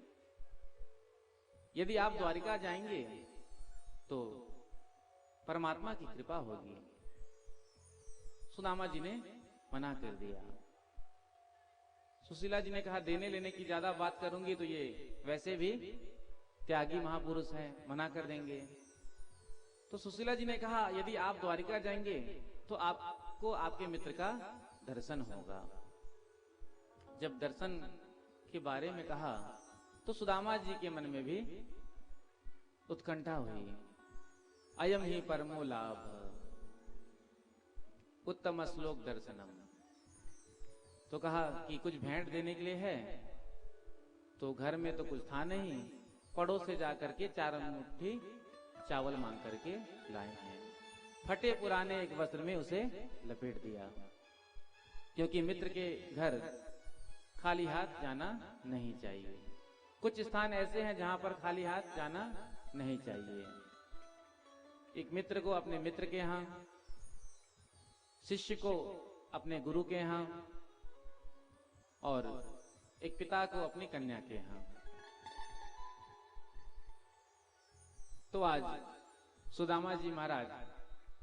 Speaker 4: यदि आप द्वारिका जाएंगे तो परमात्मा की कृपा होगी। सुदामा जी ने मना कर दिया। सुशीला जी ने कहा, देने लेने की ज्यादा बात करूंगी तो ये वैसे भी त्यागी महापुरुष हैं, मना कर देंगे। तो सुशीला जी ने कहा, यदि आप द्वारिका जाएंगे तो आपको आपके मित्र का दर्शन होगा। जब दर्शन के बारे में कहा तो सुदामा जी के मन में भी उत्कंठा हुई। अयम ही परमो लाभ उत्तम श्लोक दर्शनम। तो कहा कि कुछ भेंट देने के लिए है, तो घर में तो कुछ था नहीं, पड़ोस से जाकर के 4 मुट्ठी चावल मांग करके लाए हैं। फटे पुराने एक वस्त्र में उसे लपेट दिया, क्योंकि मित्र के घर खाली हाथ जाना नहीं चाहिए। कुछ स्थान ऐसे हैं जहां पर खाली हाथ जाना नहीं चाहिए। एक मित्र को अपने मित्र के यहां, शिष्य को अपने गुरु के यहां, और एक पिता को अपनी कन्या के यहां। तो आज सुदामा जी महाराज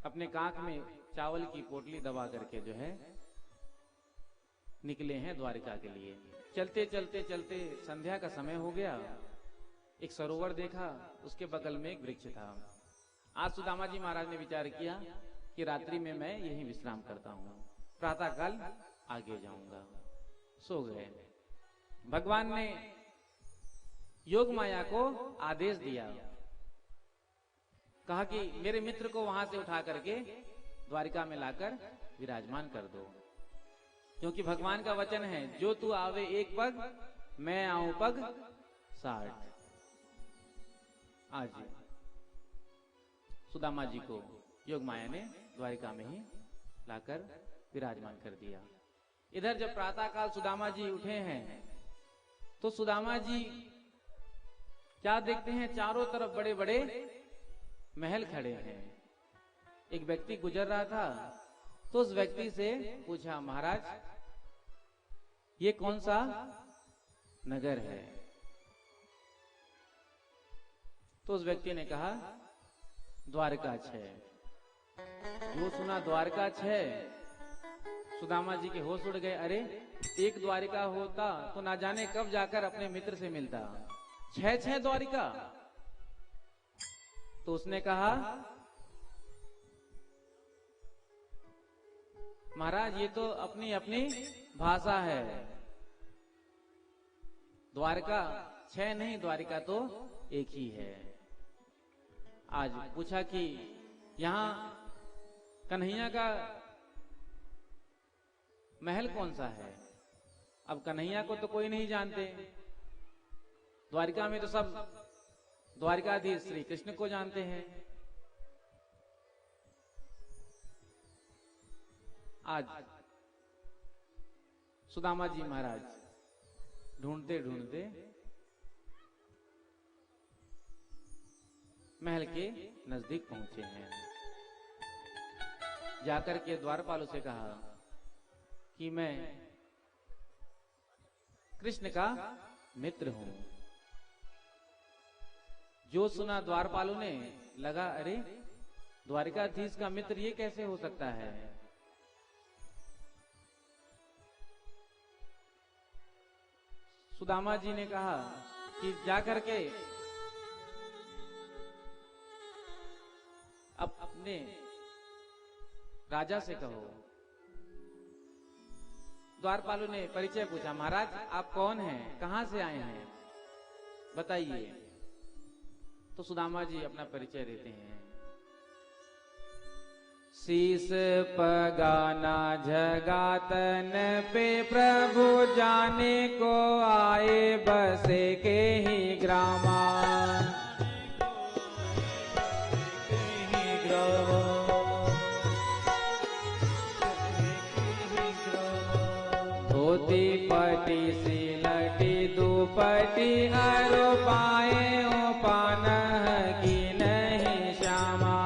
Speaker 4: अपने कांख में चावल की पोटली दबा करके जो है निकले हैं द्वारिका के लिए। चलते चलते चलते संध्या का समय हो गया। एक सरोवर देखा, उसके बगल में एक वृक्ष था। आज सुदामा जी महाराज ने विचार किया कि रात्रि में मैं यहीं विश्राम करता हूं, प्रातः काल आगे जाऊंगा। सो गए। भगवान ने योग माया को आदेश दिया, कहा कि मेरे मित्र को वहां से उठा करके द्वारिका में लाकर विराजमान कर दो, क्योंकि भगवान का वचन है, जो तू आवे एक पग, मैं आऊं पग 60। आज सुदामा जी को योग माया ने द्वारिका में ही लाकर विराजमान कर दिया। इधर जब प्रातः काल सुदामा जी उठे हैं, तो सुदामा जी क्या देखते हैं, चारों तरफ बड़े बड़े महल खड़े हैं। एक व्यक्ति गुजर रहा था, तो उस व्यक्ति से पूछा, महाराज ये कौन सा नगर है? तो उस व्यक्ति ने कहा, द्वारका 6। जो सुना द्वारका 6, सुदामा जी के होश उड़ गए। अरे एक द्वारिका होता तो ना जाने कब जाकर अपने मित्र से मिलता, 6 द्वारिका। तो उसने कहा, महाराज ये तो अपनी अपनी भाषा है, द्वारका 6 नहीं, द्वारिका तो एक ही है। आज पूछा कि यहां कन्हैया का महल कौन सा है? अब कन्हैया को तो कोई नहीं जानते, द्वारिका में तो सब द्वारिकाधीश श्री कृष्ण को जानते हैं। आज सुदामा जी महाराज ढूंढते ढूंढते महल के नजदीक पहुंचे हैं। जाकर के द्वारपालों से कहा कि मैं कृष्ण का मित्र हूं। जो सुना द्वारपालों ने, लगा अरे द्वारिकाधीश का मित्र ये कैसे हो सकता है? सुदामा जी ने कहा कि जाकर के अब अपने राजा से कहो। द्वारपालों ने परिचय पूछा, महाराज आप कौन हैं, कहां से आए हैं, बताइए। तो सुदामा जी अपना परिचय देते हैं। शीस पगाना जगातन पे प्रभु जाने को आए, बसे के ही ग्रामा। धोती पटी सिलटी दुपटी अरो पाए ओ पान की नहीं श्यामा।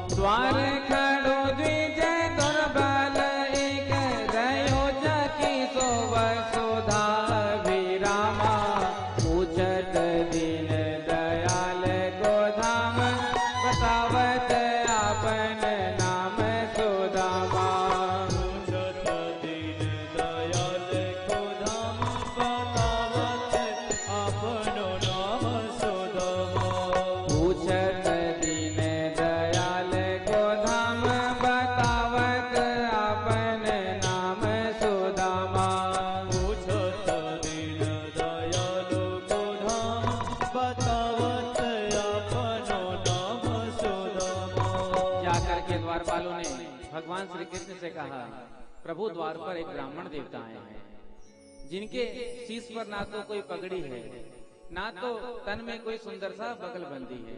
Speaker 4: द्वार खड़ो द्विज दुर्बल एक रयो जकी सो वसुधा विरामा। पूछत दीन दयाल को धाम, बतावत आपन नाम सुदामा।
Speaker 3: पूछत दीन दयाल को धाम, बतावत आपनो नाम सुदामा।
Speaker 4: पूछत दीन दयाल को के द्वारपालों ने भगवान श्री कृष्ण से कहा, प्रभु द्वार पर एक ब्राह्मण देवता आए हैं, जिनके शीश पर ना तो कोई पगड़ी है, ना तो तन में कोई सुंदर सा बगलबंदी है,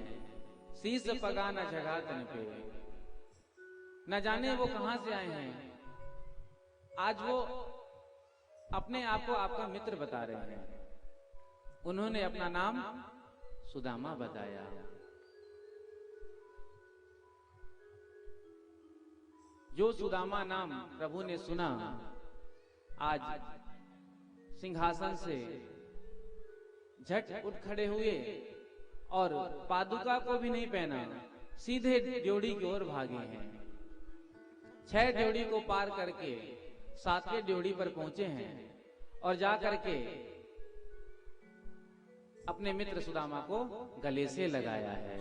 Speaker 4: शीश पगा न जगह तन पे, न जाने वो कहां से आए हैं। आज वो अपने आप को आपका मित्र बता रहे हैं। उन्होंने अपना नाम सुदामा बताया। जो सुदामा नाम प्रभु ने सुना, आज सिंहासन से झट उठ खड़े हुए और पादुका को भी नहीं पहना, सीधे ड्योढ़ी की ओर भागे हैं। 6 ड्योढ़ी को पार करके 7वें ड्योढ़ी पर पहुंचे हैं और जा करके अपने मित्र सुदामा को गले से लगाया है।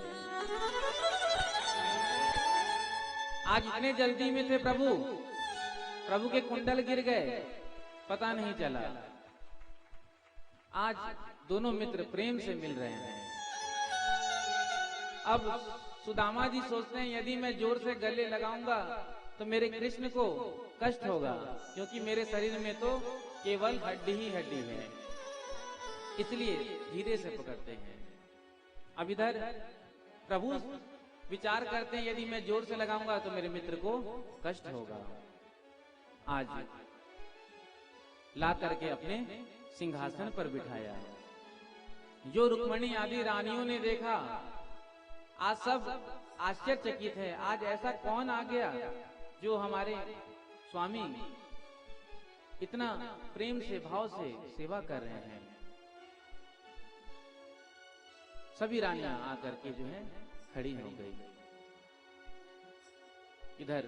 Speaker 4: आज इतने जल्दी में थे प्रभु के कुंडल गिर गए, पता नहीं चला। आज दोनों मित्र प्रेम से मिल रहे हैं। अब सुदामा जी सोचते हैं, यदि मैं जोर से गले लगाऊंगा तो मेरे कृष्ण को कष्ट होगा, क्योंकि मेरे शरीर में तो केवल हड्डी ही हड्डी है, इसलिए धीरे से पकड़ते हैं। अब इधर प्रभु विचार करते हैं, यदि मैं जोर से लगाऊंगा तो मेरे मित्र को कष्ट होगा। आज ला करके अपने सिंहासन पर बिठाया। जो रुक्मणी आदि रानियों ने देखा, आज सब आश्चर्यचकित है। आज ऐसा कौन आ गया जो हमारे स्वामी इतना प्रेम से भाव से सेवा कर रहे हैं। सभी रानियां आकर के जो है खड़ी हो गई। इधर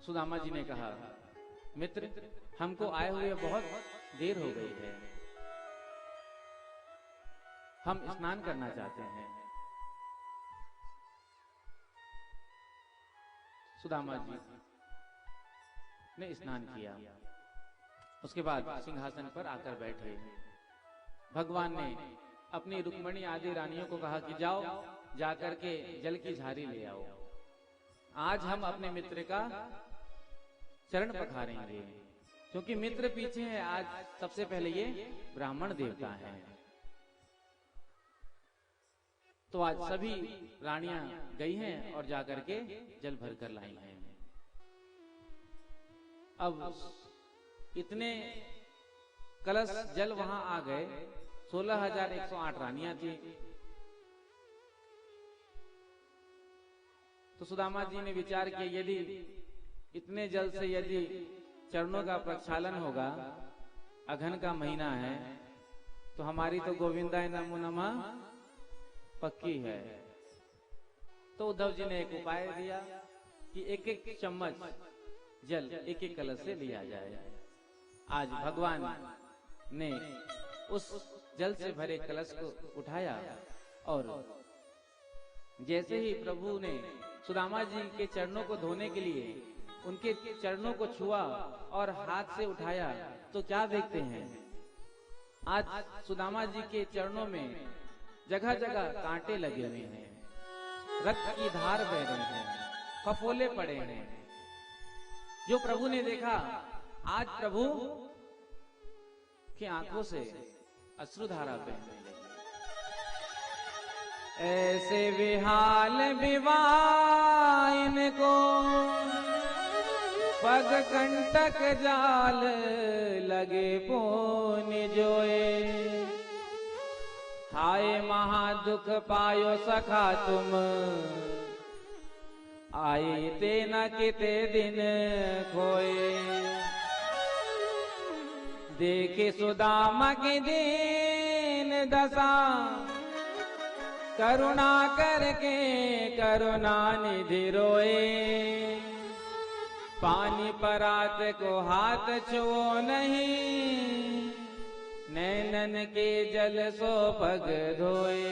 Speaker 4: सुदामा जी ने कहा, मित्र हमको आए हुए बहुत देर हो गई है, हम स्नान करना चाहते हैं। सुदामा जी ने स्नान किया, उसके बाद सिंहासन पर आकर बैठे। भगवान ने अपनी रुक्मणी आदि रानियों को कहा कि जाओ जाकर के जल की झारी ले आओ। आज हम अपने मित्र का चरण पखारेंगे, क्योंकि मित्र पीछे है। आज सबसे पहले ये ब्राह्मण देवता हैं। तो आज सभी रानियां गई हैं और जाकर के जल भर कर लाई हैं। अब इतने कलश जल वहां आ गए। 16,108 रानियां थी। तो सुदामा जी ने विचार किया, यदि इतने जल से यदि चरणों का प्रक्षालन होगा, अघन का महीना है, तो हमारी तो गोविंदाय नमो नमः पक्की है। तो उद्धव जी ने एक उपाय दिया कि एक एक चम्मच जल एक एक कलश से लिया जाए। आज भगवान ने उस जल से भरे कलश को उठाया और जैसे ही प्रभु ने सुदामा जी के चरणों को धोने के लिए उनके चरणों को छुआ और हाथ से उठाया, तो क्या देखते हैं, आज सुदामा जी के चरणों में जगह जगह कांटे लगे हुए हैं, रक्त की धार बह रही है, फफोले पड़े हैं। जो प्रभु ने देखा, आज प्रभु की आंखों से अश्रुधारा बहने लगी। ऐसे विहाल विवाह इनको, पग कंटक जाल लगे पोनि जोए। हाय महादुख पायो सखा तुम, आए ते न किते दिन खोए। देखे सुदामा की दीन दशा, करुणा करके करुणा निधि रोए। पानी परात को हाथ छुओ नहीं, नैनन के जल सो पग धोए।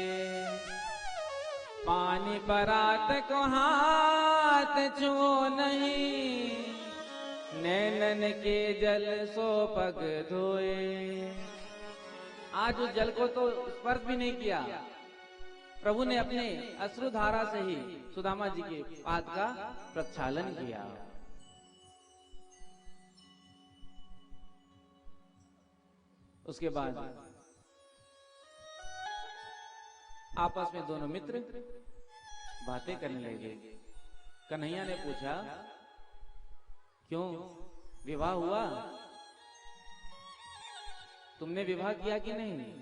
Speaker 4: पानी परात को हाथ छुओ नहीं, नैनन के जल सो पग धोए। आज उस जल को तो स्पर्श भी नहीं किया, प्रभु ने अपने अश्रुधारा से ही सुदामा जी के पाद का प्रक्षालन किया। उसके बाद आपस में दोनों मित्र बातें करने लगे। कन्हैया ने पूछा, क्यों विवाह हुआ? तुमने विवाह किया कि नहीं?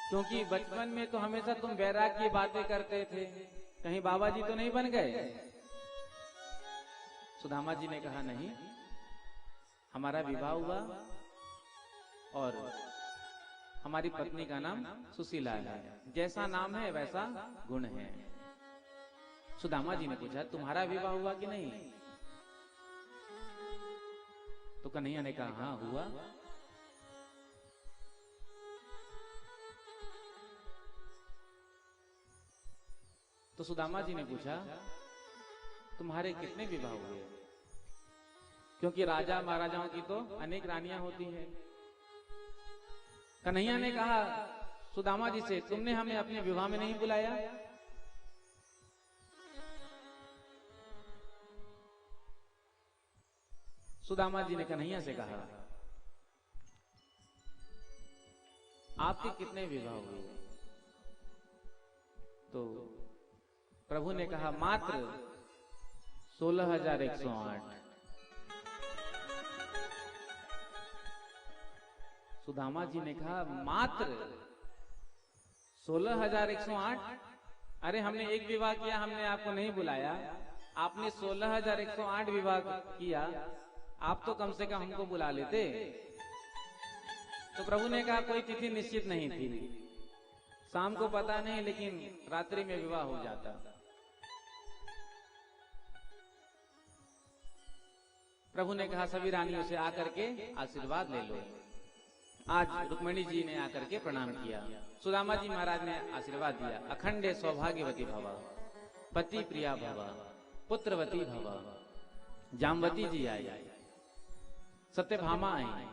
Speaker 4: क्योंकि बचपन में तो हमेशा तुम वैराग की बातें करते थे, कहीं बाबा जी तो नहीं बन गए? सुदामा जी ने कहा, नहीं, हमारा विवाह हुआ और हमारी पत्नी का नाम सुशीला है। जैसा नाम है वैसा गुण है। सुदामा जी ने पूछा, तुम्हारा विवाह हुआ कि नहीं? तो कन्हैया ने कहा, हाँ हुआ। तो सुदामा जी ने पूछा, तुम्हारे कितने विवाह हुए? क्योंकि राजा महाराजाओं की तो अनेक रानियां होती हैं। कन्हैया ने कहा सुदामा जी से, तुमने हमें अपने विवाह में नहीं बुलाया? सुदामा जी ने कन्हैया से कहा, आपके कितने विवाह हुए? तो प्रभु ने कहा, मात्र 16,108। सुदामा जी ने कहा, मात्र 16,108? अरे हमने एक विवाह किया, हमने आपको नहीं बुलाया। आपने 16,108 विवाह किया, आप तो कम से कम हमको बुला लेते। तो प्रभु ने कहा, कोई तिथि निश्चित नहीं थी, शाम को पता नहीं, लेकिन रात्रि में विवाह हो जाता। प्रभु ने कहा, सभी रानियों से आकर के आशीर्वाद ले लो। आज रुक्मिणी जी ने आकर के प्रणाम किया। सुदामा जी महाराज ने आशीर्वाद दिया, अखंडे सौभाग्यवती भव, पति प्रिया भव, पुत्रवती भव। जामवती जी आई, सत्यभामा आई।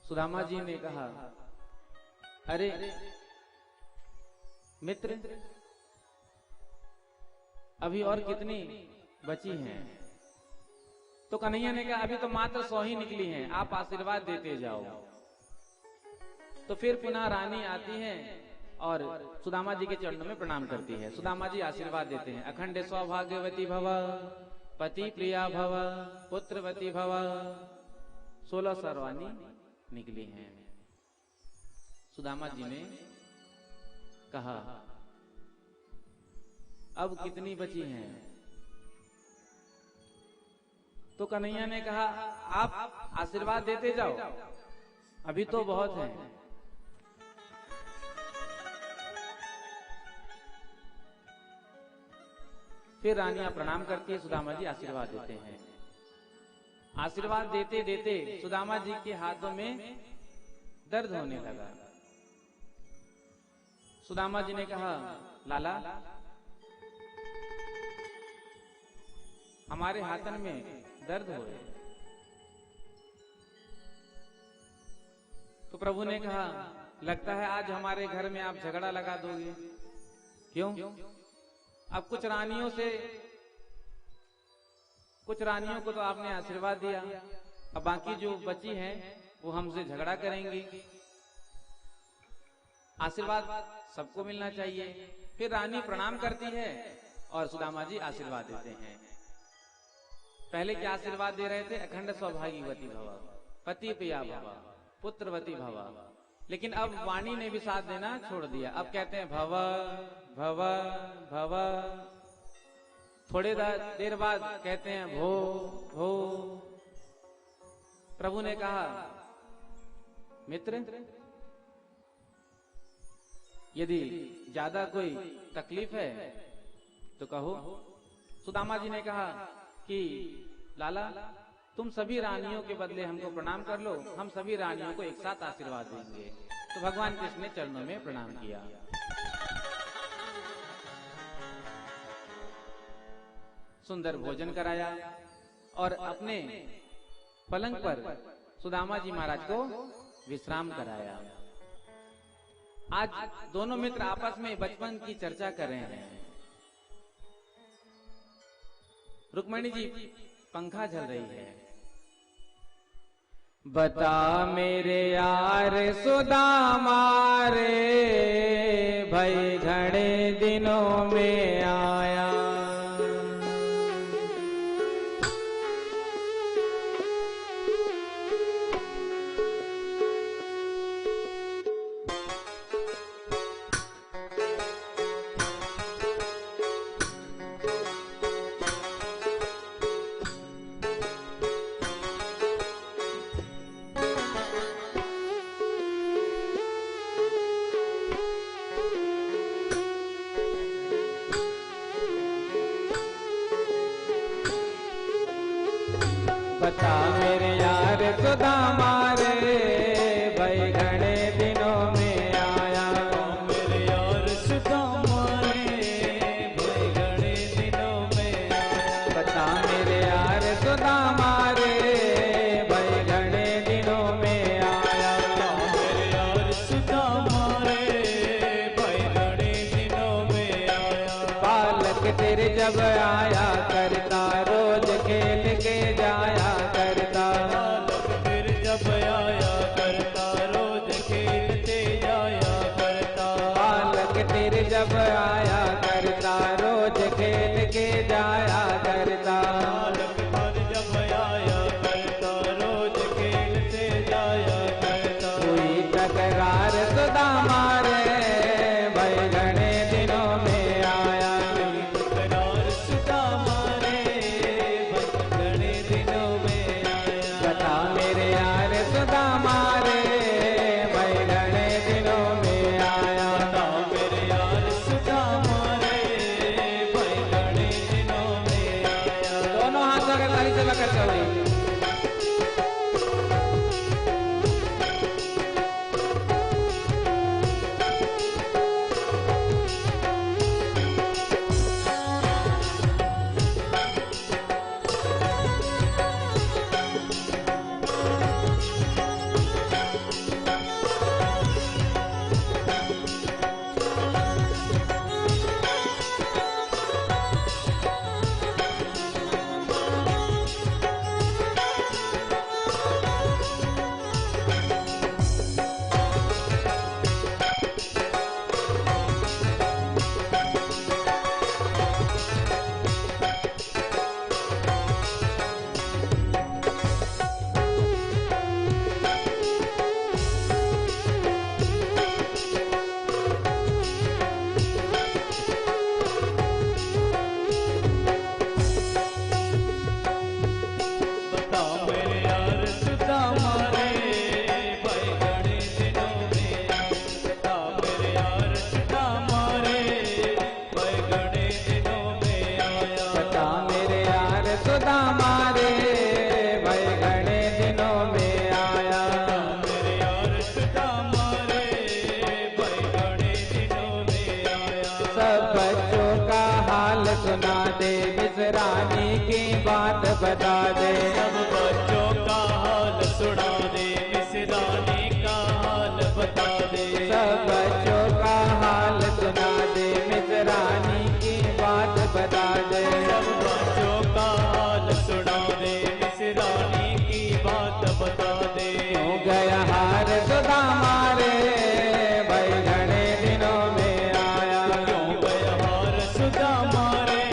Speaker 4: सुदामा जी ने कहा, अरे मित्र, अभी और कितनी बची हैं? तो कन्हैया ने कहा, अभी तो मात्र 100 ही निकली हैं, आप आशीर्वाद देते जाओ। तो फिर पुनः रानी आती है और सुदामा जी के चरणों में प्रणाम करती है। सुदामा जी आशीर्वाद देते हैं, अखंड सौभाग्यवती भव, पति प्रिया भव, पुत्रवती भव। 16 रानी निकली हैं। सुदामा जी ने कहा, अब कितनी बची हैं? तो कन्हैया ने कहा, आप आशीर्वाद देते जाओ, अभी तो बहुत है। फिर रानियां प्रणाम करती है, सुदामा जी आशीर्वाद देते हैं। आशीर्वाद देते देते सुदामा जी के हाथों में दर्द होने लगा। सुदामा जी ने कहा, लाला, हमारे हाथन में दर्द हो रहे। तो प्रभु ने कहा, लगता है आज हमारे घर में आप झगड़ा लगा दोगे। क्यों? अब कुछ रानियों को तो आपने आशीर्वाद दिया, अब बाकी जो बची हैं वो हमसे झगड़ा करेंगी। आशीर्वाद सबको मिलना चाहिए। फिर रानी प्रणाम करती है और सुदामा जी आशीर्वाद देते हैं। पहले क्या आशीर्वाद दे रहे थे? अखंड सौभाग्यवती भव, पति प्रिया भव, पुत्रवती भव। लेकिन अब वाणी ने भी साथ देना छोड़ दिया। अब कहते हैं भव भव भव। थोड़े देर बाद कहते हैं भो भो। प्रभु ने कहा, मित्र, यदि ज्यादा कोई तकलीफ है तो कहो। सुदामा जी ने कहा कि लाला, तुम सभी रानियों के बदले हमको प्रणाम कर लो, हम सभी रानियों को एक साथ आशीर्वाद देंगे। तो भगवान कृष्ण ने चरणों में प्रणाम किया। सुंदर भोजन कराया और अपने पलंग पर सुदामा जी महाराज को विश्राम कराया। आज दोनों मित्र आपस में बचपन की चर्चा कर रहे हैं। रुक्मणी जी पंखा झल रही है। बता मेरे यार सुदामा रे, भाई घणे दिनों में आया। बता मेरे यार सुदामा रे, भाई घणे दिनों में आया।
Speaker 3: मेरे यार सुदामा रे, भाई घणे दिनों में आया।
Speaker 4: बता मेरे यार सुदामा रे, भाई घणे दिनों में आया।
Speaker 3: मेरे यार सुदामा रे, भाई घणे दिनों में आया।
Speaker 4: बालक तेरे जब आया करता, रोज खेल के जाया करता।
Speaker 3: बालक फिर जब आया करता, रोज खेलते जाया करता।
Speaker 4: बालक तेरे जब आया करता, रोज खेल के जाया करता।
Speaker 3: बालक फिर जब आया करता, रोज खेलते जाया करता।
Speaker 4: हुई तकरार सुदामा रे, भाई घणे दिनों में आया।
Speaker 3: तकरार सुदामा रे, भाई घणे दिनों में आया।
Speaker 4: बता मेरे यार सुदामा रे, भाई घणे दिनों में आया।
Speaker 3: बता मेरे यार सुदामा रे, भाई घणे दिनों में आया।
Speaker 4: दोनों हाथों के ताली से बकर चौड़ी।
Speaker 3: बता मेरे यार सुदामा रे, भाई घणे दिनों में आया। बता मेरे यार सुदामा रे, भाई घणे दिनों में आया।
Speaker 4: बता मेरे यार सुदामा रे, भाई घणे दिनों में आया।
Speaker 3: मेरे यार सुदामा रे, भाई घणे दिनों में आया।
Speaker 4: सब बच्चों का हाल सुना दे, मिसरानी की बात बता दे।
Speaker 3: सब बच्चों का हाल सुना दे, मिसरानी का हाल बता दे।
Speaker 4: सब बच्चों का हाल सुना दे, मिसरानी की बात बता दे।
Speaker 3: सब बच्चों का हाल सुना दे, मिसरानी की बात बता दे।
Speaker 4: हो गया हार सुदामा रे, भाई घणे दिनों में आया।
Speaker 3: क्यों गया हार सुदामा रे,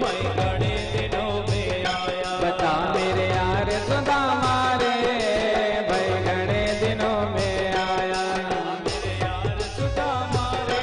Speaker 3: भाई घणे दिनों में आया।
Speaker 4: बता मेरे यार सुदामा रे, भाई घणे दिनों में आया।
Speaker 3: मेरे यार सुदामा रे,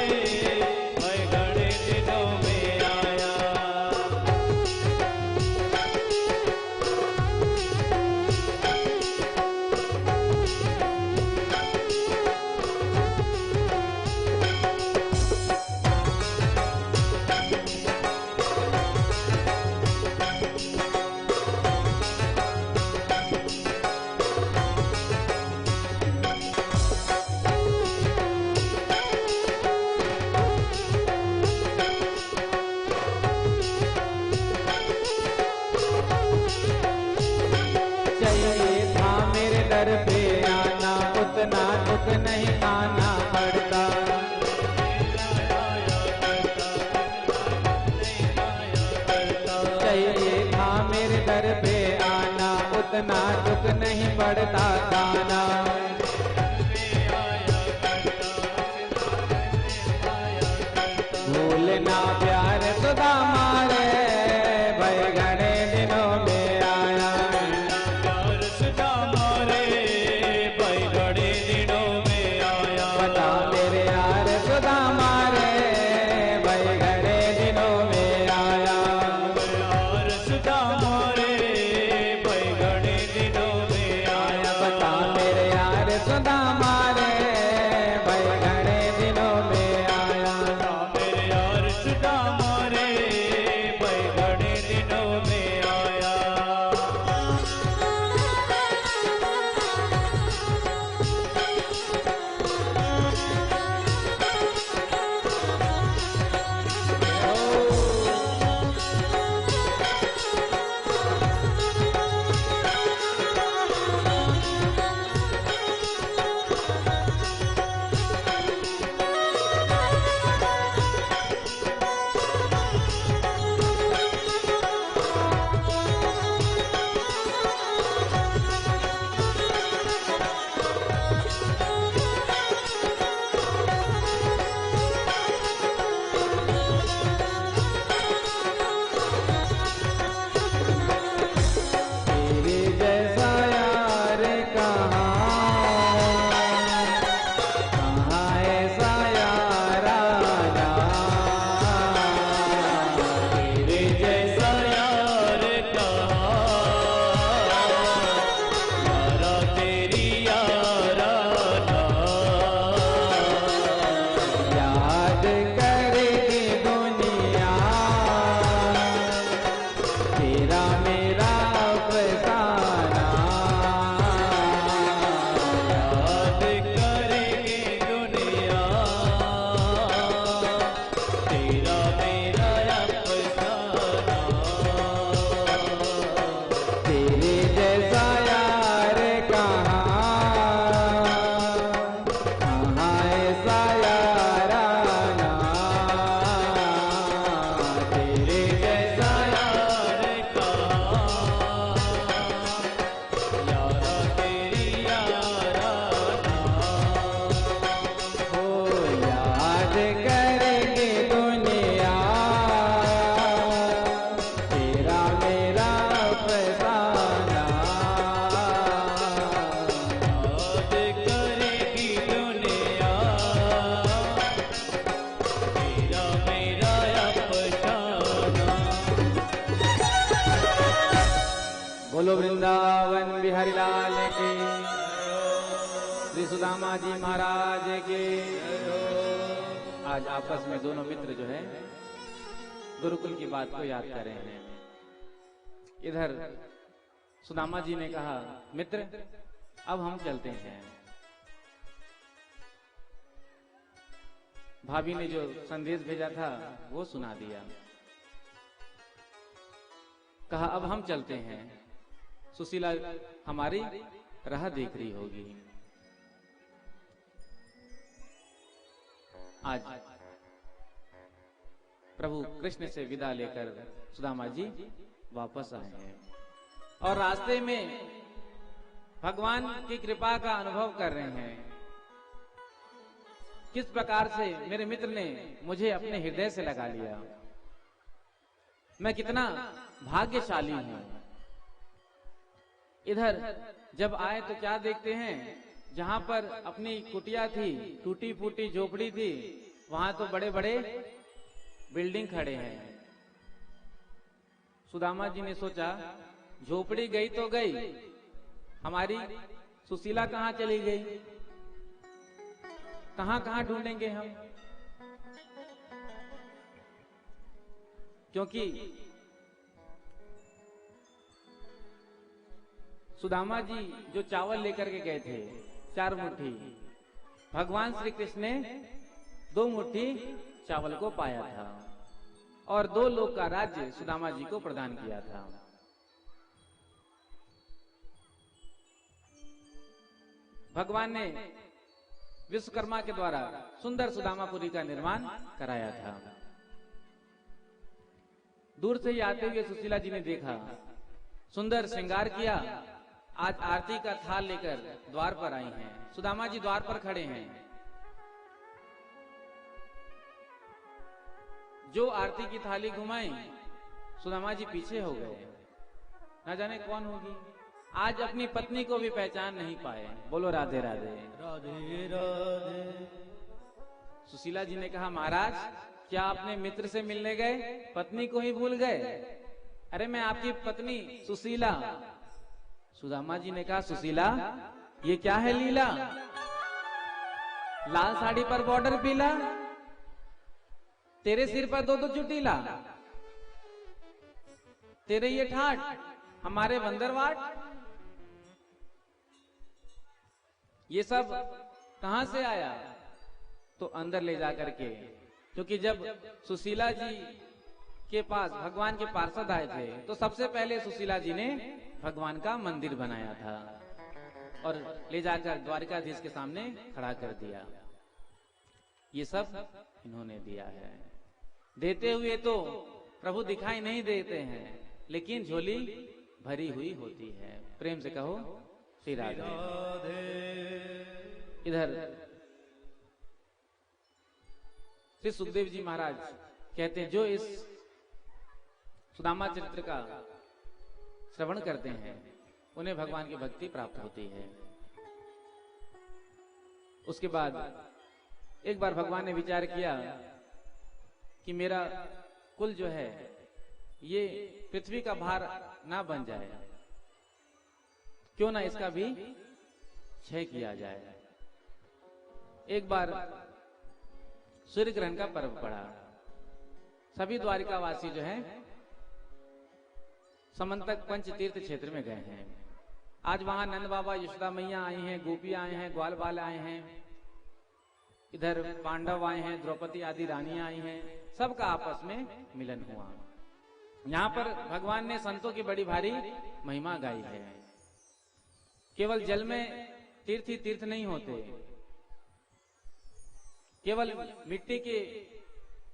Speaker 4: उतना दुख नहीं पड़ता खाना। भूलना प्यार सुदामा रे भय घने दिनों में आया।
Speaker 3: प्यार सुदामा रे भय घने दिनों में आया।
Speaker 4: बता मेरे यार सुदामा रे भय घने दिनों में आया।
Speaker 3: प्यार सुदामा रे भय घने दिनों में आया।
Speaker 4: बता मेरे यार सुदामा रे भय घने दिनों में आया।
Speaker 3: मेरे यार सुदामा रे भय घने दिनों में आया।
Speaker 4: तेरे जैसा यार कहाँ ऐसा यार आना।
Speaker 3: तेरे जैसा यार कहाँ यारा तेरी याराना।
Speaker 4: याद करेगी दुनिया तेरा मेरा अफसाना।
Speaker 3: याद करेगी दुनिया तेरा मेरा अफसाना।
Speaker 4: तेरे जैसा यार कहाँ ऐसा यार आना। तेरे जैसा
Speaker 3: यार कहाँ यारा तेरी याराना।
Speaker 4: हो याद करेंगे दुनिया तेरा मेरा अफसाना।
Speaker 3: याद करेगी दुनिया तेरा मेरा अफसाना।
Speaker 4: बोलो वृंदावन बिहारी लाल के, श्री सुदामा जी महाराज के। आज आपस में दोनों मित्र जो है गुरुकुल की बात को याद कर रहे हैं। इधर सुदामा जी ने कहा, मित्र अब हम चलते हैं। भाभी ने जो संदेश भेजा था वो सुना दिया। कहा अब हम चलते हैं, सुशीला हमारी राह देख रही होगी। आज प्रभु कृष्ण से विदा लेकर सुदामा जी वापस आए हैं और रास्ते में भगवान की कृपा का अनुभव कर रहे हैं। किस प्रकार से मेरे मित्र ने मुझे अपने हृदय से लगा लिया, मैं कितना भाग्यशाली हूं। इधर जब आए तो क्या देखते हैं, जहां पर अपनी कुटिया थी, टूटी फूटी झोपड़ी थी, वहां तो बड़े बड़े बिल्डिंग खड़े हैं। सुदामा जी ने सोचा झोपड़ी गई तो गई, हमारी सुशीला कहां चली गई, कहां कहां ढूंढेंगे हम। क्योंकि सुदामा जी जो चावल लेकर के गए थे 4 मुट्ठी, भगवान श्री कृष्ण ने 2 मुट्ठी चावल को पाया था और 2 लोक का राज्य सुदामा जी को प्रदान किया था। भगवान ने विश्वकर्मा के द्वारा सुंदर सुदामापुरी का निर्माण कराया था। दूर से ही आते हुए सुशीला जी ने देखा, सुंदर श्रृंगार किया आज आरती का थाल लेकर द्वार पर आई हैं। सुदामा जी द्वार पर खड़े हैं। जो आरती की थाली घुमाई, सुदामा जी पीछे हो गए। ना जाने कौन होगी। आज अपनी पत्नी को भी पहचान नहीं पाए। बोलो राधे राधे।
Speaker 3: राधे राधे।
Speaker 4: सुशीला जी ने कहा, महाराज क्या अपने मित्र से मिलने गए, पत्नी को ही भूल गए? अरे मैं आपकी पत्नी सुशीला। सुदामा जी ने कहा, सुशीला ये क्या है लीला? लाल साड़ी पर बॉर्डर पीला, तेरे सिर पर दो दो चुटीला, तेरे ये ठाट, हमारे बंदरवाट, ये सब कहां से आया? तो अंदर ले जाकर के, क्योंकि जब सुशीला जी के पास भगवान के पार्षद आए थे तो सबसे पहले सुशीला जी ने भगवान का मंदिर बनाया था और ले जाकर द्वारकाधीश के सामने खड़ा कर दिया। ये सब इन्होंने दिया है। देते हुए तो प्रभु दिखाई नहीं देते हैं, लेकिन झोली भरी हुई होती है। प्रेम से कहो श्री राधे। इधर श्री सुखदेव जी महाराज कहते हैं, जो इस सुदामा चरित्र का श्रवण करते हैं उन्हें भगवान की भक्ति प्राप्त होती है। उसके बाद एक बार भगवान ने विचार किया कि मेरा कुल जो है ये पृथ्वी का भार ना बन जाए, क्यों ना इसका भी क्षय किया जाए। एक बार सूर्य ग्रहण का पर्व पड़ा। सभी द्वारिकावासी जो हैं समंतक पंच तीर्थ क्षेत्र में गए हैं। आज वहां नंद बाबा, यशोदा मैया आई हैं, गोपियां आए हैं, ग्वाल बाल आए हैं, इधर पांडव आए हैं, द्रौपदी आदि रानियां आई हैं। सबका आपस में मिलन हुआ। यहाँ पर भगवान ने संतों की बड़ी भारी महिमा गाई है। केवल जल में तीर्थ ही तीर्थ नहीं होते, केवल मिट्टी के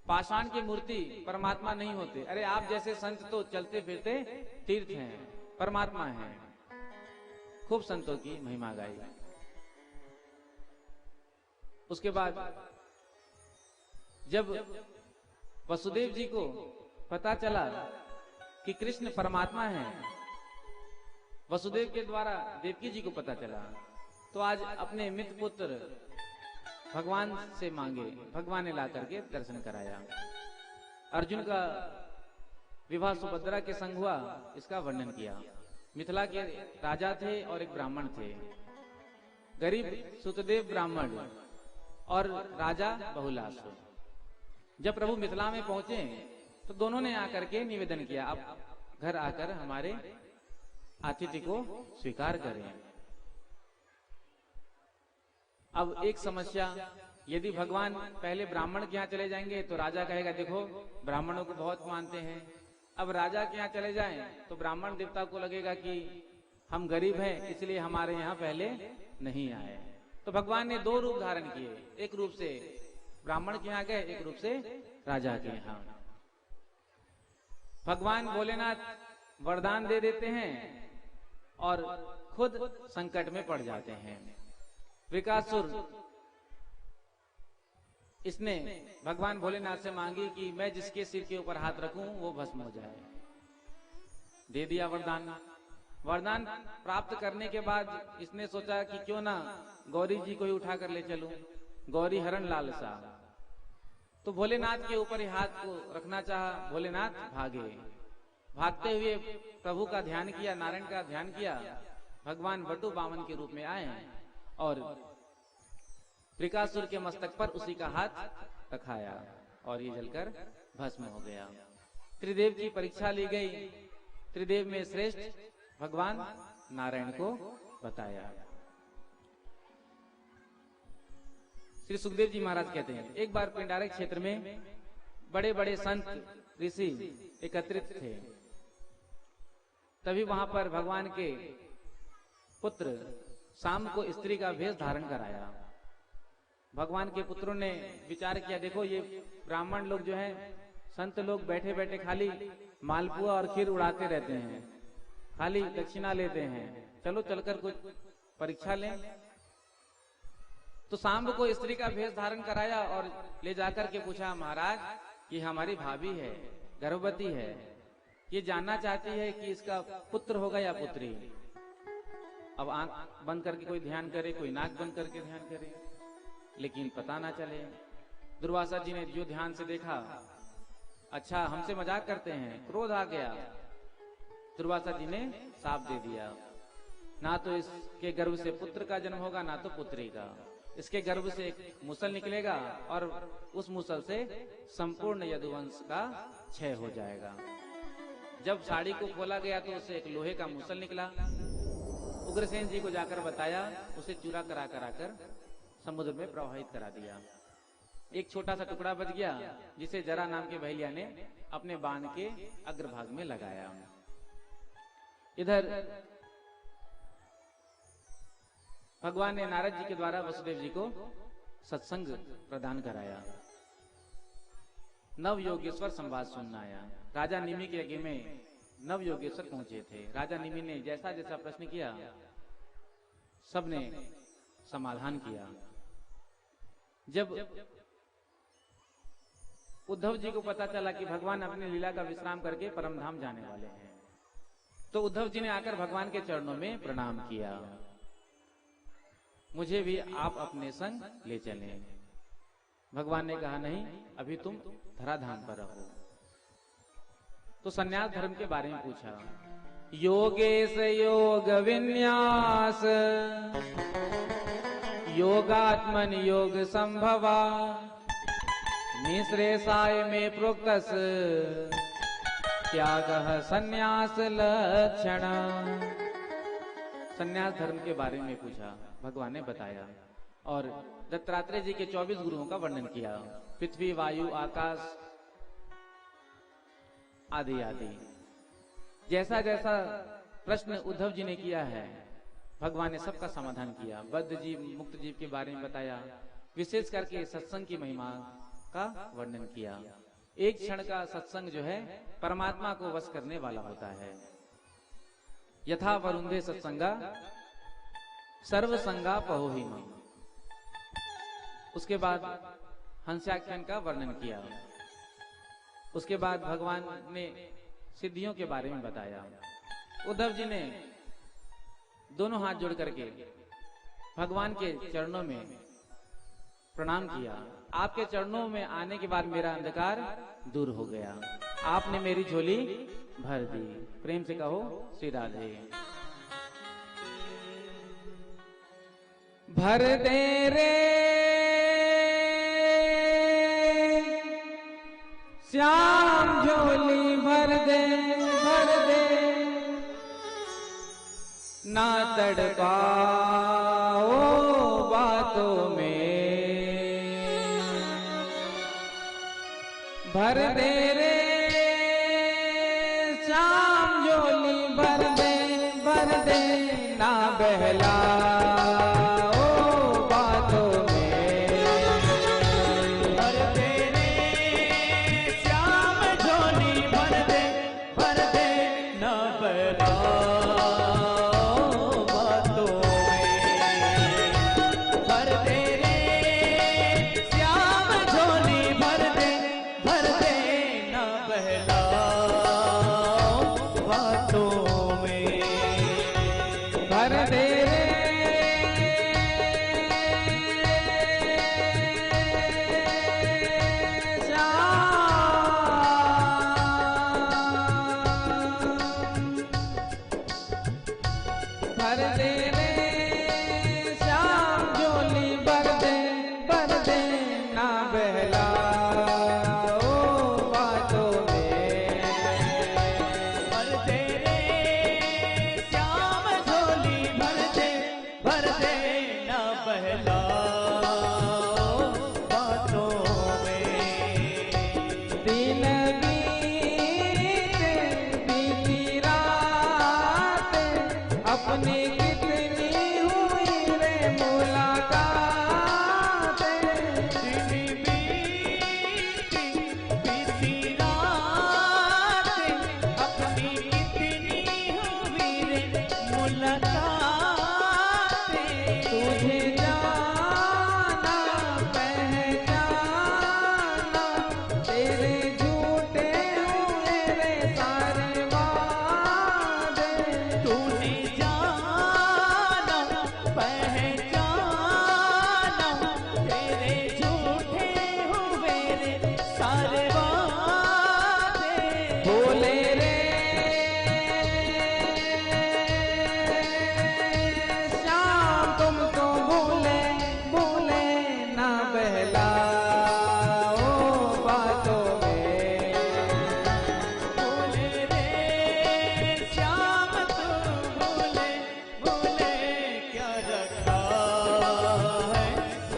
Speaker 4: पाषाण की मूर्ति परमात्मा नहीं होते। अरे आप जैसे संत तो चलते फिरते तीर्थ हैं, परमात्मा हैं। खूब संतों की महिमा गाई। उसके बाद जब वसुदेव जी को पता चला कि कृष्ण परमात्मा है, वसुदेव के द्वारा देवकी जी को पता चला, तो आज अपने मित्र पुत्र भगवान से मांगे, भगवान ने ला करके दर्शन कराया। अर्जुन का विवाह सुभद्रा के संग हुआ, इसका वर्णन किया। मिथिला के राजा थे और एक ब्राह्मण थे। गरीब सुतदेव ब्राह्मण और राजा बहुलास। जब प्रभु मिथिला में पहुंचे तो दोनों ने आकर के निवेदन किया, आप घर आकर हमारे अतिथि को स्वीकार करें। अब एक समस्या, यदि भगवान पहले ब्राह्मण के यहाँ चले जाएंगे तो राजा कहेगा देखो ब्राह्मणों को बहुत मानते हैं। अब राजा के यहाँ चले जाएं तो ब्राह्मण देवता को लगेगा कि हम गरीब हैं इसलिए हमारे यहाँ पहले नहीं आए। तो भगवान ने दो रूप धारण किए, एक रूप से ब्राह्मण के यहाँ गए, एक रूप से राजा के यहाँ। भगवान भोलेनाथ वरदान दे देते हैं और खुद संकट में पड़ जाते हैं। विकासुर इसने भगवान भोलेनाथ से मांगी कि मैं जिसके सिर के ऊपर हाथ रखूं वो भस्म हो जाए। दे दिया वरदान। वरदान प्राप्त करने के बाद इसने सोचा कि क्यों ना गौरी जी को ही उठा कर ले चलूं, गौरी हरण लालसा। तो भोलेनाथ के ऊपर ही हाथ को रखना चाहा, भोलेनाथ भागे। भागते हुए प्रभु का ध्यान किया, नारायण का ध्यान किया। भगवान वटु बामन के रूप में आए और त्रिकासुर के मस्तक पर उसी का हाथ रखाया और ये जलकर भस्म हो गया। त्रिदेव की परीक्षा ली गई। त्रिदेव में श्रेष्ठ भगवान नारायण को बताया। श्री सुखदेव जी महाराज कहते हैं, एक बार पिंडारक क्षेत्र में बड़े बड़े संत ऋषि एकत्रित थे। तभी वहां पर भगवान के पुत्र शाम को स्त्री का वेश धारण कराया। भगवान के पुत्रों ने विचार किया, देखो ये ब्राह्मण लोग जो हैं, संत लोग बैठे बैठे खाली मालपुआ और खीर उड़ाते रहते हैं, खाली दक्षिणा लेते हैं, चलो चलकर कुछ परीक्षा लें। तो सांब को स्त्री का भेष धारण कराया और ले जाकर के पूछा, महाराज ये हमारी भाभी है, गर्भवती है, ये जानना चाहती है कि इसका पुत्र होगा या पुत्री। अब आंख बंद करके कोई ध्यान करे, कोई नाक बंद करके ध्यान करे, लेकिन पता ना चले। दुर्वासा जी ने जो ध्यान से देखा, अच्छा हमसे मजाक करते हैं, क्रोध आ गया। दुर्वासा जी ने साफ दे दिया, ना तो इसके गर्भ से पुत्र का जन्म होगा ना तो पुत्री का। इसके गर्भ से एक मुसल निकलेगा और उस मुसल से संपूर्ण यदुवंश का क्षय हो जाएगा। जब साड़ी को खोला गया तो उससे एक लोहे का मुसल निकला। उग्रसेन जी को जाकर बताया, उसे चूरा करा कर समुद्र में प्रवाहित करा दिया। एक छोटा सा टुकड़ा बच गया जिसे जरा नाम के बहलिया ने अपने बाण के अग्रभाग में लगाया। इधर भगवान ने नारद जी के द्वारा वसुदेव जी को सत्संग प्रदान कराया। नव योगेश्वर संवाद सुनना आया। राजा निमि के यज्ञ में नव योगेश्वर पहुंचे थे। राजा निमि ने जैसा जैसा प्रश्न किया सबने समाधान किया। जब उद्धव जी को पता चला कि भगवान अपनी लीला का विश्राम करके परमधाम जाने वाले हैं, तो उद्धव जी ने आकर भगवान के चरणों में प्रणाम किया, मुझे भी आप अपने संग ले चलें। भगवान ने कहा, नहीं, अभी तुम धराधाम पर रहो। तो संन्यास धर्म के बारे में पूछा। योगेश योग विन्यास योगात्मन योग संभवा निश्रेषाय में प्रोक्तस त्यागः संन्यास लक्षण। संन्यास धर्म के बारे में पूछा, भगवान ने बताया और दत्तात्रेय जी के 24 गुरुओं का वर्णन किया। पृथ्वी, वायु, आकाश आदि आदि। जैसा जैसा प्रश्न उद्धव जी ने किया है, भगवान ने सबका समाधान किया। बद्ध जीव, मुक्त जीव के बारे में बताया। विशेष करके सत्संग की महिमा का वर्णन किया। एक क्षण का सत्संग जो है परमात्मा को वश करने वाला होता है। यथा वरुंधे सत्संगा सर्वसंगा पहोहिमा। उसके बाद हंस्याख्यान का वर्णन किया। उसके बाद भगवान ने सिद्धियों के बारे में बताया। उद्धव जी ने दोनों हाथ जोड़ करके भगवान के चरणों में प्रणाम किया। आपके चरणों में आने के बाद मेरा अंधकार दूर हो गया, आपने मेरी झोली भर दी। प्रेम से कहो श्री राधे। भर दे रे श्याम झोली भर दे ना तड़पाओ बातों में। भर दे रे श्याम झोली भर दे ना बहला भूले रे श्याम तुम तो भूले भूले ना बहलाओ बातों में।
Speaker 3: भूले रे श्याम तुम भूले भूले क्या रखा है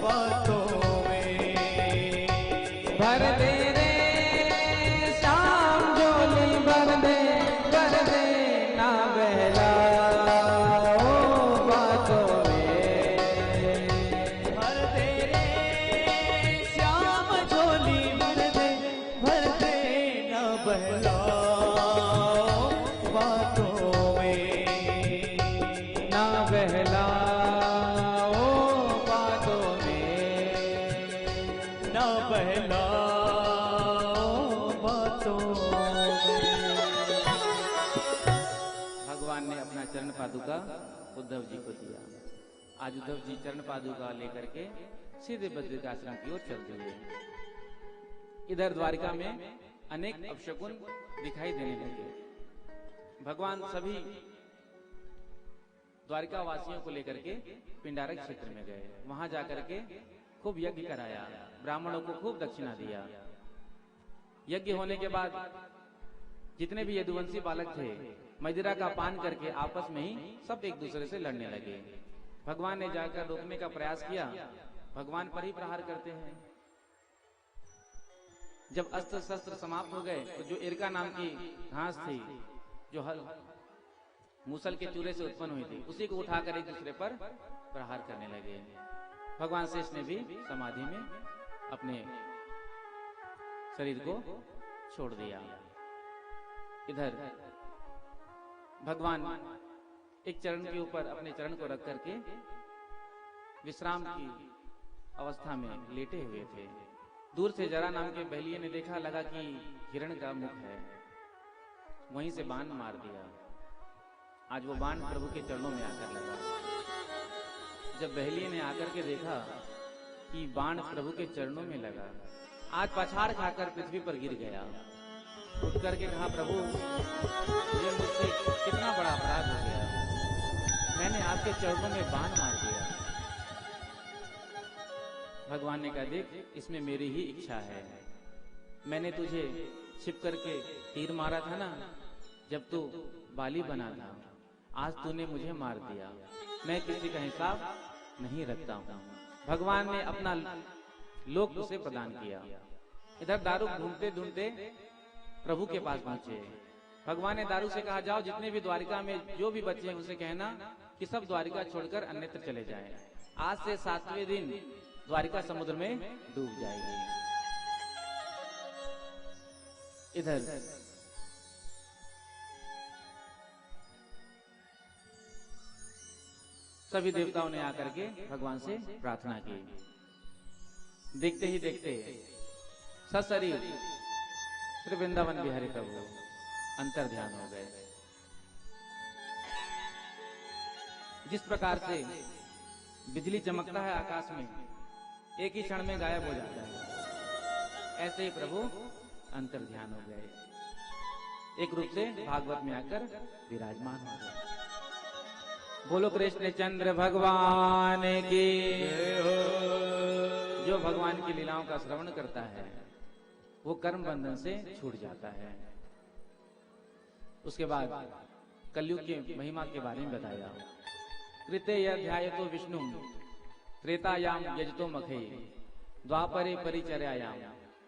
Speaker 3: बातों में।
Speaker 4: भर दे रे श्याम झोली भर दे ना बहलाओ बातों में।
Speaker 3: भर दे रे श्याम झोली भर दे न बहलाओ बातों में।
Speaker 4: ना बहलाओ बातों में।
Speaker 3: ना बहलाओ बातों में।
Speaker 2: भगवान ने अपना चरण पादुका उद्धव जी को दिया। आज उद्धव जी चरण पादुका लेकर के सीधे बद्रिकाश्रम की ओर चल दिए। इधर द्वारिका में अनेक अपशकुन दिखाई देने लगे। भगवान सभी द्वारिका वासियों को लेकर के पिंडारक क्षेत्र में गए। वहां जाकर के खूब यज्ञ कराया, ब्राह्मणों को खूब दक्षिणा दिया। यज्ञ होने के बाद जितने भी यदुवंशी बालक थे मदिरा का पान करके आपस में ही सब एक दूसरे से लड़ने लगे। भगवान ने जाकर रोकने का प्रयास किया, भगवान पर ही प्रहार करते हैं। जब अस्त्र शस्त्र समाप्त हो गए तो जो इरका नाम की घास थी जो हल मूसल के चूरे से उत्पन्न हुई थी उसी को उठाकर एक दूसरे पर प्रहार करने लगे। भगवान शेष ने भी समाधि में अपने शरीर को छोड़ दिया। इधर भगवान एक चरण के ऊपर अपने चरण को रख करके विश्राम की अवस्था में लेटे हुए थे। दूर से जरा नाम के बहलिये ने देखा, लगा कि हिरण का मुख है, वहीं से बाण मार दिया। आज वो बाण प्रभु के चरणों में आकर लगा। जब बहलिये ने आकर के देखा कि बाण प्रभु के चरणों में लगा, आज पछाड़ खाकर पृथ्वी पर गिर गया। उठ करके कहा, प्रभु ये मुझसे कितना बड़ा अपराध हो गया, मैंने आपके चरणों में बाण मार दिया। भगवान ने कहा, देख इसमें मेरी ही इच्छा है। मैंने तुझे छिप करके तीर मारा था ना जब तू बाली बना था, आज तूने मुझे मार दिया। मैं किसी का हिसाब नहीं रखता हूं। भगवान ने अपना लोक उसे प्रदान किया। इधर दारू ढूंढते ढूंढते प्रभु के पास पहुंचे। भगवान ने दारू से कहा, जाओ जितने भी द्वारिका में जो भी बच्चे हैं उनसे कहना कि सब द्वारिका छोड़कर अन्यत्र चले जाएं। आज से 7वें दिन द्वारिका समुद्र में डूब जाएगी। इधर सभी देवताओं ने आकर के भगवान से प्रार्थना की। देखते ही देखते सशरीर श्री वृंदावन बिहारी प्रभु अंतर ध्यान हो गए। जिस प्रकार से बिजली चमकता है आकाश में, एक ही क्षण में गायब हो जाता है, ऐसे ही प्रभु अंतर ध्यान हो गए। एक रूप से भागवत में आकर विराजमान हो गए। बोलो कृष्ण चंद्र भगवान की। जो भगवान की लीलाओं का श्रवण करता है वो कर्म बंधन से छूट जाता है। उसके बाद कलयुग की महिमा के बारे में बताया। कृते अध्यायतो विष्णु त्रेतायाम यजतो मखे द्वापरे परिचर्यायाम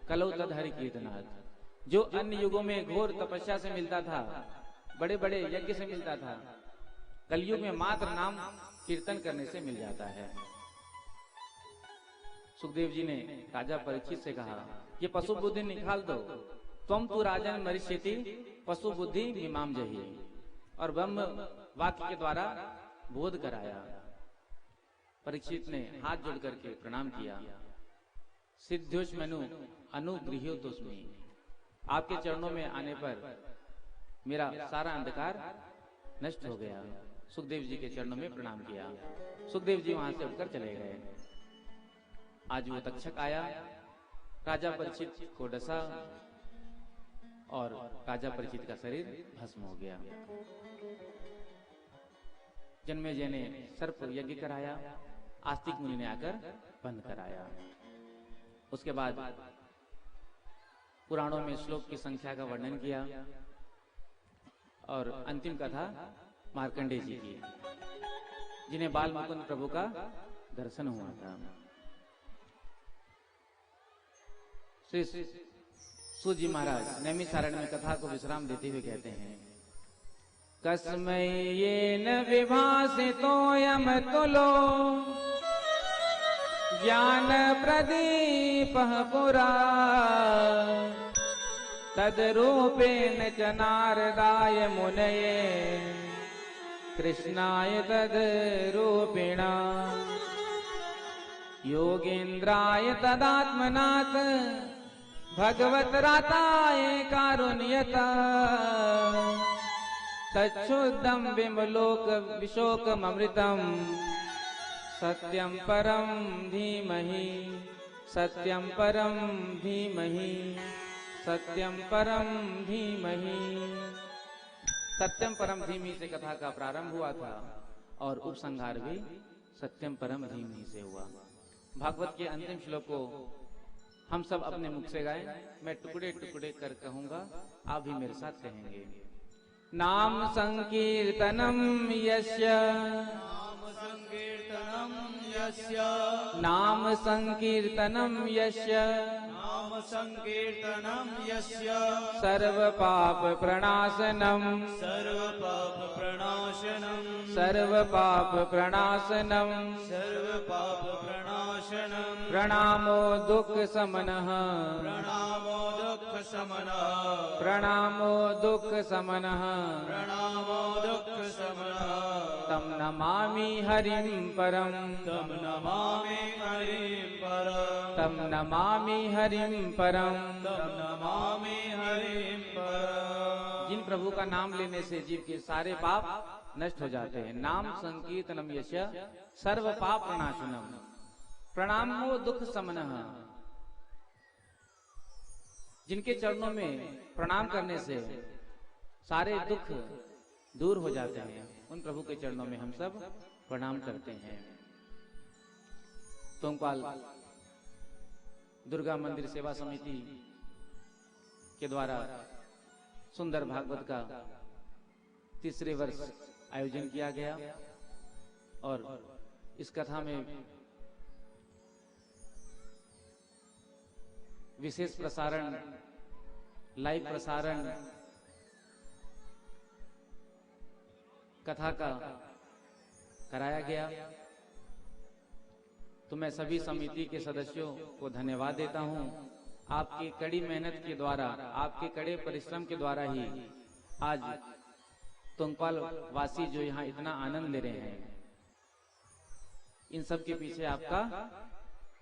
Speaker 2: कलौ तदहरि कीर्तनाथ। जो अन्य युगों में घोर तपस्या से मिलता था, बड़े बड़े यज्ञ से मिलता था, कलयुग में मात्र नाम कीर्तन करने से मिल जाता है। सुखदेव जी ने राजा परीक्षित से कहा, ये पशु बुद्धि निकाल दो। तुम तो राजन मरिष्यति पशु बुद्धि मीमाम जही। और ब्रह्म वाक्य के द्वारा बोध कराया। परीक्षित ने हाथ जोड़ करके प्रणाम किया। सिद्ध्योष्मनु अनुगृह्यो तुस्मि। आपके चरणों में आने पर मेरा सारा अंधकार नष्ट हो गया। सुखदेव जी के चरणों में प्रणाम किया। सुखदेव जी वहां से उठकर चले गए। आज वो तक्षक आया, राजा परीक्षित को डसा
Speaker 4: और राजा परीक्षित का शरीर भस्म हो गया। जन्मेजय ने सर्प यज्ञ कराया, आस्तिक मुनि ने आकर बंद कराया। उसके बाद पुराणों में श्लोक की संख्या का वर्णन किया और अंतिम कथा मार्कंडेय जी की, जिन्हें बाल मुकुंद प्रभु का दर्शन हुआ था। श्री सूत जी महाराज नैमिषारण्य में कथा को विश्राम देते हुए कहते हैं, कस्मै येन विभासितोऽयं तुलो ज्ञान प्रदीपः पुरा तद्रूपेण च नारदाय मुनये कृष्णाय तद्रूपिणा योगेन्द्राय तदात्मनात् भगवतराताय कारुण्यता तच्छुद्धं विमलोक विशोकममृतम् सत्यं परं धीमहि सत्यं परं धीमहि सत्यं परम धीमहि। सत्यम परम धीमहि से कथा का प्रारंभ हुआ था और उपसंहार भी सत्यम परम धीमहि से हुआ। भागवत के अंतिम श्लोक को हम सब अपने मुख से गाएं। मैं टुकड़े टुकड़े कर कहूंगा, आप भी मेरे साथ कहेंगे। नाम संकीर्तनम यस्य नाम संकीर्तनम यस्य
Speaker 3: संकीर्तनम यस्य
Speaker 4: सर्व पाप प्रणाशनम
Speaker 3: सर्व पाप प्रणाशनम
Speaker 4: सर्व पाप प्रणाशनम
Speaker 3: सर्व पाप प्रणाशनम
Speaker 4: प्रणामो दुख समनः
Speaker 3: प्रणामो दुख समनः
Speaker 4: प्रणामो दुख समनः
Speaker 3: प्रणामो दुख समनः
Speaker 4: तम नमामि हरिं परम
Speaker 3: तम नमामि हरिं परम
Speaker 4: तम नमामि हरिं परम
Speaker 3: तम नमामि हरिं परम।
Speaker 4: जिन प्रभु का नाम लेने से जीव के सारे पाप नष्ट हो जाते हैं। नाम संकीर्तनम यस्य सर्व पाप प्रणाशनम प्रणामो दुख समनः। जिनके चरणों में प्रणाम करने से सारे दुख दूर हो जाते हैं, उन प्रभु के चरणों में हम सब प्रणाम करते हैं। तोंगपाल दुर्गा मंदिर सेवा समिति के द्वारा सुंदर भागवत का तीसरे वर्ष आयोजन किया गया और इस कथा में विशेष प्रसारण, लाइव प्रसारण कथा का कराया गया। तो मैं सभी समिति के सदस्यों को धन्यवाद देता हूं। आपकी कड़ी मेहनत के द्वारा, आपके कड़े परिश्रम के द्वारा ही आज तोंगपाल वासी जो यहाँ इतना आनंद ले रहे हैं, इन सब के पीछे आपका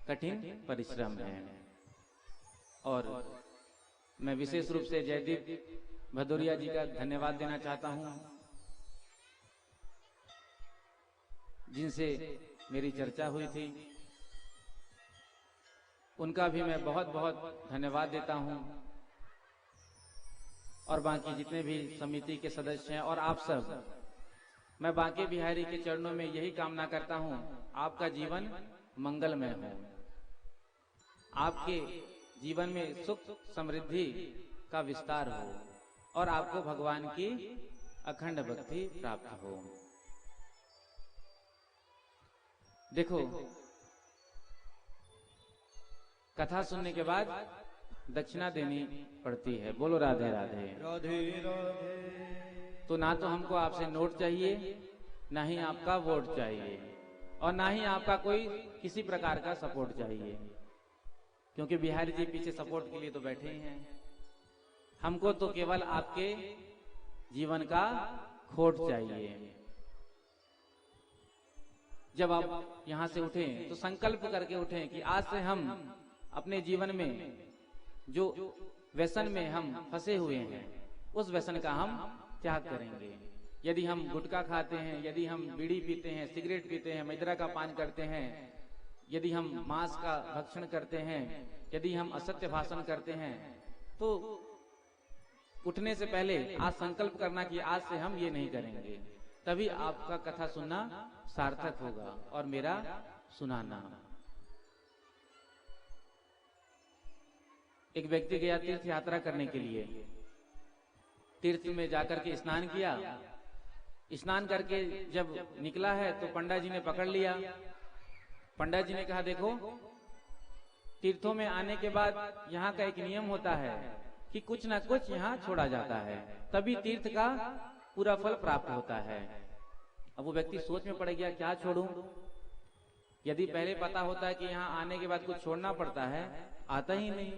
Speaker 4: कठिन परिश्रम है। और मैं विशेष रूप से जयदीप भदौरिया जी का धन्यवाद देना चाहता हूं, जिनसे मेरी चर्चा हुई थी। उनका भी मैं बहुत बहुत धन्यवाद देता हूं। और बाकी जितने भी समिति के सदस्य हैं और आप सब, मैं बांके बिहारी के चरणों में यही कामना करता हूं, आपका जीवन मंगलमय हो, आपके जीवन में सुख समृद्धि का विस्तार हो और आपको भगवान की अखंड भक्ति प्राप्त हो। देखो, कथा सुनने के बाद दक्षिणा देनी पड़ती है। बोलो राधे राधे।
Speaker 3: राधे राधे।
Speaker 4: तो ना तो हमको आपसे नोट चाहिए, ना ही आपका वोट चाहिए, और ना ही आपका कोई किसी प्रकार का सपोर्ट चाहिए, क्योंकि बिहारी जी पीछे सपोर्ट के लिए तो बैठे ही हैं। हमको तो केवल आपके जीवन का खोट चाहिए। जब आप यहां से उठें तो संकल्प करके उठें कि आज से हम अपने जीवन में जो व्यसन में हम फंसे हुए हैं, उस व्यसन का हम त्याग करेंगे। यदि हम गुटखा खाते हैं, यदि हम बीड़ी पीते हैं, सिगरेट पीते हैं, मदिरा का पान करते हैं, यदि हम मांस का भक्षण करते हैं, यदि हम असत्य भाषण करते हैं, तो उठने से पहले आज संकल्प करना कि आज से हम ये नहीं करेंगे, तभी आपका कथा सुनना सार्थक होगा और मेरा सुनाना। एक व्यक्ति गया तीर्थ यात्रा करने के लिए। तीर्थ में जाकर के स्नान किया। स्नान करके जब निकला है तो पंडा जी ने पकड़ लिया। पंडा जी ने कहा, देखो तीर्थों में आने के बाद यहाँ का एक नियम होता है कि कुछ ना कुछ यहाँ छोड़ा जाता है, तभी तीर्थ का पूरा फल प्राप्त होता है। अब वो व्यक्ति सोच में पड़ गया, क्या छोड़ूं? यदि पहले पता होता है कि यहाँ आने के बाद कुछ छोड़ना पड़ता है, आता ही नहीं।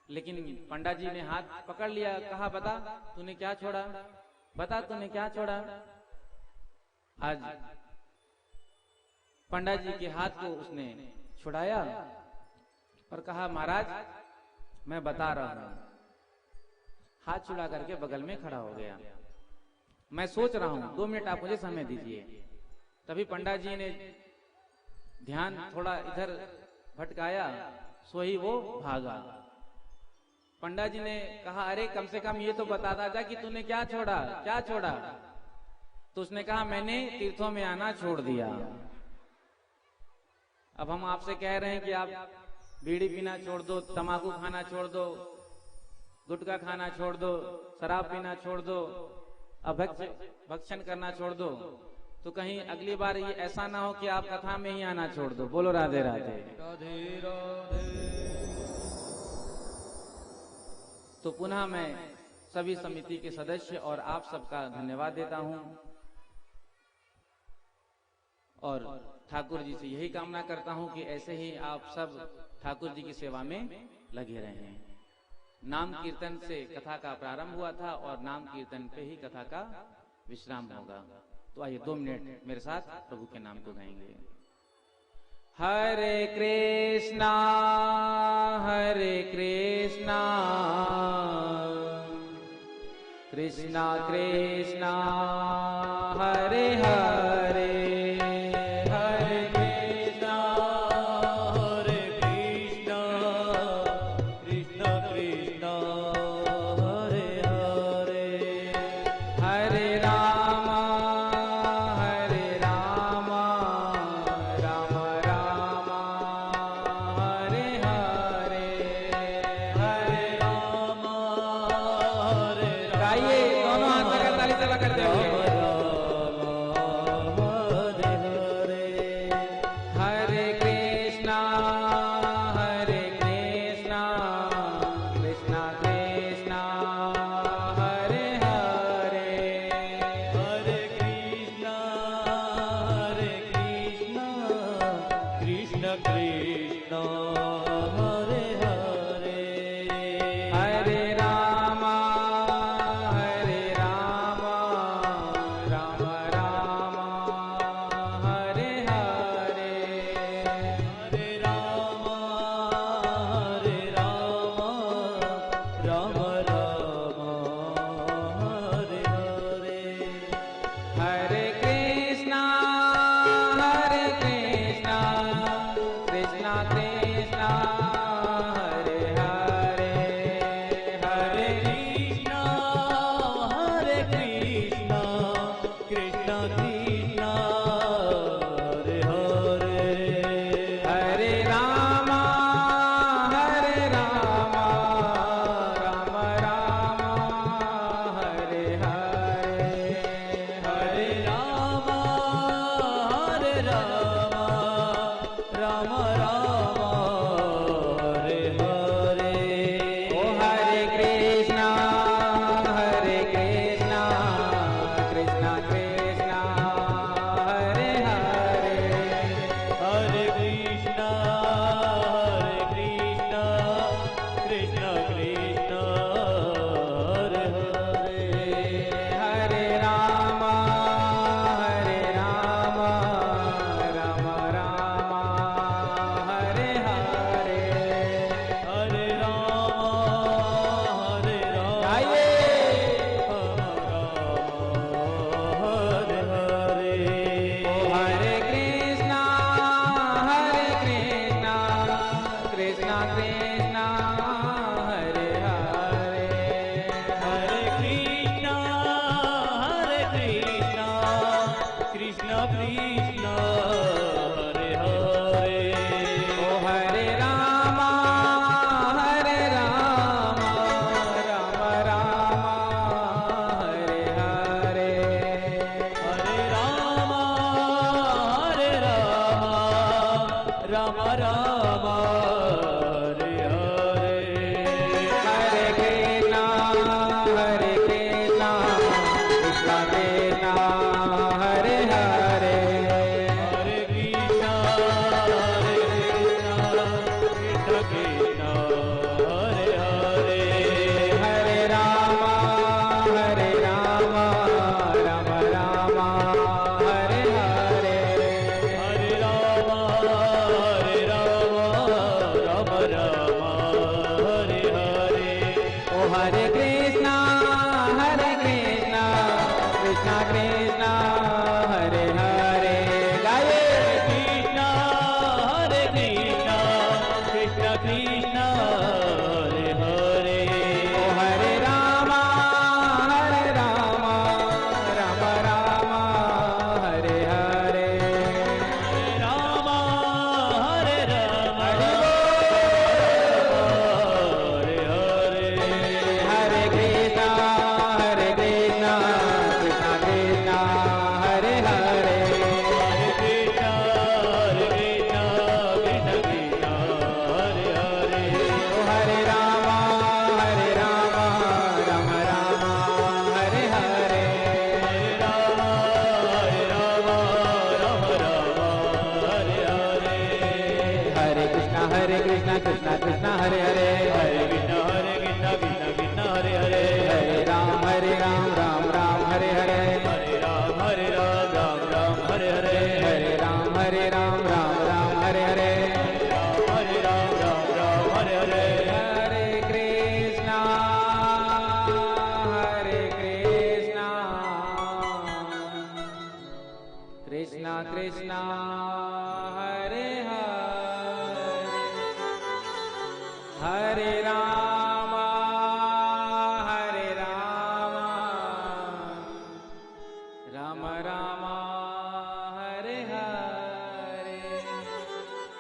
Speaker 4: लेकिन पंडा जी ने हाथ पकड़ लिया, कहा, बता तूने क्या छोड़ा, बता तूने क्या छोड़ा। आज पंडा जी के हाथ को उसने छुड़ाया और कहा, महाराज मैं बता रहा हूं। हाथ छुड़ा करके बगल में खड़ा हो गया। मैं सोच रहा हूं, 2 मिनट आप मुझे समय दीजिए। तभी पंडा जी ने ध्यान थोड़ा इधर भटकाया, सो ही वो भागा। पंडा जी ने कहा, अरे कम से कम ये तो बताता था कि तूने क्या छोड़ा, क्या छोड़ा। तो उसने कहा, मैंने तीर्थों में आना छोड़ दिया। अब हम आपसे कह रहे हैं कि आप बीड़ी पीना छोड़ दो, तंबाकू खाना छोड़ दो, गुटखा खाना छोड़ दो, शराब पीना छोड़ दो, भक्षण करना छोड़ दो, तो कहीं अगली बार ये ऐसा ना हो कि आप कथा में ही आना छोड़ दो। बोलो राधे राधे।
Speaker 3: राधे राधे।
Speaker 4: तो पुनः मैं सभी समिति के सदस्य और आप सबका धन्यवाद देता हूं और ठाकुर जी से यही कामना करता हूं कि ऐसे ही आप सब ठाकुर जी की सेवा में लगे रहें। नाम कीर्तन से कथा का प्रारंभ हुआ था और नाम कीर्तन पे ही कथा का विश्राम होगा। तो आइए 2 मिनट मेरे साथ प्रभु के नाम को गाएंगे। हरे कृष्णा कृष्णा कृष्णा हरे हरे, हरे कृष्णा हरे कृष्णा, कृष्णा कृष्णा हरे हरे, हरे राम राम राम हरे हरे, हरे राम हरे। गाइए, दोनों हाथ लगा ताली चला करते हुए।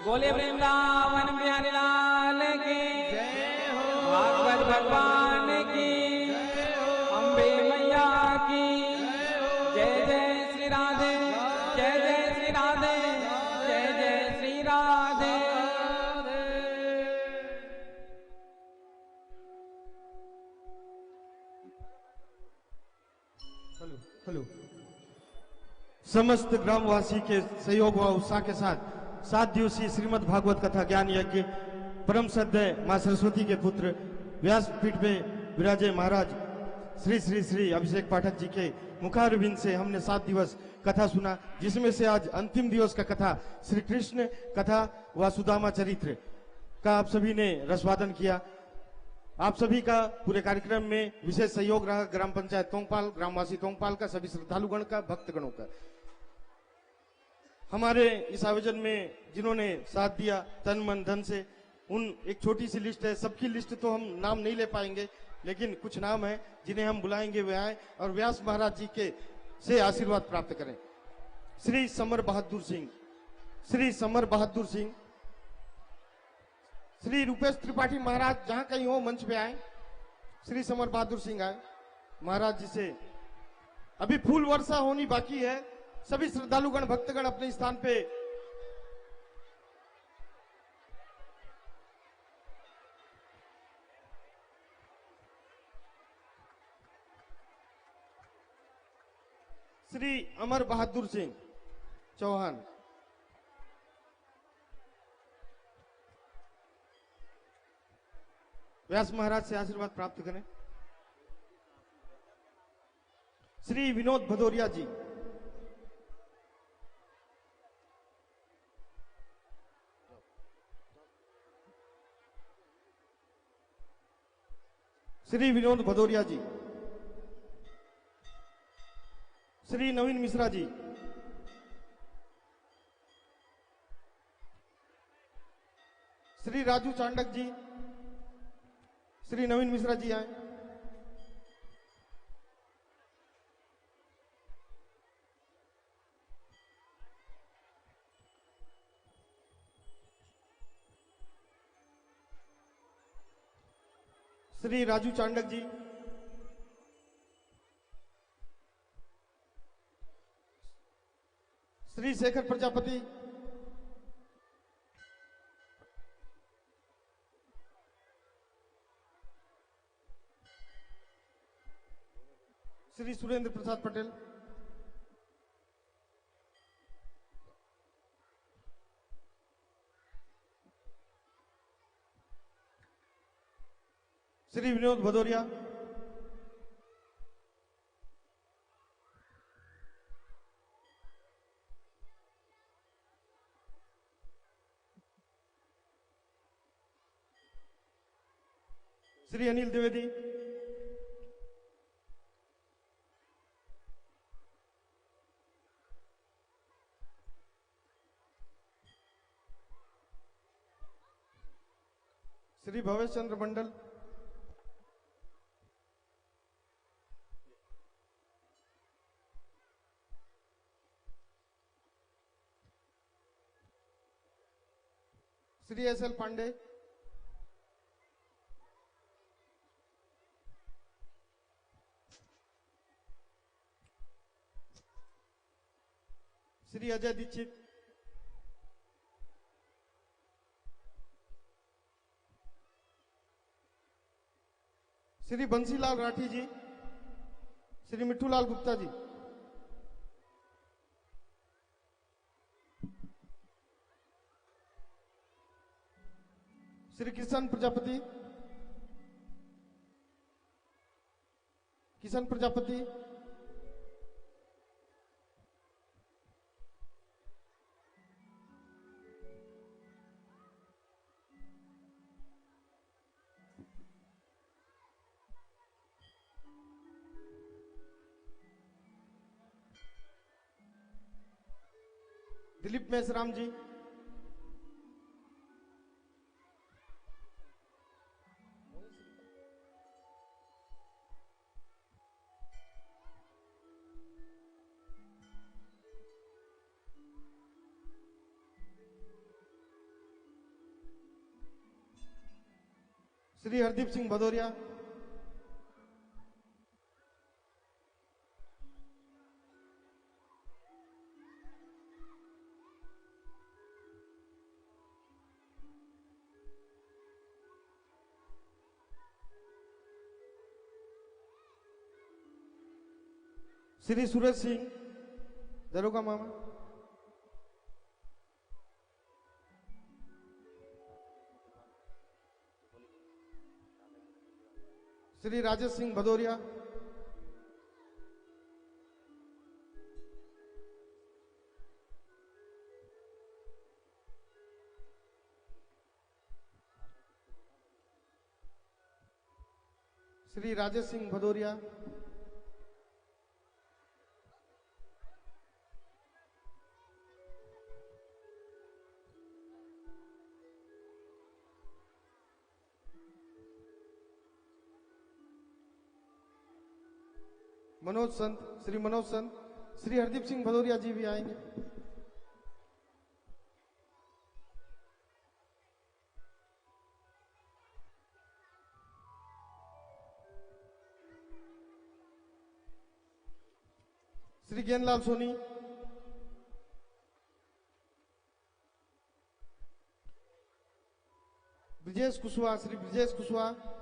Speaker 4: बोले वृंदावन बिहारी लाल की भागवत भगवान की अम्बे मैया की जय जय श्री राधे जय जय श्री राधे जय जय श्री राधे।
Speaker 5: हेलो। समस्त ग्रामवासी के सहयोग व उत्साह के साथ 7 दिवसीय श्रीमद् भागवत कथा ज्ञान यज्ञ परम सद्य मां सरस्वती के पुत्र व्यासपीठ में विराजे महाराज श्री श्री श्री अभिषेक पाठक जी के मुखारविंद से हमने 7 दिवस कथा सुना, जिसमें से आज अंतिम दिवस का कथा श्री कृष्ण कथा व सुदामा चरित्र का आप सभी ने रसवादन किया। आप सभी का पूरे कार्यक्रम में विशेष सहयोग रहा ग्राम पंचायत तोंगपाल, ग्रामवासी तोंगपाल का, सभी श्रद्धालुगण का, भक्तगणों का। हमारे इस आयोजन में जिन्होंने साथ दिया तन मन धन से, उन एक छोटी सी लिस्ट है, सबकी लिस्ट तो हम नाम नहीं ले पाएंगे, लेकिन कुछ नाम है जिन्हें हम बुलाएंगे वे आए और व्यास महाराज जी के से आशीर्वाद प्राप्त करें। श्री समर बहादुर सिंह, श्री समर बहादुर सिंह, श्री रूपेश त्रिपाठी महाराज जहां कहीं हो मंच पे आए। श्री समर बहादुर सिंह आए महाराज जी से। अभी फूल वर्षा होनी बाकी है, सभी श्रद्धालुगण भक्तगण अपने स्थान पे श्री अमर बहादुर सिंह चौहान, व्यास महाराज से आशीर्वाद प्राप्त करें। श्री विनोद भदौरिया जी, श्री विनोद भदौरिया जी, श्री नवीन मिश्रा जी, श्री राजू चांडक जी, श्री नवीन मिश्रा जी आए। श्री राजू चांडक जी, श्री शेखर प्रजापति, श्री सुरेंद्र प्रसाद पटेल, श्री विनोद भदौरिया, श्री अनिल द्विवेदी, श्री भवेश चंद्र मंडल, श्री एस एल पांडे, श्री अजय दीक्षित, श्री बंसीलाल राठी जी, श्री मिट्ठूलाल गुप्ता जी, श्री किशन प्रजापति, किशन प्रजापति, दिलीप मेसराम जी, श्री हरदीप सिंह भदौरिया, श्री सूरज सिंह दरोगा मामा, श्री राजेश सिंह भदौरिया, श्री राजेश सिंह भदौरिया, मनोज संत, श्री मनोज संत, श्री हरदीप सिंह भदौरिया जी भी आएंगे। श्री ज्ञानलाल सोनी, ब्रजेश कुशवाहा, श्री ब्रजेश कुशवाहा,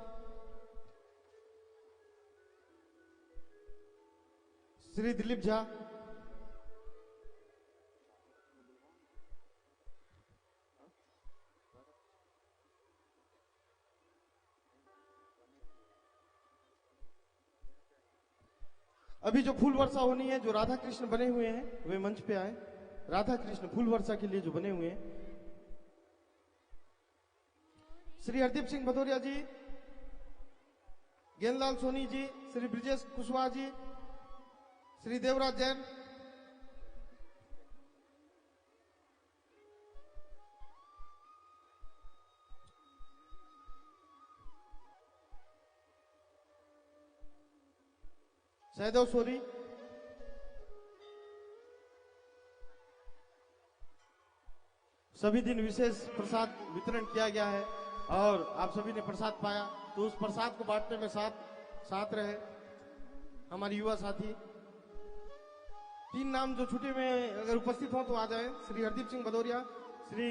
Speaker 5: श्री दिलीप झा, अभी जो फूल वर्षा होनी है, जो राधा कृष्ण बने हुए हैं वे मंच पे आए। राधा कृष्ण फूल वर्षा के लिए जो बने हुए हैं, श्री हरदीप सिंह भदौरिया जी, ज्ञानलाल सोनी जी, श्री ब्रजेश कुशवाहा जी, श्री देवराज जैन, सहदेव सोरी, सभी दिन विशेष प्रसाद वितरण किया गया है और आप सभी ने प्रसाद पाया, तो उस प्रसाद को बांटने में साथ रहे हमारे युवा साथी। 3 नाम जो छुट्टी में अगर उपस्थित हो तो आ जाए। श्री हरदीप सिंह भदौरिया, श्री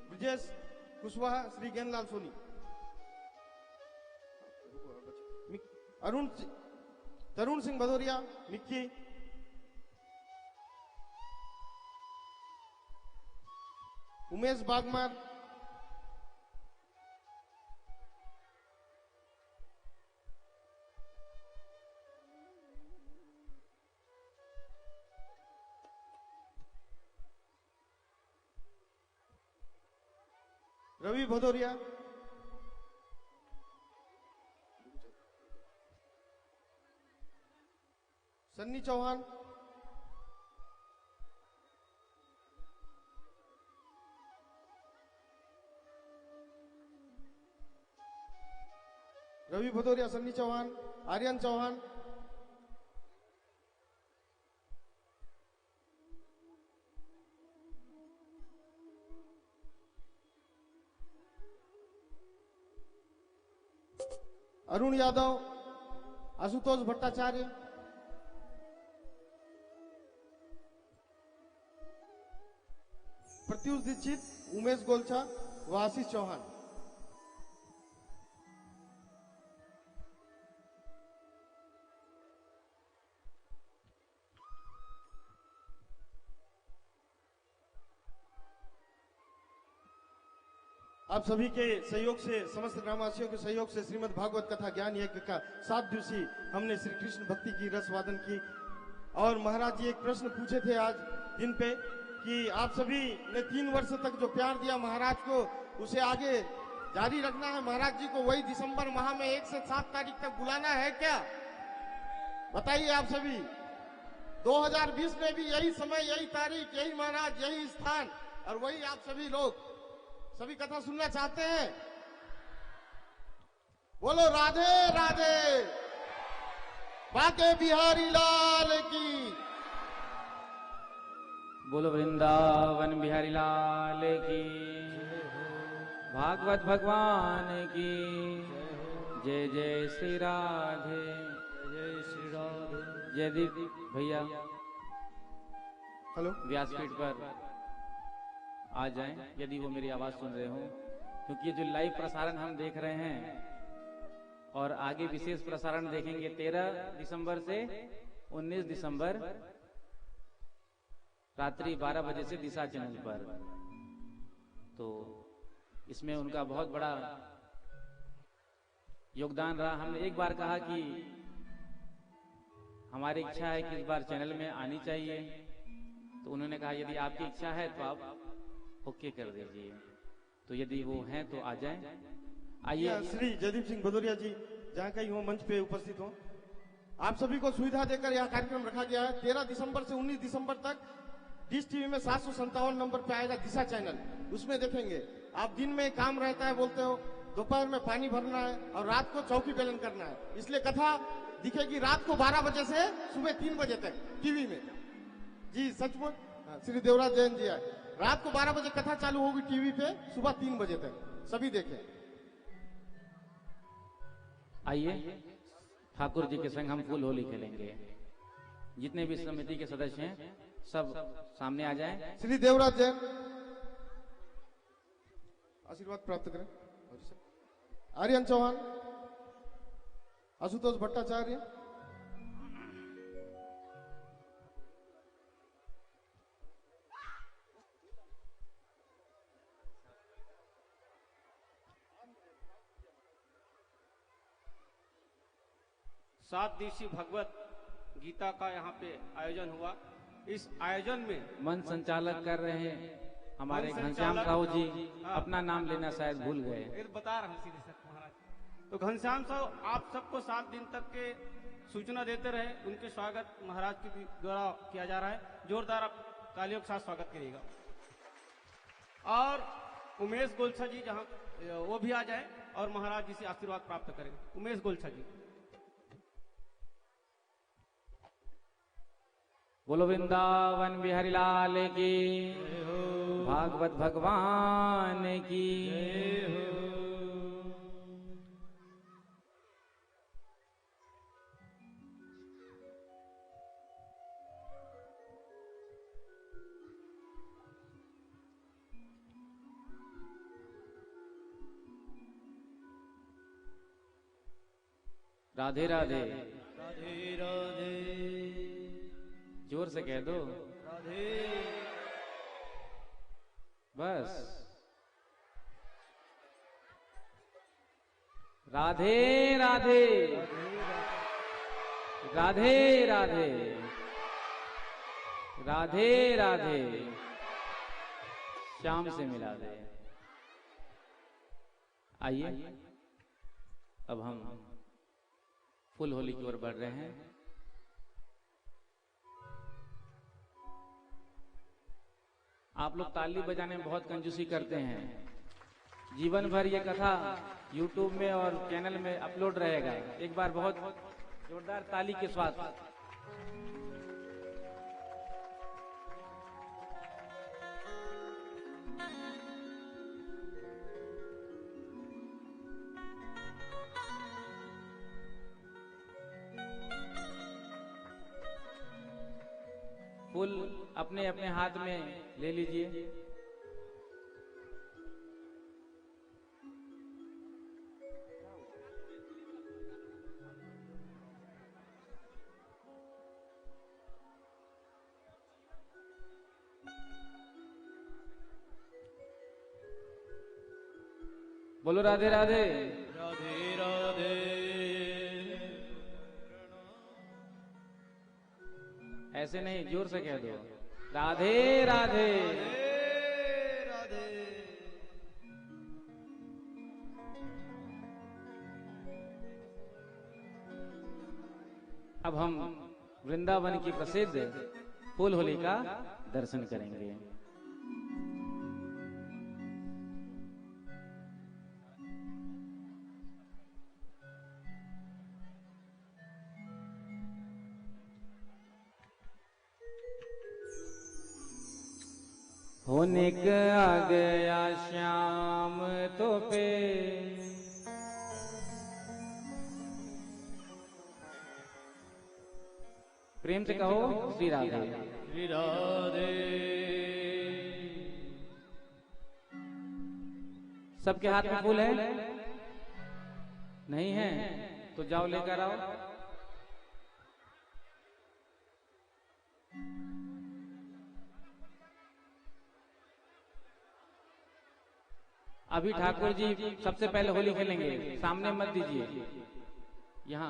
Speaker 5: ब्रजेश कुशवाहा, श्री ज्ञानलाल सोनी, तरुण सिंह भदौरिया, मिक्की, उमेश बागमार, रवि भदौरिया, सन्नी चौहान, रवि भदौरिया, सन्नी चौहान, आर्यन चौहान, अरुण यादव, आशुतोष भट्टाचार्य, प्रत्युष दीक्षित, उमेश गोलछा व आशीष चौहान। आप सभी के सहयोग से, समस्त ग्रामवासियों के सहयोग से श्रीमद् भागवत कथा ज्ञान यज्ञ का 7 दिवसीय हमने श्री कृष्ण भक्ति की रस वादन की। और महाराज जी एक प्रश्न पूछे थे आज दिन पे कि आप सभी ने 3 वर्ष तक जो प्यार दिया महाराज को, उसे आगे जारी रखना है। महाराज जी को वही दिसंबर माह में 1 से 7 तारीख तक बुलाना है क्या? बताइए आप सभी। 2020 में भी यही समय, यही तारीख, यही महाराज, यही स्थान, और वही आप सभी लोग सभी कथा सुनना चाहते हैं। बोलो राधे राधे, बाके बिहारी लाल की,
Speaker 2: बोलो वृंदावन बिहारी लाल की,
Speaker 4: भागवत भगवान की जय जय श्री राधे।
Speaker 3: जय श्री राधे।
Speaker 4: जयदीप भैया
Speaker 5: हेलो,
Speaker 4: व्यासपीठ पर आ जाएं यदि वो मेरी आवाज सुन रहे हो, क्योंकि ये जो लाइव प्रसारण हम देख रहे हैं और आगे विशेष प्रसारण देखेंगे 13 दिसंबर से 19 दिसंबर रात्रि 12 बजे से दिशा चैनल पर। तो इसमें उनका बहुत बड़ा योगदान रहा। हमने एक बार कहा कि हमारी इच्छा है कि इस बार चैनल में आनी चाहिए, तो उन्होंने कहा यदि आपकी इच्छा है तो आप ओके कर दीजिए। तो यदि वो हैं तो आ जाएं। आइए।
Speaker 5: श्री जयदीप सिंह भदौरिया जी जहाँ कहीं हो मंच पे उपस्थित हो। आप सभी को सुविधा देकर यह कार्यक्रम रखा गया है। 13 दिसंबर से 19 दिसंबर तक डिश टीवी में 757 नंबर पे आएगा दिशा चैनल, उसमें देखेंगे। आप दिन में काम रहता है बोलते हो, दोपहर में पानी भरना है और रात को चौकी बेलन करना है, इसलिए कथा दिखेगी रात को 12 बजे से सुबह 3 बजे तक टीवी में। जी सचमुच, श्री देवराज जैन जी आए। रात को 12 बजे कथा चालू होगी टीवी पे, सुबह 3 बजे तक, सभी देखें।
Speaker 4: आइए ठाकुर जी के संग हम फूल होली खेलेंगे। जितने भी समिति के सदस्य हैं सब सामने आ जाएं।
Speaker 5: श्री देवराज जैन आशीर्वाद प्राप्त करें। आर्यन चौहान, आशुतोष भट्टाचार्य,
Speaker 6: सात दिवसीय भगवत गीता का यहाँ पे आयोजन हुआ। इस आयोजन में
Speaker 4: मन संचालक कर रहे हैं हमारे
Speaker 6: मन
Speaker 4: घनश्याम
Speaker 6: संचालक
Speaker 4: साहू जी।
Speaker 6: हाँ।
Speaker 4: अपना नाम लेना शायद भूल गए।
Speaker 6: ये बता रहा हूँ सीधे सर महाराज। तो घनश्याम साहब आप सबको 7 दिन तक के सूचना देते रहे। उनके स्वागत महाराज के द्वारा किया जा रहा है। जोरदार आप तालियों के साथ स्वागत करिएगा। और उमेश गोलछा जी जहाँ वो भी आ जाए और महाराज जी से आशीर्वाद प्राप्त करें। उमेश गोलछा जी।
Speaker 4: बोलो वृंदावन बिहारी लाल की, भागवत भगवान की। राधे राधे।
Speaker 3: राधे राधे।
Speaker 4: जोर से कह दो।
Speaker 3: राधे।
Speaker 4: बस। राधे राधे। राधे राधे। राधे राधे। श्याम से मिला दे। आइए अब हम फुल होली की ओर बढ़ रहे हैं। आप लोग ताली बजाने में बहुत कंजूसी करते हैं। जीवन भर ये कथा YouTube में और चैनल में अपलोड रहेगा। एक बार बहुत जोरदार ताली के साथ। फूल अपने अपने हाथ में ले लीजिए। बोलो राधे राधे।
Speaker 3: राधे राधे।
Speaker 4: ऐसे नहीं, जोर से कह दो। राधे राधे।
Speaker 3: राधे।
Speaker 4: अब हम वृंदावन की प्रसिद्ध फूल होली का दर्शन करेंगे। होने का आ गया श्याम तो पे प्रेम से कहो श्री राधे।
Speaker 3: श्री राधे।
Speaker 4: सबके हाथ में फूल है? नहीं है तो जाओ लेकर आओ। अभी ठाकुर जी सबसे पहले होली खेलेंगे, सामने मत दीजिए, यहाँ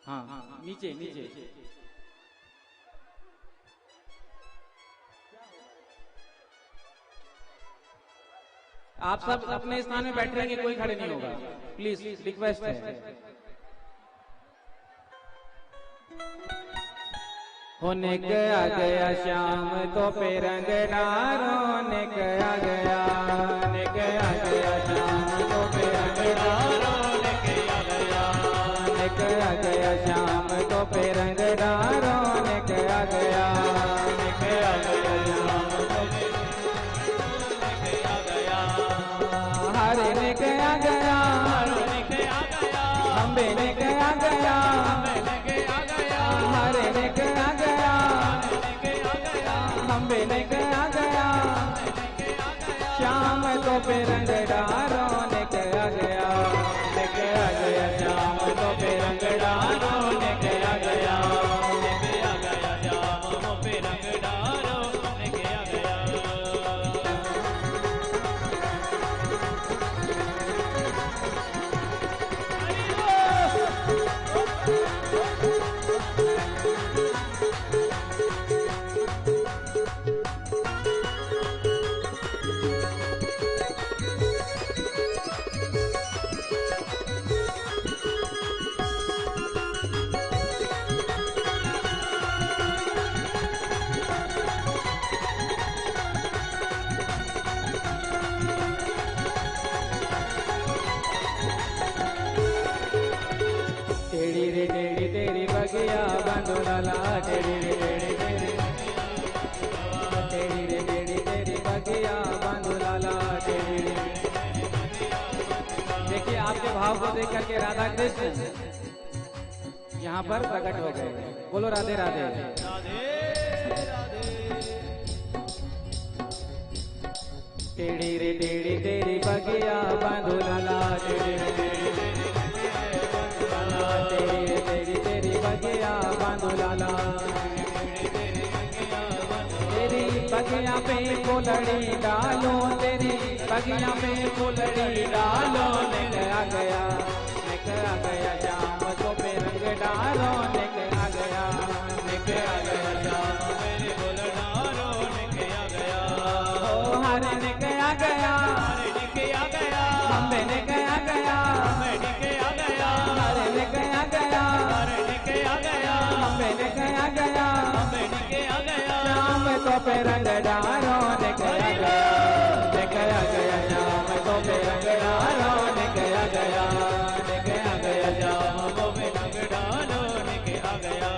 Speaker 4: हाँ नीचे नीचे। आप सब अपने स्थान में बैठ रहेंगे, कोई खड़े नहीं होगा, प्लीज रिक्वेस्ट है। होने का आ गया श्याम तो पे रंग डारो, होने का आ गया, होने का आ गया श्याम तो पे रंग डारो, होने का आ गया, होने का आ गया श्याम तो पे रंग डारो, होने का आ गया, होने का आ गया श्याम तो पे आ गया, हरे ने का आ गया, हरे ने का आ गया, अम्बे ने का आ गया, अम्बे ने का आ गया, हरे ने का आ गया, अम्बे ने का आ गया, श्याम तो पे रंग डारो, ने का आ गया, ने का आ गया श्याम तो पे रंग डारो, ने का आ गया, ने का आ गया श्याम तो पे रंग डारो, ने का आ गया। टेढ़ी रे टेढ़ी तेरी बगिया बंदोला, टेढ़ी रे टेढ़ी तेरी, टेढ़ी रे टेढ़ी तेरी बगिया बंदोला, टेढ़ी रे। देखिए आपके भाव को देख करके राधा कृष्ण यहाँ पर प्रकट हो गए। बोलो राधे राधे। टेढ़ी रे टेढ़ी तेरी बगिया बंदोला, टेढ़ी रे टेढ़ी तेरी तेरी बगिया बांधुलाला, तेरी बगिया पे फुलड़ी डालो, तेरी बगिया पे फुलड़ी डालो, लेकर आ गया, लेकर आ गया श्याम तो पे रंग डालो, लेकर आ गया, लेकर आ गया श्याम मेरे फूल डालो, लेकर आ गया, ओ हरे लेकर आ गया, हरे लेकर आ गया, अम्बे लेकर आ गया, अम्बे लेकर आ गया, हरे लेकर आ गया, हरे लेकर आ गया, अम्बे लेकर आ गया, अम्बे लेकर आ गया, श्याम तो पे रंग डालो, लेकर आ गया, लेकर आ गया श्याम तो पे रंग डालो, लेकर आ गया, लेकर आ गया श्याम तो पे रंग डालो, लेकर आ गया।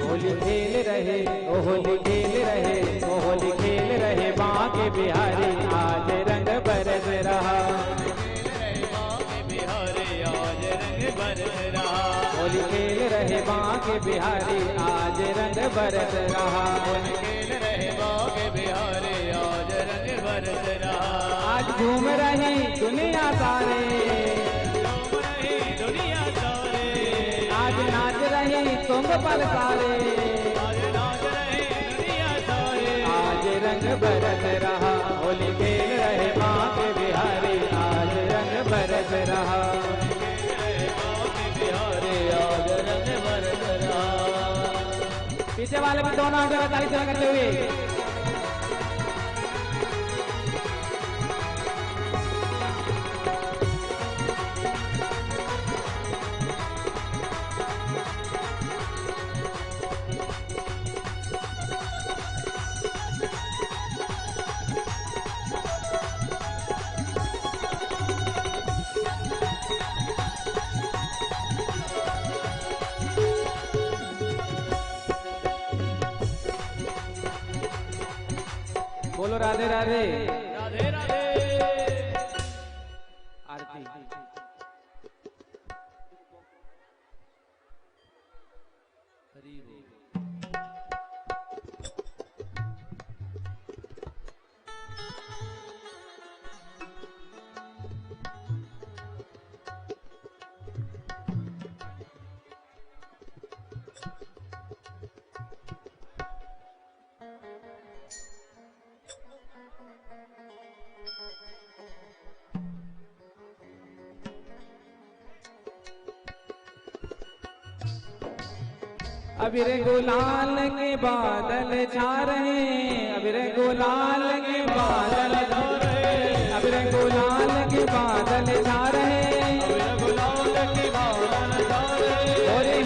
Speaker 4: होली खेल रहे, ओ होली खेल रहे, ओ होली खेल रहे बांके बिहारी, आज रंग बरस रहा, होली खेल रहे बांके बिहारी, आज रंग बरस रहा, होली खेल रहे बांके बिहारी, आज रंग बरस रहा, आज झूम रही दुनिया सारे, झूम रही दुनिया सारे, आज नाच रही तुम पर सारे, आज नाच रही दुनिया सारे, आज रंग बरस रहा, होली खेल रहे बांके बिहारी, आज रंग बरस रहा, नीचे वाले भी दोनों जगह ताली से करते हुए बोलो राधे राधे
Speaker 3: राधे राधे।
Speaker 4: आरती
Speaker 3: हरि बोल।
Speaker 4: अबीर गुलाल के बादल छा रहे, अबीर गुलाल के बादल छा रहे, अबीर गुलाल के बादल छा रहे,
Speaker 3: अबीर गुलाल के बादल छा रहे।
Speaker 4: हो रही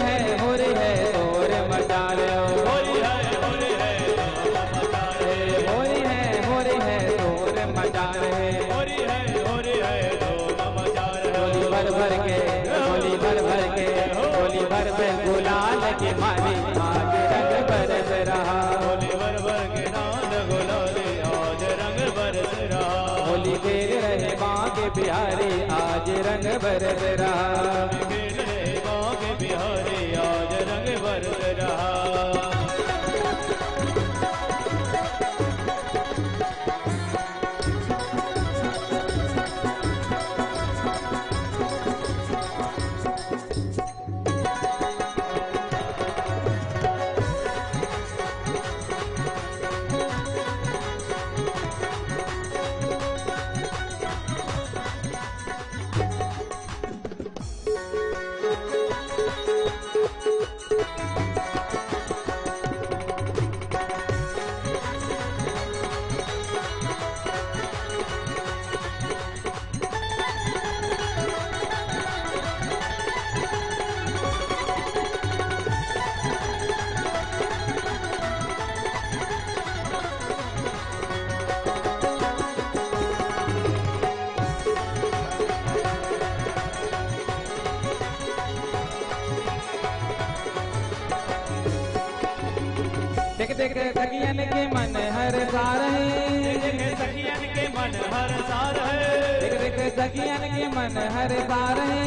Speaker 4: है शोर मचा रहे हो,
Speaker 3: हो रही है शोर मचा रहे,
Speaker 4: हो रही है शोर मचा रहे,
Speaker 3: हो रही है शोर मचा रहे।
Speaker 4: होली भर भर के, होली भर भर के, होली भर भर गुलाल की मारी आज रंग बरस रहा,
Speaker 3: होली भर भर के नाद गुलाले आज रंग बरस रहा।
Speaker 4: होली खेल रहे माँ के बिहारी आज रंग बरस रहा,
Speaker 3: खेल रहे माँ के बिहारी आज रंग बरस रहा।
Speaker 4: देख देख सखियन के मन हर सा रहे,
Speaker 3: देख सखियन के मन हर सार है,
Speaker 4: देख देख सखियन के मन हर सा रहे,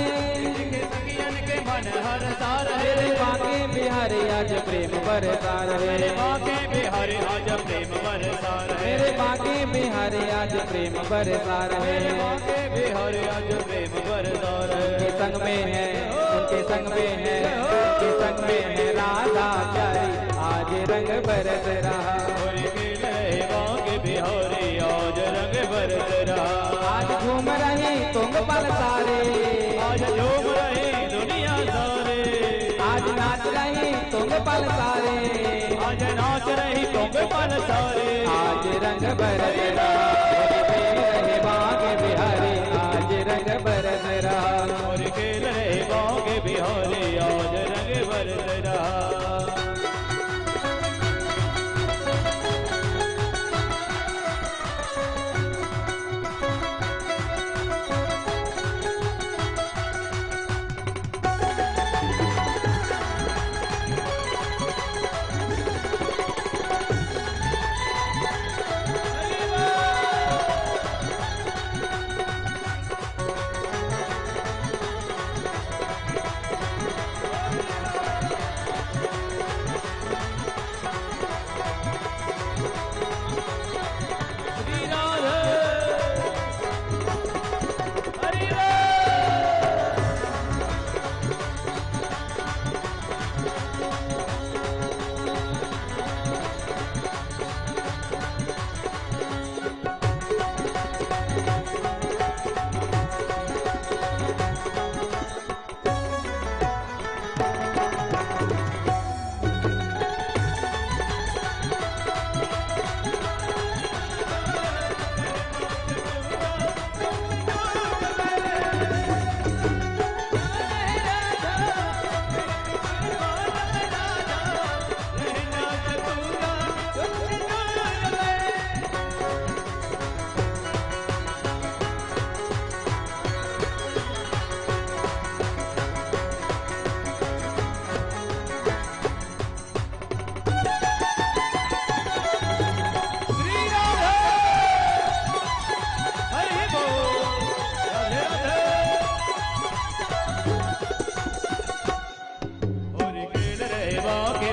Speaker 3: देख सखियन के मन हर सार है।
Speaker 4: मेरे बाके बिहारी आज प्रेम बरसा रहे,
Speaker 3: मेरे बाके बिहारी आज प्रेम बरसा रहे,
Speaker 4: मेरे बाके बिहारी आज प्रेम बरसा रहे,
Speaker 3: मेरे बाके बिहारी आज प्रेम बरसा रहे।
Speaker 4: उनके संग में है, उनके संग में है, उनके संग में है राधा प्यारी आज रंग बरस रहा,
Speaker 3: होली खेल रहे बाके बिहारी आज रंग बरस रहा।
Speaker 4: आज झूम रही तुम पल सारे,
Speaker 3: आज झूम रही दुनिया सारे,
Speaker 4: आज नाच रही तुम पल सारे,
Speaker 3: आज नाच रही तुम पल सारे।
Speaker 4: आज रंग बरस रहा, होली खेल रहे बाके बिहारी आज रंग बरस रहा,
Speaker 3: होली खेल रहे बाके बिहारी आज रंग बरस रहा।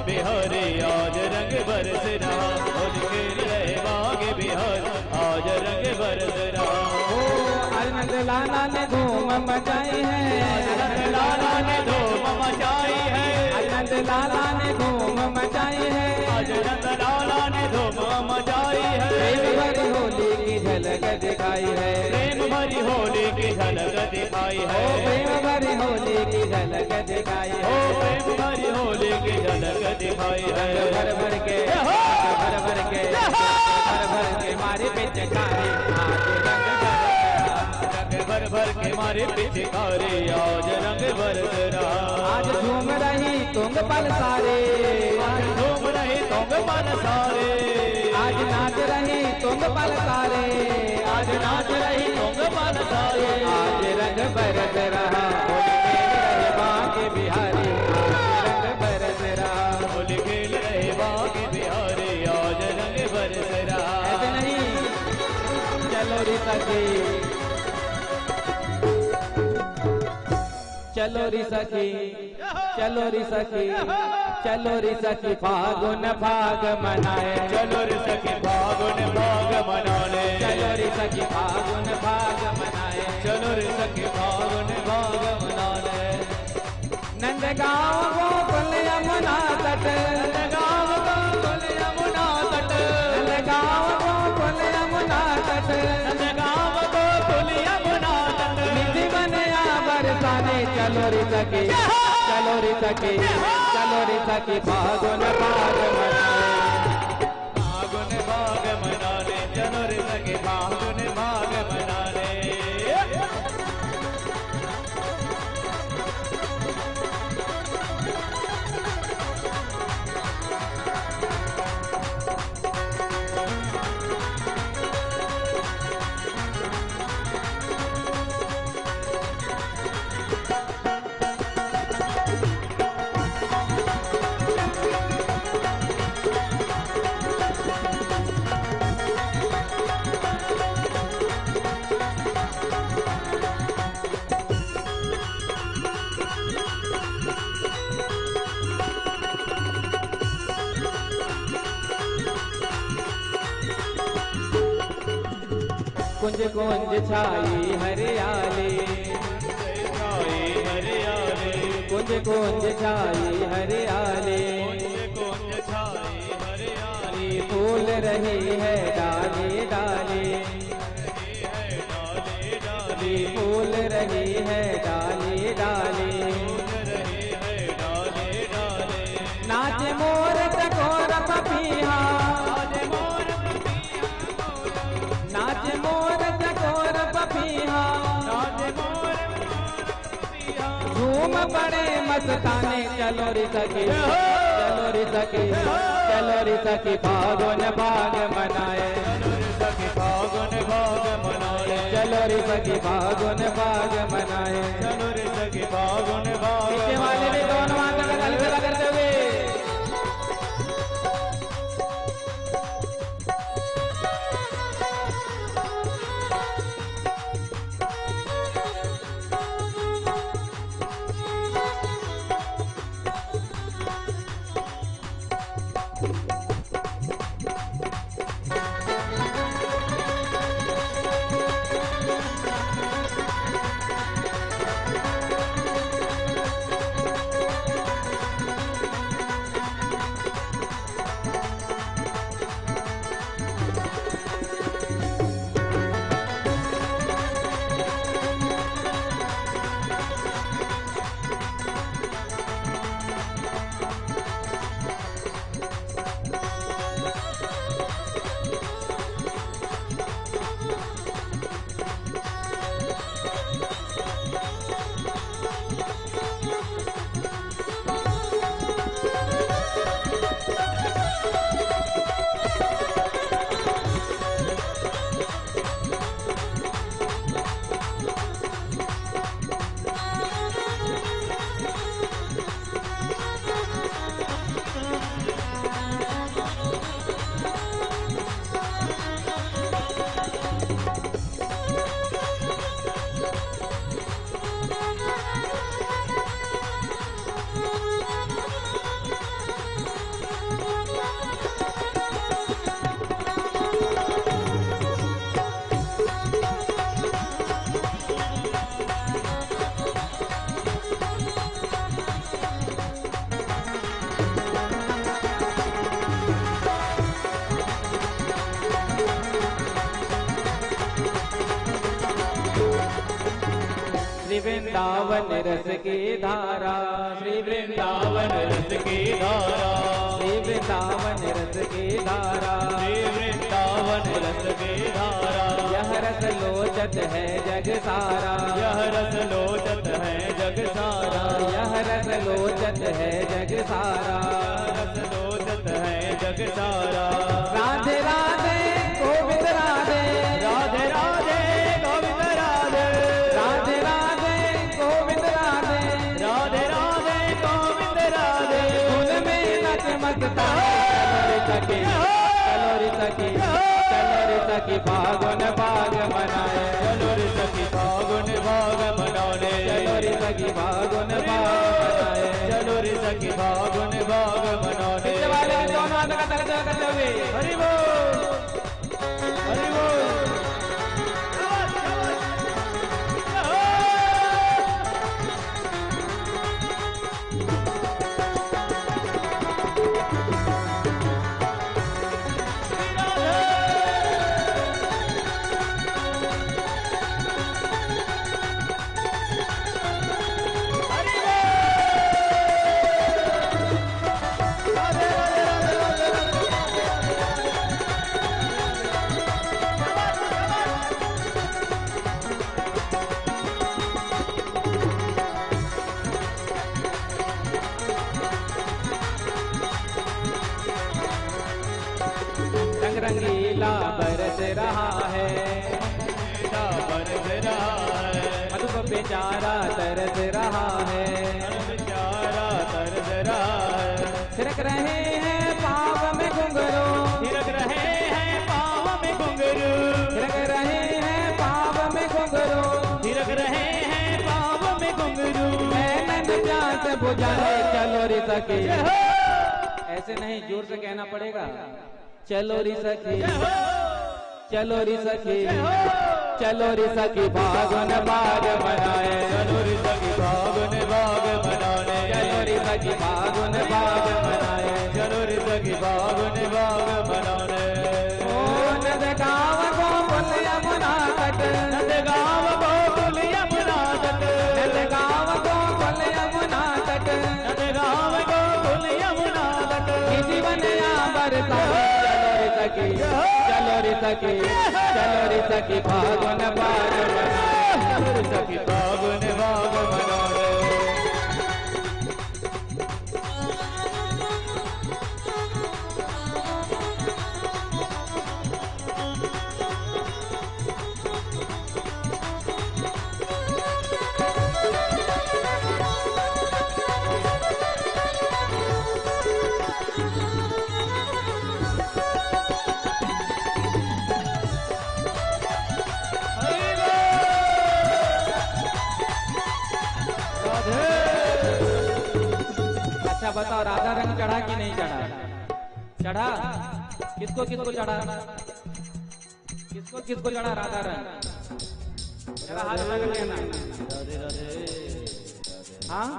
Speaker 3: बिहारी आज रंग बरस रहा, होली खेल रहे बाग बिहारी आज रंग बरस रहा।
Speaker 4: आज नंद लाला ने धूम मचाई है,
Speaker 3: आज नंद लाला ने धूम मचाई है,
Speaker 4: आज नंद लाला ने धूम मचाई है,
Speaker 3: आज नंद लाला ने धूम मचाई है।
Speaker 4: प्रेम भरी होली की झलक दिखाई है,
Speaker 3: प्रेम भरी होली की झलक दिखाई है,
Speaker 4: प्रेम भरी होली की झलक दिखाई
Speaker 3: ओ
Speaker 4: है।
Speaker 3: प्रेम भरी होली की झलक दिखाई है।
Speaker 4: भर भर के भर भर के भर भर के मारे पिचकारी आज रंग
Speaker 3: रंग भर भर के मारे पिचकारी आज रंग बरस रहा।
Speaker 4: आज झूम रही तुंग पल सारे,
Speaker 3: आज झूम रही तुंग पल सारे,
Speaker 4: आज नाच रही तुंग पल सारे,
Speaker 3: आज नाच रही तुंग पल सारे।
Speaker 4: आज रंग बरस रहा, होली खेल रहे बाके बिहारी आज रंग बरस रहा।
Speaker 3: होली खेल रहे बाग बिहारी आज रंग बरस रहा।
Speaker 4: ऐसे नहीं, चलो री सखी, चलो री सखी, चलो री सखी, चलो री सखी फागुन भाग मनाए,
Speaker 3: चलो रे सखी फागुन भाग मनाने,
Speaker 4: चलो री सखी फागुन भाग मनाए।
Speaker 3: चलो रे सखी फागुन भाग मनाने।
Speaker 4: नंद गाँव गोकुल यमुना तट,
Speaker 3: गाँव गोकुल यमुना तट,
Speaker 4: नंद गाँव गोकुल यमुना तट,
Speaker 3: गाँव गोकुल यमुना तट।
Speaker 4: निधि बनया बरसाने, चलो री सखी, चलो री सखी, चलो री सखी फागुन भाग मनाए।
Speaker 3: फागुन भाग मनाने, चलो रे सखी फागुन भाग मनाने।
Speaker 4: कुंज कुंज छाई हरियाली,
Speaker 3: छाई हरियाली,
Speaker 4: कुंज कुंज छाई हरियाली,
Speaker 3: कुंज छाई हरियाली।
Speaker 4: फूल रही है डाली डाली,
Speaker 3: डाली डाली,
Speaker 4: फूल रही है डाली डाली।
Speaker 3: रही है डाली डाली।
Speaker 4: नाच मोर चकोर पपीहा,
Speaker 3: आज मोर
Speaker 4: नाच मोर चकोर पपीहा,
Speaker 3: आज मोर पिया।
Speaker 4: झूम पड़े मस्ताने, चलो री सखी, चलो री सखी, चलो री सखी फागुन भाग मनाए,
Speaker 3: चलो रे सखी फागुन भाग मनाने,
Speaker 4: चलो री सखी फागुन भाग मनाए।
Speaker 3: चलो रे सखी फागुन भाग
Speaker 4: पीछे वाले भी दोनों माता का गल सेवा करते हुए वृंदावन रस की धारा,
Speaker 3: श्री वृंदावन रस की धारा,
Speaker 4: श्री वृंदावन रस की धारा,
Speaker 3: श्री वृंदावन रस की धारा।
Speaker 4: यह रस लोचत है जग सारा,
Speaker 3: यह रस लोचत है जग सारा,
Speaker 4: यह रस लोचत है जग सारा,
Speaker 3: रस लोचत है जग सारा।
Speaker 4: राधे राधे गोविंद राधे,
Speaker 3: राधे राधे गोविंद राधे,
Speaker 4: राधे राधे गोविंद राधे,
Speaker 3: राधे राधे गोविंद राधे।
Speaker 4: धुन में नच मचता सखी, चलो रे सखी, चलो रे सखी फागुन बाग मनाए,
Speaker 3: चलो रे सखी फागुन बाग मनाने,
Speaker 4: चलो रे सखी फागुन बाग मनाए,
Speaker 3: चलो रे सखी फागुन बाग मनाने।
Speaker 4: पीछे वाले भी दोनों हाथ का तक करते हुए
Speaker 3: हरि बोल, हरि बोल।
Speaker 4: रंग रंगीला बरस रहा है,
Speaker 3: बरस रहा है,
Speaker 4: मधुप बेचारा तरस रहा है,
Speaker 3: बेचारा तरस रहा है।
Speaker 4: थिरक रहे हैं पाव में घुंघरू,
Speaker 3: थिरक रहे हैं पाँव में घुंघरू,
Speaker 4: थिरक रहे हैं पाव में घुंघरू,
Speaker 3: थिरक रहे हैं पाँव में घुंघरू।
Speaker 4: नैनन प्यास बुझाए, चलो रे सखी, ऐसे नहीं जोर से कहना पड़ेगा, चलो रे सखी, चलो रे सखी, चलो रे सखी फागुन बाग मनाए,
Speaker 3: चलो रे सखी फागुन बाग मनाने,
Speaker 4: चलो रे सखी फागुन बाग मनाए,
Speaker 3: चलो रे सखी फागुन बाग मनाने।
Speaker 4: ओ नद गाँव गोकुल यमुना तट,
Speaker 3: नद गाँव गोकुल यमुना तट,
Speaker 4: नद गाँव गोकुल यमुना तट,
Speaker 3: नद गाँव गोकुल यमुना तट।
Speaker 4: जीवन या बरसाए, चलो रे सखी, चलो रे सखी फागुन बाग मनाए,
Speaker 3: चलो रे सखी फागुन बाग मनाने।
Speaker 4: अच्छा बताओ, राधा रंग चढ़ा कि नहीं चढ़ा? चढ़ा? किसको किसको चढ़ा? किसको किसको चढ़ा राधा रंग? जरा हाथ लगा लेना। हाँ,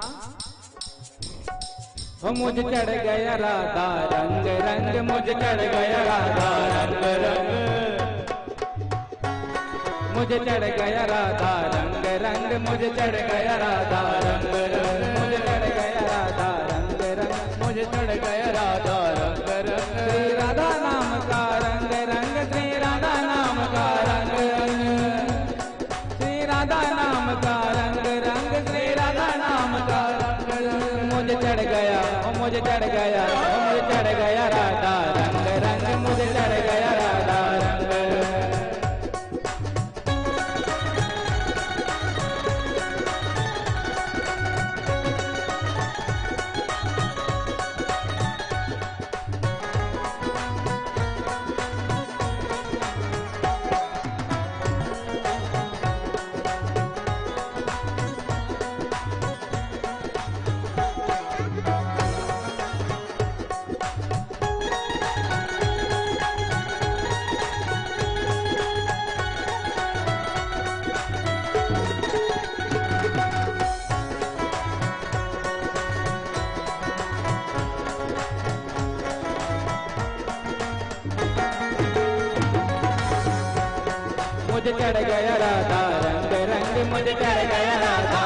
Speaker 4: हो मुझे चढ़ गया राधा रंग, रंग मुझे चढ़ गया राधा रंग, रंग मुझे चढ़ गया राधा रंग, रंग मुझे चढ़ गया राधा रंग, रंग मुझे चढ़ गया राधा रंग, रंग
Speaker 3: मुझे चढ़ गया राधा रंग, रंग
Speaker 4: श्री राधा नाम का रंग, रंग श्री राधा नाम का रंग, श्री राधा नाम का रंग, रंग श्री राधा नाम का रंग मुझे चढ़ गया, ओ मुझे चढ़ गया, ओ मुझे चढ़ गया राधा रंग, रंग मुझे चढ़ गया राधा रंग। मुझे चढ़ गया राधा रंग, रंग मुझे चढ़ गया राधा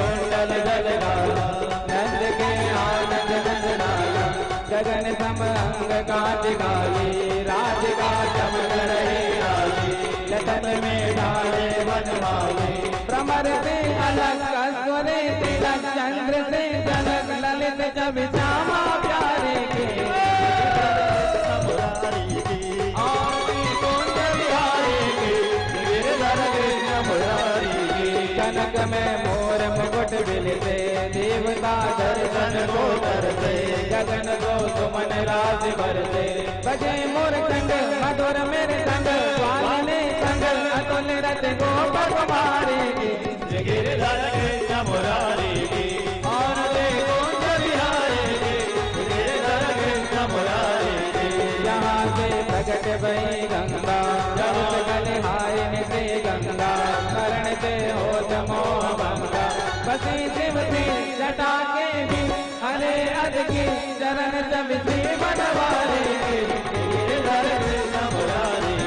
Speaker 3: गाज गाये राधिका चमक रहे आगे लतन में डाले बनवाले भ्रमर से अलग कस्तूरे तिलक चंद्र से जनक ललित जब श्यामा प्यारे के
Speaker 1: मुरारी की
Speaker 3: आरती कुंज बिहारी की गिरधर कृष्ण मुरारी की कनक में मोर मुकुट बिलते देवता दर्शन को करते गगन को सुमन राज भरते बजे मोर कंग मधुर मेरे संग स्वामी संग अतुल रथ गोपक मारे की गिरधर कृष्ण मुरारी की और देखो बिहारी की गिरधर कृष्ण मुरारी की यहाँ से प्रकट भई गंगा जब सकल हाय निसे गंगा करण से हो मोह भंगा बसी शिव थी जटा के भी हरे अध की चरण जब से बनवारे के गिरधर कृष्ण मुरारी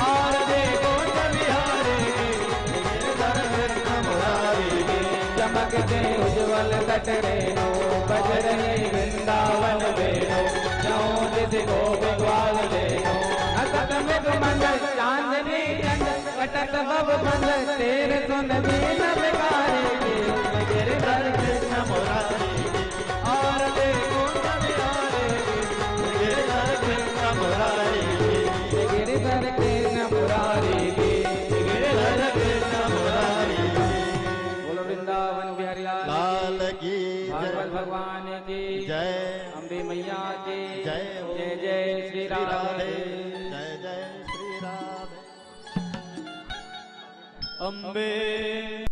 Speaker 3: और देखो बिहारी गिरधर कृष्ण मुरारी चमकते उज्ज्वल तट रेणु बज रहे वृंदावन वेणु जाऊं जिस गोप ग्वाल लेनो असत में मंगल चांदनी चंद कटक बब बंद तेरे सुन दीन बिगारे के गिरधर कृष्ण मुरारी और देखो बिहारी गिरधर कृष्ण मुरारी गिरधर कृष्ण मुरारी गिरधर कृष्ण मुरारी बोलो वृंदावन बिहारी
Speaker 1: लाल की
Speaker 3: भागवत भगवान की
Speaker 1: जय
Speaker 3: अम्बे मैया की
Speaker 1: जय
Speaker 3: जय जय श्री राधे
Speaker 1: जय जय श्री राधे
Speaker 3: अम्बे